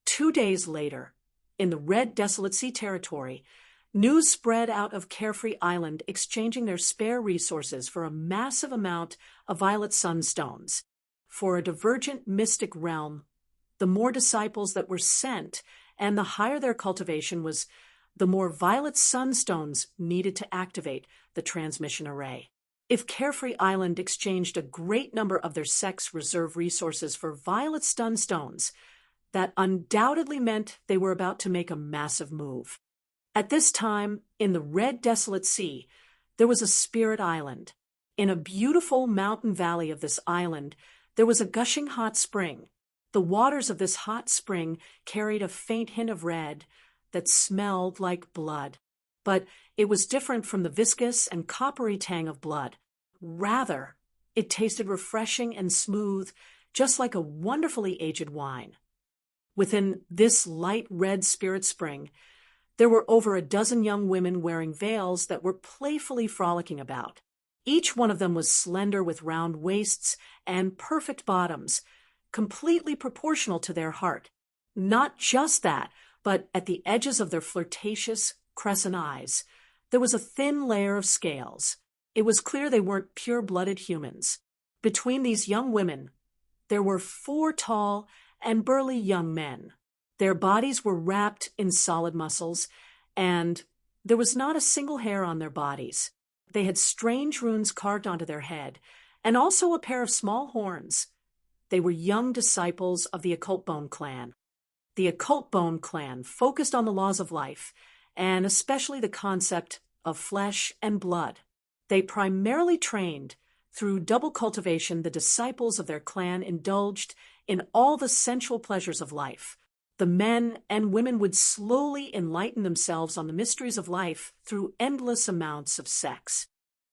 2 days later, in the Red Desolate Sea territory, news spread out of Carefree Island exchanging their spare resources for a massive amount of violet sunstones. For a divergent mystic realm, the more disciples that were sent and the higher their cultivation was, the more violet sunstones needed to activate the transmission array. If Carefree Island exchanged a great number of their sex reserve resources for violet sunstones, that undoubtedly meant they were about to make a massive move. At this time, in the Red Desolate Sea, there was a spirit island. In a beautiful mountain valley of this island, there was a gushing hot spring. The waters of this hot spring carried a faint hint of red that smelled like blood. But it was different from the viscous and coppery tang of blood. Rather, it tasted refreshing and smooth, just like a wonderfully aged wine. Within this light red spirit spring, there were over a dozen young women wearing veils that were playfully frolicking about. Each one of them was slender with round waists and perfect bottoms, completely proportional to their heart. Not just that, but at the edges of their flirtatious, crescent eyes, there was a thin layer of scales. It was clear they weren't pure-blooded humans. Between these young women, there were 4 tall and burly young men. Their bodies were wrapped in solid muscles, and there was not a single hair on their bodies. They had strange runes carved onto their head, and also a pair of small horns. They were young disciples of the Occult Bone clan. The Occult Bone clan focused on the laws of life, and especially the concept of flesh and blood. They primarily trained through double cultivation. The disciples of their clan indulged in all the sensual pleasures of life. The men and women would slowly enlighten themselves on the mysteries of life through endless amounts of sex.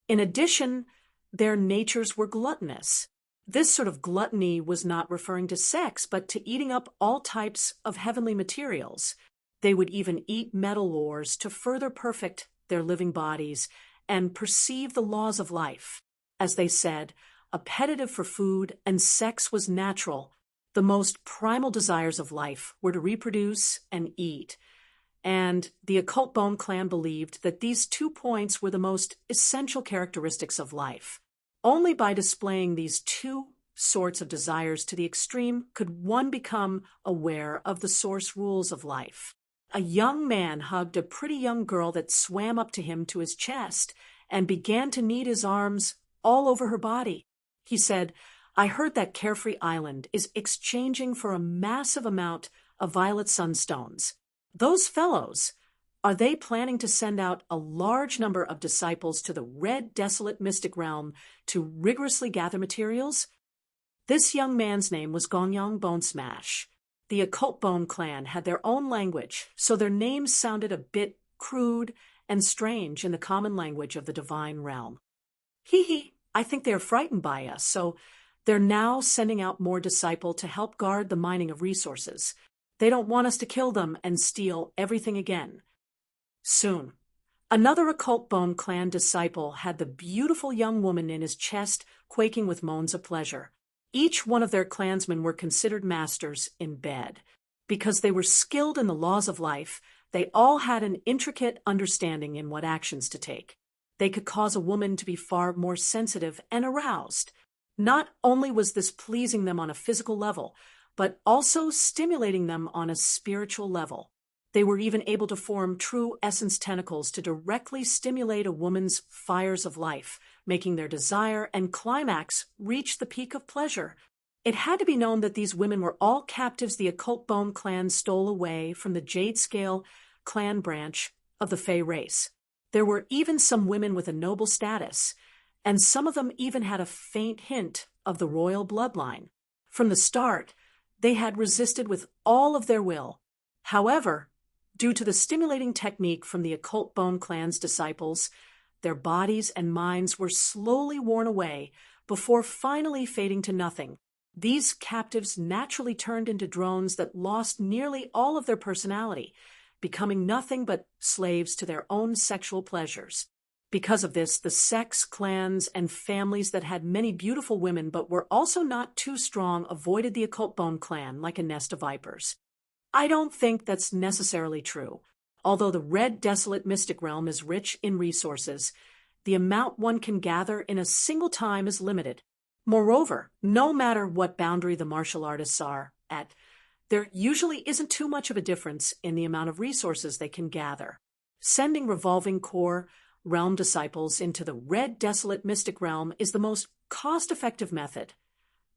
In addition, their natures were gluttonous. This sort of gluttony was not referring to sex, but to eating up all types of heavenly materials. They would even eat metal ores to further perfect their living bodies and perceive the laws of life. As they said, appetitive for food and sex was natural. The most primal desires of life were to reproduce and eat. And the Occult Bone clan believed that these 2 points were the most essential characteristics of life. Only by displaying these 2 sorts of desires to the extreme could one become aware of the source rules of life. A young man hugged a pretty young girl that swam up to him to his chest and began to knead his arms all over her body. He said, "I heard that Carefree Island is exchanging for a massive amount of violet sunstones. Those fellows, are they planning to send out a large number of disciples to the Red Desolate Mystic Realm to rigorously gather materials?" This young man's name was Gongyang Bone Smash. The Occult Bone clan had their own language, so their names sounded a bit crude and strange in the common language of the divine realm. Hee, I think they are frightened by us, so they're now sending out more disciple to help guard the mining of resources. They don't want us to kill them and steal everything again. Soon, another Occult Bone clan disciple had the beautiful young woman in his chest quaking with moans of pleasure. Each one of their clansmen were considered masters in bed. Because they were skilled in the laws of life, they all had an intricate understanding in what actions to take. They could cause a woman to be far more sensitive and aroused. Not only was this pleasing them on a physical level, but also stimulating them on a spiritual level. They were even able to form true essence tentacles to directly stimulate a woman's fires of life, making their desire and climax reach the peak of pleasure. It had to be known that these women were all captives the Occult Bone clan stole away from the Jade Scale clan branch of the Fey race. There were even some women with a noble status, and some of them even had a faint hint of the royal bloodline. From the start, they had resisted with all of their will. However, due to the stimulating technique from the Occult Bone clan's disciples, their bodies and minds were slowly worn away before finally fading to nothing. These captives naturally turned into drones that lost nearly all of their personality, becoming nothing but slaves to their own sexual pleasures. Because of this, the sects, clans, and families that had many beautiful women but were also not too strong avoided the occult bone clan like a nest of vipers. I don't think that's necessarily true. Although the red desolate mystic realm is rich in resources, the amount one can gather in a single time is limited. Moreover, no matter what boundary the martial artists are at, there usually isn't too much of a difference in the amount of resources they can gather. Sending revolving core realm disciples into the red desolate mystic realm is the most cost-effective method.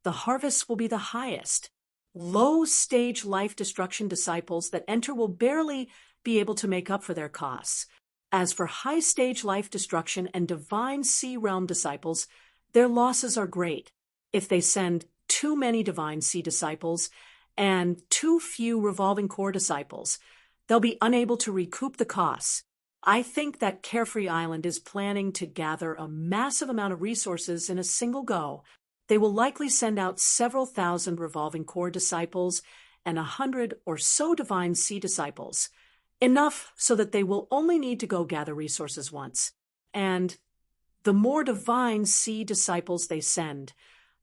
The harvests will be the highest. Low-stage life destruction disciples that enter will barely be able to make up for their costs. As for high-stage life destruction and divine sea realm disciples, their losses are great. If they send too many divine sea disciples and too few revolving core disciples, they'll be unable to recoup the costs. I think that Carefree Island is planning to gather a massive amount of resources in a single go. They will likely send out several thousand revolving core disciples and 100 or so divine sea disciples. Enough so that they will only need to go gather resources once. And the more divine sea disciples they send,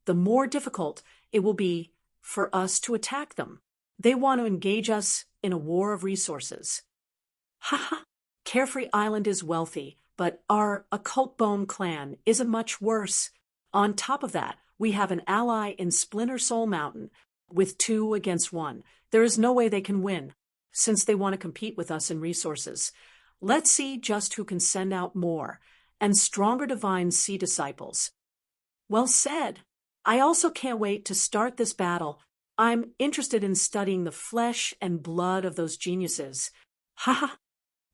the more difficult it will be for us to attack them. They want to engage us in a war of resources. Haha, Carefree Island is wealthy, but our occult bone clan isn't much worse. On top of that, we have an ally in Splinter Soul Mountain. With 2 against 1, there is no way they can win, since they want to compete with us in resources. Let's see just who can send out more and stronger divine sea disciples. Well said. I also can't wait to start this battle. I'm interested in studying the flesh and blood of those geniuses. Haha.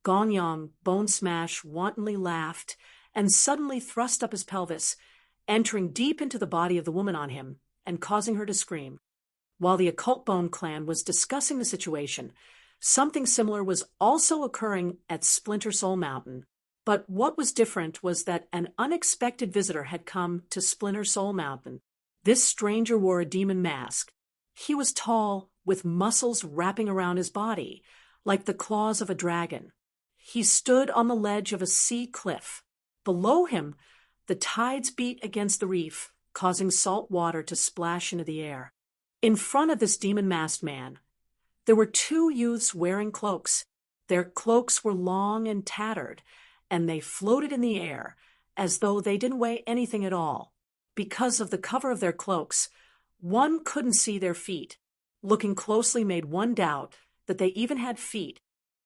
Gonyang, Bone Smash, wantonly laughed and suddenly thrust up his pelvis, entering deep into the body of the woman on him and causing her to scream. While the Occult Bone clan was discussing the situation, something similar was also occurring at Splinter Soul Mountain. But what was different was that an unexpected visitor had come to Splinter Soul Mountain. This stranger wore a demon mask. He was tall, with muscles wrapping around his body, like the claws of a dragon. He stood on the ledge of a sea cliff. Below him, the tides beat against the reef, causing salt water to splash into the air. In front of this demon-masked man, there were 2 youths wearing cloaks. Their cloaks were long and tattered, and they floated in the air as though they didn't weigh anything at all. Because of the cover of their cloaks, one couldn't see their feet. Looking closely made one doubt that they even had feet.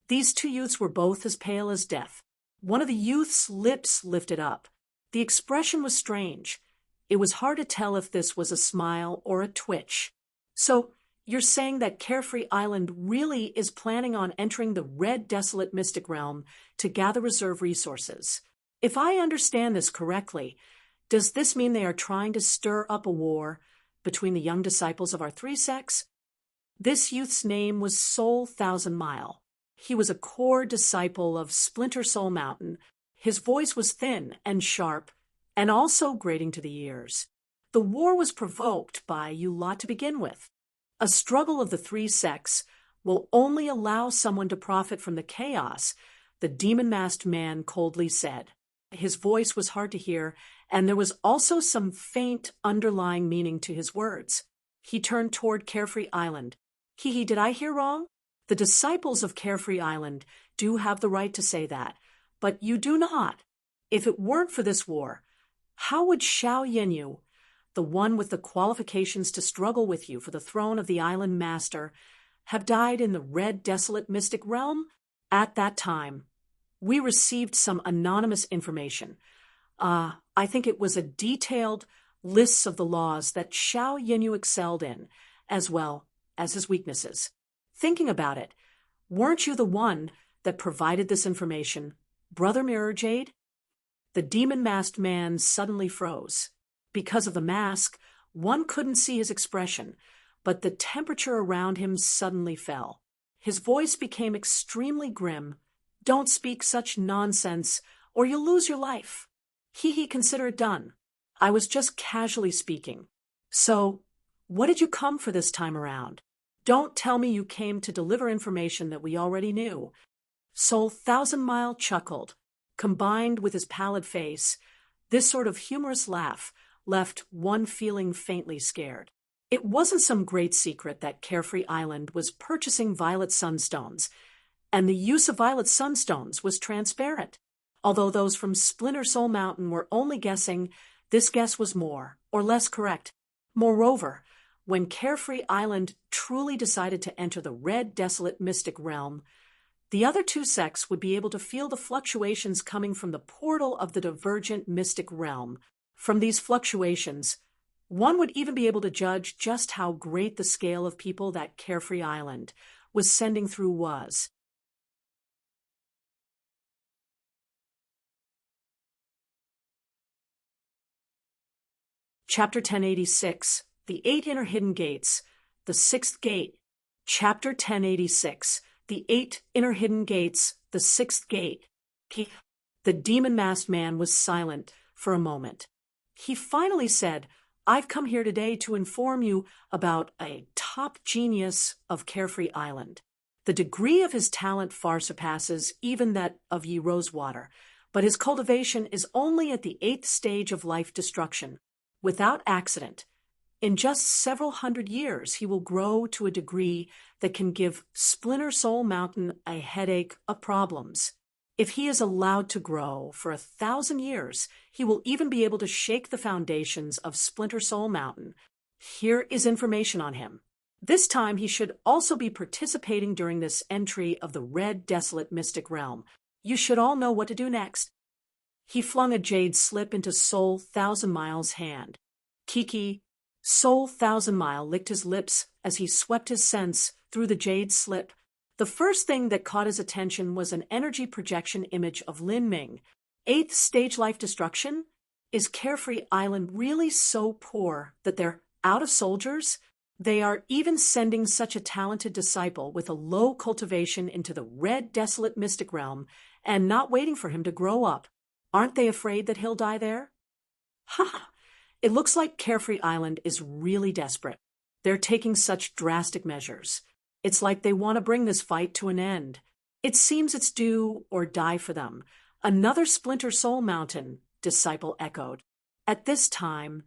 These 2 youths were both as pale as death. One of the youth's lips lifted up. The expression was strange. It was hard to tell if this was a smile or a twitch. So, you're saying that Carefree Island really is planning on entering the red desolate mystic realm to gather reserve resources. If I understand this correctly, does this mean they are trying to stir up a war between the young disciples of our 3 sects? This youth's name was Soul Thousand Mile. He was a core disciple of Splinter Soul Mountain. His voice was thin and sharp, and also grating to the ears. The war was provoked by you lot to begin with. A struggle of the 3 sects will only allow someone to profit from the chaos, the demon-masked man coldly said. His voice was hard to hear, and there was also some faint underlying meaning to his words. He turned toward Carefree Island. Did I hear wrong? The disciples of Carefree Island do have the right to say that, but you do not. If it weren't for this war, how would Xiao Yanyu, the one with the qualifications to struggle with you for the throne of the island master, have died in the red desolate mystic realm? At that time, we received some anonymous information. I think it was a detailed list of the laws that Xiao Yanyu excelled in, as well as his weaknesses. Thinking about it, weren't you the one that provided this information, Brother Mirror Jade? The demon-masked man suddenly froze. Because of the mask, one couldn't see his expression, but the temperature around him suddenly fell. His voice became extremely grim. Don't speak such nonsense, or you'll lose your life. Consider it done. I was just casually speaking. So, what did you come for this time around? Don't tell me you came to deliver information that we already knew. Soul Thousand Mile chuckled. combined with his pallid face, this sort of humorous laugh left one feeling faintly scared. It wasn't some great secret that Carefree Island was purchasing violet sunstones, and the use of violet sunstones was transparent. Although those from Splinter Soul Mountain were only guessing, this guess was more or less correct. Moreover, when Carefree Island truly decided to enter the red, desolate mystic realm, the other two sects would be able to feel the fluctuations coming from the portal of the divergent mystic realm. From these fluctuations, one would even be able to judge just how great the scale of people that Carefree Island was sending through was. Chapter 1086, The 8 Inner Hidden Gates, the 6th Gate. Chapter 1086, The 8 Inner Hidden Gates, the 6th Gate. The demon-masked man was silent for a moment. He finally said, "I've come here today to inform you about a top genius of Carefree Island. The degree of his talent far surpasses even that of Ye Rosewater, but his cultivation is only at the 8th stage of life destruction. Without accident, in just several hundred years, he will grow to a degree that can give Splinter Soul Mountain a headache of problems. If he is allowed to grow for 1,000 years, he will even be able to shake the foundations of Splinter Soul Mountain. Here is information on him. This time he should also be participating during this entry of the red, desolate mystic realm. You should all know what to do next." He flung a jade slip into Soul Thousand Mile's hand. Kiki, Soul Thousand Mile licked his lips as he swept his sense through the jade slip. The first thing that caught his attention was an energy projection image of Lin Ming. 8th stage life destruction? Is Carefree Island really so poor that they're out of soldiers? They are even sending such a talented disciple with a low cultivation into the red, desolate mystic realm and not waiting for him to grow up. Aren't they afraid that he'll die there? Ha! It looks like Carefree Island is really desperate. They're taking such drastic measures. It's like they want to bring this fight to an end. It seems it's do or die for them. Another Splinter Soul Mountain, disciple echoed. At this time,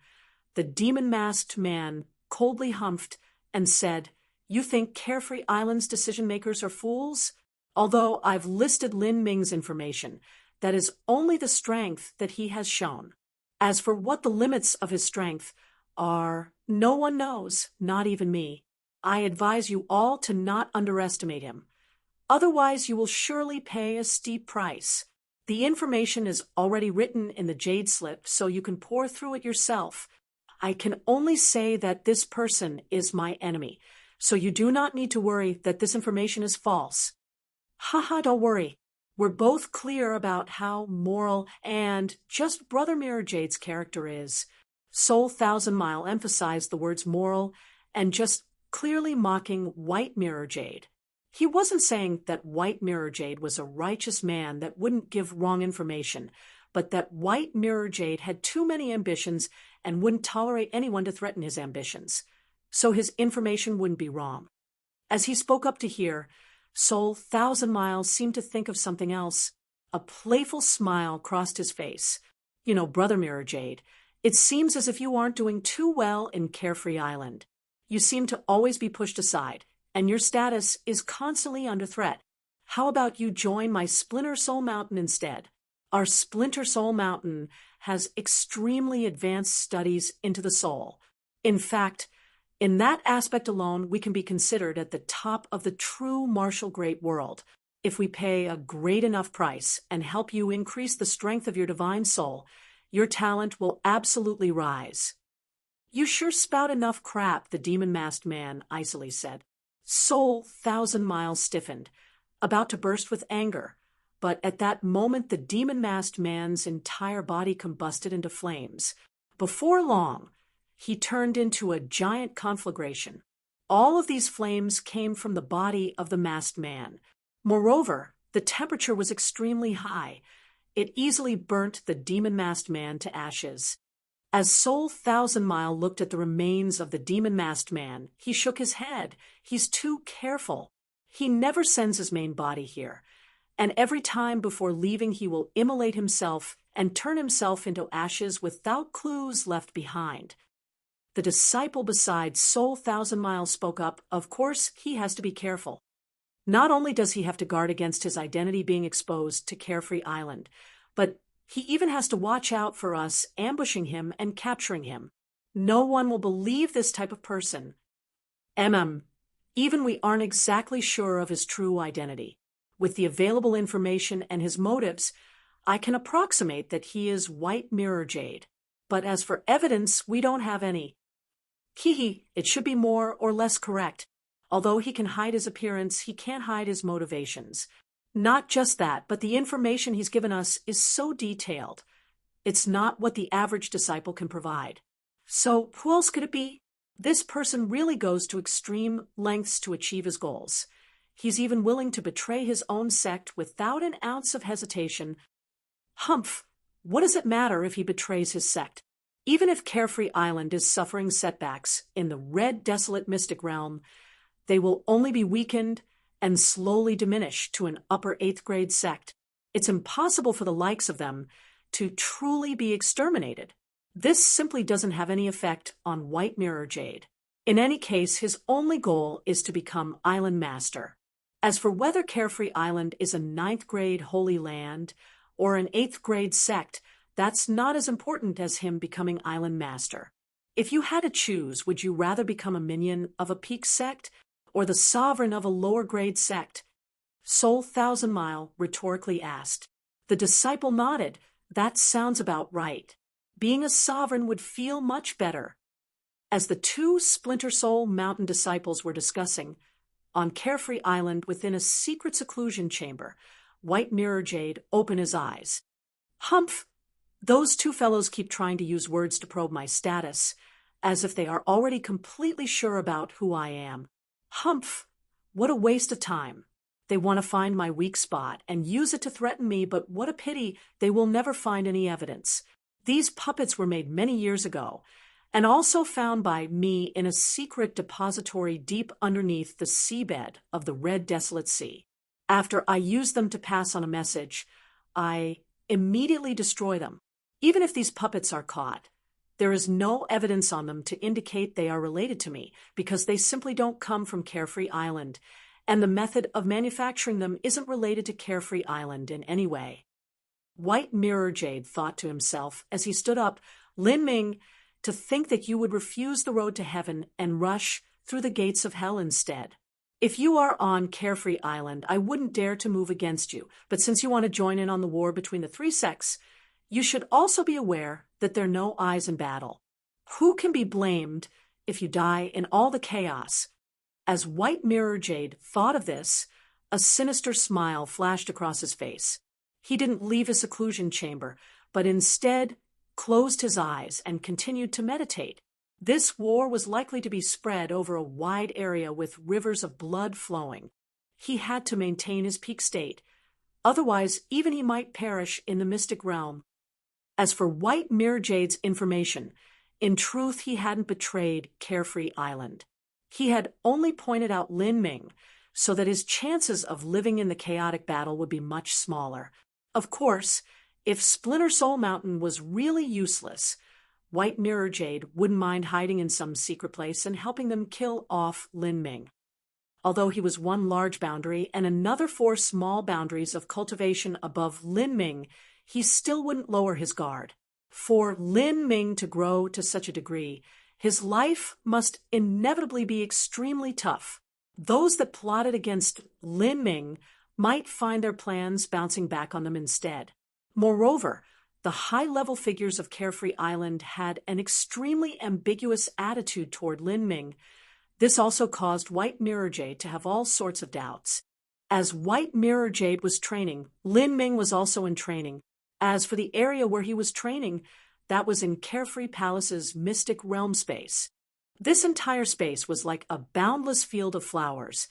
the demon-masked man coldly humphed and said, "You think Carefree Island's decision-makers are fools? Although I've listed Lin Ming's information, that is only the strength that he has shown. As for what the limits of his strength are, no one knows, not even me. I advise you all to not underestimate him. Otherwise, you will surely pay a steep price. The information is already written in the jade slip, so you can pore through it yourself. I can only say that this person is my enemy, so you do not need to worry that this information is false." Haha, don't worry. We're both clear about how moral and just Brother Mirror Jade's character is. Soul Thousand Mile emphasized the words moral and just clearly mocking White Mirror Jade. He wasn't saying that White Mirror Jade was a righteous man that wouldn't give wrong information, but that White Mirror Jade had too many ambitions and wouldn't tolerate anyone to threaten his ambitions. So his information wouldn't be wrong. As he spoke up to hear, Soul Thousand Miles seemed to think of something else. A playful smile crossed his face. "You know, Brother Mirror Jade, it seems as if you aren't doing too well in Carefree Island. You seem to always be pushed aside, and your status is constantly under threat. How about you join my Splinter Soul Mountain instead? Our Splinter Soul Mountain has extremely advanced studies into the soul. In fact, in that aspect alone, we can be considered at the top of the true martial great world. If we pay a great enough price and help you increase the strength of your divine soul, your talent will absolutely rise." "You sure spout enough crap," the demon-masked man icily said. Soul Thousand Miles stiffened, about to burst with anger, but at that moment the demon-masked man's entire body combusted into flames. Before long, he turned into a giant conflagration. All of these flames came from the body of the masked man. Moreover, the temperature was extremely high. It easily burnt the demon-masked man to ashes. As Soul Thousand Mile looked at the remains of the demon-masked man, he shook his head. He's too careful. He never sends his main body here. and every time before leaving he will immolate himself and turn himself into ashes without clues left behind. The disciple beside Soul 1,000 Miles spoke up. Of course, he has to be careful. Not only does he have to guard against his identity being exposed to Carefree Island, but he even has to watch out for us ambushing him and capturing him. No one will believe this type of person. Even we aren't exactly sure of his true identity. With the available information and his motives, I can approximate that he is White Mirror Jade. But as for evidence, we don't have any. It should be more or less correct. Although he can hide his appearance, he can't hide his motivations. Not just that, but the information he's given us is so detailed. It's not what the average disciple can provide. So who else could it be? This person really goes to extreme lengths to achieve his goals. He's even willing to betray his own sect without an ounce of hesitation. What does it matter if he betrays his sect? Even if Carefree Island is suffering setbacks in the red desolate mystic realm, they will only be weakened and slowly diminish to an upper 8th grade sect. It's impossible for the likes of them to truly be exterminated. This simply doesn't have any effect on White Mirror Jade. In any case, his only goal is to become Island Master. As for whether Carefree Island is a 9th grade holy land or an 8th grade sect, that's not as important as him becoming Island Master. If you had to choose, would you rather become a minion of a peak sect or the sovereign of a lower grade sect? Soul 1,000 Mile rhetorically asked. The disciple nodded. That sounds about right. Being a sovereign would feel much better. As the two Splinter Soul Mountain disciples were discussing, on Carefree Island within a secret seclusion chamber, White Mirror Jade opened his eyes. Those two fellows keep trying to use words to probe my status, as if they are already completely sure about who I am. What a waste of time. They want to find my weak spot and use it to threaten me, but what a pity they will never find any evidence. These puppets were made many years ago, and also found by me in a secret depository deep underneath the seabed of the Red Desolate Sea. After I use them to pass on a message, I immediately destroy them. Even if these puppets are caught, there is no evidence on them to indicate they are related to me, because they simply don't come from Carefree Island, and the method of manufacturing them isn't related to Carefree Island in any way. White Mirror Jade thought to himself as he stood up, Lin Ming, to think that you would refuse the road to heaven and rush through the gates of hell instead. If you are on Carefree Island, I wouldn't dare to move against you, but since you want to join in on the war between the three sects, you should also be aware that there are no eyes in battle. Who can be blamed if you die in all the chaos? As White Mirror Jade thought of this, a sinister smile flashed across his face. He didn't leave his seclusion chamber, but instead closed his eyes and continued to meditate. This war was likely to be spread over a wide area with rivers of blood flowing. He had to maintain his peak state. Otherwise, even he might perish in the mystic realm. As for White Mirror Jade's information, in truth he hadn't betrayed Carefree Island. He had only pointed out Lin Ming, so that his chances of living in the chaotic battle would be much smaller. Of course, if Splinter Soul Mountain was really useless, White Mirror Jade wouldn't mind hiding in some secret place and helping them kill off Lin Ming. Although he was one large boundary and another 4 small boundaries of cultivation above Lin Ming, he still wouldn't lower his guard. For Lin Ming to grow to such a degree, his life must inevitably be extremely tough. Those that plotted against Lin Ming might find their plans bouncing back on them instead. Moreover, the high-level figures of Carefree Island had an extremely ambiguous attitude toward Lin Ming. This also caused White Mirror Jade to have all sorts of doubts. As White Mirror Jade was training, Lin Ming was also in training. As for the area where he was training, that was in Carefree Palace's mystic realm space. This entire space was like a boundless field of flowers,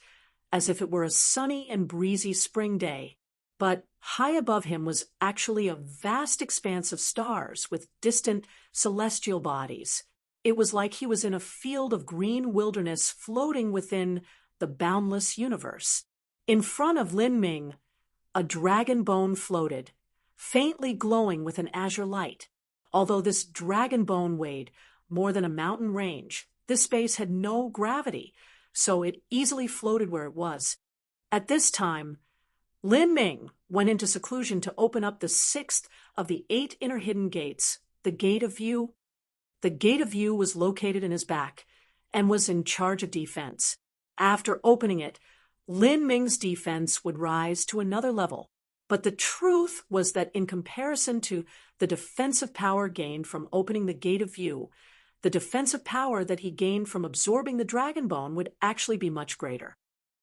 as if it were a sunny and breezy spring day. But high above him was actually a vast expanse of stars with distant celestial bodies. It was like he was in a field of green wilderness floating within the boundless universe. In front of Lin Ming a dragon bone floated, faintly glowing with an azure light. Although this dragon bone weighed more than a mountain range, this space had no gravity, so it easily floated where it was. At this time, Lin Ming went into seclusion to open up the sixth of the 8 inner hidden gates, the Gate of View. The Gate of View was located in his back and was in charge of defense. After opening it, Lin Ming's defense would rise to another level. But the truth was that in comparison to the defensive power gained from opening the Gate of View, the defensive power that he gained from absorbing the dragon bone would actually be much greater.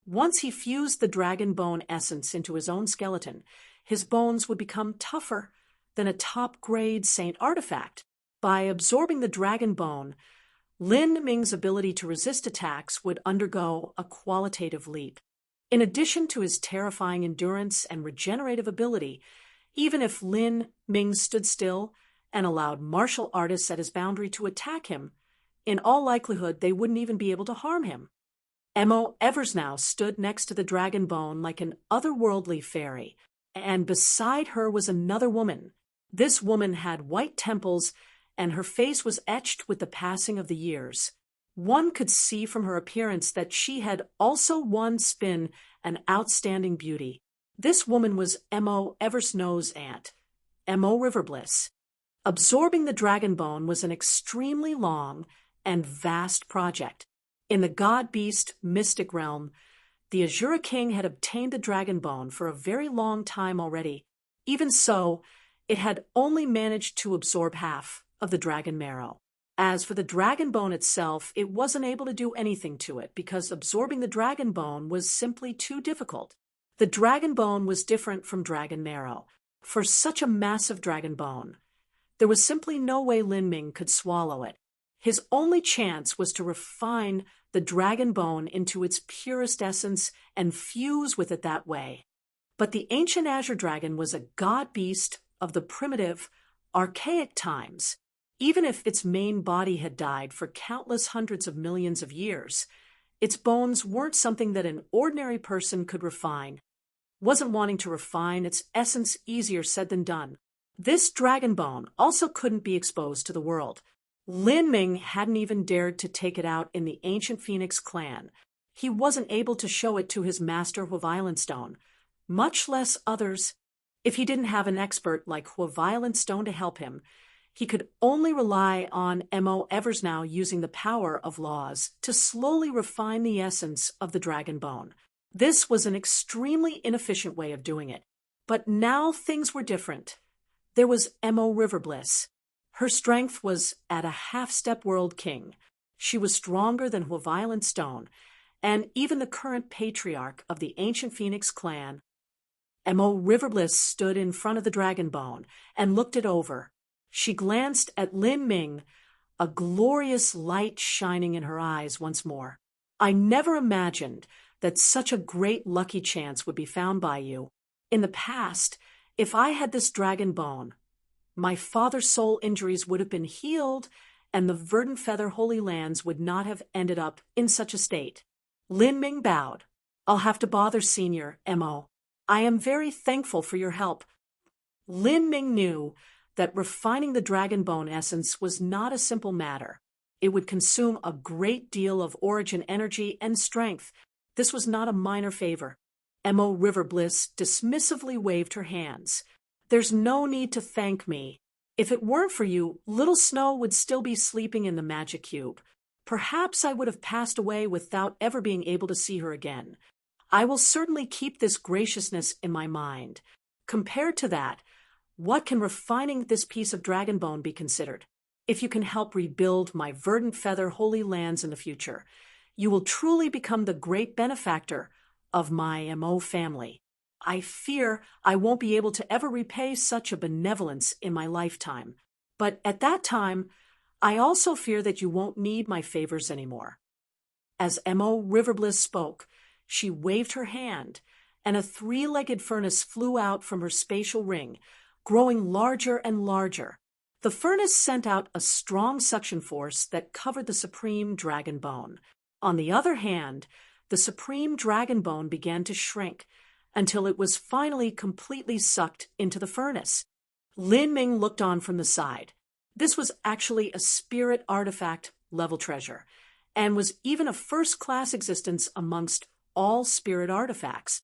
Once he fused the dragon bone essence into his own skeleton, his bones would become tougher than a top-grade saint artifact. By absorbing the dragon bone, Lin Ming's ability to resist attacks would undergo a qualitative leap. In addition to his terrifying endurance and regenerative ability, even if Lin Ming stood still and allowed martial artists at his boundary to attack him, in all likelihood they wouldn't even be able to harm him. Mo Eversnow stood next to the dragon bone like an otherworldly fairy, and beside her was another woman. This woman had white temples, and her face was etched with the passing of the years. One could see from her appearance that she had also once been an outstanding beauty. This woman was Mo Eversnow's aunt, Mo Riverbliss. Absorbing the dragon bone was an extremely long and vast project. In the god-beast mystic realm, the Azura King had obtained the dragon bone for a very long time already. Even so, it had only managed to absorb half of the dragon marrow. As for the dragon bone itself, it wasn't able to do anything to it because absorbing the dragon bone was simply too difficult. The dragon bone was different from dragon marrow. For such a massive dragon bone, there was simply no way Lin Ming could swallow it. His only chance was to refine the dragon bone into its purest essence and fuse with it that way. But the ancient azure dragon was a god beast of the primitive, archaic times. Even if its main body had died for countless hundreds of millions of years, its bones weren't something that an ordinary person could refine. Wasn't wanting to refine its essence easier said than done. This dragon bone also couldn't be exposed to the world. Lin Ming hadn't even dared to take it out in the ancient Phoenix clan. He wasn't able to show it to his master Violent Stone, much less others. If he didn't have an expert like Violent Stone to help him, he could only rely on Mo Eversnow using the power of laws to slowly refine the essence of the dragon bone. This was an extremely inefficient way of doing it. But now things were different. There was Mo Riverbliss. Her strength was at a half-step world king. She was stronger than Violent Stone, and even the current patriarch of the ancient Phoenix clan. Mo Riverbliss stood in front of the dragon bone and looked it over. She glanced at Lin Ming, a glorious light shining in her eyes once more. I never imagined that such a great lucky chance would be found by you. In the past, if I had this dragon bone, my father's soul injuries would have been healed, and the Verdant Feather Holy Lands would not have ended up in such a state. Lin Ming bowed. I'll have to bother Senior, Mo. I am very thankful for your help. Lin Ming knew that refining the dragon bone essence was not a simple matter. It would consume a great deal of origin energy and strength. This was not a minor favor. Mo Riverbliss dismissively waved her hands. There's no need to thank me. If it weren't for you, Little Snow would still be sleeping in the magic cube. Perhaps I would have passed away without ever being able to see her again. I will certainly keep this graciousness in my mind. Compared to that, what can refining this piece of dragon bone be considered? If you can help rebuild my Verdant Feather Holy Lands in the future, you will truly become the great benefactor of my Mo family. I fear I won't be able to ever repay such a benevolence in my lifetime. But at that time, I also fear that you won't need my favors anymore. As Mo Riverbliss spoke, she waved her hand, and a 3-legged furnace flew out from her spatial ring, growing larger and larger. The furnace sent out a strong suction force that covered the supreme dragon bone. On the other hand, the supreme dragon bone began to shrink, until it was finally completely sucked into the furnace. Lin Ming looked on from the side. This was actually a spirit artifact level treasure, and was even a first-class existence amongst all spirit artifacts.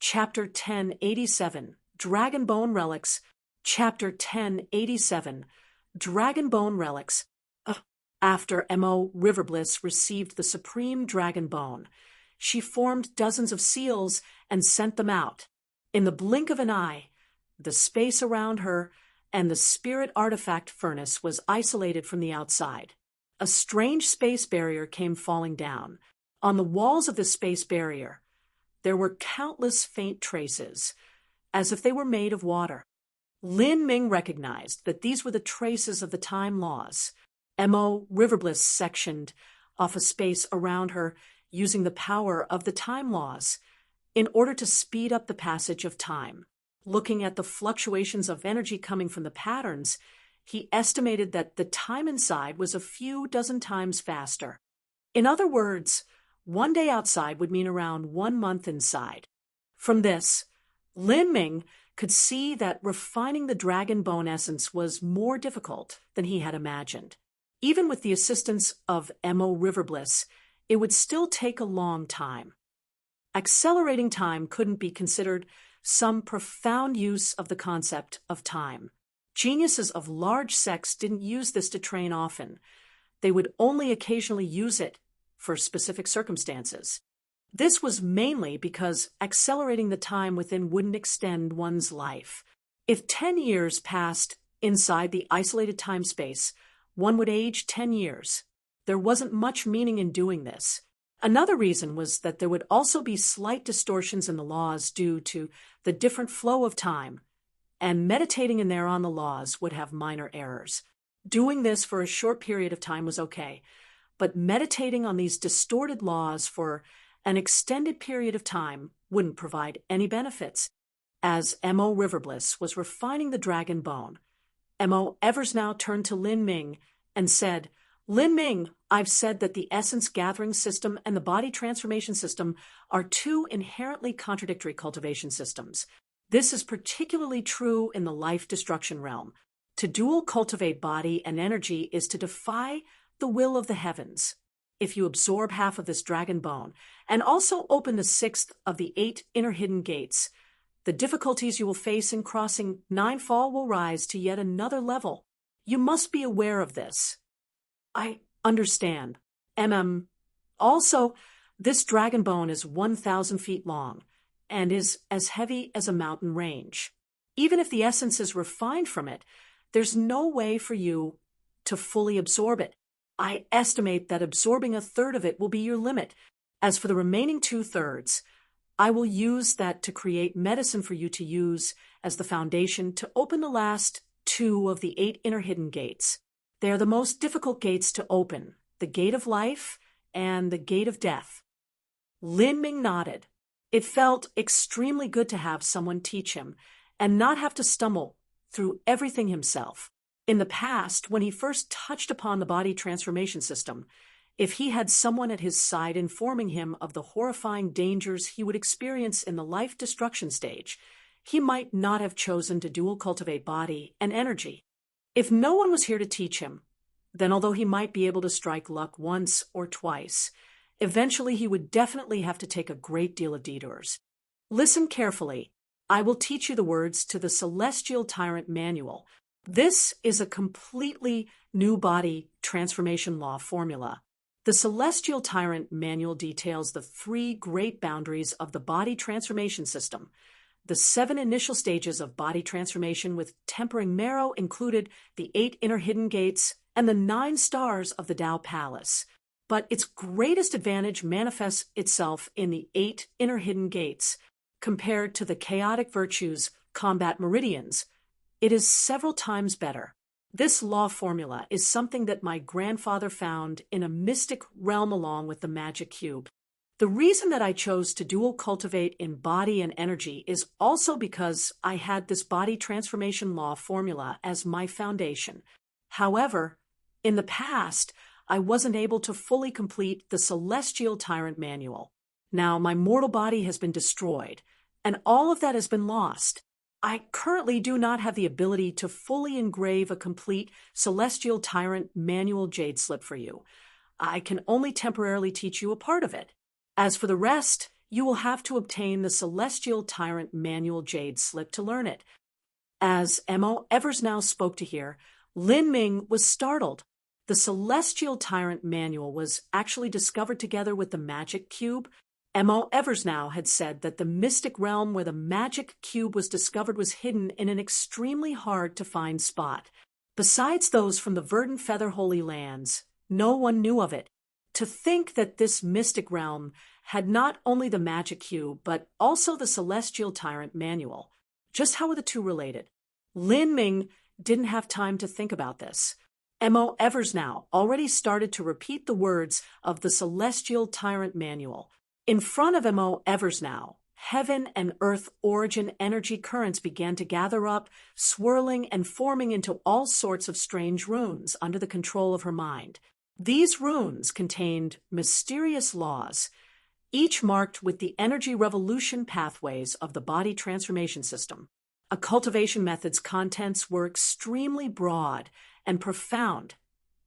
Chapter 1087, Dragon Bone Relics. Chapter 1087, Dragon Bone Relics. After M.O. Riverbliss received the supreme dragon bone, she formed dozens of seals and sent them out. In the blink of an eye, the space around her and the spirit artifact furnace was isolated from the outside. A strange space barrier came falling down. On the walls of the space barrier, there were countless faint traces, as if they were made of water. Lin Ming recognized that these were the traces of the time laws. M.O. Riverbliss sectioned off a space around her using the power of the time laws in order to speed up the passage of time. Looking at the fluctuations of energy coming from the patterns, he estimated that the time inside was a few dozen times faster. In other words, one day outside would mean around 1 month inside. From this, Lin Ming could see that refining the dragon bone essence was more difficult than he had imagined. Even with the assistance of M.O. Riverbliss, it would still take a long time. Accelerating time couldn't be considered some profound use of the concept of time. Geniuses of large sects didn't use this to train often. They would only occasionally use it for specific circumstances. This was mainly because accelerating the time within wouldn't extend one's life. If 10 years passed inside the isolated time space, one would age 10 years. There wasn't much meaning in doing this. Another reason was that there would also be slight distortions in the laws due to the different flow of time, and meditating in there on the laws would have minor errors. Doing this for a short period of time was okay, but meditating on these distorted laws for an extended period of time wouldn't provide any benefits. As M.O. Riverbliss was refining the dragon bone, M.O. Eversnow turned to Lin Ming and said, "Lin Ming, I've said that the essence gathering system and the body transformation system are two inherently contradictory cultivation systems. This is particularly true in the life destruction realm. To dual cultivate body and energy is to defy the will of the heavens. If you absorb half of this dragon bone and also open the 6th of the 8 inner hidden gates, the difficulties you will face in crossing 9 fall will rise to yet another level. You must be aware of this." "I understand. Also, this dragon bone is 1,000 feet long and is as heavy as a mountain range. Even if the essence is refined from it, there's no way for you to fully absorb it. I estimate that absorbing a third of it will be your limit. As for the remaining 2/3, I will use that to create medicine for you to use as the foundation to open the last 2 of the 8 inner hidden gates. They are the most difficult gates to open, the gate of life and the gate of death." Lin Ming nodded. It felt extremely good to have someone teach him and not have to stumble through everything himself. In the past, when he first touched upon the body transformation system, if he had someone at his side informing him of the horrifying dangers he would experience in the life destruction stage, he might not have chosen to dual cultivate body and energy. If no one was here to teach him, then although he might be able to strike luck once or twice, eventually he would definitely have to take a great deal of detours. Listen carefully. I will teach you the words to the Celestial Tyrant Manual. This is a completely new body transformation law formula. The Celestial Tyrant Manual details the 3 great boundaries of the body transformation system. The 7 initial stages of body transformation with tempering marrow included the 8 inner hidden gates and the 9 stars of the Tao Palace. But its greatest advantage manifests itself in the 8 inner hidden gates. Compared to the chaotic virtues, combat meridians, it is several times better. This law formula is something that my grandfather found in a mystic realm along with the magic cube. The reason that I chose to dual cultivate in body and energy is also because I had this body transformation law formula as my foundation. However, In the past, I wasn't able to fully complete the Celestial Tyrant Manual. Now my mortal body has been destroyed, and all of that has been lost. I currently do not have the ability to fully engrave a complete Celestial Tyrant Manual jade slip for you. I can only temporarily teach you a part of it. As for the rest, you will have to obtain the Celestial Tyrant Manual jade slip to learn it. As M.O. Eversnow spoke to hear, Lin Ming was startled. The Celestial Tyrant Manual was actually discovered together with the magic cube. M.O. Eversnow had said that the mystic realm where the magic cube was discovered was hidden in an extremely hard-to-find spot. Besides those from the Verdant Feather Holy Lands, no one knew of it. To think that this mystic realm had not only the magic cube, but also the Celestial Tyrant Manual. Just how are the two related? Lin Ming didn't have time to think about this. M.O. Eversnow already started to repeat the words of the Celestial Tyrant Manual. In front of M.O. Eversnow, heaven and earth origin energy currents began to gather up, swirling and forming into all sorts of strange runes under the control of her mind. These runes contained mysterious laws, each marked with the energy revolution pathways of the body transformation system. A cultivation method's contents were extremely broad and profound.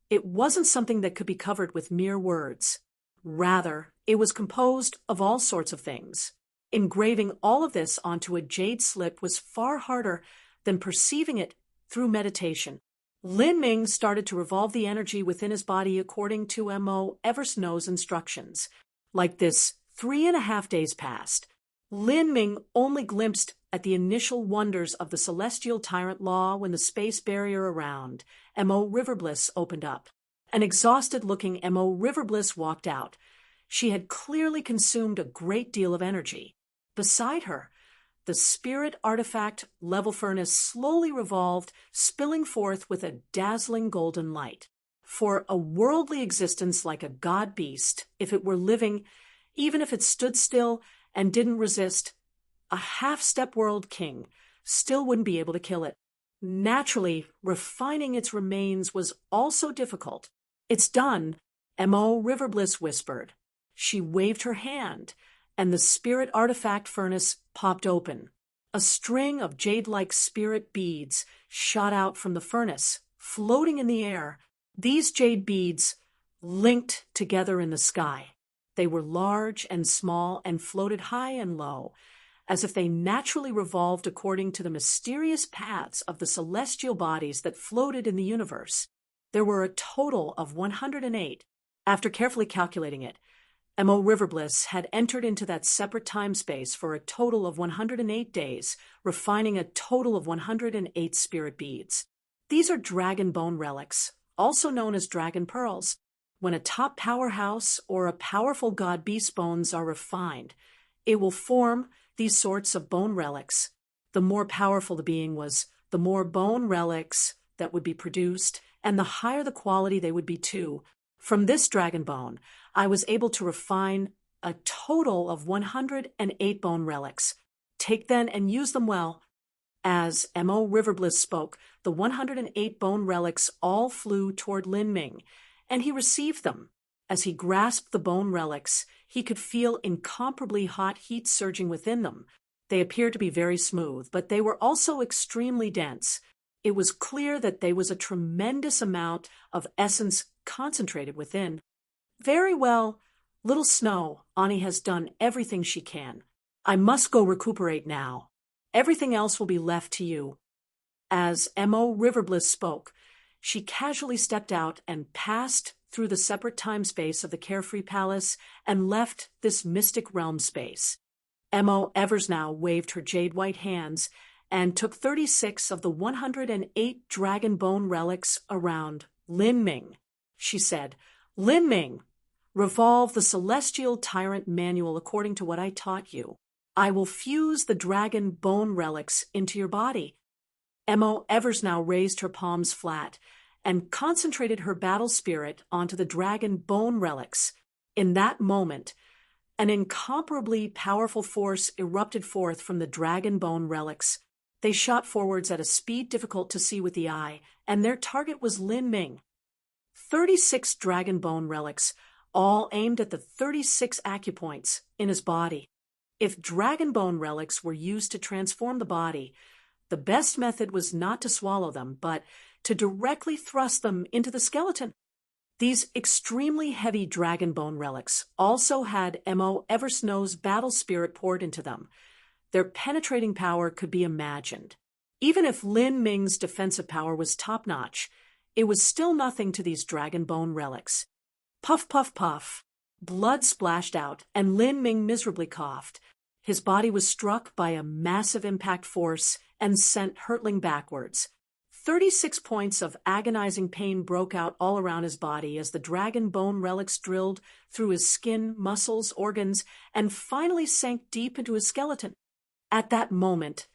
It wasn't something that could be covered with mere words. Rather, it was composed of all sorts of things. Engraving all of this onto a jade slip was far harder than perceiving it through meditation. Lin Ming started to revolve the energy within his body according to M.O. Eversnow's instructions. Like this, 3.5 days passed. Lin Ming only glimpsed at the initial wonders of the Celestial Tyrant Law when the space barrier around M.O. Riverbliss opened up. An exhausted-looking M.O. Riverbliss walked out. She had clearly consumed a great deal of energy. Beside her, the spirit artifact level furnace slowly revolved, spilling forth with a dazzling golden light. For a worldly existence like a god beast, if it were living, even if it stood still and didn't resist, a half-step world king still wouldn't be able to kill it. Naturally, refining its remains was also difficult. "It's done," M.O. Riverbliss whispered. She waved her hand, and the spirit artifact furnace popped open. A string of jade-like spirit beads shot out from the furnace, floating in the air. These jade beads linked together in the sky. They were large and small and floated high and low, as if they naturally revolved according to the mysterious paths of the celestial bodies that floated in the universe. There were a total of 108. After carefully calculating it, M.O. Riverbliss had entered into that separate time space for a total of 108 days, refining a total of 108 spirit beads. These are dragon bone relics, also known as dragon pearls. When a top powerhouse or a powerful god beast bones are refined, it will form these sorts of bone relics. The more powerful the being was, the more bone relics that would be produced, and the higher the quality they would be too. From this dragon bone, I was able to refine a total of 108 bone relics. Take then and use them well. As M.O. Riverbliss spoke, the 108 bone relics all flew toward Lin Ming, and he received them. As he grasped the bone relics, he could feel incomparably hot heat surging within them. They appeared to be very smooth, but they were also extremely dense. It was clear that there was a tremendous amount of essence concentrated within. "Very well, little Snow, Ani has done everything she can. I must go recuperate now. Everything else will be left to you." As M.O. Riverbliss spoke, she casually stepped out and passed through the separate time space of the Carefree Palace and left this mystic realm space. M.O. Eversnow waved her jade-white hands and took 36 of the 108 dragon bone relics around Lin Ming. She said, "Lin Ming, revolve the Celestial Tyrant Manual according to what I taught you. I will fuse the dragon bone relics into your body." M.O. Eversnow raised her palms flat and concentrated her battle spirit onto the dragon bone relics. In that moment, an incomparably powerful force erupted forth from the dragon bone relics. They shot forwards at a speed difficult to see with the eye, and their target was Lin Ming. 36 dragon bone relics, all aimed at the 36 acupoints in his body. If dragon bone relics were used to transform the body, the best method was not to swallow them, but to directly thrust them into the skeleton. These extremely heavy dragon bone relics also had M.O. Eversnow's battle spirit poured into them. Their penetrating power could be imagined. Even if Lin Ming's defensive power was top-notch, it was still nothing to these dragon bone relics. Puff, puff, puff. Blood splashed out, and Lin Ming miserably coughed. His body was struck by a massive impact force and sent hurtling backwards. 36 points of agonizing pain broke out all around his body as the dragon bone relics drilled through his skin, muscles, organs, and finally sank deep into his skeleton. At that moment,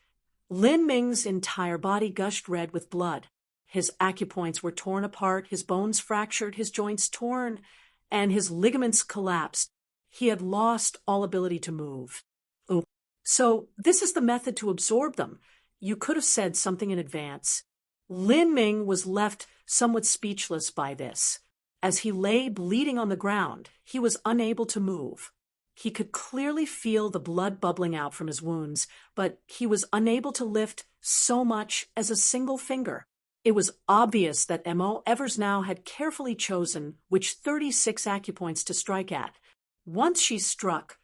Lin Ming's entire body gushed red with blood. His acupoints were torn apart, his bones fractured, his joints torn, and his ligaments collapsed. He had lost all ability to move. Ooh. So this is the method to absorb them. You could have said something in advance. Lin Ming was left somewhat speechless by this. As he lay bleeding on the ground, he was unable to move. He could clearly feel the blood bubbling out from his wounds, but he was unable to lift so much as a single finger. It was obvious that M.O. Eversnow had carefully chosen which 36 acupoints to strike at. Once she struck,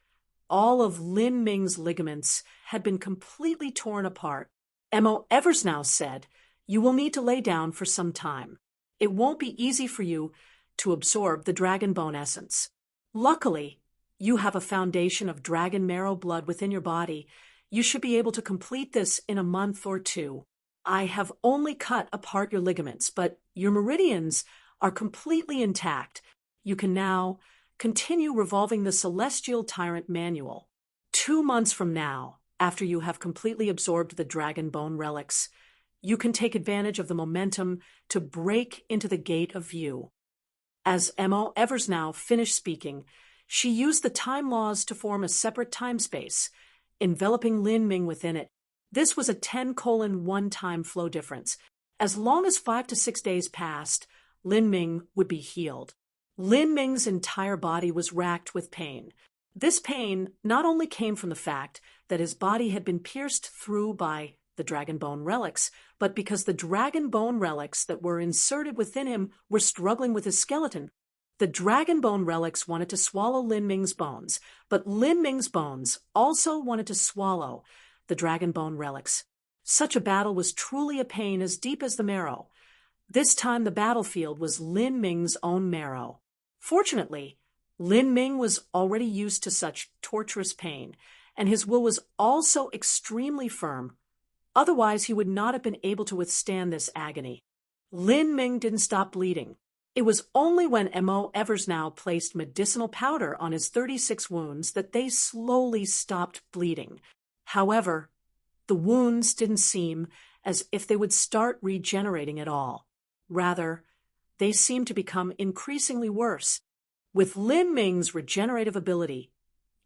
all of Lin Ming's ligaments had been completely torn apart. M.O. Eversnow said, "You will need to lay down for some time. It won't be easy for you to absorb the dragon bone essence. Luckily, you have a foundation of dragon marrow blood within your body. You should be able to complete this in a month or two. I have only cut apart your ligaments, but your meridians are completely intact. You can now continue revolving the Celestial Tyrant Manual. 2 months from now, after you have completely absorbed the dragon bone relics, you can take advantage of the momentum to break into the Gate of View." As M.O. Eversnow finished speaking, she used the time laws to form a separate time space, enveloping Lin Ming within it. This was a 10:1 time flow difference. As long as 5 to 6 days passed, Lin Ming would be healed. Lin Ming's entire body was racked with pain. This pain not only came from the fact that his body had been pierced through by the dragon bone relics, but because the dragon bone relics that were inserted within him were struggling with his skeleton. The dragon bone relics wanted to swallow Lin Ming's bones, but Lin Ming's bones also wanted to swallow the dragon bone relics. Such a battle was truly a pain as deep as the marrow. This time the battlefield was Lin Ming's own marrow. Fortunately, Lin Ming was already used to such torturous pain, and his will was also extremely firm. Otherwise, he would not have been able to withstand this agony. Lin Ming didn't stop bleeding. It was only when M.O. Eversnow placed medicinal powder on his 36 wounds that they slowly stopped bleeding. However, the wounds didn't seem as if they would start regenerating at all. Rather, they seemed to become increasingly worse. With Lin Ming's regenerative ability,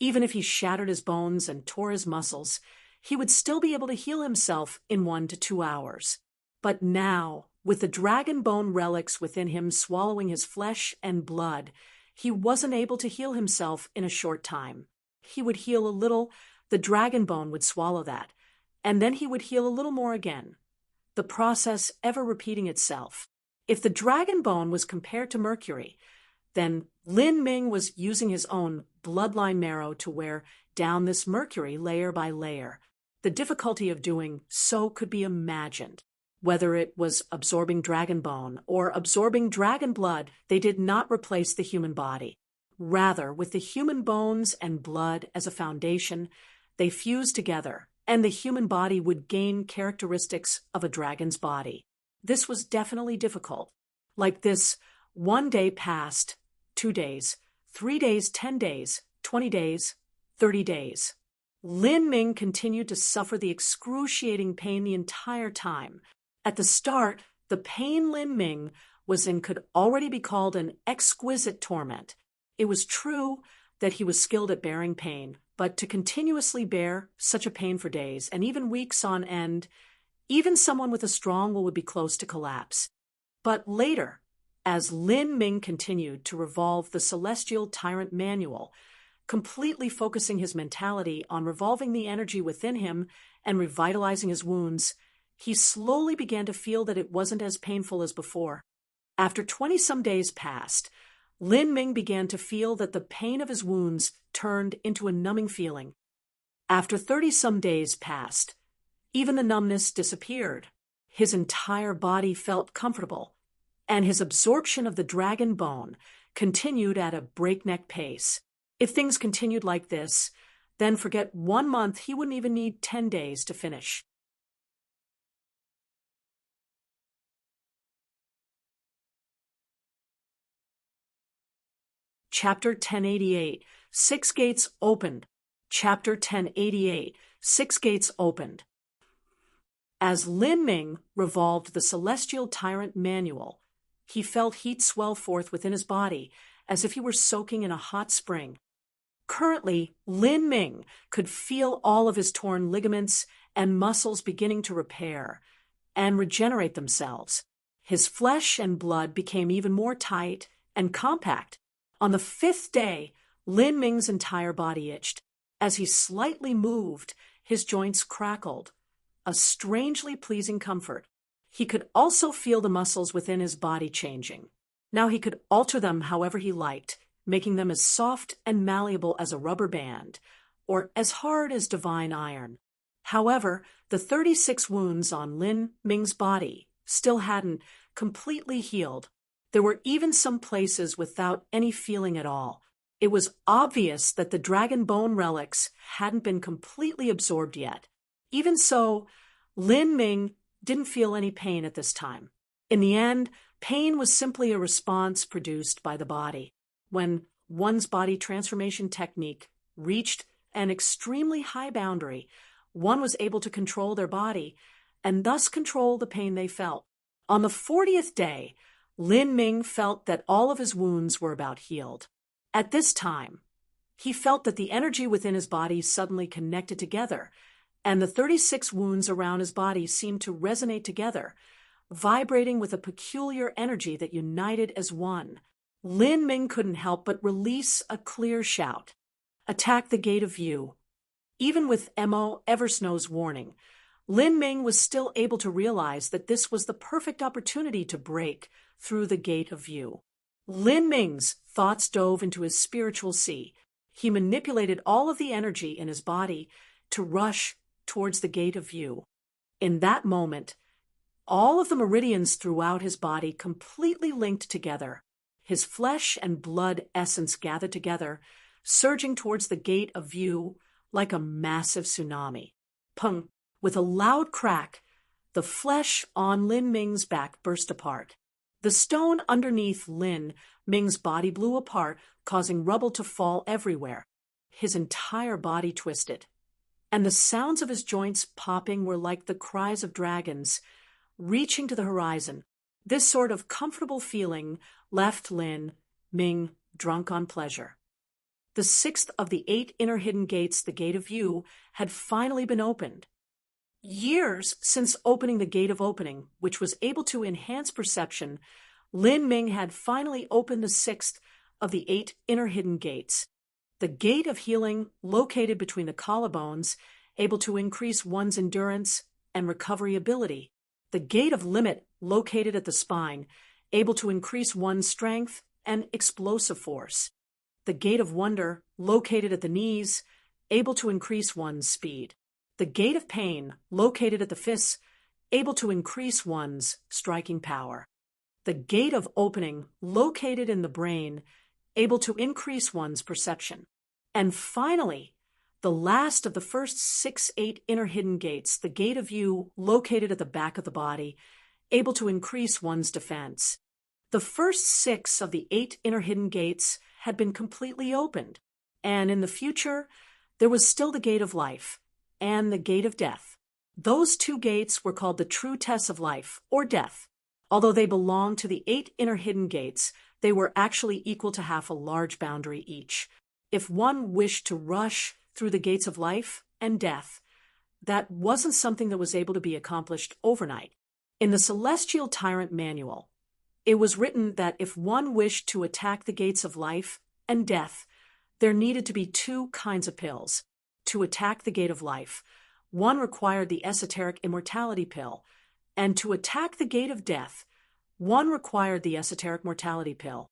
even if he shattered his bones and tore his muscles, he would still be able to heal himself in 1 to 2 hours. But now, with the dragon bone relics within him swallowing his flesh and blood, he wasn't able to heal himself in a short time. He would heal a little, the dragon bone would swallow that, and then he would heal a little more again, the process ever repeating itself. If the dragon bone was compared to mercury, then Lin Ming was using his own bloodline marrow to wear down this mercury layer by layer. The difficulty of doing so could be imagined. Whether it was absorbing dragon bone or absorbing dragon blood, they did not replace the human body. Rather, with the human bones and blood as a foundation, they fused together, and the human body would gain characteristics of a dragon's body. This was definitely difficult. Like this, 1 day passed, 2 days, 3 days, 10 days, 20 days, 30 days. Lin Ming continued to suffer the excruciating pain the entire time. At the start, the pain Lin Ming was in could already be called an exquisite torment. It was true that he was skilled at bearing pain, but to continuously bear such a pain for days and even weeks on end, even someone with a strong will would be close to collapse. But later, As Lin Ming continued to revolve the Celestial Tyrant Manual, completely focusing his mentality on revolving the energy within him and revitalizing his wounds, he slowly began to feel that it wasn't as painful as before. After 20-some days passed, Lin Ming began to feel that the pain of his wounds turned into a numbing feeling. After 30-some days passed, even the numbness disappeared. His entire body felt comfortable, and his absorption of the dragon bone continued at a breakneck pace. If things continued like this, then forget 1 month, he wouldn't even need 10 days to finish. Chapter 1088, Six Gates Opened. Chapter 1088, Six Gates Opened. As Lin Ming revolved the Celestial Tyrant Manual, he felt heat swell forth within his body as if he were soaking in a hot spring. Currently, Lin Ming could feel all of his torn ligaments and muscles beginning to repair and regenerate themselves. His flesh and blood became even more tight and compact. On the 5th day, Lin Ming's entire body itched. As he slightly moved, his joints crackled, a strangely pleasing comfort. He could also feel the muscles within his body changing. Now he could alter them however he liked, making them as soft and malleable as a rubber band, or as hard as divine iron. However, the 36 wounds on Lin Ming's body still hadn't completely healed. There were even some places without any feeling at all. It was obvious that the dragon bone relics hadn't been completely absorbed yet. Even so, Lin Ming didn't feel any pain at this time. In the end, pain was simply a response produced by the body. When one's body transformation technique reached an extremely high boundary, one was able to control their body and thus control the pain they felt. On the 40th day, Lin Ming felt that all of his wounds were about healed. At this time, he felt that the energy within his body suddenly connected together, and the 36 wounds around his body seemed to resonate together, vibrating with a peculiar energy that united as one. Lin Ming couldn't help but release a clear shout. Attack the Gate of View. Even with Mo Eversnow's warning, Lin Ming was still able to realize that this was the perfect opportunity to break through the Gate of View. Lin Ming's thoughts dove into his spiritual sea. He manipulated all of the energy in his body to rush towards the Gate of View. In that moment, all of the meridians throughout his body completely linked together. His flesh and blood essence gathered together, surging towards the Gate of View like a massive tsunami. Pung! With a loud crack, the flesh on Lin Ming's back burst apart. The stone underneath Lin Ming's body blew apart, causing rubble to fall everywhere. His entire body twisted, and the sounds of his joints popping were like the cries of dragons reaching to the horizon. This sort of comfortable feeling left Lin Ming drunk on pleasure. The 6th of the 8 inner hidden gates, the Gate of View, had finally been opened. Years since opening the Gate of Opening, which was able to enhance perception, Lin Ming had finally opened the 6th of the 8 inner hidden gates. The Gate of Healing, located between the collarbones, able to increase one's endurance and recovery ability. The Gate of Limit, located at the spine, able to increase one's strength and explosive force. The Gate of Wonder, located at the knees, able to increase one's speed. The Gate of Pain, located at the fists, able to increase one's striking power. The Gate of Opening, located in the brain, able to increase one's perception. And finally, the last of the first 6-8 inner hidden gates, the Gate of View, located at the back of the body, able to increase one's defense. The first 6 of the 8 inner hidden gates had been completely opened, and in the future, there was still the Gate of Life and the Gate of Death. Those 2 gates were called the true tests of life or death. Although they belonged to the 8 inner hidden gates, they were actually equal to half a large boundary each. If one wished to rush through the gates of life and death, that wasn't something that was able to be accomplished overnight. In the Celestial Tyrant Manual, It was written that if one wished to attack the gates of life and death, there needed to be two kinds of pills. To attack the gate of life, one required the esoteric immortality pill, and to attack the gate of death, one required the esoteric mortality pill.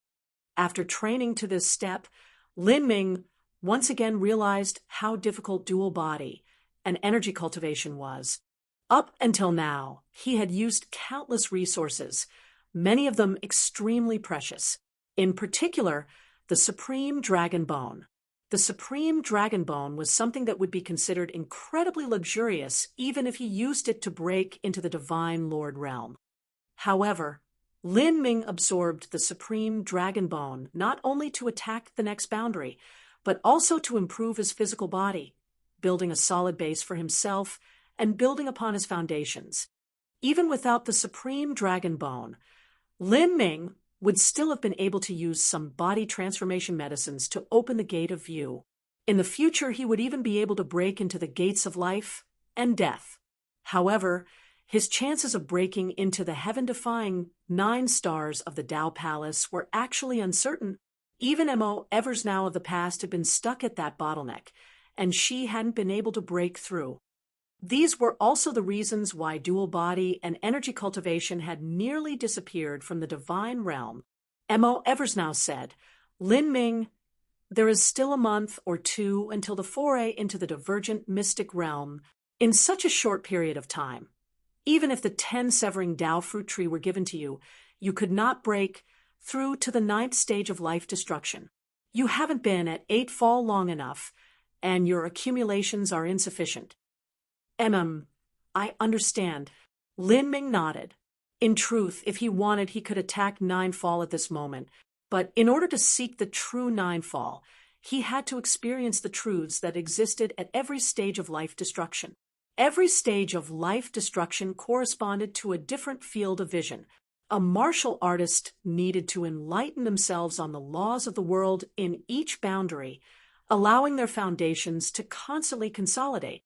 After training to this step, Lin Ming once again realized how difficult dual body and energy cultivation was. Up until now, he had used countless resources, many of them extremely precious. In particular, the Supreme Dragon Bone. The Supreme Dragon Bone was something that would be considered incredibly luxurious even if he used it to break into the Divine Lord realm. However, Lin Ming absorbed the Supreme Dragon Bone not only to attack the next boundary, but also to improve his physical body, building a solid base for himself and building upon his foundations. Even without the Supreme Dragon Bone, Lin Ming would still have been able to use some body transformation medicines to open the gate of view. In the future, he would even be able to break into the gates of life and death. However, his chances of breaking into the heaven-defying 9 stars of the Tao Palace were actually uncertain. Even Mo Eversnow of the past had been stuck at that bottleneck, and she hadn't been able to break through. These were also the reasons why dual body and energy cultivation had nearly disappeared from the divine realm. Mo Eversnow said, "Lin Ming, there is still a month or two until the foray into the divergent mystic realm in such a short period of time. Even if the 10 severing Tao fruit tree were given to you, you could not break through to the 9th stage of life destruction. You haven't been at 8 fall long enough, and your accumulations are insufficient." I understand. Lin Ming nodded. In truth, if he wanted, he could attack 9 fall at this moment, but in order to seek the true 9 fall, he had to experience the truths that existed at every stage of life destruction. Every stage of life destruction corresponded to a different field of vision. A martial artist needed to enlighten themselves on the laws of the world in each boundary, allowing their foundations to constantly consolidate.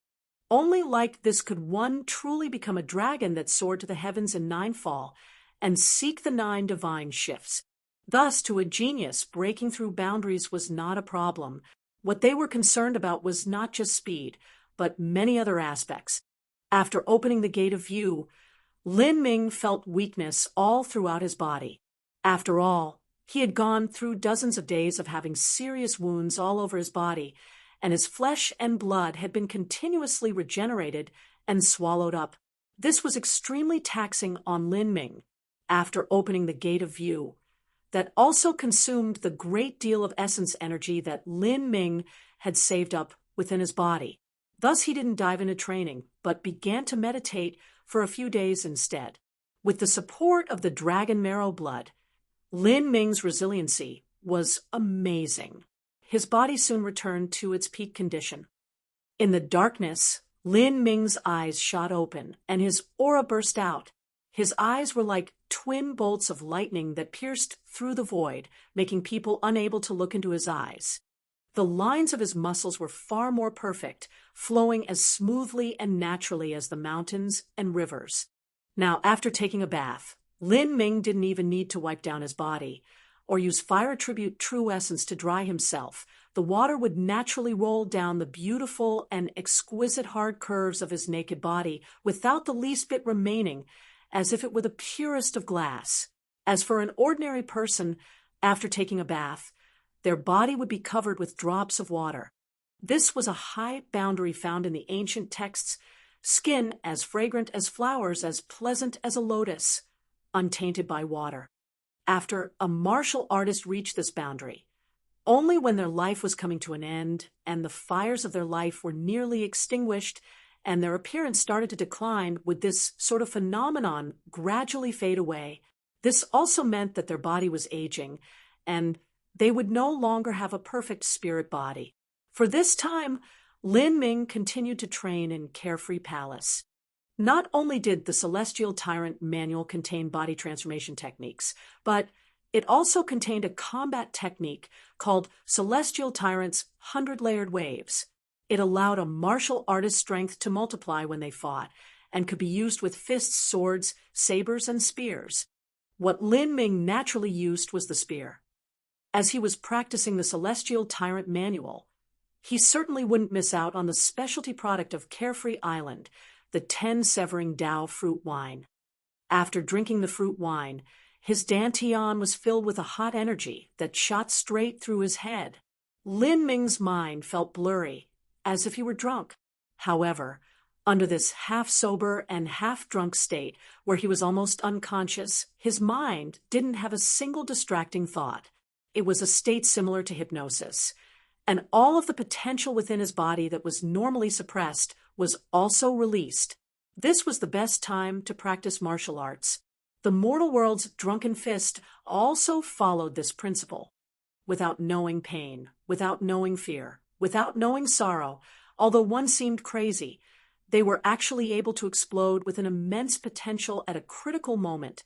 Only like this could one truly become a dragon that soared to the heavens in 9 fall and seek the 9 divine shifts. Thus, to a genius, breaking through boundaries was not a problem. What they were concerned about was not just speed, but many other aspects. After opening the gate of view, Lin Ming felt weakness all throughout his body. After all, he had gone through dozens of days of having serious wounds all over his body, and his flesh and blood had been continuously regenerated and swallowed up. This was extremely taxing on Lin Ming. After opening the gate of view, that also consumed the great deal of essence energy that Lin Ming had saved up within his body. Thus he didn't dive into training, but began to meditate for a few days instead. With the support of the dragon marrow blood, Lin Ming's resiliency was amazing. His body soon returned to its peak condition. In the darkness, Lin Ming's eyes shot open, and his aura burst out. His eyes were like twin bolts of lightning that pierced through the void, making people unable to look into his eyes. The lines of his muscles were far more perfect, flowing as smoothly and naturally as the mountains and rivers. Now, after taking a bath, Lin Ming didn't even need to wipe down his body or use fire attribute true essence to dry himself. The water would naturally roll down the beautiful and exquisite hard curves of his naked body without the least bit remaining, as if it were the purest of glass. As for an ordinary person, after taking a bath, their body would be covered with drops of water. This was a high boundary found in the ancient texts: skin as fragrant as flowers, as pleasant as a lotus, untainted by water. After a martial artist reached this boundary, only when their life was coming to an end and the fires of their life were nearly extinguished and their appearance started to decline would this sort of phenomenon gradually fade away. This also meant that their body was aging, and they would no longer have a perfect spirit body. For this time, Lin Ming continued to train in Carefree Palace. Not only did the Celestial Tyrant manual contain body transformation techniques, but it also contained a combat technique called Celestial Tyrant's 100-layered waves. It allowed a martial artist's strength to multiply when they fought, and could be used with fists, swords, sabers, and spears. What Lin Ming naturally used was the spear. As he was practicing the Celestial Tyrant Manual, he certainly wouldn't miss out on the specialty product of Carefree Island, the 10-severing Dao fruit wine. After drinking the fruit wine, his dantian was filled with a hot energy that shot straight through his head. Lin Ming's mind felt blurry, as if he were drunk. However, under this half-sober and half-drunk state, where he was almost unconscious, his mind didn't have a single distracting thought. It was a state similar to hypnosis, and all of the potential within his body that was normally suppressed was also released. This was the best time to practice martial arts. The mortal world's drunken fist also followed this principle. Without knowing pain, without knowing fear, without knowing sorrow, although one seemed crazy, they were actually able to explode with an immense potential at a critical moment,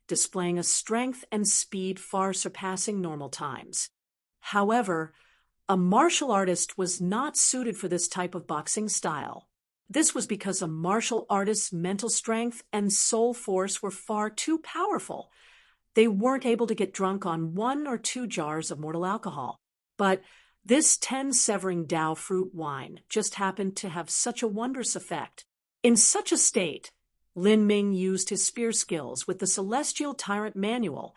displaying a strength and speed far surpassing normal times. However, a martial artist was not suited for this type of boxing style. This was because a martial artist's mental strength and soul force were far too powerful. They weren't able to get drunk on 1 or 2 jars of mortal alcohol. But this 10-severing Dao fruit wine just happened to have such a wondrous effect. In such a state, Lin Ming used his spear skills with the Celestial Tyrant Manual,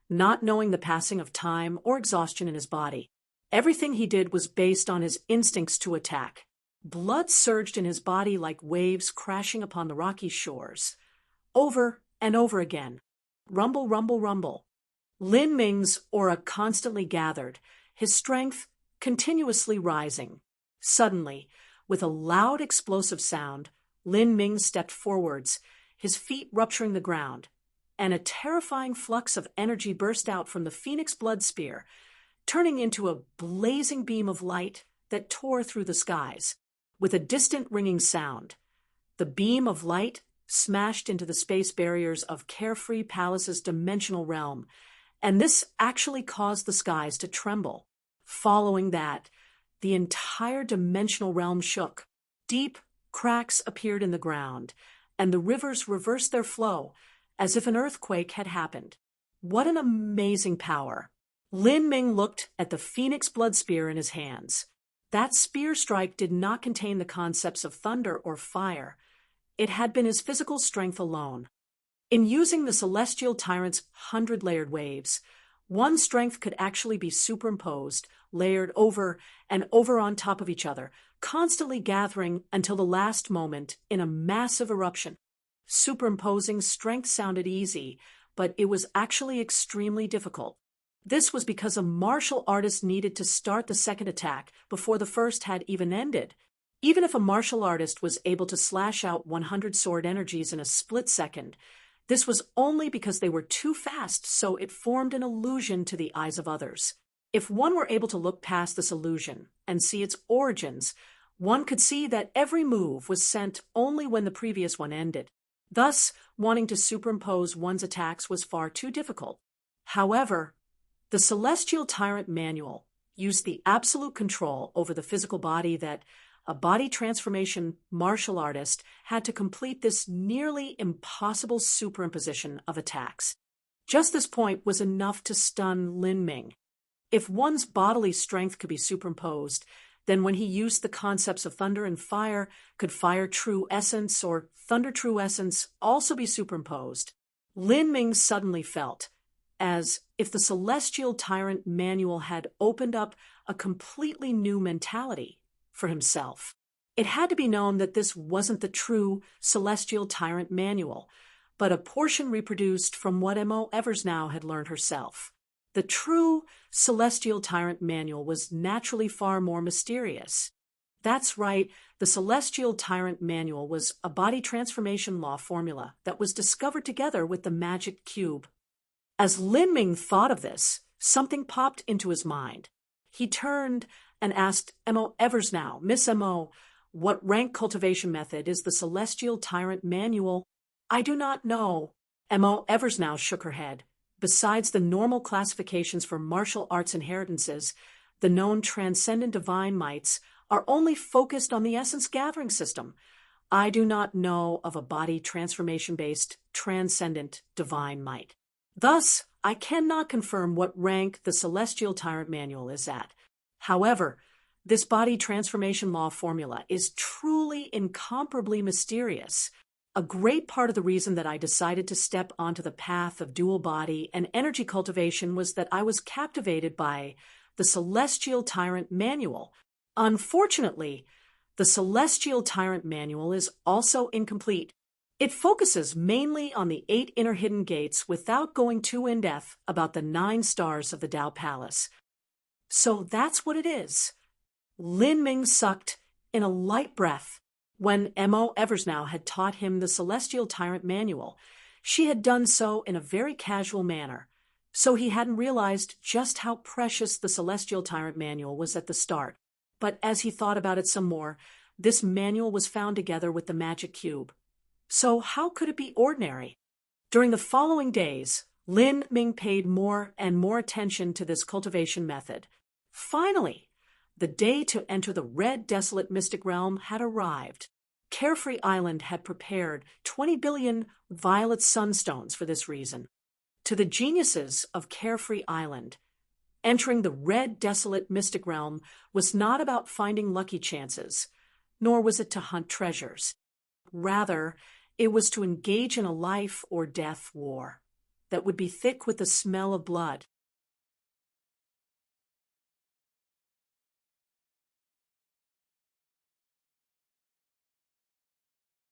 not knowing the passing of time or exhaustion in his body. Everything he did was based on his instincts to attack. Blood surged in his body like waves crashing upon the rocky shores. Over and over again. Rumble, rumble, rumble. Lin Ming's aura constantly gathered, his strength continuously rising. Suddenly, with a loud explosive sound, Lin Ming stepped forwards, his feet rupturing the ground, and a terrifying flux of energy burst out from the phoenix blood spear, turning into a blazing beam of light that tore through the skies. With a distant ringing sound, the beam of light smashed into the space barriers of Carefree Palace's dimensional realm, and this actually caused the skies to tremble. Following that, the entire dimensional realm shook. Deep cracks appeared in the ground, and the rivers reversed their flow, as if an earthquake had happened. What an amazing power! Lin Ming looked at the phoenix blood spear in his hands. That spear strike did not contain the concepts of thunder or fire. It had been his physical strength alone. In using the Celestial Tyrant's 100-layered waves, one strength could actually be superimposed, layered over and over on top of each other, constantly gathering until the last moment in a massive eruption. Superimposing strength sounded easy, but it was actually extremely difficult. This was because a martial artist needed to start the second attack before the first had even ended. Even if a martial artist was able to slash out 100 sword energies in a split second, this was only because they were too fast, so it formed an illusion to the eyes of others. If one were able to look past this illusion and see its origins, one could see that every move was sent only when the previous one ended. Thus, wanting to superimpose one's attacks was far too difficult. However, the Celestial Tyrant Manual used the absolute control over the physical body that a body transformation martial artist had to complete this nearly impossible superimposition of attacks. Just this point was enough to stun Lin Ming. If one's bodily strength could be superimposed, then when he used the concepts of thunder and fire, could fire true essence or thunder true essence also be superimposed? Lin Ming suddenly felt as if the Celestial Tyrant Manual had opened up a completely new mentality for himself. It had to be known that this wasn't the true Celestial Tyrant Manual, but a portion reproduced from what M.O. Eversnow had learned herself. The true Celestial Tyrant Manual was naturally far more mysterious. That's right, the Celestial Tyrant Manual was a body transformation law formula that was discovered together with the magic cube. As Lin Ming thought of this, something popped into his mind. He turned and asked M.O. Eversnow, Miss M.O., what rank cultivation method is the Celestial Tyrant Manual? I do not know. M.O. Eversnow shook her head. Besides the normal classifications for martial arts inheritances, the known transcendent divine mights are only focused on the essence gathering system. I do not know of a body transformation-based transcendent divine might. Thus, I cannot confirm what rank the Celestial Tyrant Manual is at. However, this body transformation law formula is truly incomparably mysterious. A great part of the reason that I decided to step onto the path of dual body and energy cultivation was that I was captivated by the Celestial Tyrant Manual. Unfortunately, the Celestial Tyrant Manual is also incomplete. It focuses mainly on the 8 inner hidden gates without going too in-depth about the 9 stars of the Tao Palace. So that's what it is. Lin Ming sucked in a light breath when M.O. Eversnow had taught him the Celestial Tyrant Manual. She had done so in a very casual manner, so he hadn't realized just how precious the Celestial Tyrant Manual was at the start. But as he thought about it some more, this manual was found together with the magic cube. So how could it be ordinary? During the following days, Lin Ming paid more and more attention to this cultivation method. Finally, the day to enter the red desolate mystic realm had arrived. Carefree Island had prepared 20 billion violet sunstones for this reason. To the geniuses of Carefree Island, entering the red desolate mystic realm was not about finding lucky chances, nor was it to hunt treasures. Rather, it was to engage in a life or death war that would be thick with the smell of blood.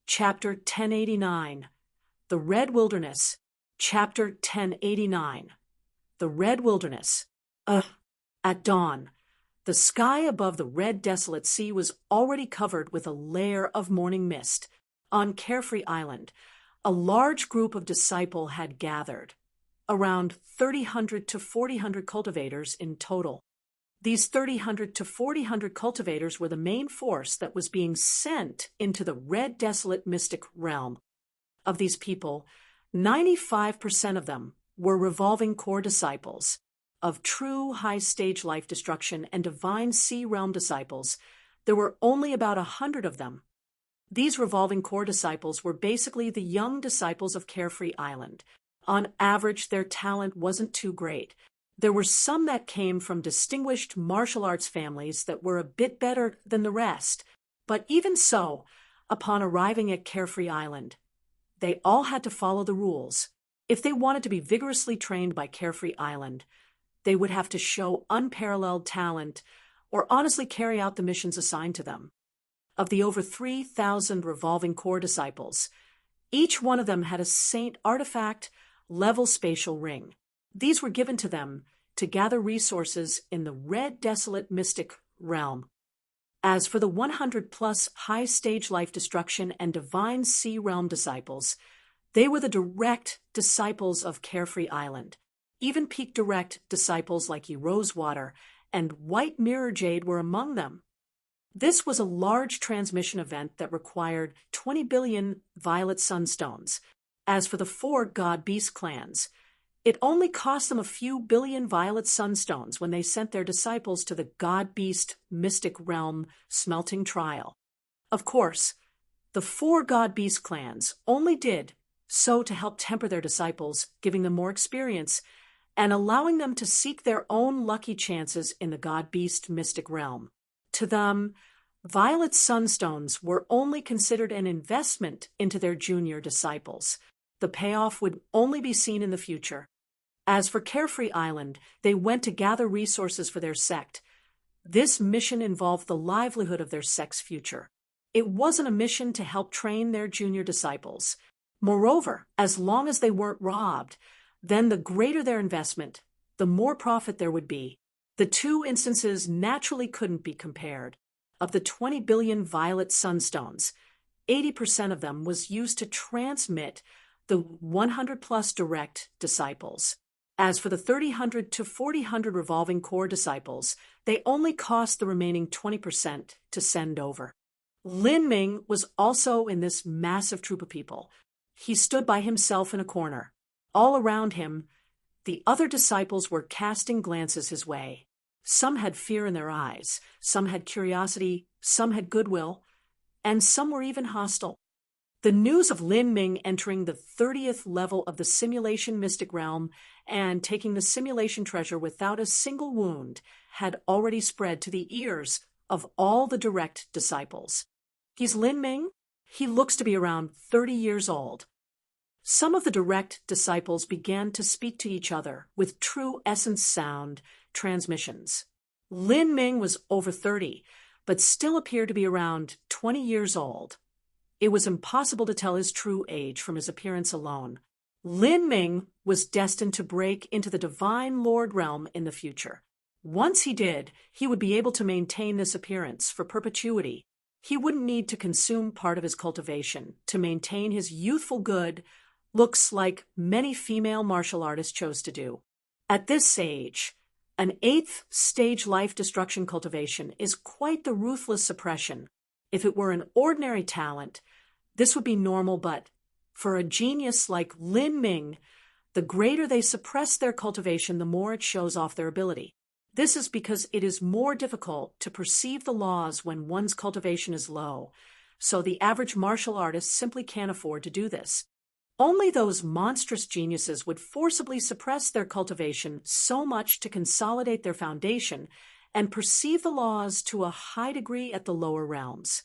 Chapter 1089, The Red Wilderness. Chapter 1089, The Red Wilderness. At dawn, the sky above the red desolate sea was already covered with a layer of morning mist. On Carefree Island, a large group of disciples had gathered, around 3,000 to 4,000 cultivators in total. These 3,000 to 4,000 cultivators were the main force that was being sent into the red desolate mystic realm. Of these people, 95% of them were revolving core disciples. Of true high-stage life destruction and divine sea realm disciples, there were only about 100 of them. These revolving core disciples were basically the young disciples of Carefree Island. On average, their talent wasn't too great. There were some that came from distinguished martial arts families that were a bit better than the rest. But even so, upon arriving at Carefree Island, they all had to follow the rules. If they wanted to be vigorously trained by Carefree Island, they would have to show unparalleled talent or honestly carry out the missions assigned to them. Of the over 3,000 revolving core disciples, each one of them had a saint artifact level spatial ring. These were given to them to gather resources in the red desolate mystic realm. As for the 100-plus high-stage life destruction and divine sea realm disciples, they were the direct disciples of Carefree Island. Even peak direct disciples like Rosewater and White Mirror Jade were among them. This was a large transmission event that required 20 billion violet sunstones. As for the 4 God-Beast clans, it only cost them a few billion violet sunstones when they sent their disciples to the God-Beast mystic realm smelting trial. Of course, the 4 God-Beast clans only did so to help temper their disciples, giving them more experience and allowing them to seek their own lucky chances in the God-Beast mystic realm. To them, violet sunstones were only considered an investment into their junior disciples. The payoff would only be seen in the future. As for Carefree Island, they went to gather resources for their sect. This mission involved the livelihood of their sect's future. It wasn't a mission to help train their junior disciples. Moreover, as long as they weren't robbed, then the greater their investment, the more profit there would be. The two instances naturally couldn't be compared. Of the 20 billion violet sunstones, 80% of them was used to transmit the 100-plus direct disciples. As for the 3,000 to 4,000 revolving core disciples, they only cost the remaining 20% to send over. Lin Ming was also in this massive troop of people. He stood by himself in a corner. All around him, the other disciples were casting glances his way. Some had fear in their eyes, some had curiosity, some had goodwill, and some were even hostile. The news of Lin Ming entering the 30th level of the simulation mystic realm and taking the simulation treasure without a single wound had already spread to the ears of all the direct disciples. He's Lin Ming. He looks to be around 30 years old. Some of the direct disciples began to speak to each other with true essence sound transmissions. Lin Ming was over 30, but still appeared to be around 20 years old. It was impossible to tell his true age from his appearance alone. Lin Ming was destined to break into the Divine Lord realm in the future. Once he did, he would be able to maintain this appearance for perpetuity. He wouldn't need to consume part of his cultivation to maintain his youthful good looks like many female martial artists chose to do. At this age, an 8th stage life destruction cultivation is quite the ruthless suppression. If it were an ordinary talent, this would be normal, but for a genius like Lin Ming, the greater they suppress their cultivation, the more it shows off their ability. This is because it is more difficult to perceive the laws when one's cultivation is low, so the average martial artist simply can't afford to do this. Only those monstrous geniuses would forcibly suppress their cultivation so much to consolidate their foundation and perceive the laws to a high degree at the lower realms.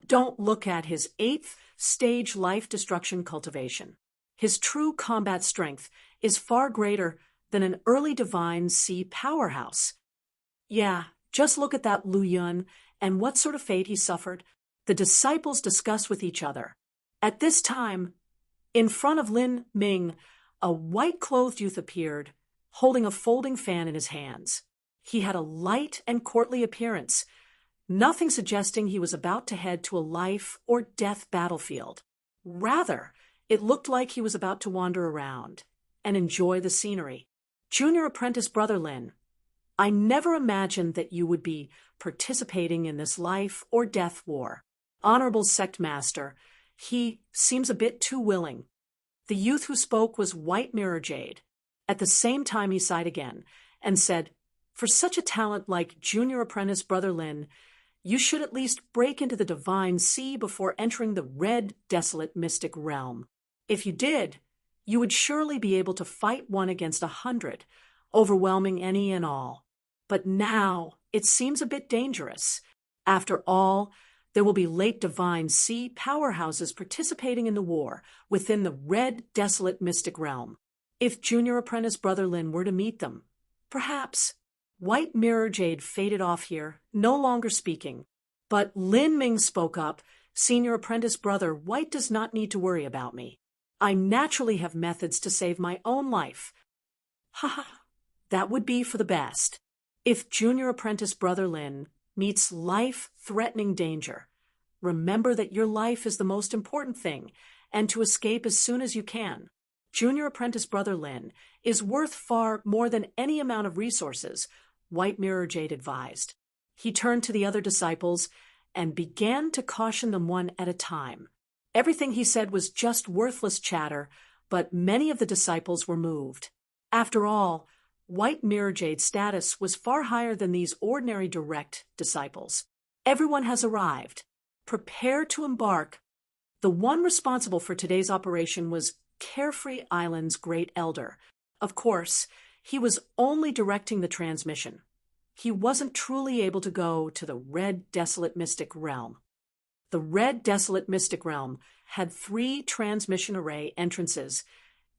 Don't look at his 8th stage life destruction cultivation. His true combat strength is far greater than an early divine sea powerhouse. Yeah, just look at that Lu Yun and what sort of fate he suffered. The disciples discussed with each other. At this time, in front of Lin Ming, a white-clothed youth appeared, holding a folding fan in his hands. He had a light and courtly appearance, nothing suggesting he was about to head to a life or death battlefield. Rather, it looked like he was about to wander around and enjoy the scenery. Junior apprentice Brother Lin, I never imagined that you would be participating in this life or death war. Honorable sect master, he seems a bit too willing. The youth who spoke was White Mirror Jade. At the same time he sighed again and said, for such a talent like Junior Apprentice Brother Lin, you should at least break into the divine sea before entering the red, desolate, mystic realm. If you did, you would surely be able to fight one against 100, overwhelming any and all. But now it seems a bit dangerous. After all, there will be late divine sea powerhouses participating in the war within the red, desolate, mystic realm. If Junior Apprentice Brother Lin were to meet them, perhaps. White Mirror Jade faded off here, no longer speaking. But Lin Ming spoke up, Senior Apprentice Brother, White does not need to worry about me. I naturally have methods to save my own life. Ha ha, that would be for the best. If Junior Apprentice Brother Lin meets life-threatening danger, remember that your life is the most important thing, and to escape as soon as you can. Junior Apprentice Brother Lin is worth far more than any amount of resources, White Mirror Jade advised. He turned to the other disciples and began to caution them one at a time. Everything he said was just worthless chatter, but many of the disciples were moved. After all, White Mirror Jade's status was far higher than these ordinary direct disciples. Everyone has arrived. Prepare to embark. The one responsible for today's operation was Carefree Island's great elder. Of course, he was only directing the transmission. He wasn't truly able to go to the red, desolate, mystic realm. The red, desolate, mystic realm had 3 transmission array entrances,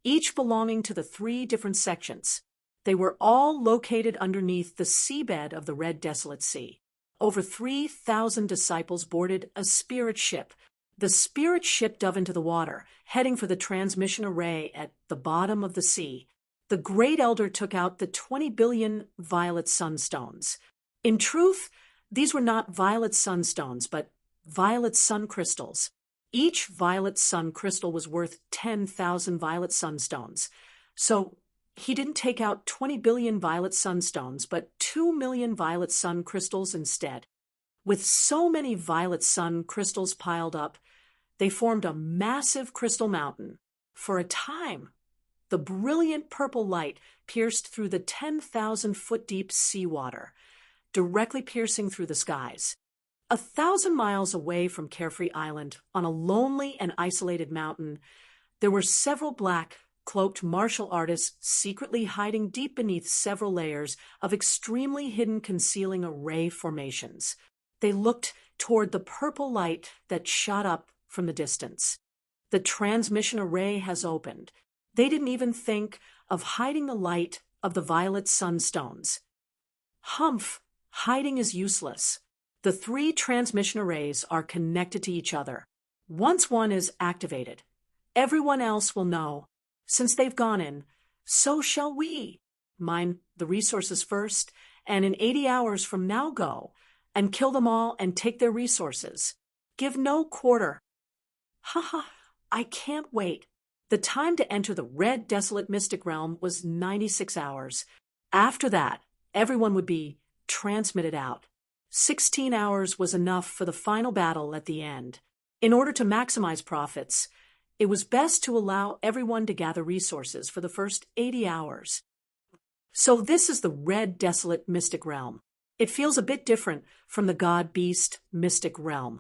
each belonging to the 3 different sections. They were all located underneath the seabed of the red, desolate sea. Over 3,000 disciples boarded a spirit ship. The spirit ship dove into the water, heading for the transmission array at the bottom of the sea. The great elder took out the 20 billion violet sunstones. In truth, these were not violet sunstones, but violet sun crystals. Each violet sun crystal was worth 10,000 violet sunstones. So he didn't take out 20 billion violet sunstones, but 2 million violet sun crystals instead. With so many violet sun crystals piled up, they formed a massive crystal mountain. For a time, the brilliant purple light pierced through the 10,000-foot deep seawater, directly piercing through the skies. 1,000 miles away from Carefree Island, on a lonely and isolated mountain, there were several black, cloaked martial artists secretly hiding deep beneath several layers of extremely hidden concealing array formations. They looked toward the purple light that shot up from the distance. The transmission array has opened. They didn't even think of hiding the light of the violet sunstones. Humph! Hiding is useless. The 3 transmission arrays are connected to each other. Once one is activated, everyone else will know. Since they've gone in, so shall we. Mine the resources first, and in 80 hours from now go, and kill them all and take their resources. Give no quarter. Ha ha, I can't wait. The time to enter the red, desolate mystic realm was 96 hours. After that, everyone would be transmitted out. 16 hours was enough for the final battle at the end. In order to maximize profits, it was best to allow everyone to gather resources for the first 80 hours. So this is the red, desolate mystic realm. It feels a bit different from the god-beast mystic realm.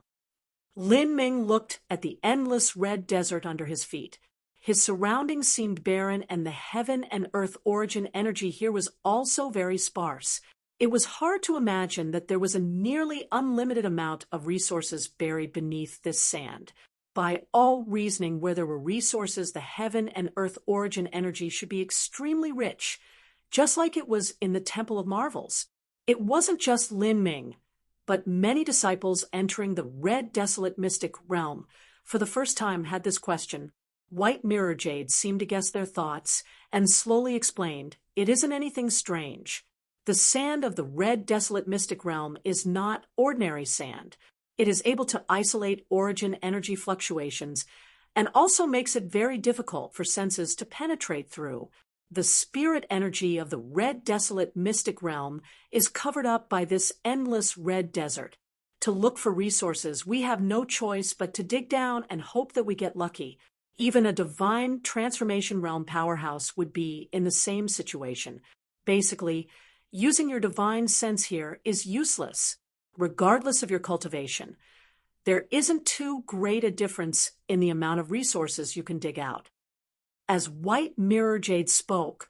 Lin Ming looked at the endless red desert under his feet. His surroundings seemed barren, and the heaven and earth origin energy here was also very sparse. It was hard to imagine that there was a nearly unlimited amount of resources buried beneath this sand. By all reasoning, where there were resources, the heaven and earth origin energy should be extremely rich, just like it was in the Temple of Marvels. It wasn't just Lin Ming, but many disciples entering the red, desolate mystic realm for the first time had this question. White Mirror Jade seemed to guess their thoughts and slowly explained, "It isn't anything strange. The sand of the red, desolate mystic realm is not ordinary sand. It is able to isolate origin energy fluctuations and also makes it very difficult for senses to penetrate through. The spirit energy of the red, desolate mystic realm is covered up by this endless red desert. To look for resources, we have no choice but to dig down and hope that we get lucky. Even a divine transformation realm powerhouse would be in the same situation. Basically, using your divine sense here is useless, regardless of your cultivation. There isn't too great a difference in the amount of resources you can dig out." As White Mirror Jade spoke,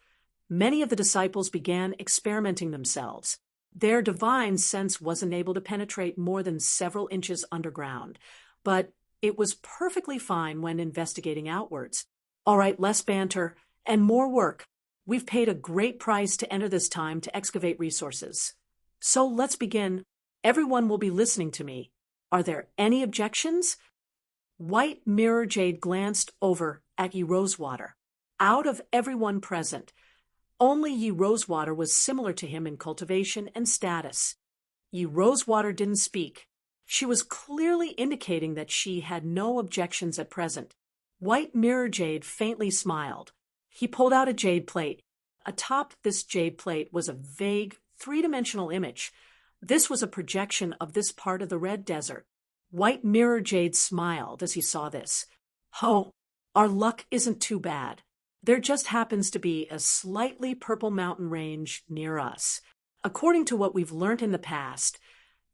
many of the disciples began experimenting themselves. Their divine sense wasn't able to penetrate more than several inches underground, but it was perfectly fine when investigating outwards. All right, less banter and more work. We've paid a great price to enter this time to excavate resources. So let's begin. Everyone will be listening to me. Are there any objections? White Mirror Jade glanced over at Ye Rosewater. Out of everyone present, only Ye Rosewater was similar to him in cultivation and status. Ye Rosewater didn't speak. She was clearly indicating that she had no objections at present. White Mirror Jade faintly smiled. He pulled out a jade plate. Atop this jade plate was a vague, three-dimensional image. This was a projection of this part of the red desert. White Mirror Jade smiled as he saw this. "Oh, our luck isn't too bad. There just happens to be a slightly purple mountain range near us. According to what we've learned in the past,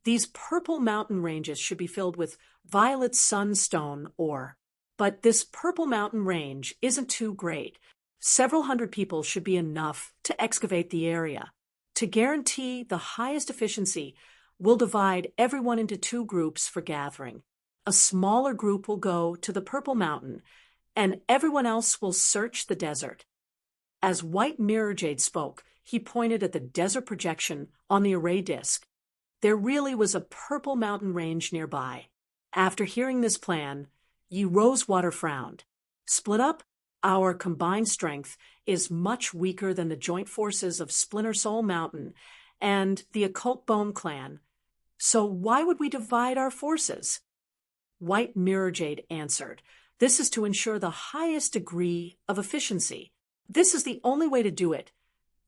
these purple mountain ranges should be filled with violet sunstone ore. But this purple mountain range isn't too great. Several hundred people should be enough to excavate the area. To guarantee the highest efficiency, we'll divide everyone into 2 groups for gathering. A smaller group will go to the Purple Mountain, and everyone else will search the desert." As White Mirror Jade spoke, he pointed at the desert projection on the array disk. There really was a purple mountain range nearby. After hearing this plan, Ye Rosewater frowned. "Split up? Our combined strength is much weaker than the joint forces of Splinter Soul Mountain and the Occult Bone Clan. So why would we divide our forces?" White Mirror Jade answered, "This is to ensure the highest degree of efficiency. This is the only way to do it.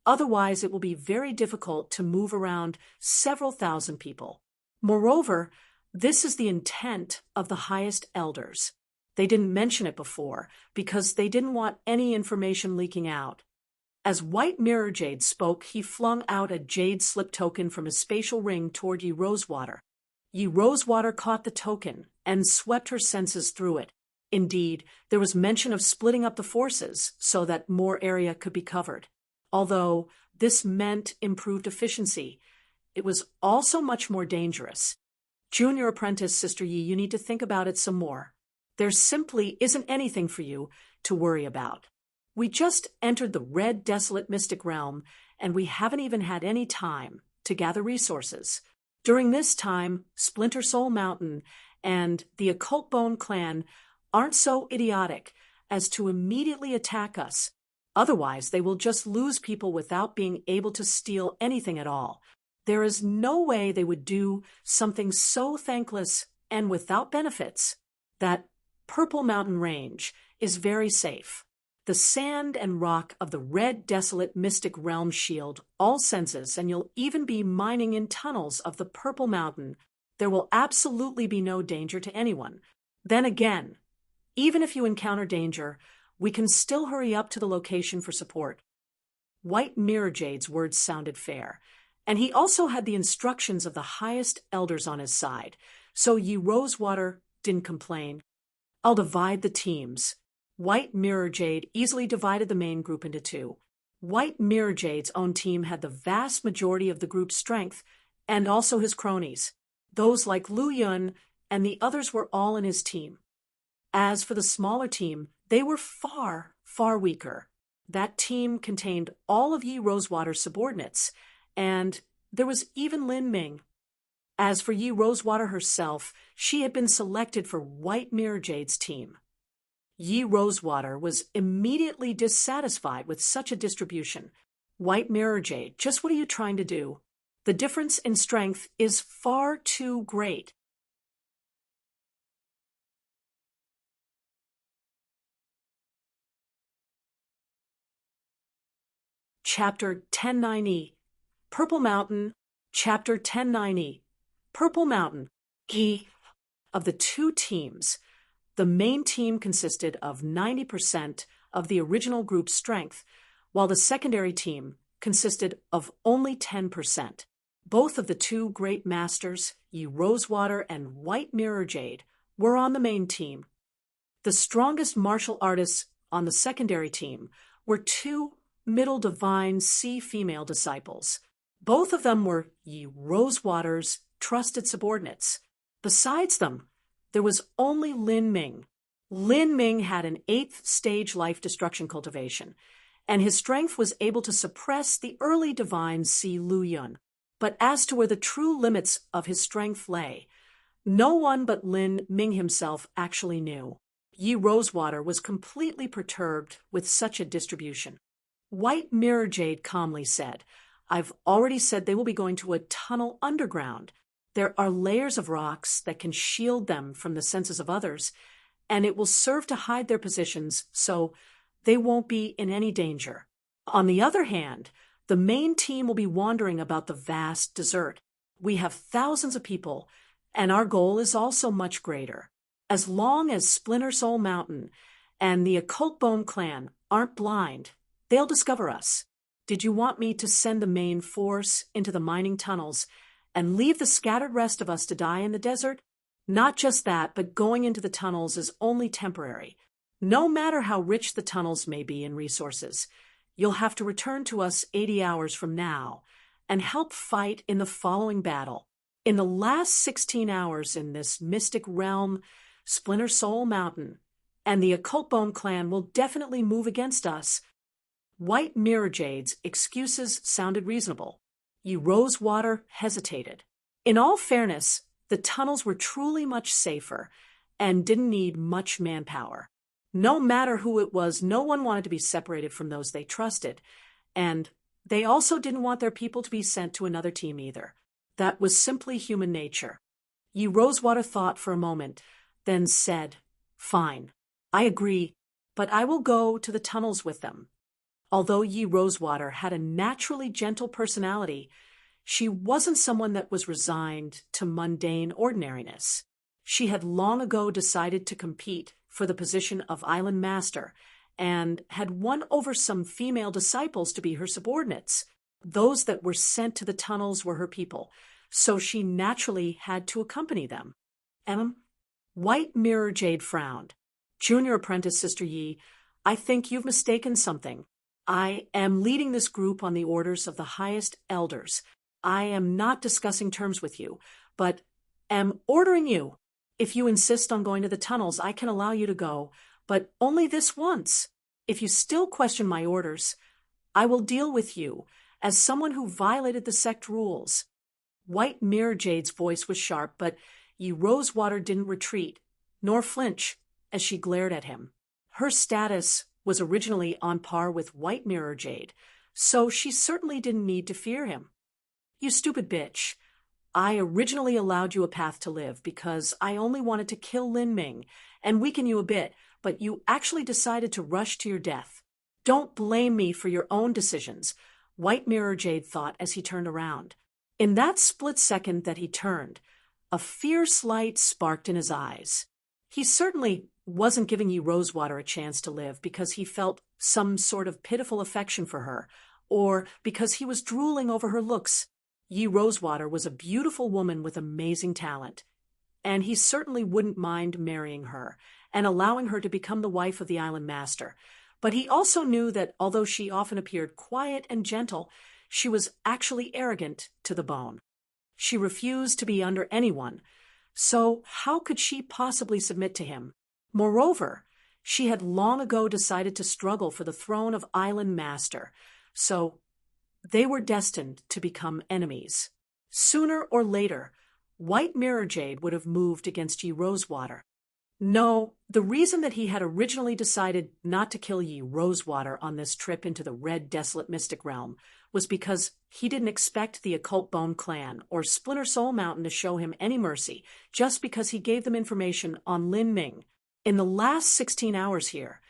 Otherwise, it will be very difficult to move around several thousand people. Moreover, this is the intent of the highest elders. They didn't mention it before because they didn't want any information leaking out." As White Mirror Jade spoke, he flung out a jade slip token from his spatial ring toward Ye Rosewater. Ye Rosewater caught the token and swept her senses through it. Indeed, there was mention of splitting up the forces so that more area could be covered. Although this meant improved efficiency, it was also much more dangerous. Junior apprentice, Sister Yi, you need to think about it some more. There simply isn't anything for you to worry about. We just entered the red, desolate mystic realm, and we haven't even had any time to gather resources. During this time, Splinter Soul Mountain and the Occult Bone clan aren't so idiotic as to immediately attack us. Otherwise, they will just lose people without being able to steal anything at all. There is no way they would do something so thankless and without benefits. That Purple Mountain Range is very safe. The sand and rock of the red, desolate, mystic realm shield all senses, and you'll even be mining in tunnels of the Purple Mountain. There will absolutely be no danger to anyone. Then again, even if you encounter danger, we can still hurry up to the location for support. White Mirror Jade's words sounded fair, and he also had the instructions of the highest elders on his side, so Ye Rosewater didn't complain. I'll divide the teams. White Mirror Jade easily divided the main group into two. White Mirror Jade's own team had the vast majority of the group's strength, and also his cronies. Those like Lu Yun and the others were all in his team. As for the smaller team, they were far, far weaker. That team contained all of Ye Rosewater's subordinates, and there was even Lin Ming. As for Ye Rosewater herself, she had been selected for White Mirror Jade's team. Ye Rosewater was immediately dissatisfied with such a distribution. White Mirror Jade, just what are you trying to do? The difference in strength is far too great. Chapter 109E, Purple Mountain, Chapter 109E, Purple Mountain. Of the two teams, the main team consisted of 90% of the original group's strength, while the secondary team consisted of only 10%. Both of the two great masters, Ye Rosewater and White Mirror Jade, were on the main team. The strongest martial artists on the secondary team were two Middle Divine Sea female disciples. Both of them were Ye Rosewater's trusted subordinates. Besides them, there was only Lin Ming. Lin Ming had an 8th stage life destruction cultivation, and his strength was able to suppress the early Divine Sea Lu Yun. But as to where the true limits of his strength lay, no one but Lin Ming himself actually knew. Ye Rosewater was completely perturbed with such a distribution. White Mirror Jade calmly said, I've already said they will be going to a tunnel underground. There are layers of rocks that can shield them from the senses of others, and it will serve to hide their positions so they won't be in any danger. On the other hand, the main team will be wandering about the vast desert. We have thousands of people, and our goal is also much greater. As long as Splinter Soul Mountain and the Occult Bone clan aren't blind, they'll discover us. Did you want me to send the main force into the mining tunnels and leave the scattered rest of us to die in the desert? Not just that, but going into the tunnels is only temporary. No matter how rich the tunnels may be in resources, you'll have to return to us 80 hours from now and help fight in the following battle. In the last 16 hours in this mystic realm, Splinter Soul Mountain and the Occult Bone clan will definitely move against us. White Mirror Jade's excuses sounded reasonable. Ye Rosewater hesitated. In all fairness, the tunnels were truly much safer and didn't need much manpower. No matter who it was, no one wanted to be separated from those they trusted, and they also didn't want their people to be sent to another team either. That was simply human nature. Ye Rosewater thought for a moment, then said, Fine, I agree, but I will go to the tunnels with them. Although Ye Rosewater had a naturally gentle personality, she wasn't someone that was resigned to mundane ordinariness. She had long ago decided to compete for the position of Island Master and had won over some female disciples to be her subordinates. Those that were sent to the tunnels were her people, so she naturally had to accompany them. White Mirror Jade frowned. Junior Apprentice Sister Yi, I think you've mistaken something. I am leading this group on the orders of the highest elders. I am not discussing terms with you, but am ordering you. If you insist on going to the tunnels, I can allow you to go, but only this once. If you still question my orders, I will deal with you as someone who violated the sect rules. White Mirror Jade's voice was sharp, but Yi Rosewater didn't retreat, nor flinch, as she glared at him. Her status was originally on par with White Mirror Jade, so she certainly didn't need to fear him. You stupid bitch. I originally allowed you a path to live because I only wanted to kill Lin Ming and weaken you a bit, but you actually decided to rush to your death. Don't blame me for your own decisions, White Mirror Jade thought as he turned around. In that split second that he turned, a fierce light sparked in his eyes. He certainly wasn't giving Yi Rosewater a chance to live because he felt some sort of pitiful affection for her, or because he was drooling over her looks. Yi Rosewater was a beautiful woman with amazing talent, and he certainly wouldn't mind marrying her and allowing her to become the wife of the island master. But he also knew that although she often appeared quiet and gentle, she was actually arrogant to the bone. She refused to be under anyone, so how could she possibly submit to him? Moreover, she had long ago decided to struggle for the throne of Island Master, so they were destined to become enemies. Sooner or later, White Mirror Jade would have moved against Yi Rosewater. No, the reason that he had originally decided not to kill Yi Rosewater on this trip into the Red Desolate Mystic Realm was because he didn't expect the Occult Bone Clan or Splinter Soul Mountain to show him any mercy just because he gave them information on Lin Ming. In the last 16 hours here,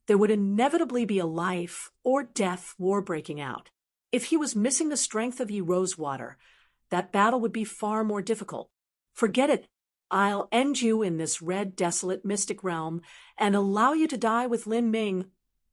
there would inevitably be a life or death war breaking out. If he was missing the strength of Yi Rosewater, that battle would be far more difficult. Forget it. I'll end you in this red, desolate, mystic realm and allow you to die with Lin Ming,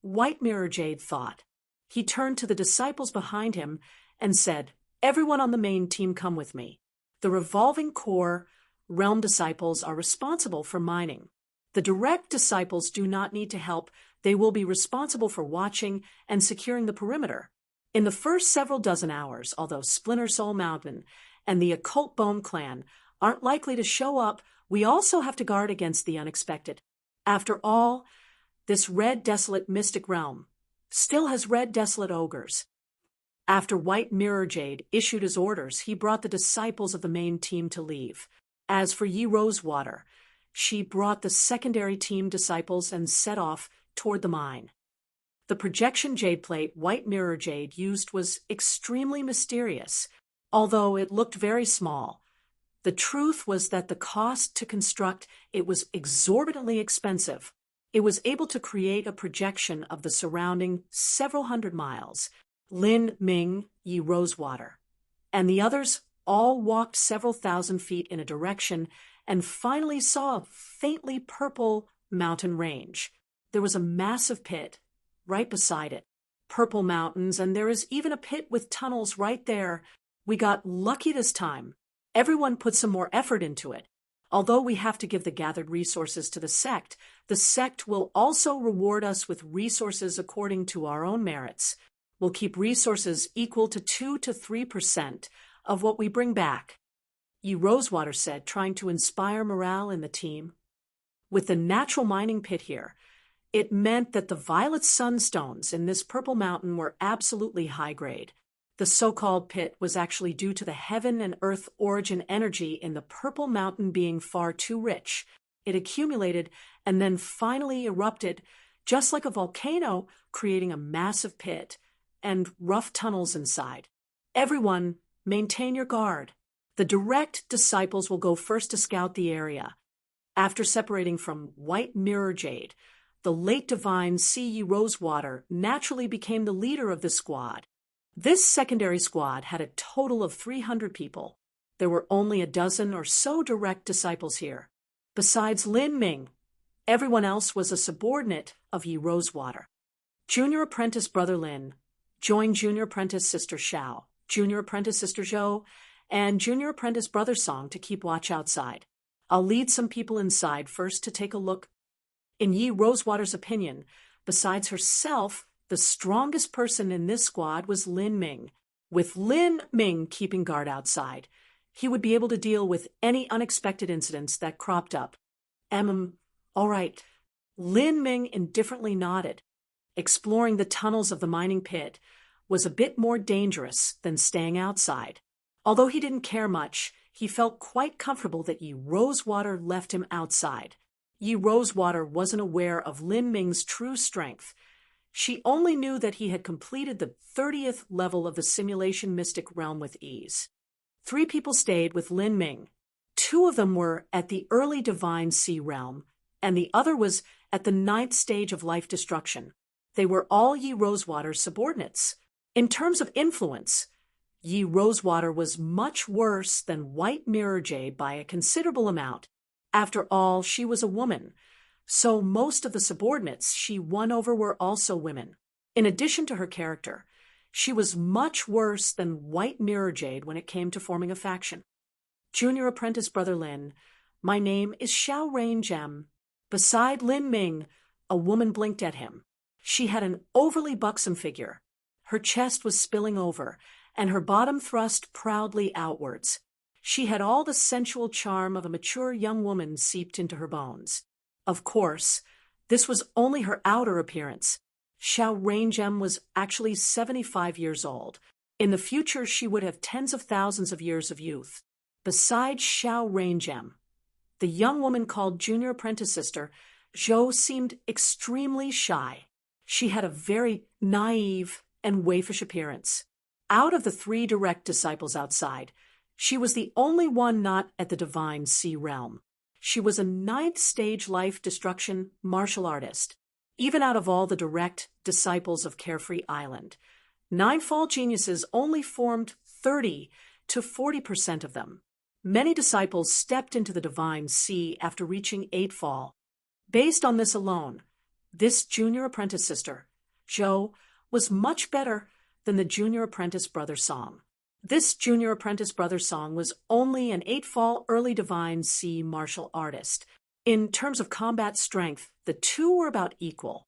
White Mirror Jade thought. He turned to the disciples behind him and said, Everyone on the main team come with me. The revolving core realm disciples are responsible for mining. The direct disciples do not need to help. They will be responsible for watching and securing the perimeter. In the first several dozen hours, although Splinter Soul Mountain and the Occult Bone Clan aren't likely to show up, we also have to guard against the unexpected. After all, this red, desolate, mystic realm still has red, desolate ogres. After White Mirror Jade issued his orders, he brought the disciples of the main team to leave. As for Yi Rosewater, she brought the secondary team disciples and set off toward the mine. The projection jade plate White Mirror Jade used was extremely mysterious, although it looked very small. The truth was that the cost to construct it was exorbitantly expensive. It was able to create a projection of the surrounding several hundred miles. Lin Ming, Yi Rosewater, and the others all walked several thousand feet in a direction and finally saw a faintly purple mountain range. There was a massive pit right beside it. Purple mountains, and there is even a pit with tunnels right there. We got lucky this time. Everyone put some more effort into it. Although we have to give the gathered resources to the sect will also reward us with resources according to our own merits. We'll keep resources equal to 2 to 3% of what we bring back, Yi Rosewater said, trying to inspire morale in the team. With the natural mining pit here, it meant that the violet sunstones in this purple mountain were absolutely high grade. The so-called pit was actually due to the heaven and earth origin energy in the purple mountain being far too rich. It accumulated and then finally erupted, just like a volcano, creating a massive pit and rough tunnels inside. Everyone, maintain your guard. The direct disciples will go first to scout the area. After separating from White Mirror Jade, the late divine Yi Rosewater naturally became the leader of the squad. This secondary squad had a total of 300 people. There were only a dozen or so direct disciples here. Besides Lin Ming, everyone else was a subordinate of Yi Rosewater. Junior Apprentice Brother Lin joined Junior Apprentice Sister Xiao, Junior Apprentice Sister Zhou, and Junior Apprentice Brother Song to keep watch outside. I'll lead some people inside first to take a look. In Yi Rosewater's opinion, besides herself, the strongest person in this squad was Lin Ming. With Lin Ming keeping guard outside, he would be able to deal with any unexpected incidents that cropped up. All right. Lin Ming indifferently nodded. Exploring the tunnels of the mining pit was a bit more dangerous than staying outside. Although he didn't care much, he felt quite comfortable that Yi Rosewater left him outside. Yi Rosewater wasn't aware of Lin Ming's true strength. She only knew that he had completed the 30th level of the simulation mystic realm with ease. 3 people stayed with Lin Ming. 2 of them were at the early divine sea realm, and the other was at the 9th stage of life destruction. They were all Yi Rosewater's subordinates. In terms of influence, Yi Rosewater was much worse than White Mirror Jade by a considerable amount. After all, she was a woman, so most of the subordinates she won over were also women. In addition to her character, she was much worse than White Mirror Jade when it came to forming a faction. Junior Apprentice Brother Lin, my name is Xiao Rain Gem. Beside Lin Ming, a woman blinked at him. She had an overly buxom figure. Her chest was spilling over, and her bottom thrust proudly outwards. She had all the sensual charm of a mature young woman seeped into her bones. Of course, this was only her outer appearance. Xiao Raingem was actually 75 years old. In the future, she would have tens of thousands of years of youth. Besides Xiao Raingem, the young woman called Junior Apprentice Sister, Zhou, seemed extremely shy. She had a very naive and waifish appearance. Out of the 3 direct disciples outside, she was the only one not at the divine sea realm. She was a 9th stage life destruction martial artist. Even out of all the direct disciples of Carefree Island, 9-fall geniuses only formed 30 to 40% of them. Many disciples stepped into the divine sea after reaching 8-fall. Based on this alone, this junior apprentice sister, Zhou, was much better than the junior apprentice brother Song. This junior apprentice brother Song was only an 8-fall early divine sea martial artist. In terms of combat strength, the 2 were about equal.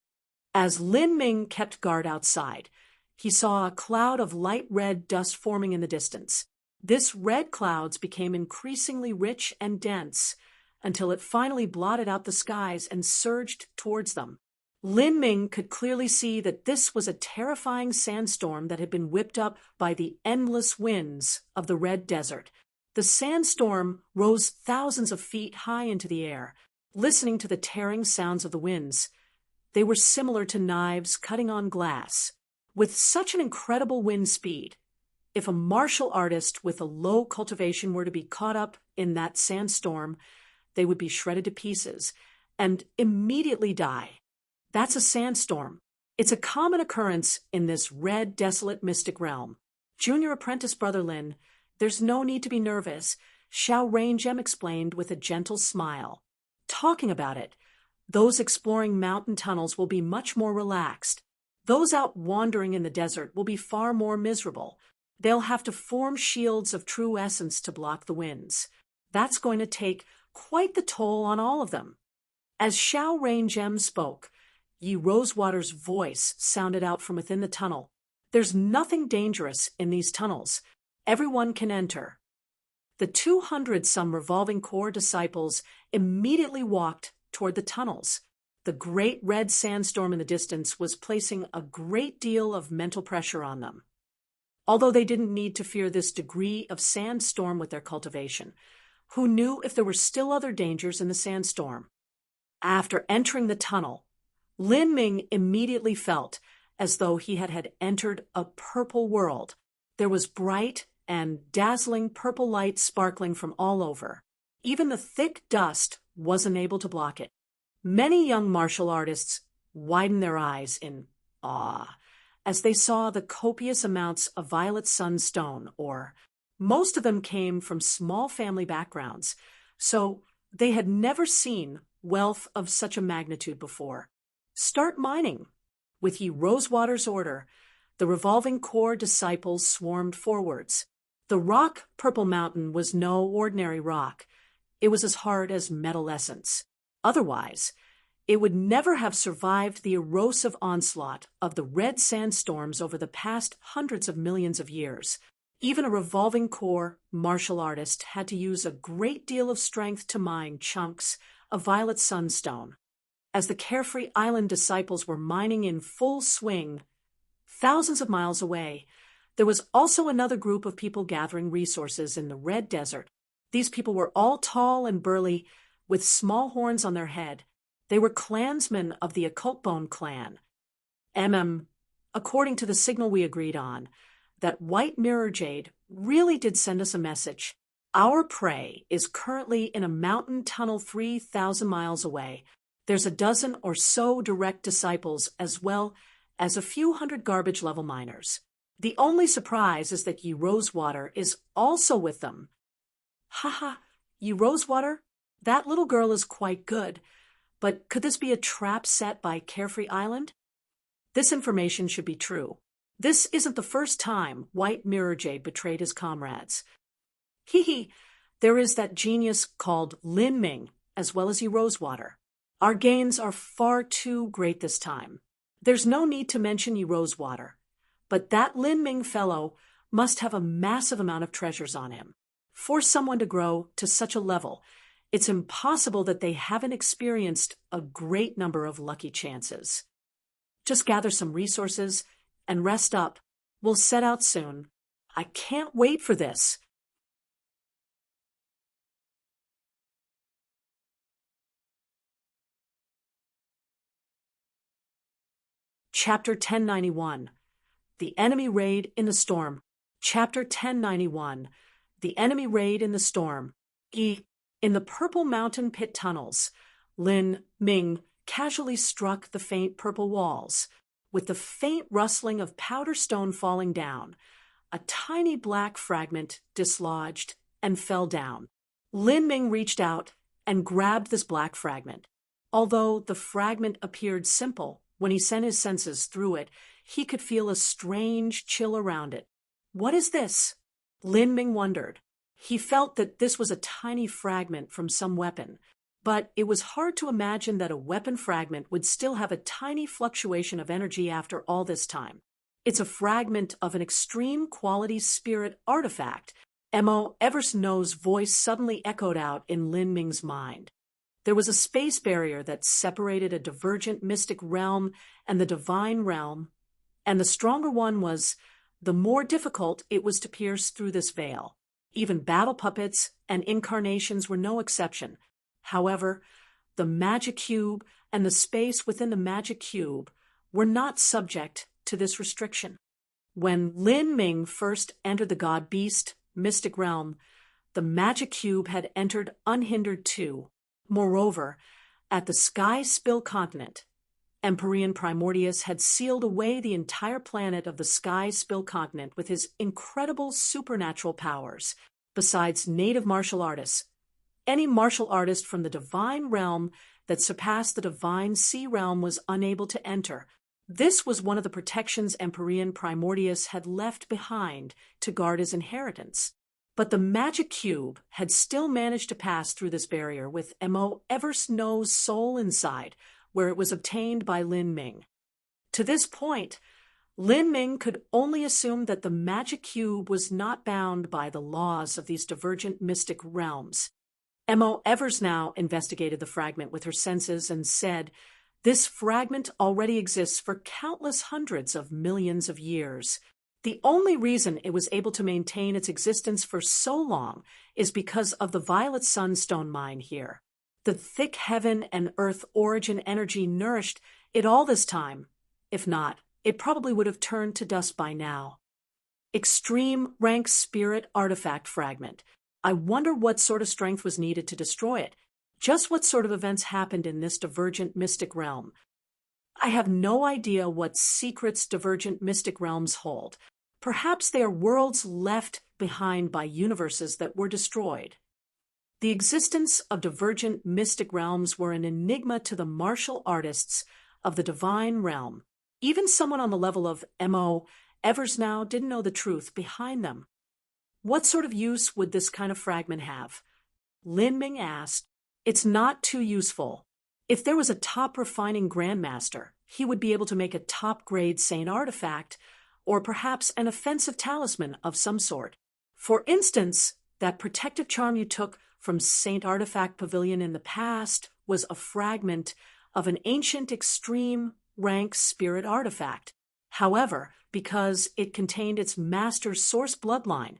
As Lin Ming kept guard outside, he saw a cloud of light red dust forming in the distance. This red clouds became increasingly rich and dense until it finally blotted out the skies and surged towards them. Lin Ming could clearly see that this was a terrifying sandstorm that had been whipped up by the endless winds of the Red Desert. The sandstorm rose thousands of feet high into the air. Listening to the tearing sounds of the winds, they were similar to knives cutting on glass. With such an incredible wind speed, if a martial artist with a low cultivation were to be caught up in that sandstorm, they would be shredded to pieces and immediately die. That's a sandstorm. It's a common occurrence in this red, desolate, mystic realm. Junior apprentice brother Lin, there's no need to be nervous, Xiao Raingem explained with a gentle smile. Talking about it, those exploring mountain tunnels will be much more relaxed. Those out wandering in the desert will be far more miserable. They'll have to form shields of true essence to block the winds. That's going to take quite the toll on all of them. As Xiao Raingem spoke, Yi Rosewater's voice sounded out from within the tunnel. There's nothing dangerous in these tunnels. Everyone can enter. The 200-some revolving core disciples immediately walked toward the tunnels. The great red sandstorm in the distance was placing a great deal of mental pressure on them. Although they didn't need to fear this degree of sandstorm with their cultivation, who knew if there were still other dangers in the sandstorm? After entering the tunnel, Lin Ming immediately felt as though he had entered a purple world. There was bright and dazzling purple light sparkling from all over. Even the thick dust wasn't able to block it. Many young martial artists widened their eyes in awe as they saw the copious amounts of violet sunstone, or most of them came from small family backgrounds, so they had never seen wealth of such a magnitude before. Start mining. With Yi Rosewater's order, the revolving core disciples swarmed forwards. The rock Purple Mountain was no ordinary rock. It was as hard as metal essence. Otherwise, it would never have survived the erosive onslaught of the red sandstorms over the past hundreds of millions of years. Even a revolving core martial artist had to use a great deal of strength to mine chunks of violet sunstone. As the Carefree Island disciples were mining in full swing, thousands of miles away, there was also another group of people gathering resources in the Red Desert. These people were all tall and burly, with small horns on their head. They were clansmen of the Occultbone clan. According to the signal we agreed on, that white mirror jade really did send us a message. Our prey is currently in a mountain tunnel 3,000 miles away. There's a dozen or so direct disciples as well as a few hundred garbage-level miners. The only surprise is that Ye Rosewater is also with them. Haha, Ye Rosewater? That little girl is quite good. But could this be a trap set by Carefree Island? This information should be true. This isn't the first time White Mirror Jade betrayed his comrades. There is that genius called Lin Ming, as well as Ye Rosewater. Our gains are far too great this time. There's no need to mention Ye Rosewater, but that Lin Ming fellow must have a massive amount of treasures on him. For someone to grow to such a level, it's impossible that they haven't experienced a great number of lucky chances. Just gather some resources and rest up. We'll set out soon. I can't wait for this. Chapter 1091. The Enemy Raid in the Storm. Chapter 1091. The Enemy Raid in the Storm. In the Purple Mountain pit tunnels, Lin Ming casually struck the faint purple walls. With the faint rustling of powder stone falling down, a tiny black fragment dislodged and fell down. Lin Ming reached out and grabbed this black fragment. Although the fragment appeared simple, when he sent his senses through it, he could feel a strange chill around it. What is this? Lin Ming wondered. He felt that this was a tiny fragment from some weapon, but it was hard to imagine that a weapon fragment would still have a tiny fluctuation of energy after all this time. It's a fragment of an extreme quality spirit artifact. Mo Eversnow's voice suddenly echoed out in Lin Ming's mind. There was a space barrier that separated a divergent mystic realm and the divine realm, and the stronger one was, the more difficult it was to pierce through this veil. Even battle puppets and incarnations were no exception. However, the magic cube and the space within the magic cube were not subject to this restriction. When Lin Ming first entered the god-beast mystic realm, the magic cube had entered unhindered too. Moreover, at the Sky Spill continent, Empyrean Primordius had sealed away the entire planet of the Sky Spill continent with his incredible supernatural powers. Besides native martial artists, any martial artist from the divine realm that surpassed the divine sea realm was unable to enter. This was one of the protections Empyrean Primordius had left behind to guard his inheritance. But the magic cube had still managed to pass through this barrier with Mo Eversnow's soul inside, where it was obtained by Lin Ming. To this point, Lin Ming could only assume that the magic cube was not bound by the laws of these divergent mystic realms. Mo Eversnow investigated the fragment with her senses and said, "This fragment already exists for countless hundreds of millions of years. The only reason it was able to maintain its existence for so long is because of the violet sunstone mine here. The thick heaven and earth origin energy nourished it all this time. If not, it probably would have turned to dust by now. Extreme rank spirit artifact fragment. I wonder what sort of strength was needed to destroy it. Just what sort of events happened in this divergent mystic realm? I have no idea what secrets divergent mystic realms hold. Perhaps they are worlds left behind by universes that were destroyed." The existence of divergent mystic realms were an enigma to the martial artists of the divine realm. Even someone on the level of Mo Eversnow didn't know the truth behind them. What sort of use would this kind of fragment have? Lin Ming asked. It's not too useful. If there was a top refining grandmaster, he would be able to make a top-grade saint artifact, or perhaps an offensive talisman of some sort. For instance, that protective charm you took from Saint Artifact Pavilion in the past was a fragment of an ancient extreme rank spirit artifact. However, because it contained its master's source bloodline,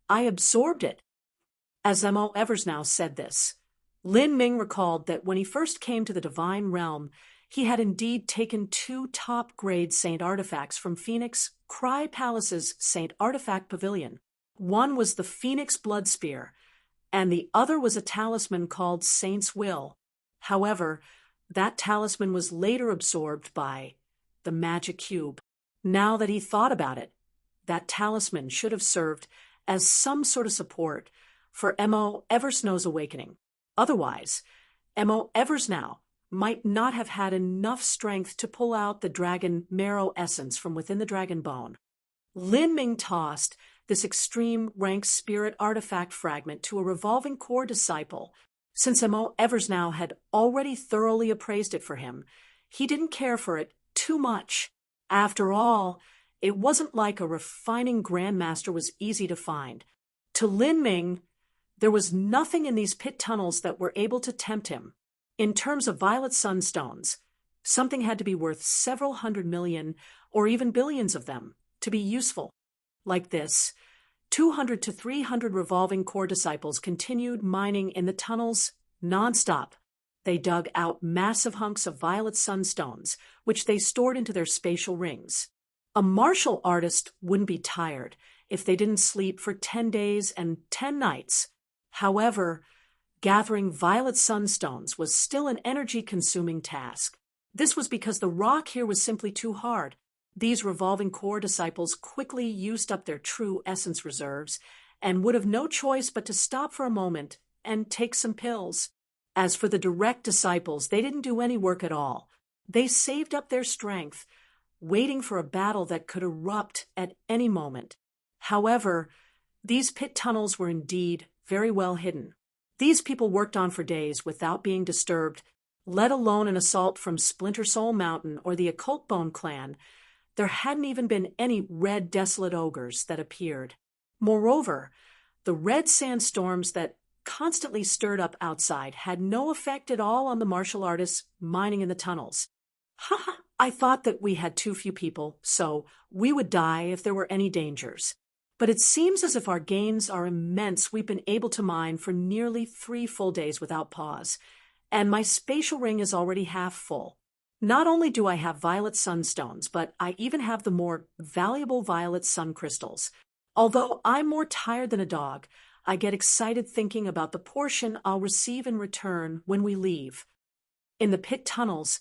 I absorbed it. As M.O. Eversnow said this, Lin Ming recalled that when he first came to the Divine Realm, he had indeed taken 2 top-grade Saint artifacts from Phoenix Cry Palace's Saint Artifact Pavilion. One was the Phoenix Blood Spear, and the other was a talisman called Saint's Will. However, that talisman was later absorbed by the Magic Cube. Now that he thought about it, that talisman should have served as some sort of support for M.O. Eversnow's awakening. Otherwise, M.O. Eversnow might not have had enough strength to pull out the dragon marrow essence from within the dragon bone. Lin Ming tossed this extreme rank spirit artifact fragment to a revolving core disciple. Since M.O. Eversnow had already thoroughly appraised it for him, he didn't care for it too much. After all, it wasn't like a refining grandmaster was easy to find. To Lin Ming, there was nothing in these pit tunnels that were able to tempt him. In terms of violet sunstones, something had to be worth several hundred million or even billions of them to be useful. Like this, 200 to 300 revolving core disciples continued mining in the tunnels nonstop. They dug out massive hunks of violet sunstones, which they stored into their spatial rings. A martial artist wouldn't be tired if they didn't sleep for 10 days and 10 nights. However, gathering violet sunstones was still an energy-consuming task. This was because the rock here was simply too hard. These revolving core disciples quickly used up their true essence reserves and would have no choice but to stop for a moment and take some pills. As for the direct disciples, they didn't do any work at all. They saved up their strength, waiting for a battle that could erupt at any moment. However, these pit tunnels were indeed very well hidden. These people worked on for days without being disturbed, let alone an assault from Splinter Soul Mountain or the Occult Bone clan. There hadn't even been any red desolate ogres that appeared. Moreover, the red sandstorms that constantly stirred up outside had no effect at all on the martial artists mining in the tunnels. I thought that we had too few people, so we would die if there were any dangers. But it seems as if our gains are immense. We've been able to mine for nearly 3 full days without pause, and my spatial ring is already half full. Not only do I have violet sunstones, but I even have the more valuable violet sun crystals. Although I'm more tired than a dog, I get excited thinking about the portion I'll receive in return when we leave. In the pit tunnels,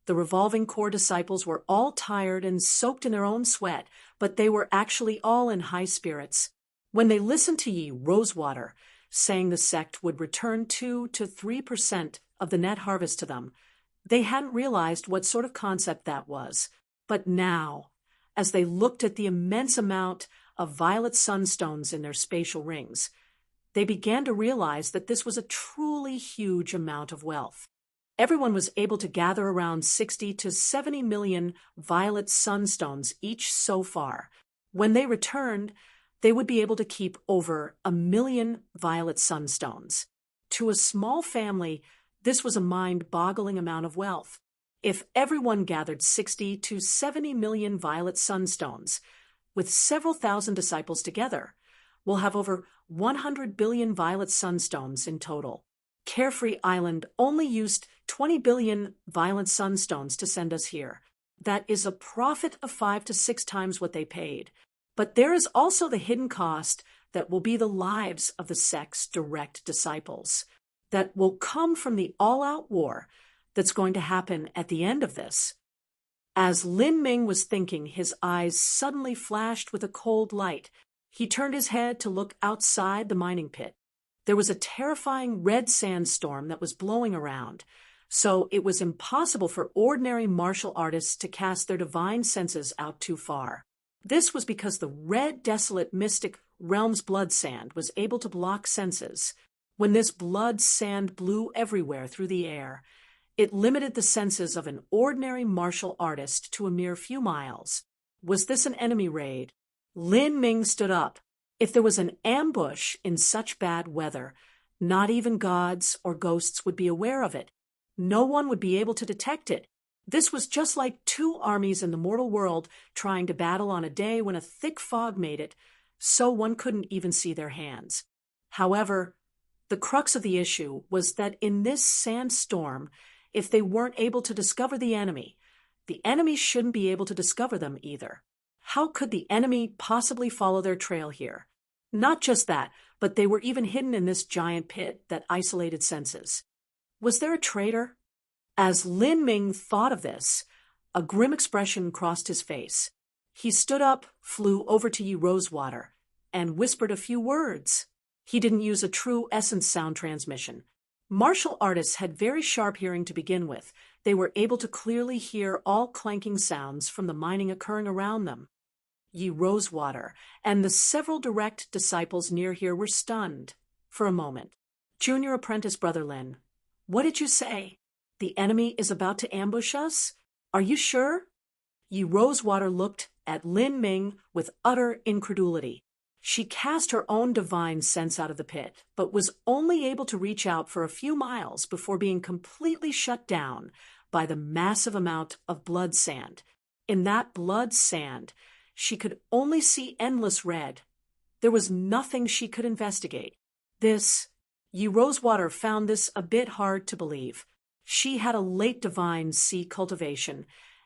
the revolving core disciples were all tired and soaked in their own sweat, but they were actually all in high spirits. When they listened to Yi Rosewater saying the sect would return 2 to 3% of the net harvest to them, they hadn't realized what sort of concept that was. But now, as they looked at the immense amount of violet sunstones in their spatial rings, they began to realize that this was a truly huge amount of wealth. Everyone was able to gather around 60 to 70 million violet sunstones each so far. When they returned, they would be able to keep over 1 million violet sunstones. To a small family, this was a mind-boggling amount of wealth. If everyone gathered 60 to 70 million violet sunstones, with several thousand disciples together, we'll have over 100 billion violet sunstones in total. Carefree Island only used 20 billion violet sunstones to send us here. That is a profit of 5 to 6 times what they paid. But there is also the hidden cost that will be the lives of the sect's direct disciples, that will come from the all-out war that's going to happen at the end of this. As Lin Ming was thinking, his eyes suddenly flashed with a cold light. He turned his head to look outside the mining pit. There was a terrifying red sandstorm that was blowing around, so it was impossible for ordinary martial artists to cast their divine senses out too far. This was because the red desolate mystic realm's blood sand was able to block senses. When this blood sand blew everywhere through the air, it limited the senses of an ordinary martial artist to a mere few miles. Was this an enemy raid? Lin Ming stood up. If there was an ambush in such bad weather, not even gods or ghosts would be aware of it. No one would be able to detect it. This was just like two armies in the mortal world trying to battle on a day when a thick fog made it, so one couldn't even see their hands. However, the crux of the issue was that in this sandstorm, if they weren't able to discover the enemy shouldn't be able to discover them either. How could the enemy possibly follow their trail here? Not just that, but they were even hidden in this giant pit that isolated senses. Was there a traitor? As Lin Ming thought of this, a grim expression crossed his face. He stood up, flew over to Yi Rosewater, and whispered a few words. He didn't use a true essence sound transmission. Martial artists had very sharp hearing to begin with. They were able to clearly hear all clanking sounds from the mining occurring around them. Yi Rosewater and the several direct disciples near here were stunned. For a moment. Junior apprentice Brother Lin, what did you say? The enemy is about to ambush us? Are you sure? Yi Rosewater looked at Lin Ming with utter incredulity. She cast her own divine sense out of the pit, but was only able to reach out for a few miles before being completely shut down by the massive amount of blood sand. In that blood sand, she could only see endless red. There was nothing she could investigate. Yi Rosewater found this a bit hard to believe. She had a late divine sea cultivation,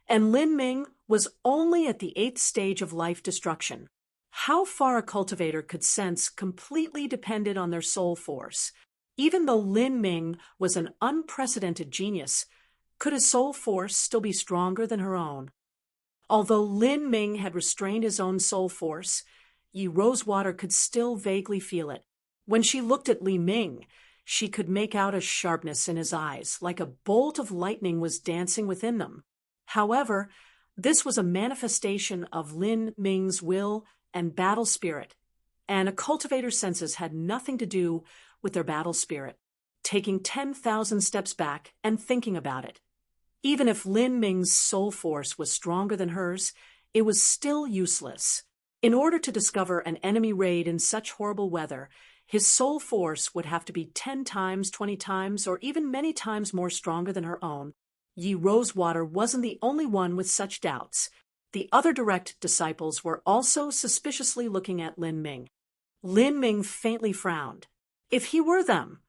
and Lin Ming was only at the 8th stage of life destruction. How far a cultivator could sense completely depended on their soul force. Even though Lin Ming was an unprecedented genius, could his soul force still be stronger than her own? Although Lin Ming had restrained his own soul force, Yi Rosewater could still vaguely feel it. When she looked at Li Ming, she could make out a sharpness in his eyes, like a bolt of lightning was dancing within them. However, this was a manifestation of Lin Ming's will and battle spirit, and a cultivator's senses had nothing to do with their battle spirit. Taking 10,000 steps back and thinking about it. Even if Lin Ming's soul force was stronger than hers, it was still useless. In order to discover an enemy raid in such horrible weather, his soul force would have to be 10 times, 20 times, or even many times more stronger than her own. Yi Rosewater wasn't the only one with such doubts. The other direct disciples were also suspiciously looking at Lin Ming. Lin Ming faintly frowned. If he were them,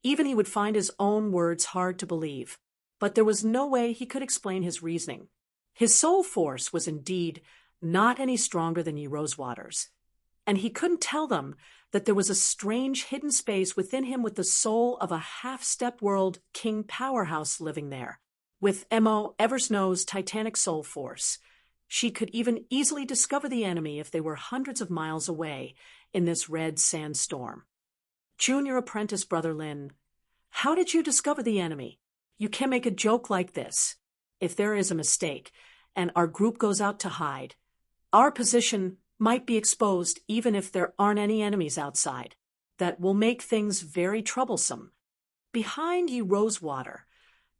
even he would find his own words hard to believe. But there was no way he could explain his reasoning. His soul force was indeed not any stronger than Yi Rosewater's, and he couldn't tell them that there was a strange hidden space within him with the soul of a half-step world king powerhouse living there. With Mo Eversnow's titanic soul force, she could even easily discover the enemy if they were hundreds of miles away in this red sandstorm. Junior apprentice Brother Lin, how did you discover the enemy? You can't make a joke like this. If there is a mistake, and our group goes out to hide, our position might be exposed even if there aren't any enemies outside. That will make things very troublesome. Behind Yi Rosewater,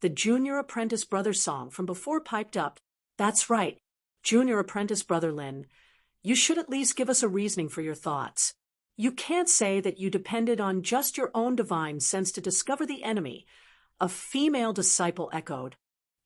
the Junior Apprentice Brother song from before piped up. That's right, Junior Apprentice Brother Lin, you should at least give us a reasoning for your thoughts. You can't say that you depended on just your own divine sense to discover the enemy. A female disciple echoed.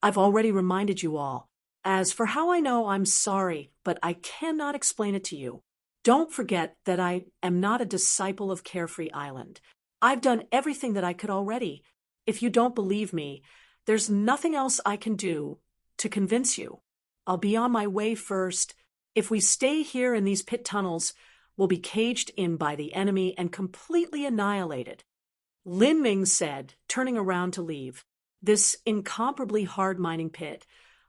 I've already reminded you all. As for how I know, I'm sorry, but I cannot explain it to you. Don't forget that I am not a disciple of Carefree Island. I've done everything that I could already. If you don't believe me, there's nothing else I can do to convince you. I'll be on my way first. If we stay here in these pit tunnels, we'll be caged in by the enemy and completely annihilated. Lin Ming said, turning around to leave. This incomparably hard mining pit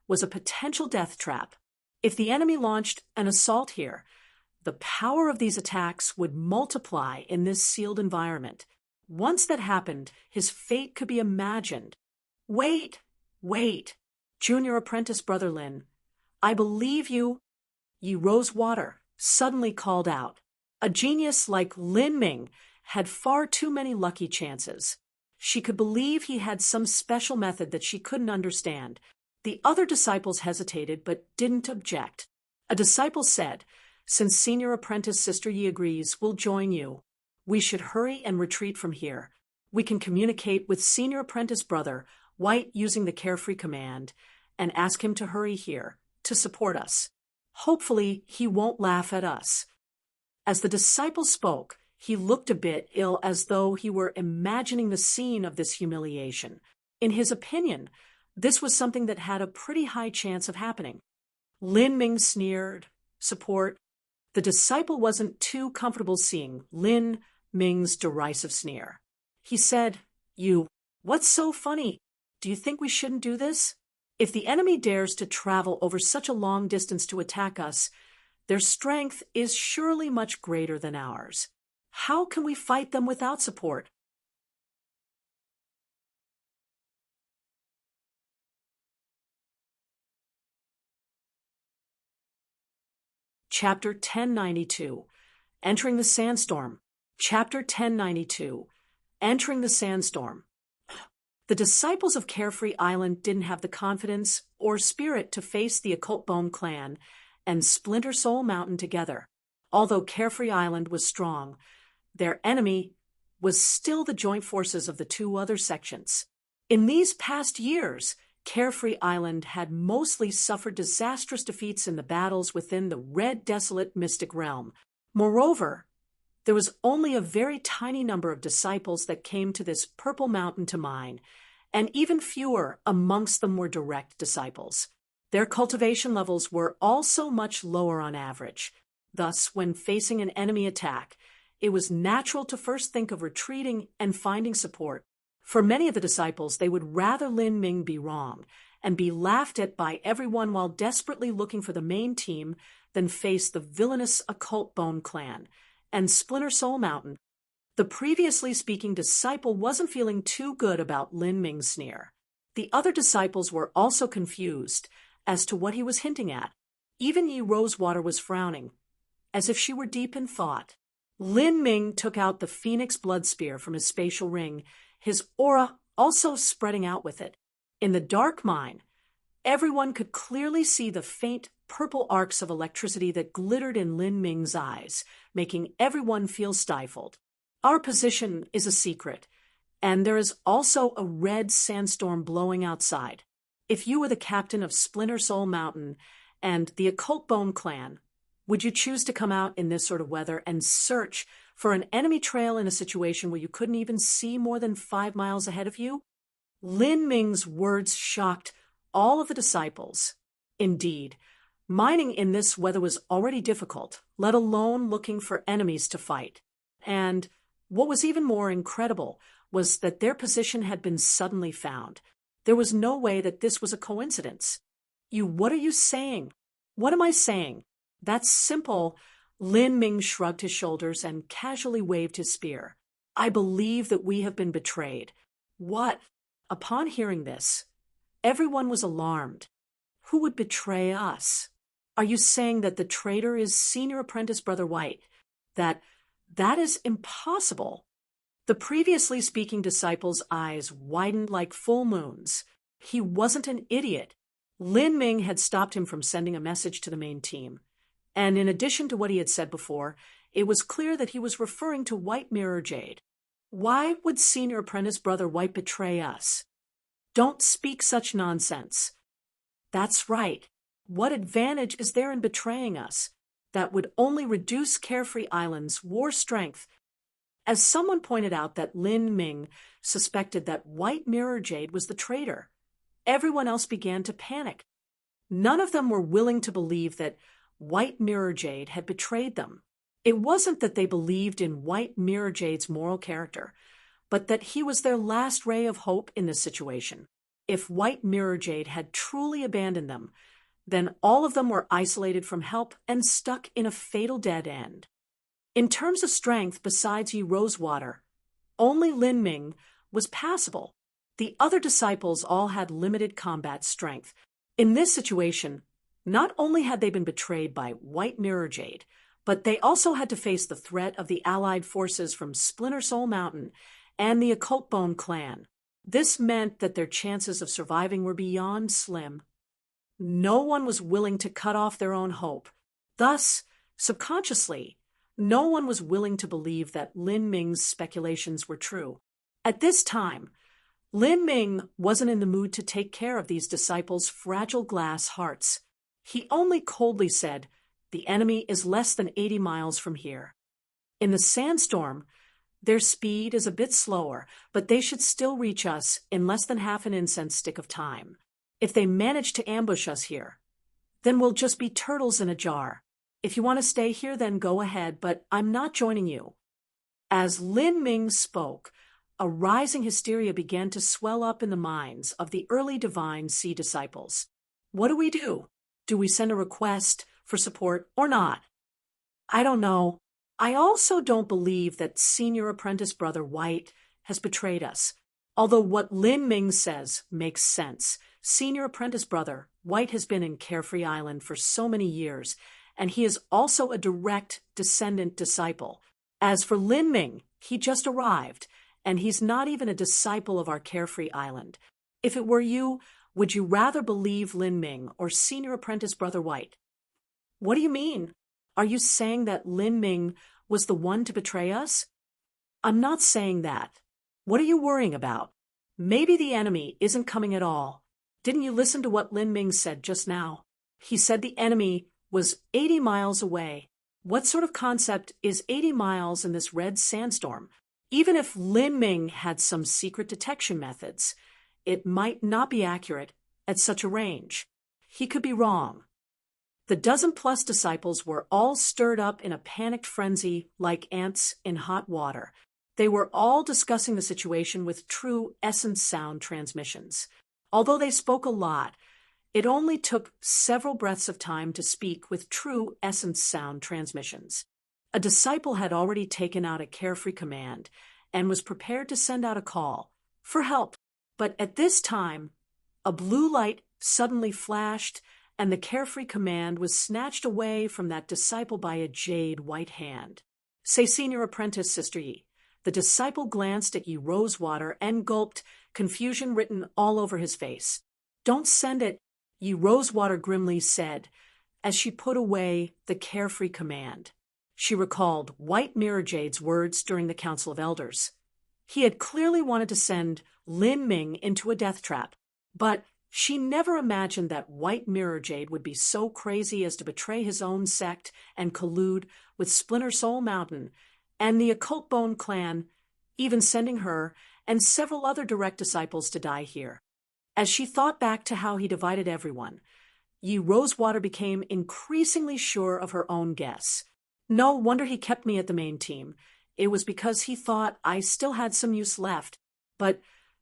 was a potential death trap. If the enemy launched an assault here, the power of these attacks would multiply in this sealed environment. Once that happened, his fate could be imagined. Wait! Junior Apprentice Brother Lin, I believe you. Yi Rosewater suddenly called out. A genius like Lin Ming had far too many lucky chances. She could believe he had some special method that she couldn't understand. The other disciples hesitated but didn't object. A disciple said, "Since Senior Apprentice Sister Yi agrees, we'll join you. We should hurry and retreat from here. We can communicate with Senior Apprentice Brother White using the Carefree command and ask him to hurry here, to support us. Hopefully, he won't laugh at us." As the disciple spoke, he looked a bit ill, as though he were imagining the scene of this humiliation. In his opinion, this was something that had a pretty high chance of happening. Lin Ming sneered. Support. The disciple wasn't too comfortable seeing Lin Ming's derisive sneer. He said, What's so funny? Do you think we shouldn't do this? If the enemy dares to travel over such a long distance to attack us, their strength is surely much greater than ours. How can we fight them without support? Chapter 1092, Entering the Sandstorm. Chapter 1092, Entering the Sandstorm. The disciples of Carefree Island didn't have the confidence or spirit to face the Occult Bone clan and Splinter Soul Mountain together. Although Carefree Island was strong, their enemy was still the joint forces of the two other sections. In these past years, Carefree Island had mostly suffered disastrous defeats in the battles within the Red Desolate Mystic Realm. Moreover, there was only a very tiny number of disciples that came to this Purple Mountain to mine, and even fewer amongst them were direct disciples. Their cultivation levels were also much lower on average. Thus, when facing an enemy attack, it was natural to first think of retreating and finding support. For many of the disciples, they would rather Lin Ming be wrong and be laughed at by everyone while desperately looking for the main team than face the villainous Occult Bone clan and Splinter Soul Mountain. The previously speaking disciple wasn't feeling too good about Lin Ming's sneer. The other disciples were also confused as to what he was hinting at. Even Yi Rosewater was frowning, as if she were deep in thought. Lin Ming took out the Phoenix Blood Spear from his spatial ring, his aura also spreading out with it. In the dark mine, everyone could clearly see the faint purple arcs of electricity that glittered in Lin Ming's eyes, making everyone feel stifled. Our position is a secret, and there is also a red sandstorm blowing outside. If you were the captain of Splinter Soul Mountain and the Occult Bone clan, would you choose to come out in this sort of weather and search for an enemy trail in a situation where you couldn't even see more than 5 miles ahead of you? Lin Ming's words shocked all of the disciples. Indeed, mining in this weather was already difficult, let alone looking for enemies to fight. And what was even more incredible was that their position had been suddenly found. There was no way that this was a coincidence. What are you saying? What am I saying? That's simple. Lin Ming shrugged his shoulders and casually waved his spear. I believe that we have been betrayed. What? Upon hearing this, everyone was alarmed. Who would betray us? Are you saying that the traitor is Senior Apprentice Brother White? That is impossible. The previously speaking disciple's eyes widened like full moons. He wasn't an idiot. Lin Ming had stopped him from sending a message to the main team. And in addition to what he had said before, it was clear that he was referring to White Mirror Jade. Why would Senior Apprentice Brother White betray us? Don't speak such nonsense. That's right. What advantage is there in betraying us? That would only reduce Carefree Island's war strength. As someone pointed out that Lin Ming suspected that White Mirror Jade was the traitor, everyone else began to panic. None of them were willing to believe that White Mirror Jade had betrayed them. It wasn't that they believed in White Mirror Jade's moral character, but that he was their last ray of hope in this situation. If White Mirror Jade had truly abandoned them, then all of them were isolated from help and stuck in a fatal dead end. In terms of strength, besides Yi Rosewater, only Lin Ming was passable. The other disciples all had limited combat strength. In this situation, not only had they been betrayed by White Mirror Jade, But they also had to face the threat of the allied forces from Splinter Soul Mountain and the Occult Bone clan. This meant that their chances of surviving were beyond slim. No one was willing to cut off their own hope. Thus, subconsciously, no one was willing to believe that Lin Ming's speculations were true. At this time, Lin Ming wasn't in the mood to take care of these disciples' fragile glass hearts. He only coldly said, "The enemy is less than 80 miles from here." In the sandstorm, their speed is a bit slower, but they should still reach us in less than half an incense stick of time. If they manage to ambush us here, then we'll just be turtles in a jar. If you want to stay here, then go ahead, but I'm not joining you. As Lin Ming spoke, a rising hysteria began to swell up in the minds of the early Divine Sea disciples. What do we do? Do we send a request for support or not? I don't know. I also don't believe that Senior Apprentice Brother White has betrayed us. Although what Lin Ming says makes sense. Senior Apprentice Brother White has been in Carefree Island for so many years, and he is also a direct descendant disciple. As for Lin Ming, he just arrived, and he's not even a disciple of our Carefree Island. If it were you, would you rather believe Lin Ming or Senior Apprentice Brother White? What do you mean? Are you saying that Lin Ming was the one to betray us? I'm not saying that. What are you worrying about? Maybe the enemy isn't coming at all. Didn't you listen to what Lin Ming said just now? He said the enemy was 80 miles away. What sort of concept is 80 miles in this red sandstorm? Even if Lin Ming had some secret detection methods, it might not be accurate at such a range. He could be wrong. The dozen-plus disciples were all stirred up in a panicked frenzy like ants in hot water. They were all discussing the situation with true essence sound transmissions. Although they spoke a lot, it only took several breaths of time to speak with true essence sound transmissions. A disciple had already taken out a Carefree command and was prepared to send out a call for help. But at this time, a blue light suddenly flashed, and the Carefree command was snatched away from that disciple by a jade white hand. "Say, Senior Apprentice, Sister Yi." The disciple glanced at Yi Rosewater and gulped, confusion written all over his face. "Don't send it," Yi Rosewater grimly said, as she put away the Carefree command. She recalled White Mirror Jade's words during the Council of Elders. He had clearly wanted to send Lin Ming into a death trap, but she never imagined that White Mirror Jade would be so crazy as to betray his own sect and collude with Splinter Soul Mountain and the Occult Bone clan, even sending her and several other direct disciples to die here. As she thought back to how he divided everyone, Yi Rosewater became increasingly sure of her own guess. No wonder he kept me at the main team. It was because he thought I still had some use left. But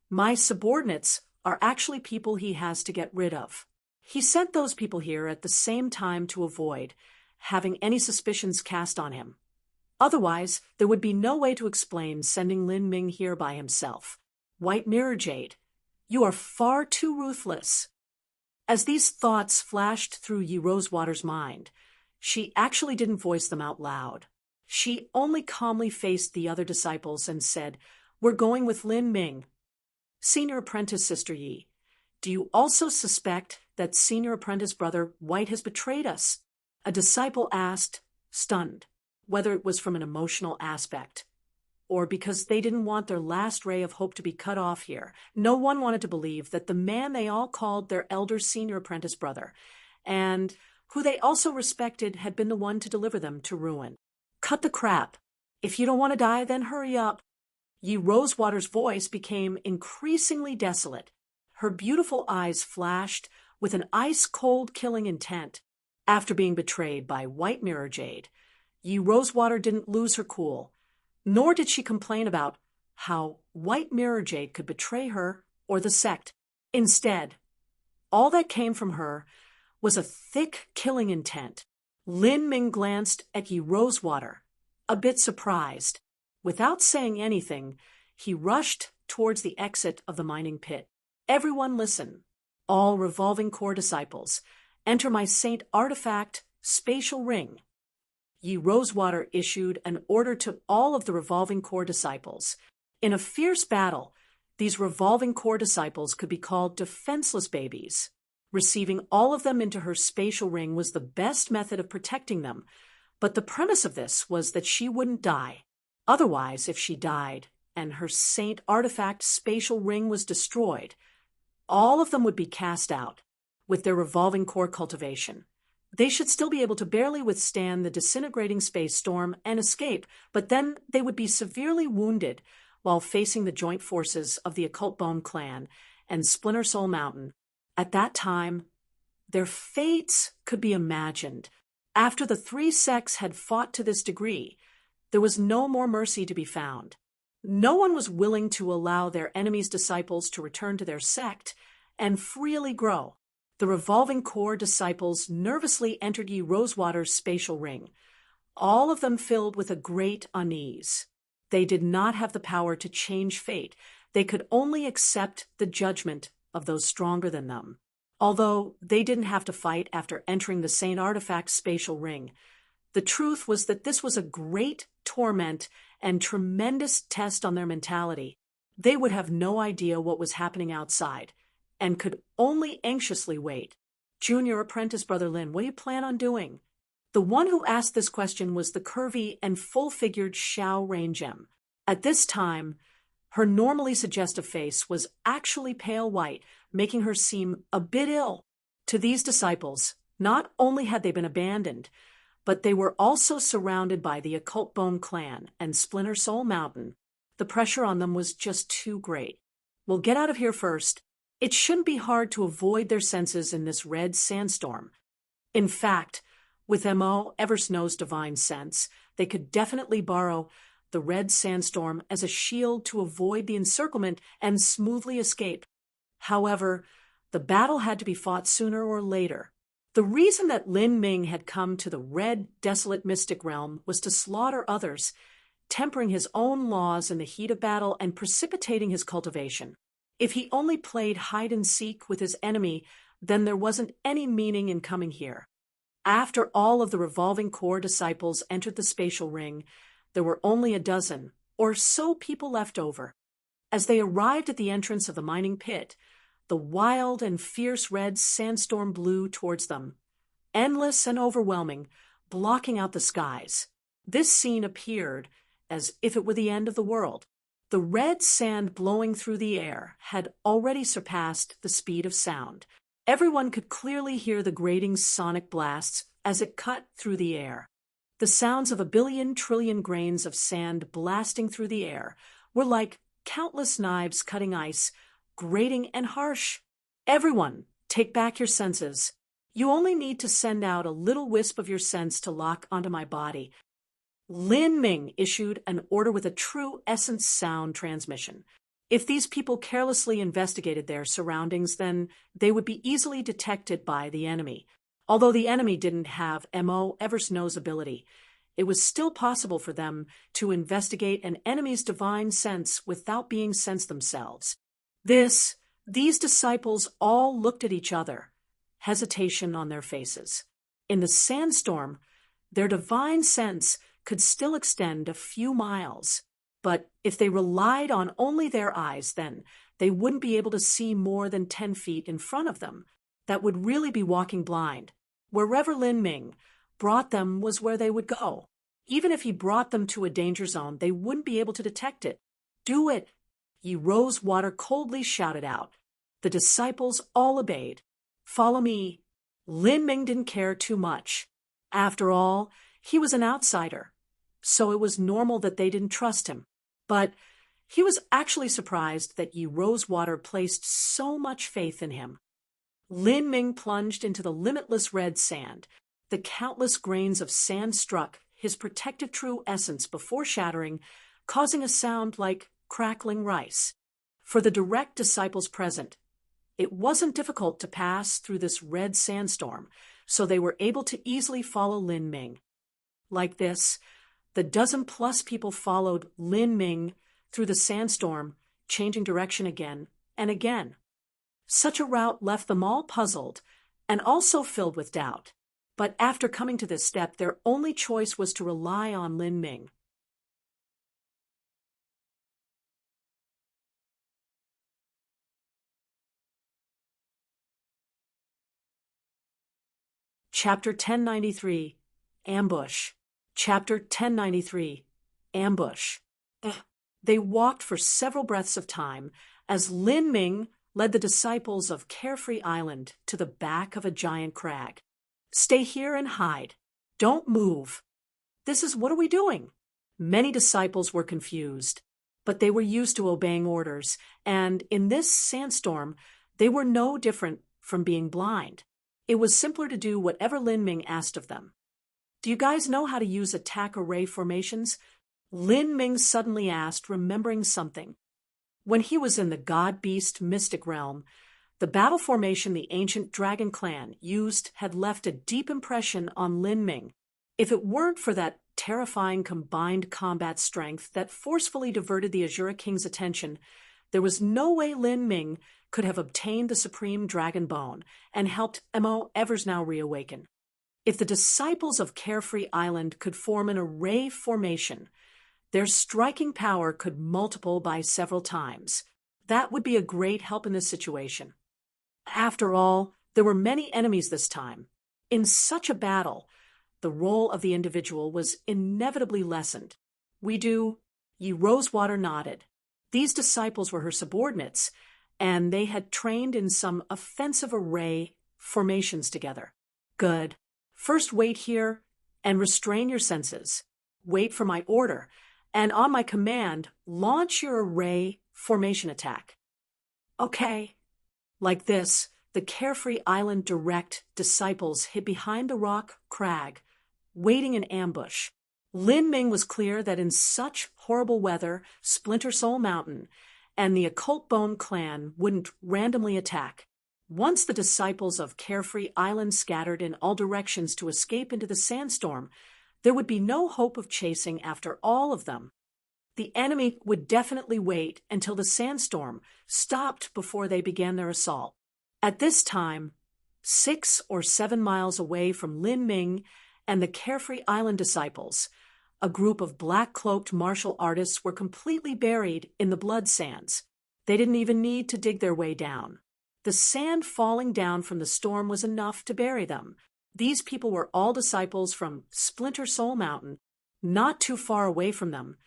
my subordinates are actually people he has to get rid of. He sent those people here at the same time to avoid having any suspicions cast on him. Otherwise, there would be no way to explain sending Lin Ming here by himself. White Mirror Jade, you are far too ruthless. As these thoughts flashed through Yi Rosewater's mind, she actually didn't voice them out loud. She only calmly faced the other disciples and said, "We're going with Lin Ming." "Senior Apprentice Sister Yi, do you also suspect that Senior Apprentice Brother White has betrayed us?" A disciple asked, stunned, whether it was from an emotional aspect or because they didn't want their last ray of hope to be cut off here. No one wanted to believe that the man they all called their elder Senior Apprentice Brother, and who they also respected, had been the one to deliver them to ruin. "Cut the crap. If you don't want to die, then hurry up." Yi Rosewater's voice became increasingly desolate. Her beautiful eyes flashed with an ice-cold killing intent. After being betrayed by White Mirror Jade, Yi Rosewater didn't lose her cool, nor did she complain about how White Mirror Jade could betray her or the sect. Instead, all that came from her was a thick killing intent. Lin Ming glanced at Yi Rosewater, a bit surprised. Without saying anything, he rushed towards the exit of the mining pit. "Everyone listen. All Revolving Core disciples, enter my Saint Artifact spatial ring." Ye Rosewater issued an order to all of the Revolving Core disciples. In a fierce battle, these Revolving Core disciples could be called defenseless babies. Receiving all of them into her spatial ring was the best method of protecting them, but the premise of this was that she wouldn't die. Otherwise, if she died and her saint artifact spatial ring was destroyed, all of them would be cast out with their Revolving Core cultivation. They should still be able to barely withstand the disintegrating space storm and escape, but then they would be severely wounded while facing the joint forces of the Occult Bone Clan and Splinter Soul Mountain. At that time, their fates could be imagined. After the three sects had fought to this degree, there was no more mercy to be found. No one was willing to allow their enemies' disciples to return to their sect and freely grow. The Revolving Core disciples nervously entered Ye Rosewater's spatial ring, all of them filled with a great unease. They did not have the power to change fate. They could only accept the judgment of those stronger than them. Although they didn't have to fight after entering the Saint Artifact's spatial ring, the truth was that this was a great torment and tremendous test on their mentality. They would have no idea what was happening outside and could only anxiously wait. Junior Apprentice Brother Lin, what do you plan on doing? The one who asked this question was the curvy and full-figured Xiao Raingem. At this time, her normally suggestive face was actually pale white, making her seem a bit ill. To these disciples, not only had they been abandoned, but they were also surrounded by the Occult Bone Clan and Splinter Soul Mountain. The pressure on them was just too great. We'll get out of here first. It shouldn't be hard to avoid their senses in this red sandstorm. In fact, with M.O. Eversnow's divine sense, they could definitely borrow the red sandstorm as a shield to avoid the encirclement and smoothly escape. However, the battle had to be fought sooner or later. The reason that Lin Ming had come to the red, desolate mystic realm was to slaughter others, tempering his own laws in the heat of battle and precipitating his cultivation. If he only played hide-and-seek with his enemy, then there wasn't any meaning in coming here. After all of the Revolving Core disciples entered the spatial ring, there were only a dozen or so people left over. As they arrived at the entrance of the mining pit, the wild and fierce red sandstorm blew towards them, endless and overwhelming, blocking out the skies. This scene appeared as if it were the end of the world. The red sand blowing through the air had already surpassed the speed of sound. Everyone could clearly hear the grating sonic blasts as it cut through the air. The sounds of a billion trillion grains of sand blasting through the air were like countless knives cutting ice, grating and harsh. Everyone, take back your senses. You only need to send out a little wisp of your sense to lock onto my body. Lin Ming issued an order with a true essence sound transmission. If these people carelessly investigated their surroundings, then they would be easily detected by the enemy. Although the enemy didn't have M.O. Eversnow's ability, it was still possible for them to investigate an enemy's divine sense without being sensed themselves. These disciples all looked at each other, hesitation on their faces. In the sandstorm, their divine sense could still extend a few miles, but if they relied on only their eyes, then they wouldn't be able to see more than 10 feet in front of them. That would really be walking blind. Wherever Lin Ming brought them was where they would go. Even if he brought them to a danger zone, they wouldn't be able to detect it. Do it! Ye Rosewater coldly shouted out. The disciples all obeyed. Follow me. Lin Ming didn't care too much. After all, he was an outsider, so it was normal that they didn't trust him. But he was actually surprised that Ye Rosewater placed so much faith in him. Lin Ming plunged into the limitless red sand. The countless grains of sand struck his protective true essence before shattering, causing a sound like crackling rice. For the direct disciples present, it wasn't difficult to pass through this red sandstorm, so they were able to easily follow Lin Ming. Like this, the dozen-plus people followed Lin Ming through the sandstorm, changing direction again and again. Such a route left them all puzzled and also filled with doubt. But after coming to this step, their only choice was to rely on Lin Ming. Chapter 1093, Ambush. Chapter 1093, Ambush. They walked for several breaths of time as Lin Ming led the disciples of Carefree Island to the back of a giant crag. "Stay here and hide. Don't move." "This is what are we doing?" Many disciples were confused, but they were used to obeying orders, and in this sandstorm, they were no different from being blind. It was simpler to do whatever Lin Ming asked of them. "Do you guys know how to use attack array formations?" Lin Ming suddenly asked, remembering something. When he was in the god-beast mystic realm, the battle formation the ancient dragon clan used had left a deep impression on Lin Ming. If it weren't for that terrifying combined combat strength that forcefully diverted the Azura King's attention, there was no way Lin Ming could have obtained the supreme dragon bone and helped Mo Eversnow reawaken. If the disciples of Carefree Island could form an array formation, their striking power could multiple by several times. That would be a great help in this situation. After all, there were many enemies this time. In such a battle, the role of the individual was inevitably lessened. Ye Rosewater nodded. These disciples were her subordinates, and they had trained in some offensive array formations together. "Good. First wait here and restrain your senses. Wait for my order, and on my command, launch your array formation attack." "Okay." Like this, the Carefree Island direct disciples hid behind the rock crag, waiting in ambush. Lin Ming was clear that in such horrible weather, Splinter Soul Mountain and the Occult Bone clan wouldn't randomly attack. Once the disciples of Carefree Island scattered in all directions to escape into the sandstorm, there would be no hope of chasing after all of them. The enemy would definitely wait until the sandstorm stopped before they began their assault. At this time, 6 or 7 miles away from Lin Ming and the Carefree Island disciples, a group of black-cloaked martial artists were completely buried in the blood sands. They didn't even need to dig their way down. The sand falling down from the storm was enough to bury them. These people were all disciples from Splinter Soul Mountain, not too far away from them.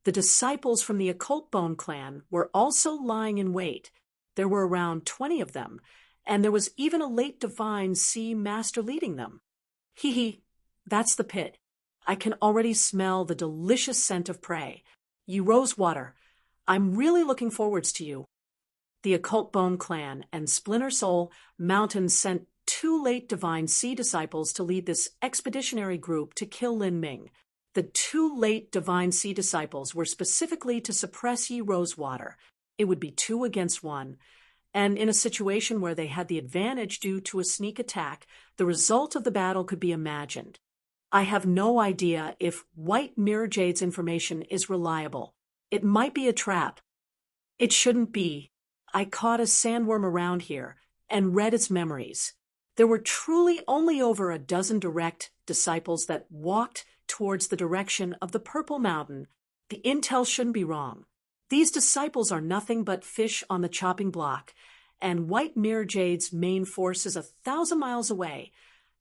The disciples from the Occult Bone clan were also lying in wait. There were around 20 of them, and there was even a late divine sea master leading them. Hee, that's the pit. I can already smell the delicious scent of prey. Ye Rosewater, I'm really looking forwards to you. The Occult Bone clan and Splinter Soul Mountain sent 2 late divine sea disciples to lead this expeditionary group to kill Lin Ming. The 2 late divine sea disciples were specifically to suppress Ye Rosewater. It would be 2 against 1. And in a situation where they had the advantage due to a sneak attack, the result of the battle could be imagined. I have no idea if White Mirror Jade's information is reliable. It might be a trap. It shouldn't be. I caught a sandworm around here and read its memories. There were truly only over a dozen direct disciples that walked towards the direction of the Purple Mountain. The intel shouldn't be wrong. These disciples are nothing but fish on the chopping block, and White Mirror Jade's main force is 1,000 miles away.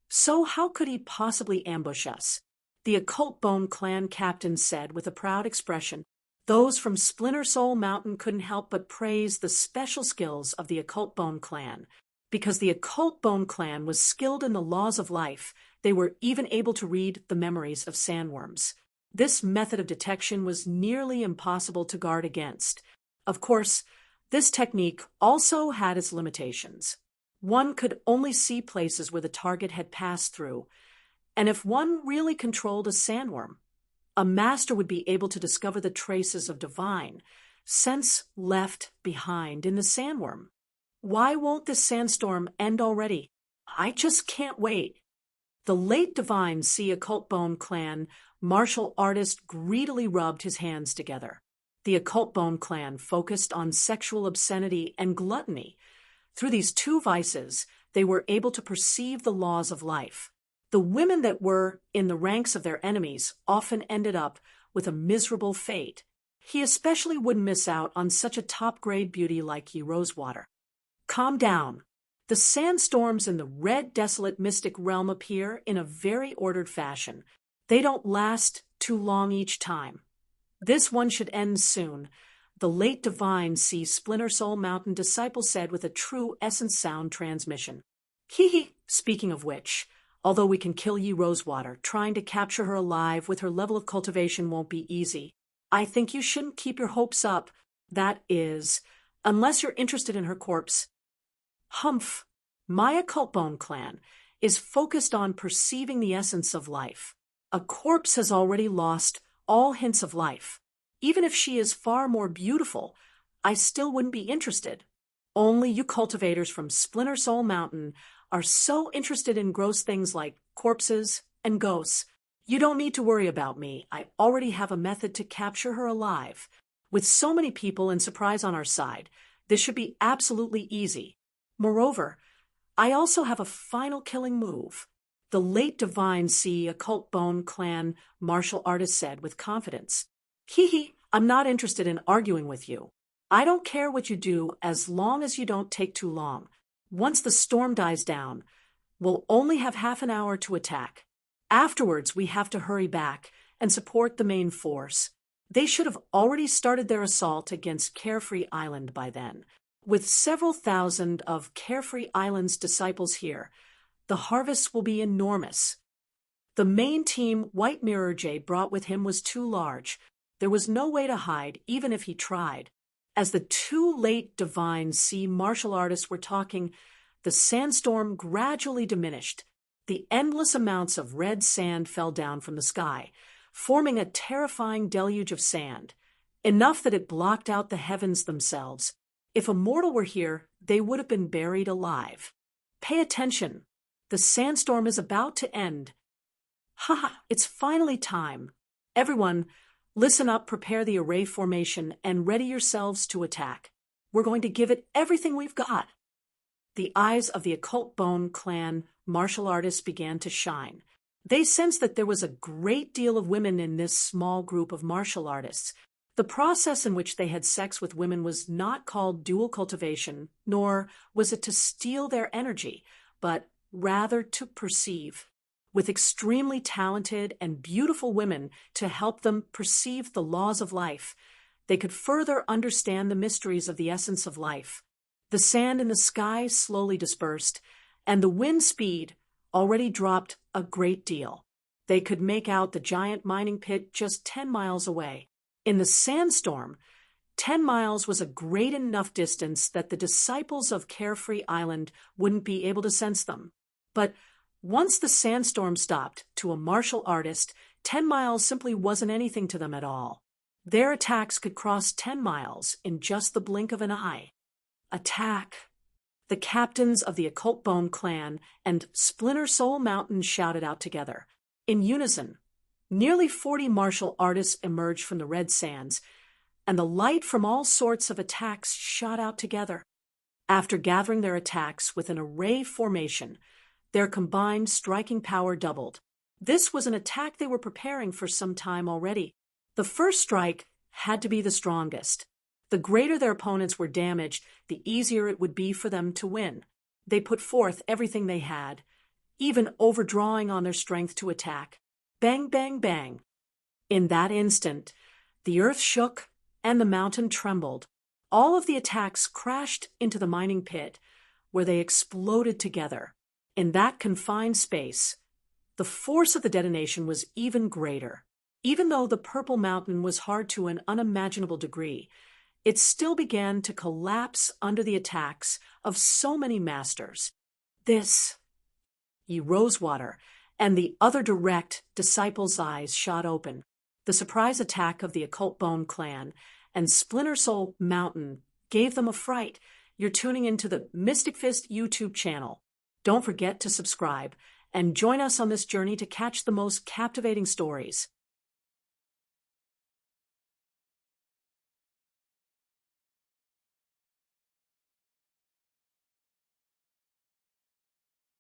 So how could he possibly ambush us? The Occult Bone clan captain said with a proud expression. Those from Splinter Soul Mountain couldn't help but praise the special skills of the Occult Bone clan. Because the Occult Bone clan was skilled in the laws of life, they were even able to read the memories of sandworms. This method of detection was nearly impossible to guard against. Of course, this technique also had its limitations. One could only see places where the target had passed through, and if one really controlled a sandworm, a master would be able to discover the traces of divine sense left behind in the sandworm. Why won't this sandstorm end already? I just can't wait. The late divine Sea Occult Bone clan martial artist greedily rubbed his hands together. The Occult Bone clan focused on sexual obscenity and gluttony. Through these 2 vices, they were able to perceive the laws of life. The women that were in the ranks of their enemies often ended up with a miserable fate. He especially wouldn't miss out on such a top-grade beauty like Ye Rosewater. Calm down. The sandstorms in the red, desolate mystic realm appear in a very ordered fashion. They don't last too long each time. This one should end soon. The late divine C. Splinter Soul Mountain disciple said with a true essence sound transmission. Speaking of which, although we can kill Ye Rosewater, trying to capture her alive with her level of cultivation won't be easy. I think you shouldn't keep your hopes up. That is, unless you're interested in her corpse. Humph. My occult bone clan is focused on perceiving the essence of life. A corpse has already lost all hints of life. Even if she is far more beautiful, I still wouldn't be interested. Only you cultivators from Splinter Soul Mountain are so interested in gross things like corpses and ghosts. You don't need to worry about me. I already have a method to capture her alive. With so many people and surprise on our side, this should be absolutely easy. Moreover, I also have a final killing move. The late divine C. Occult Bone Clan martial artist said with confidence. I'm not interested in arguing with you. I don't care what you do as long as you don't take too long. Once the storm dies down, we'll only have half an hour to attack. Afterwards, we have to hurry back and support the main force. They should have already started their assault against Carefree Island by then. With several thousand of Carefree Island's disciples here, the harvest will be enormous. The main team White Mirror J brought with him was too large. There was no way to hide, even if he tried. As the two late divine C martial artists were talking, the sandstorm gradually diminished. The endless amounts of red sand fell down from the sky, forming a terrifying deluge of sand, enough that it blocked out the heavens themselves. If a mortal were here, they would have been buried alive. Pay attention. The sandstorm is about to end. It's finally time. Everyone, listen up, prepare the array formation, and ready yourselves to attack. We're going to give it everything we've got. The eyes of the Occult Bone Clan martial artists began to shine. They sensed that there was a great deal of women in this small group of martial artists. The process in which they had sex with women was not called dual cultivation, nor was it to steal their energy, but rather to perceive. With extremely talented and beautiful women to help them perceive the laws of life, they could further understand the mysteries of the essence of life. The sand in the sky slowly dispersed, and the wind speed already dropped a great deal. They could make out the giant mining pit just 10 miles away. In the sandstorm, 10 miles was a great enough distance that the disciples of Carefree Island wouldn't be able to sense them. But once the sandstorm stopped, to a martial artist, 10 miles simply wasn't anything to them at all. Their attacks could cross 10 miles in just the blink of an eye. Attack! The captains of the Occult Bone Clan and Splinter Soul Mountain shouted out together. In unison, nearly 40 martial artists emerged from the red sands, and the light from all sorts of attacks shot out together. After gathering their attacks with an array formation, their combined striking power doubled. This was an attack they were preparing for some time already. The first strike had to be the strongest. The greater their opponents were damaged, the easier it would be for them to win. They put forth everything they had, even overdrawing on their strength to attack. Bang, bang, bang. In that instant, the earth shook and the mountain trembled. All of the attacks crashed into the mining pit, where they exploded together. In that confined space, the force of the detonation was even greater. Even though the purple mountain was hard to an unimaginable degree, it still began to collapse under the attacks of so many masters. This, Ye Rosewater, and the other direct disciples' eyes shot open. The surprise attack of the Occult Bone Clan and Splinter Soul Mountain gave them a fright. You're tuning into the Mystic Fist YouTube channel. Don't forget to subscribe and join us on this journey to catch the most captivating stories.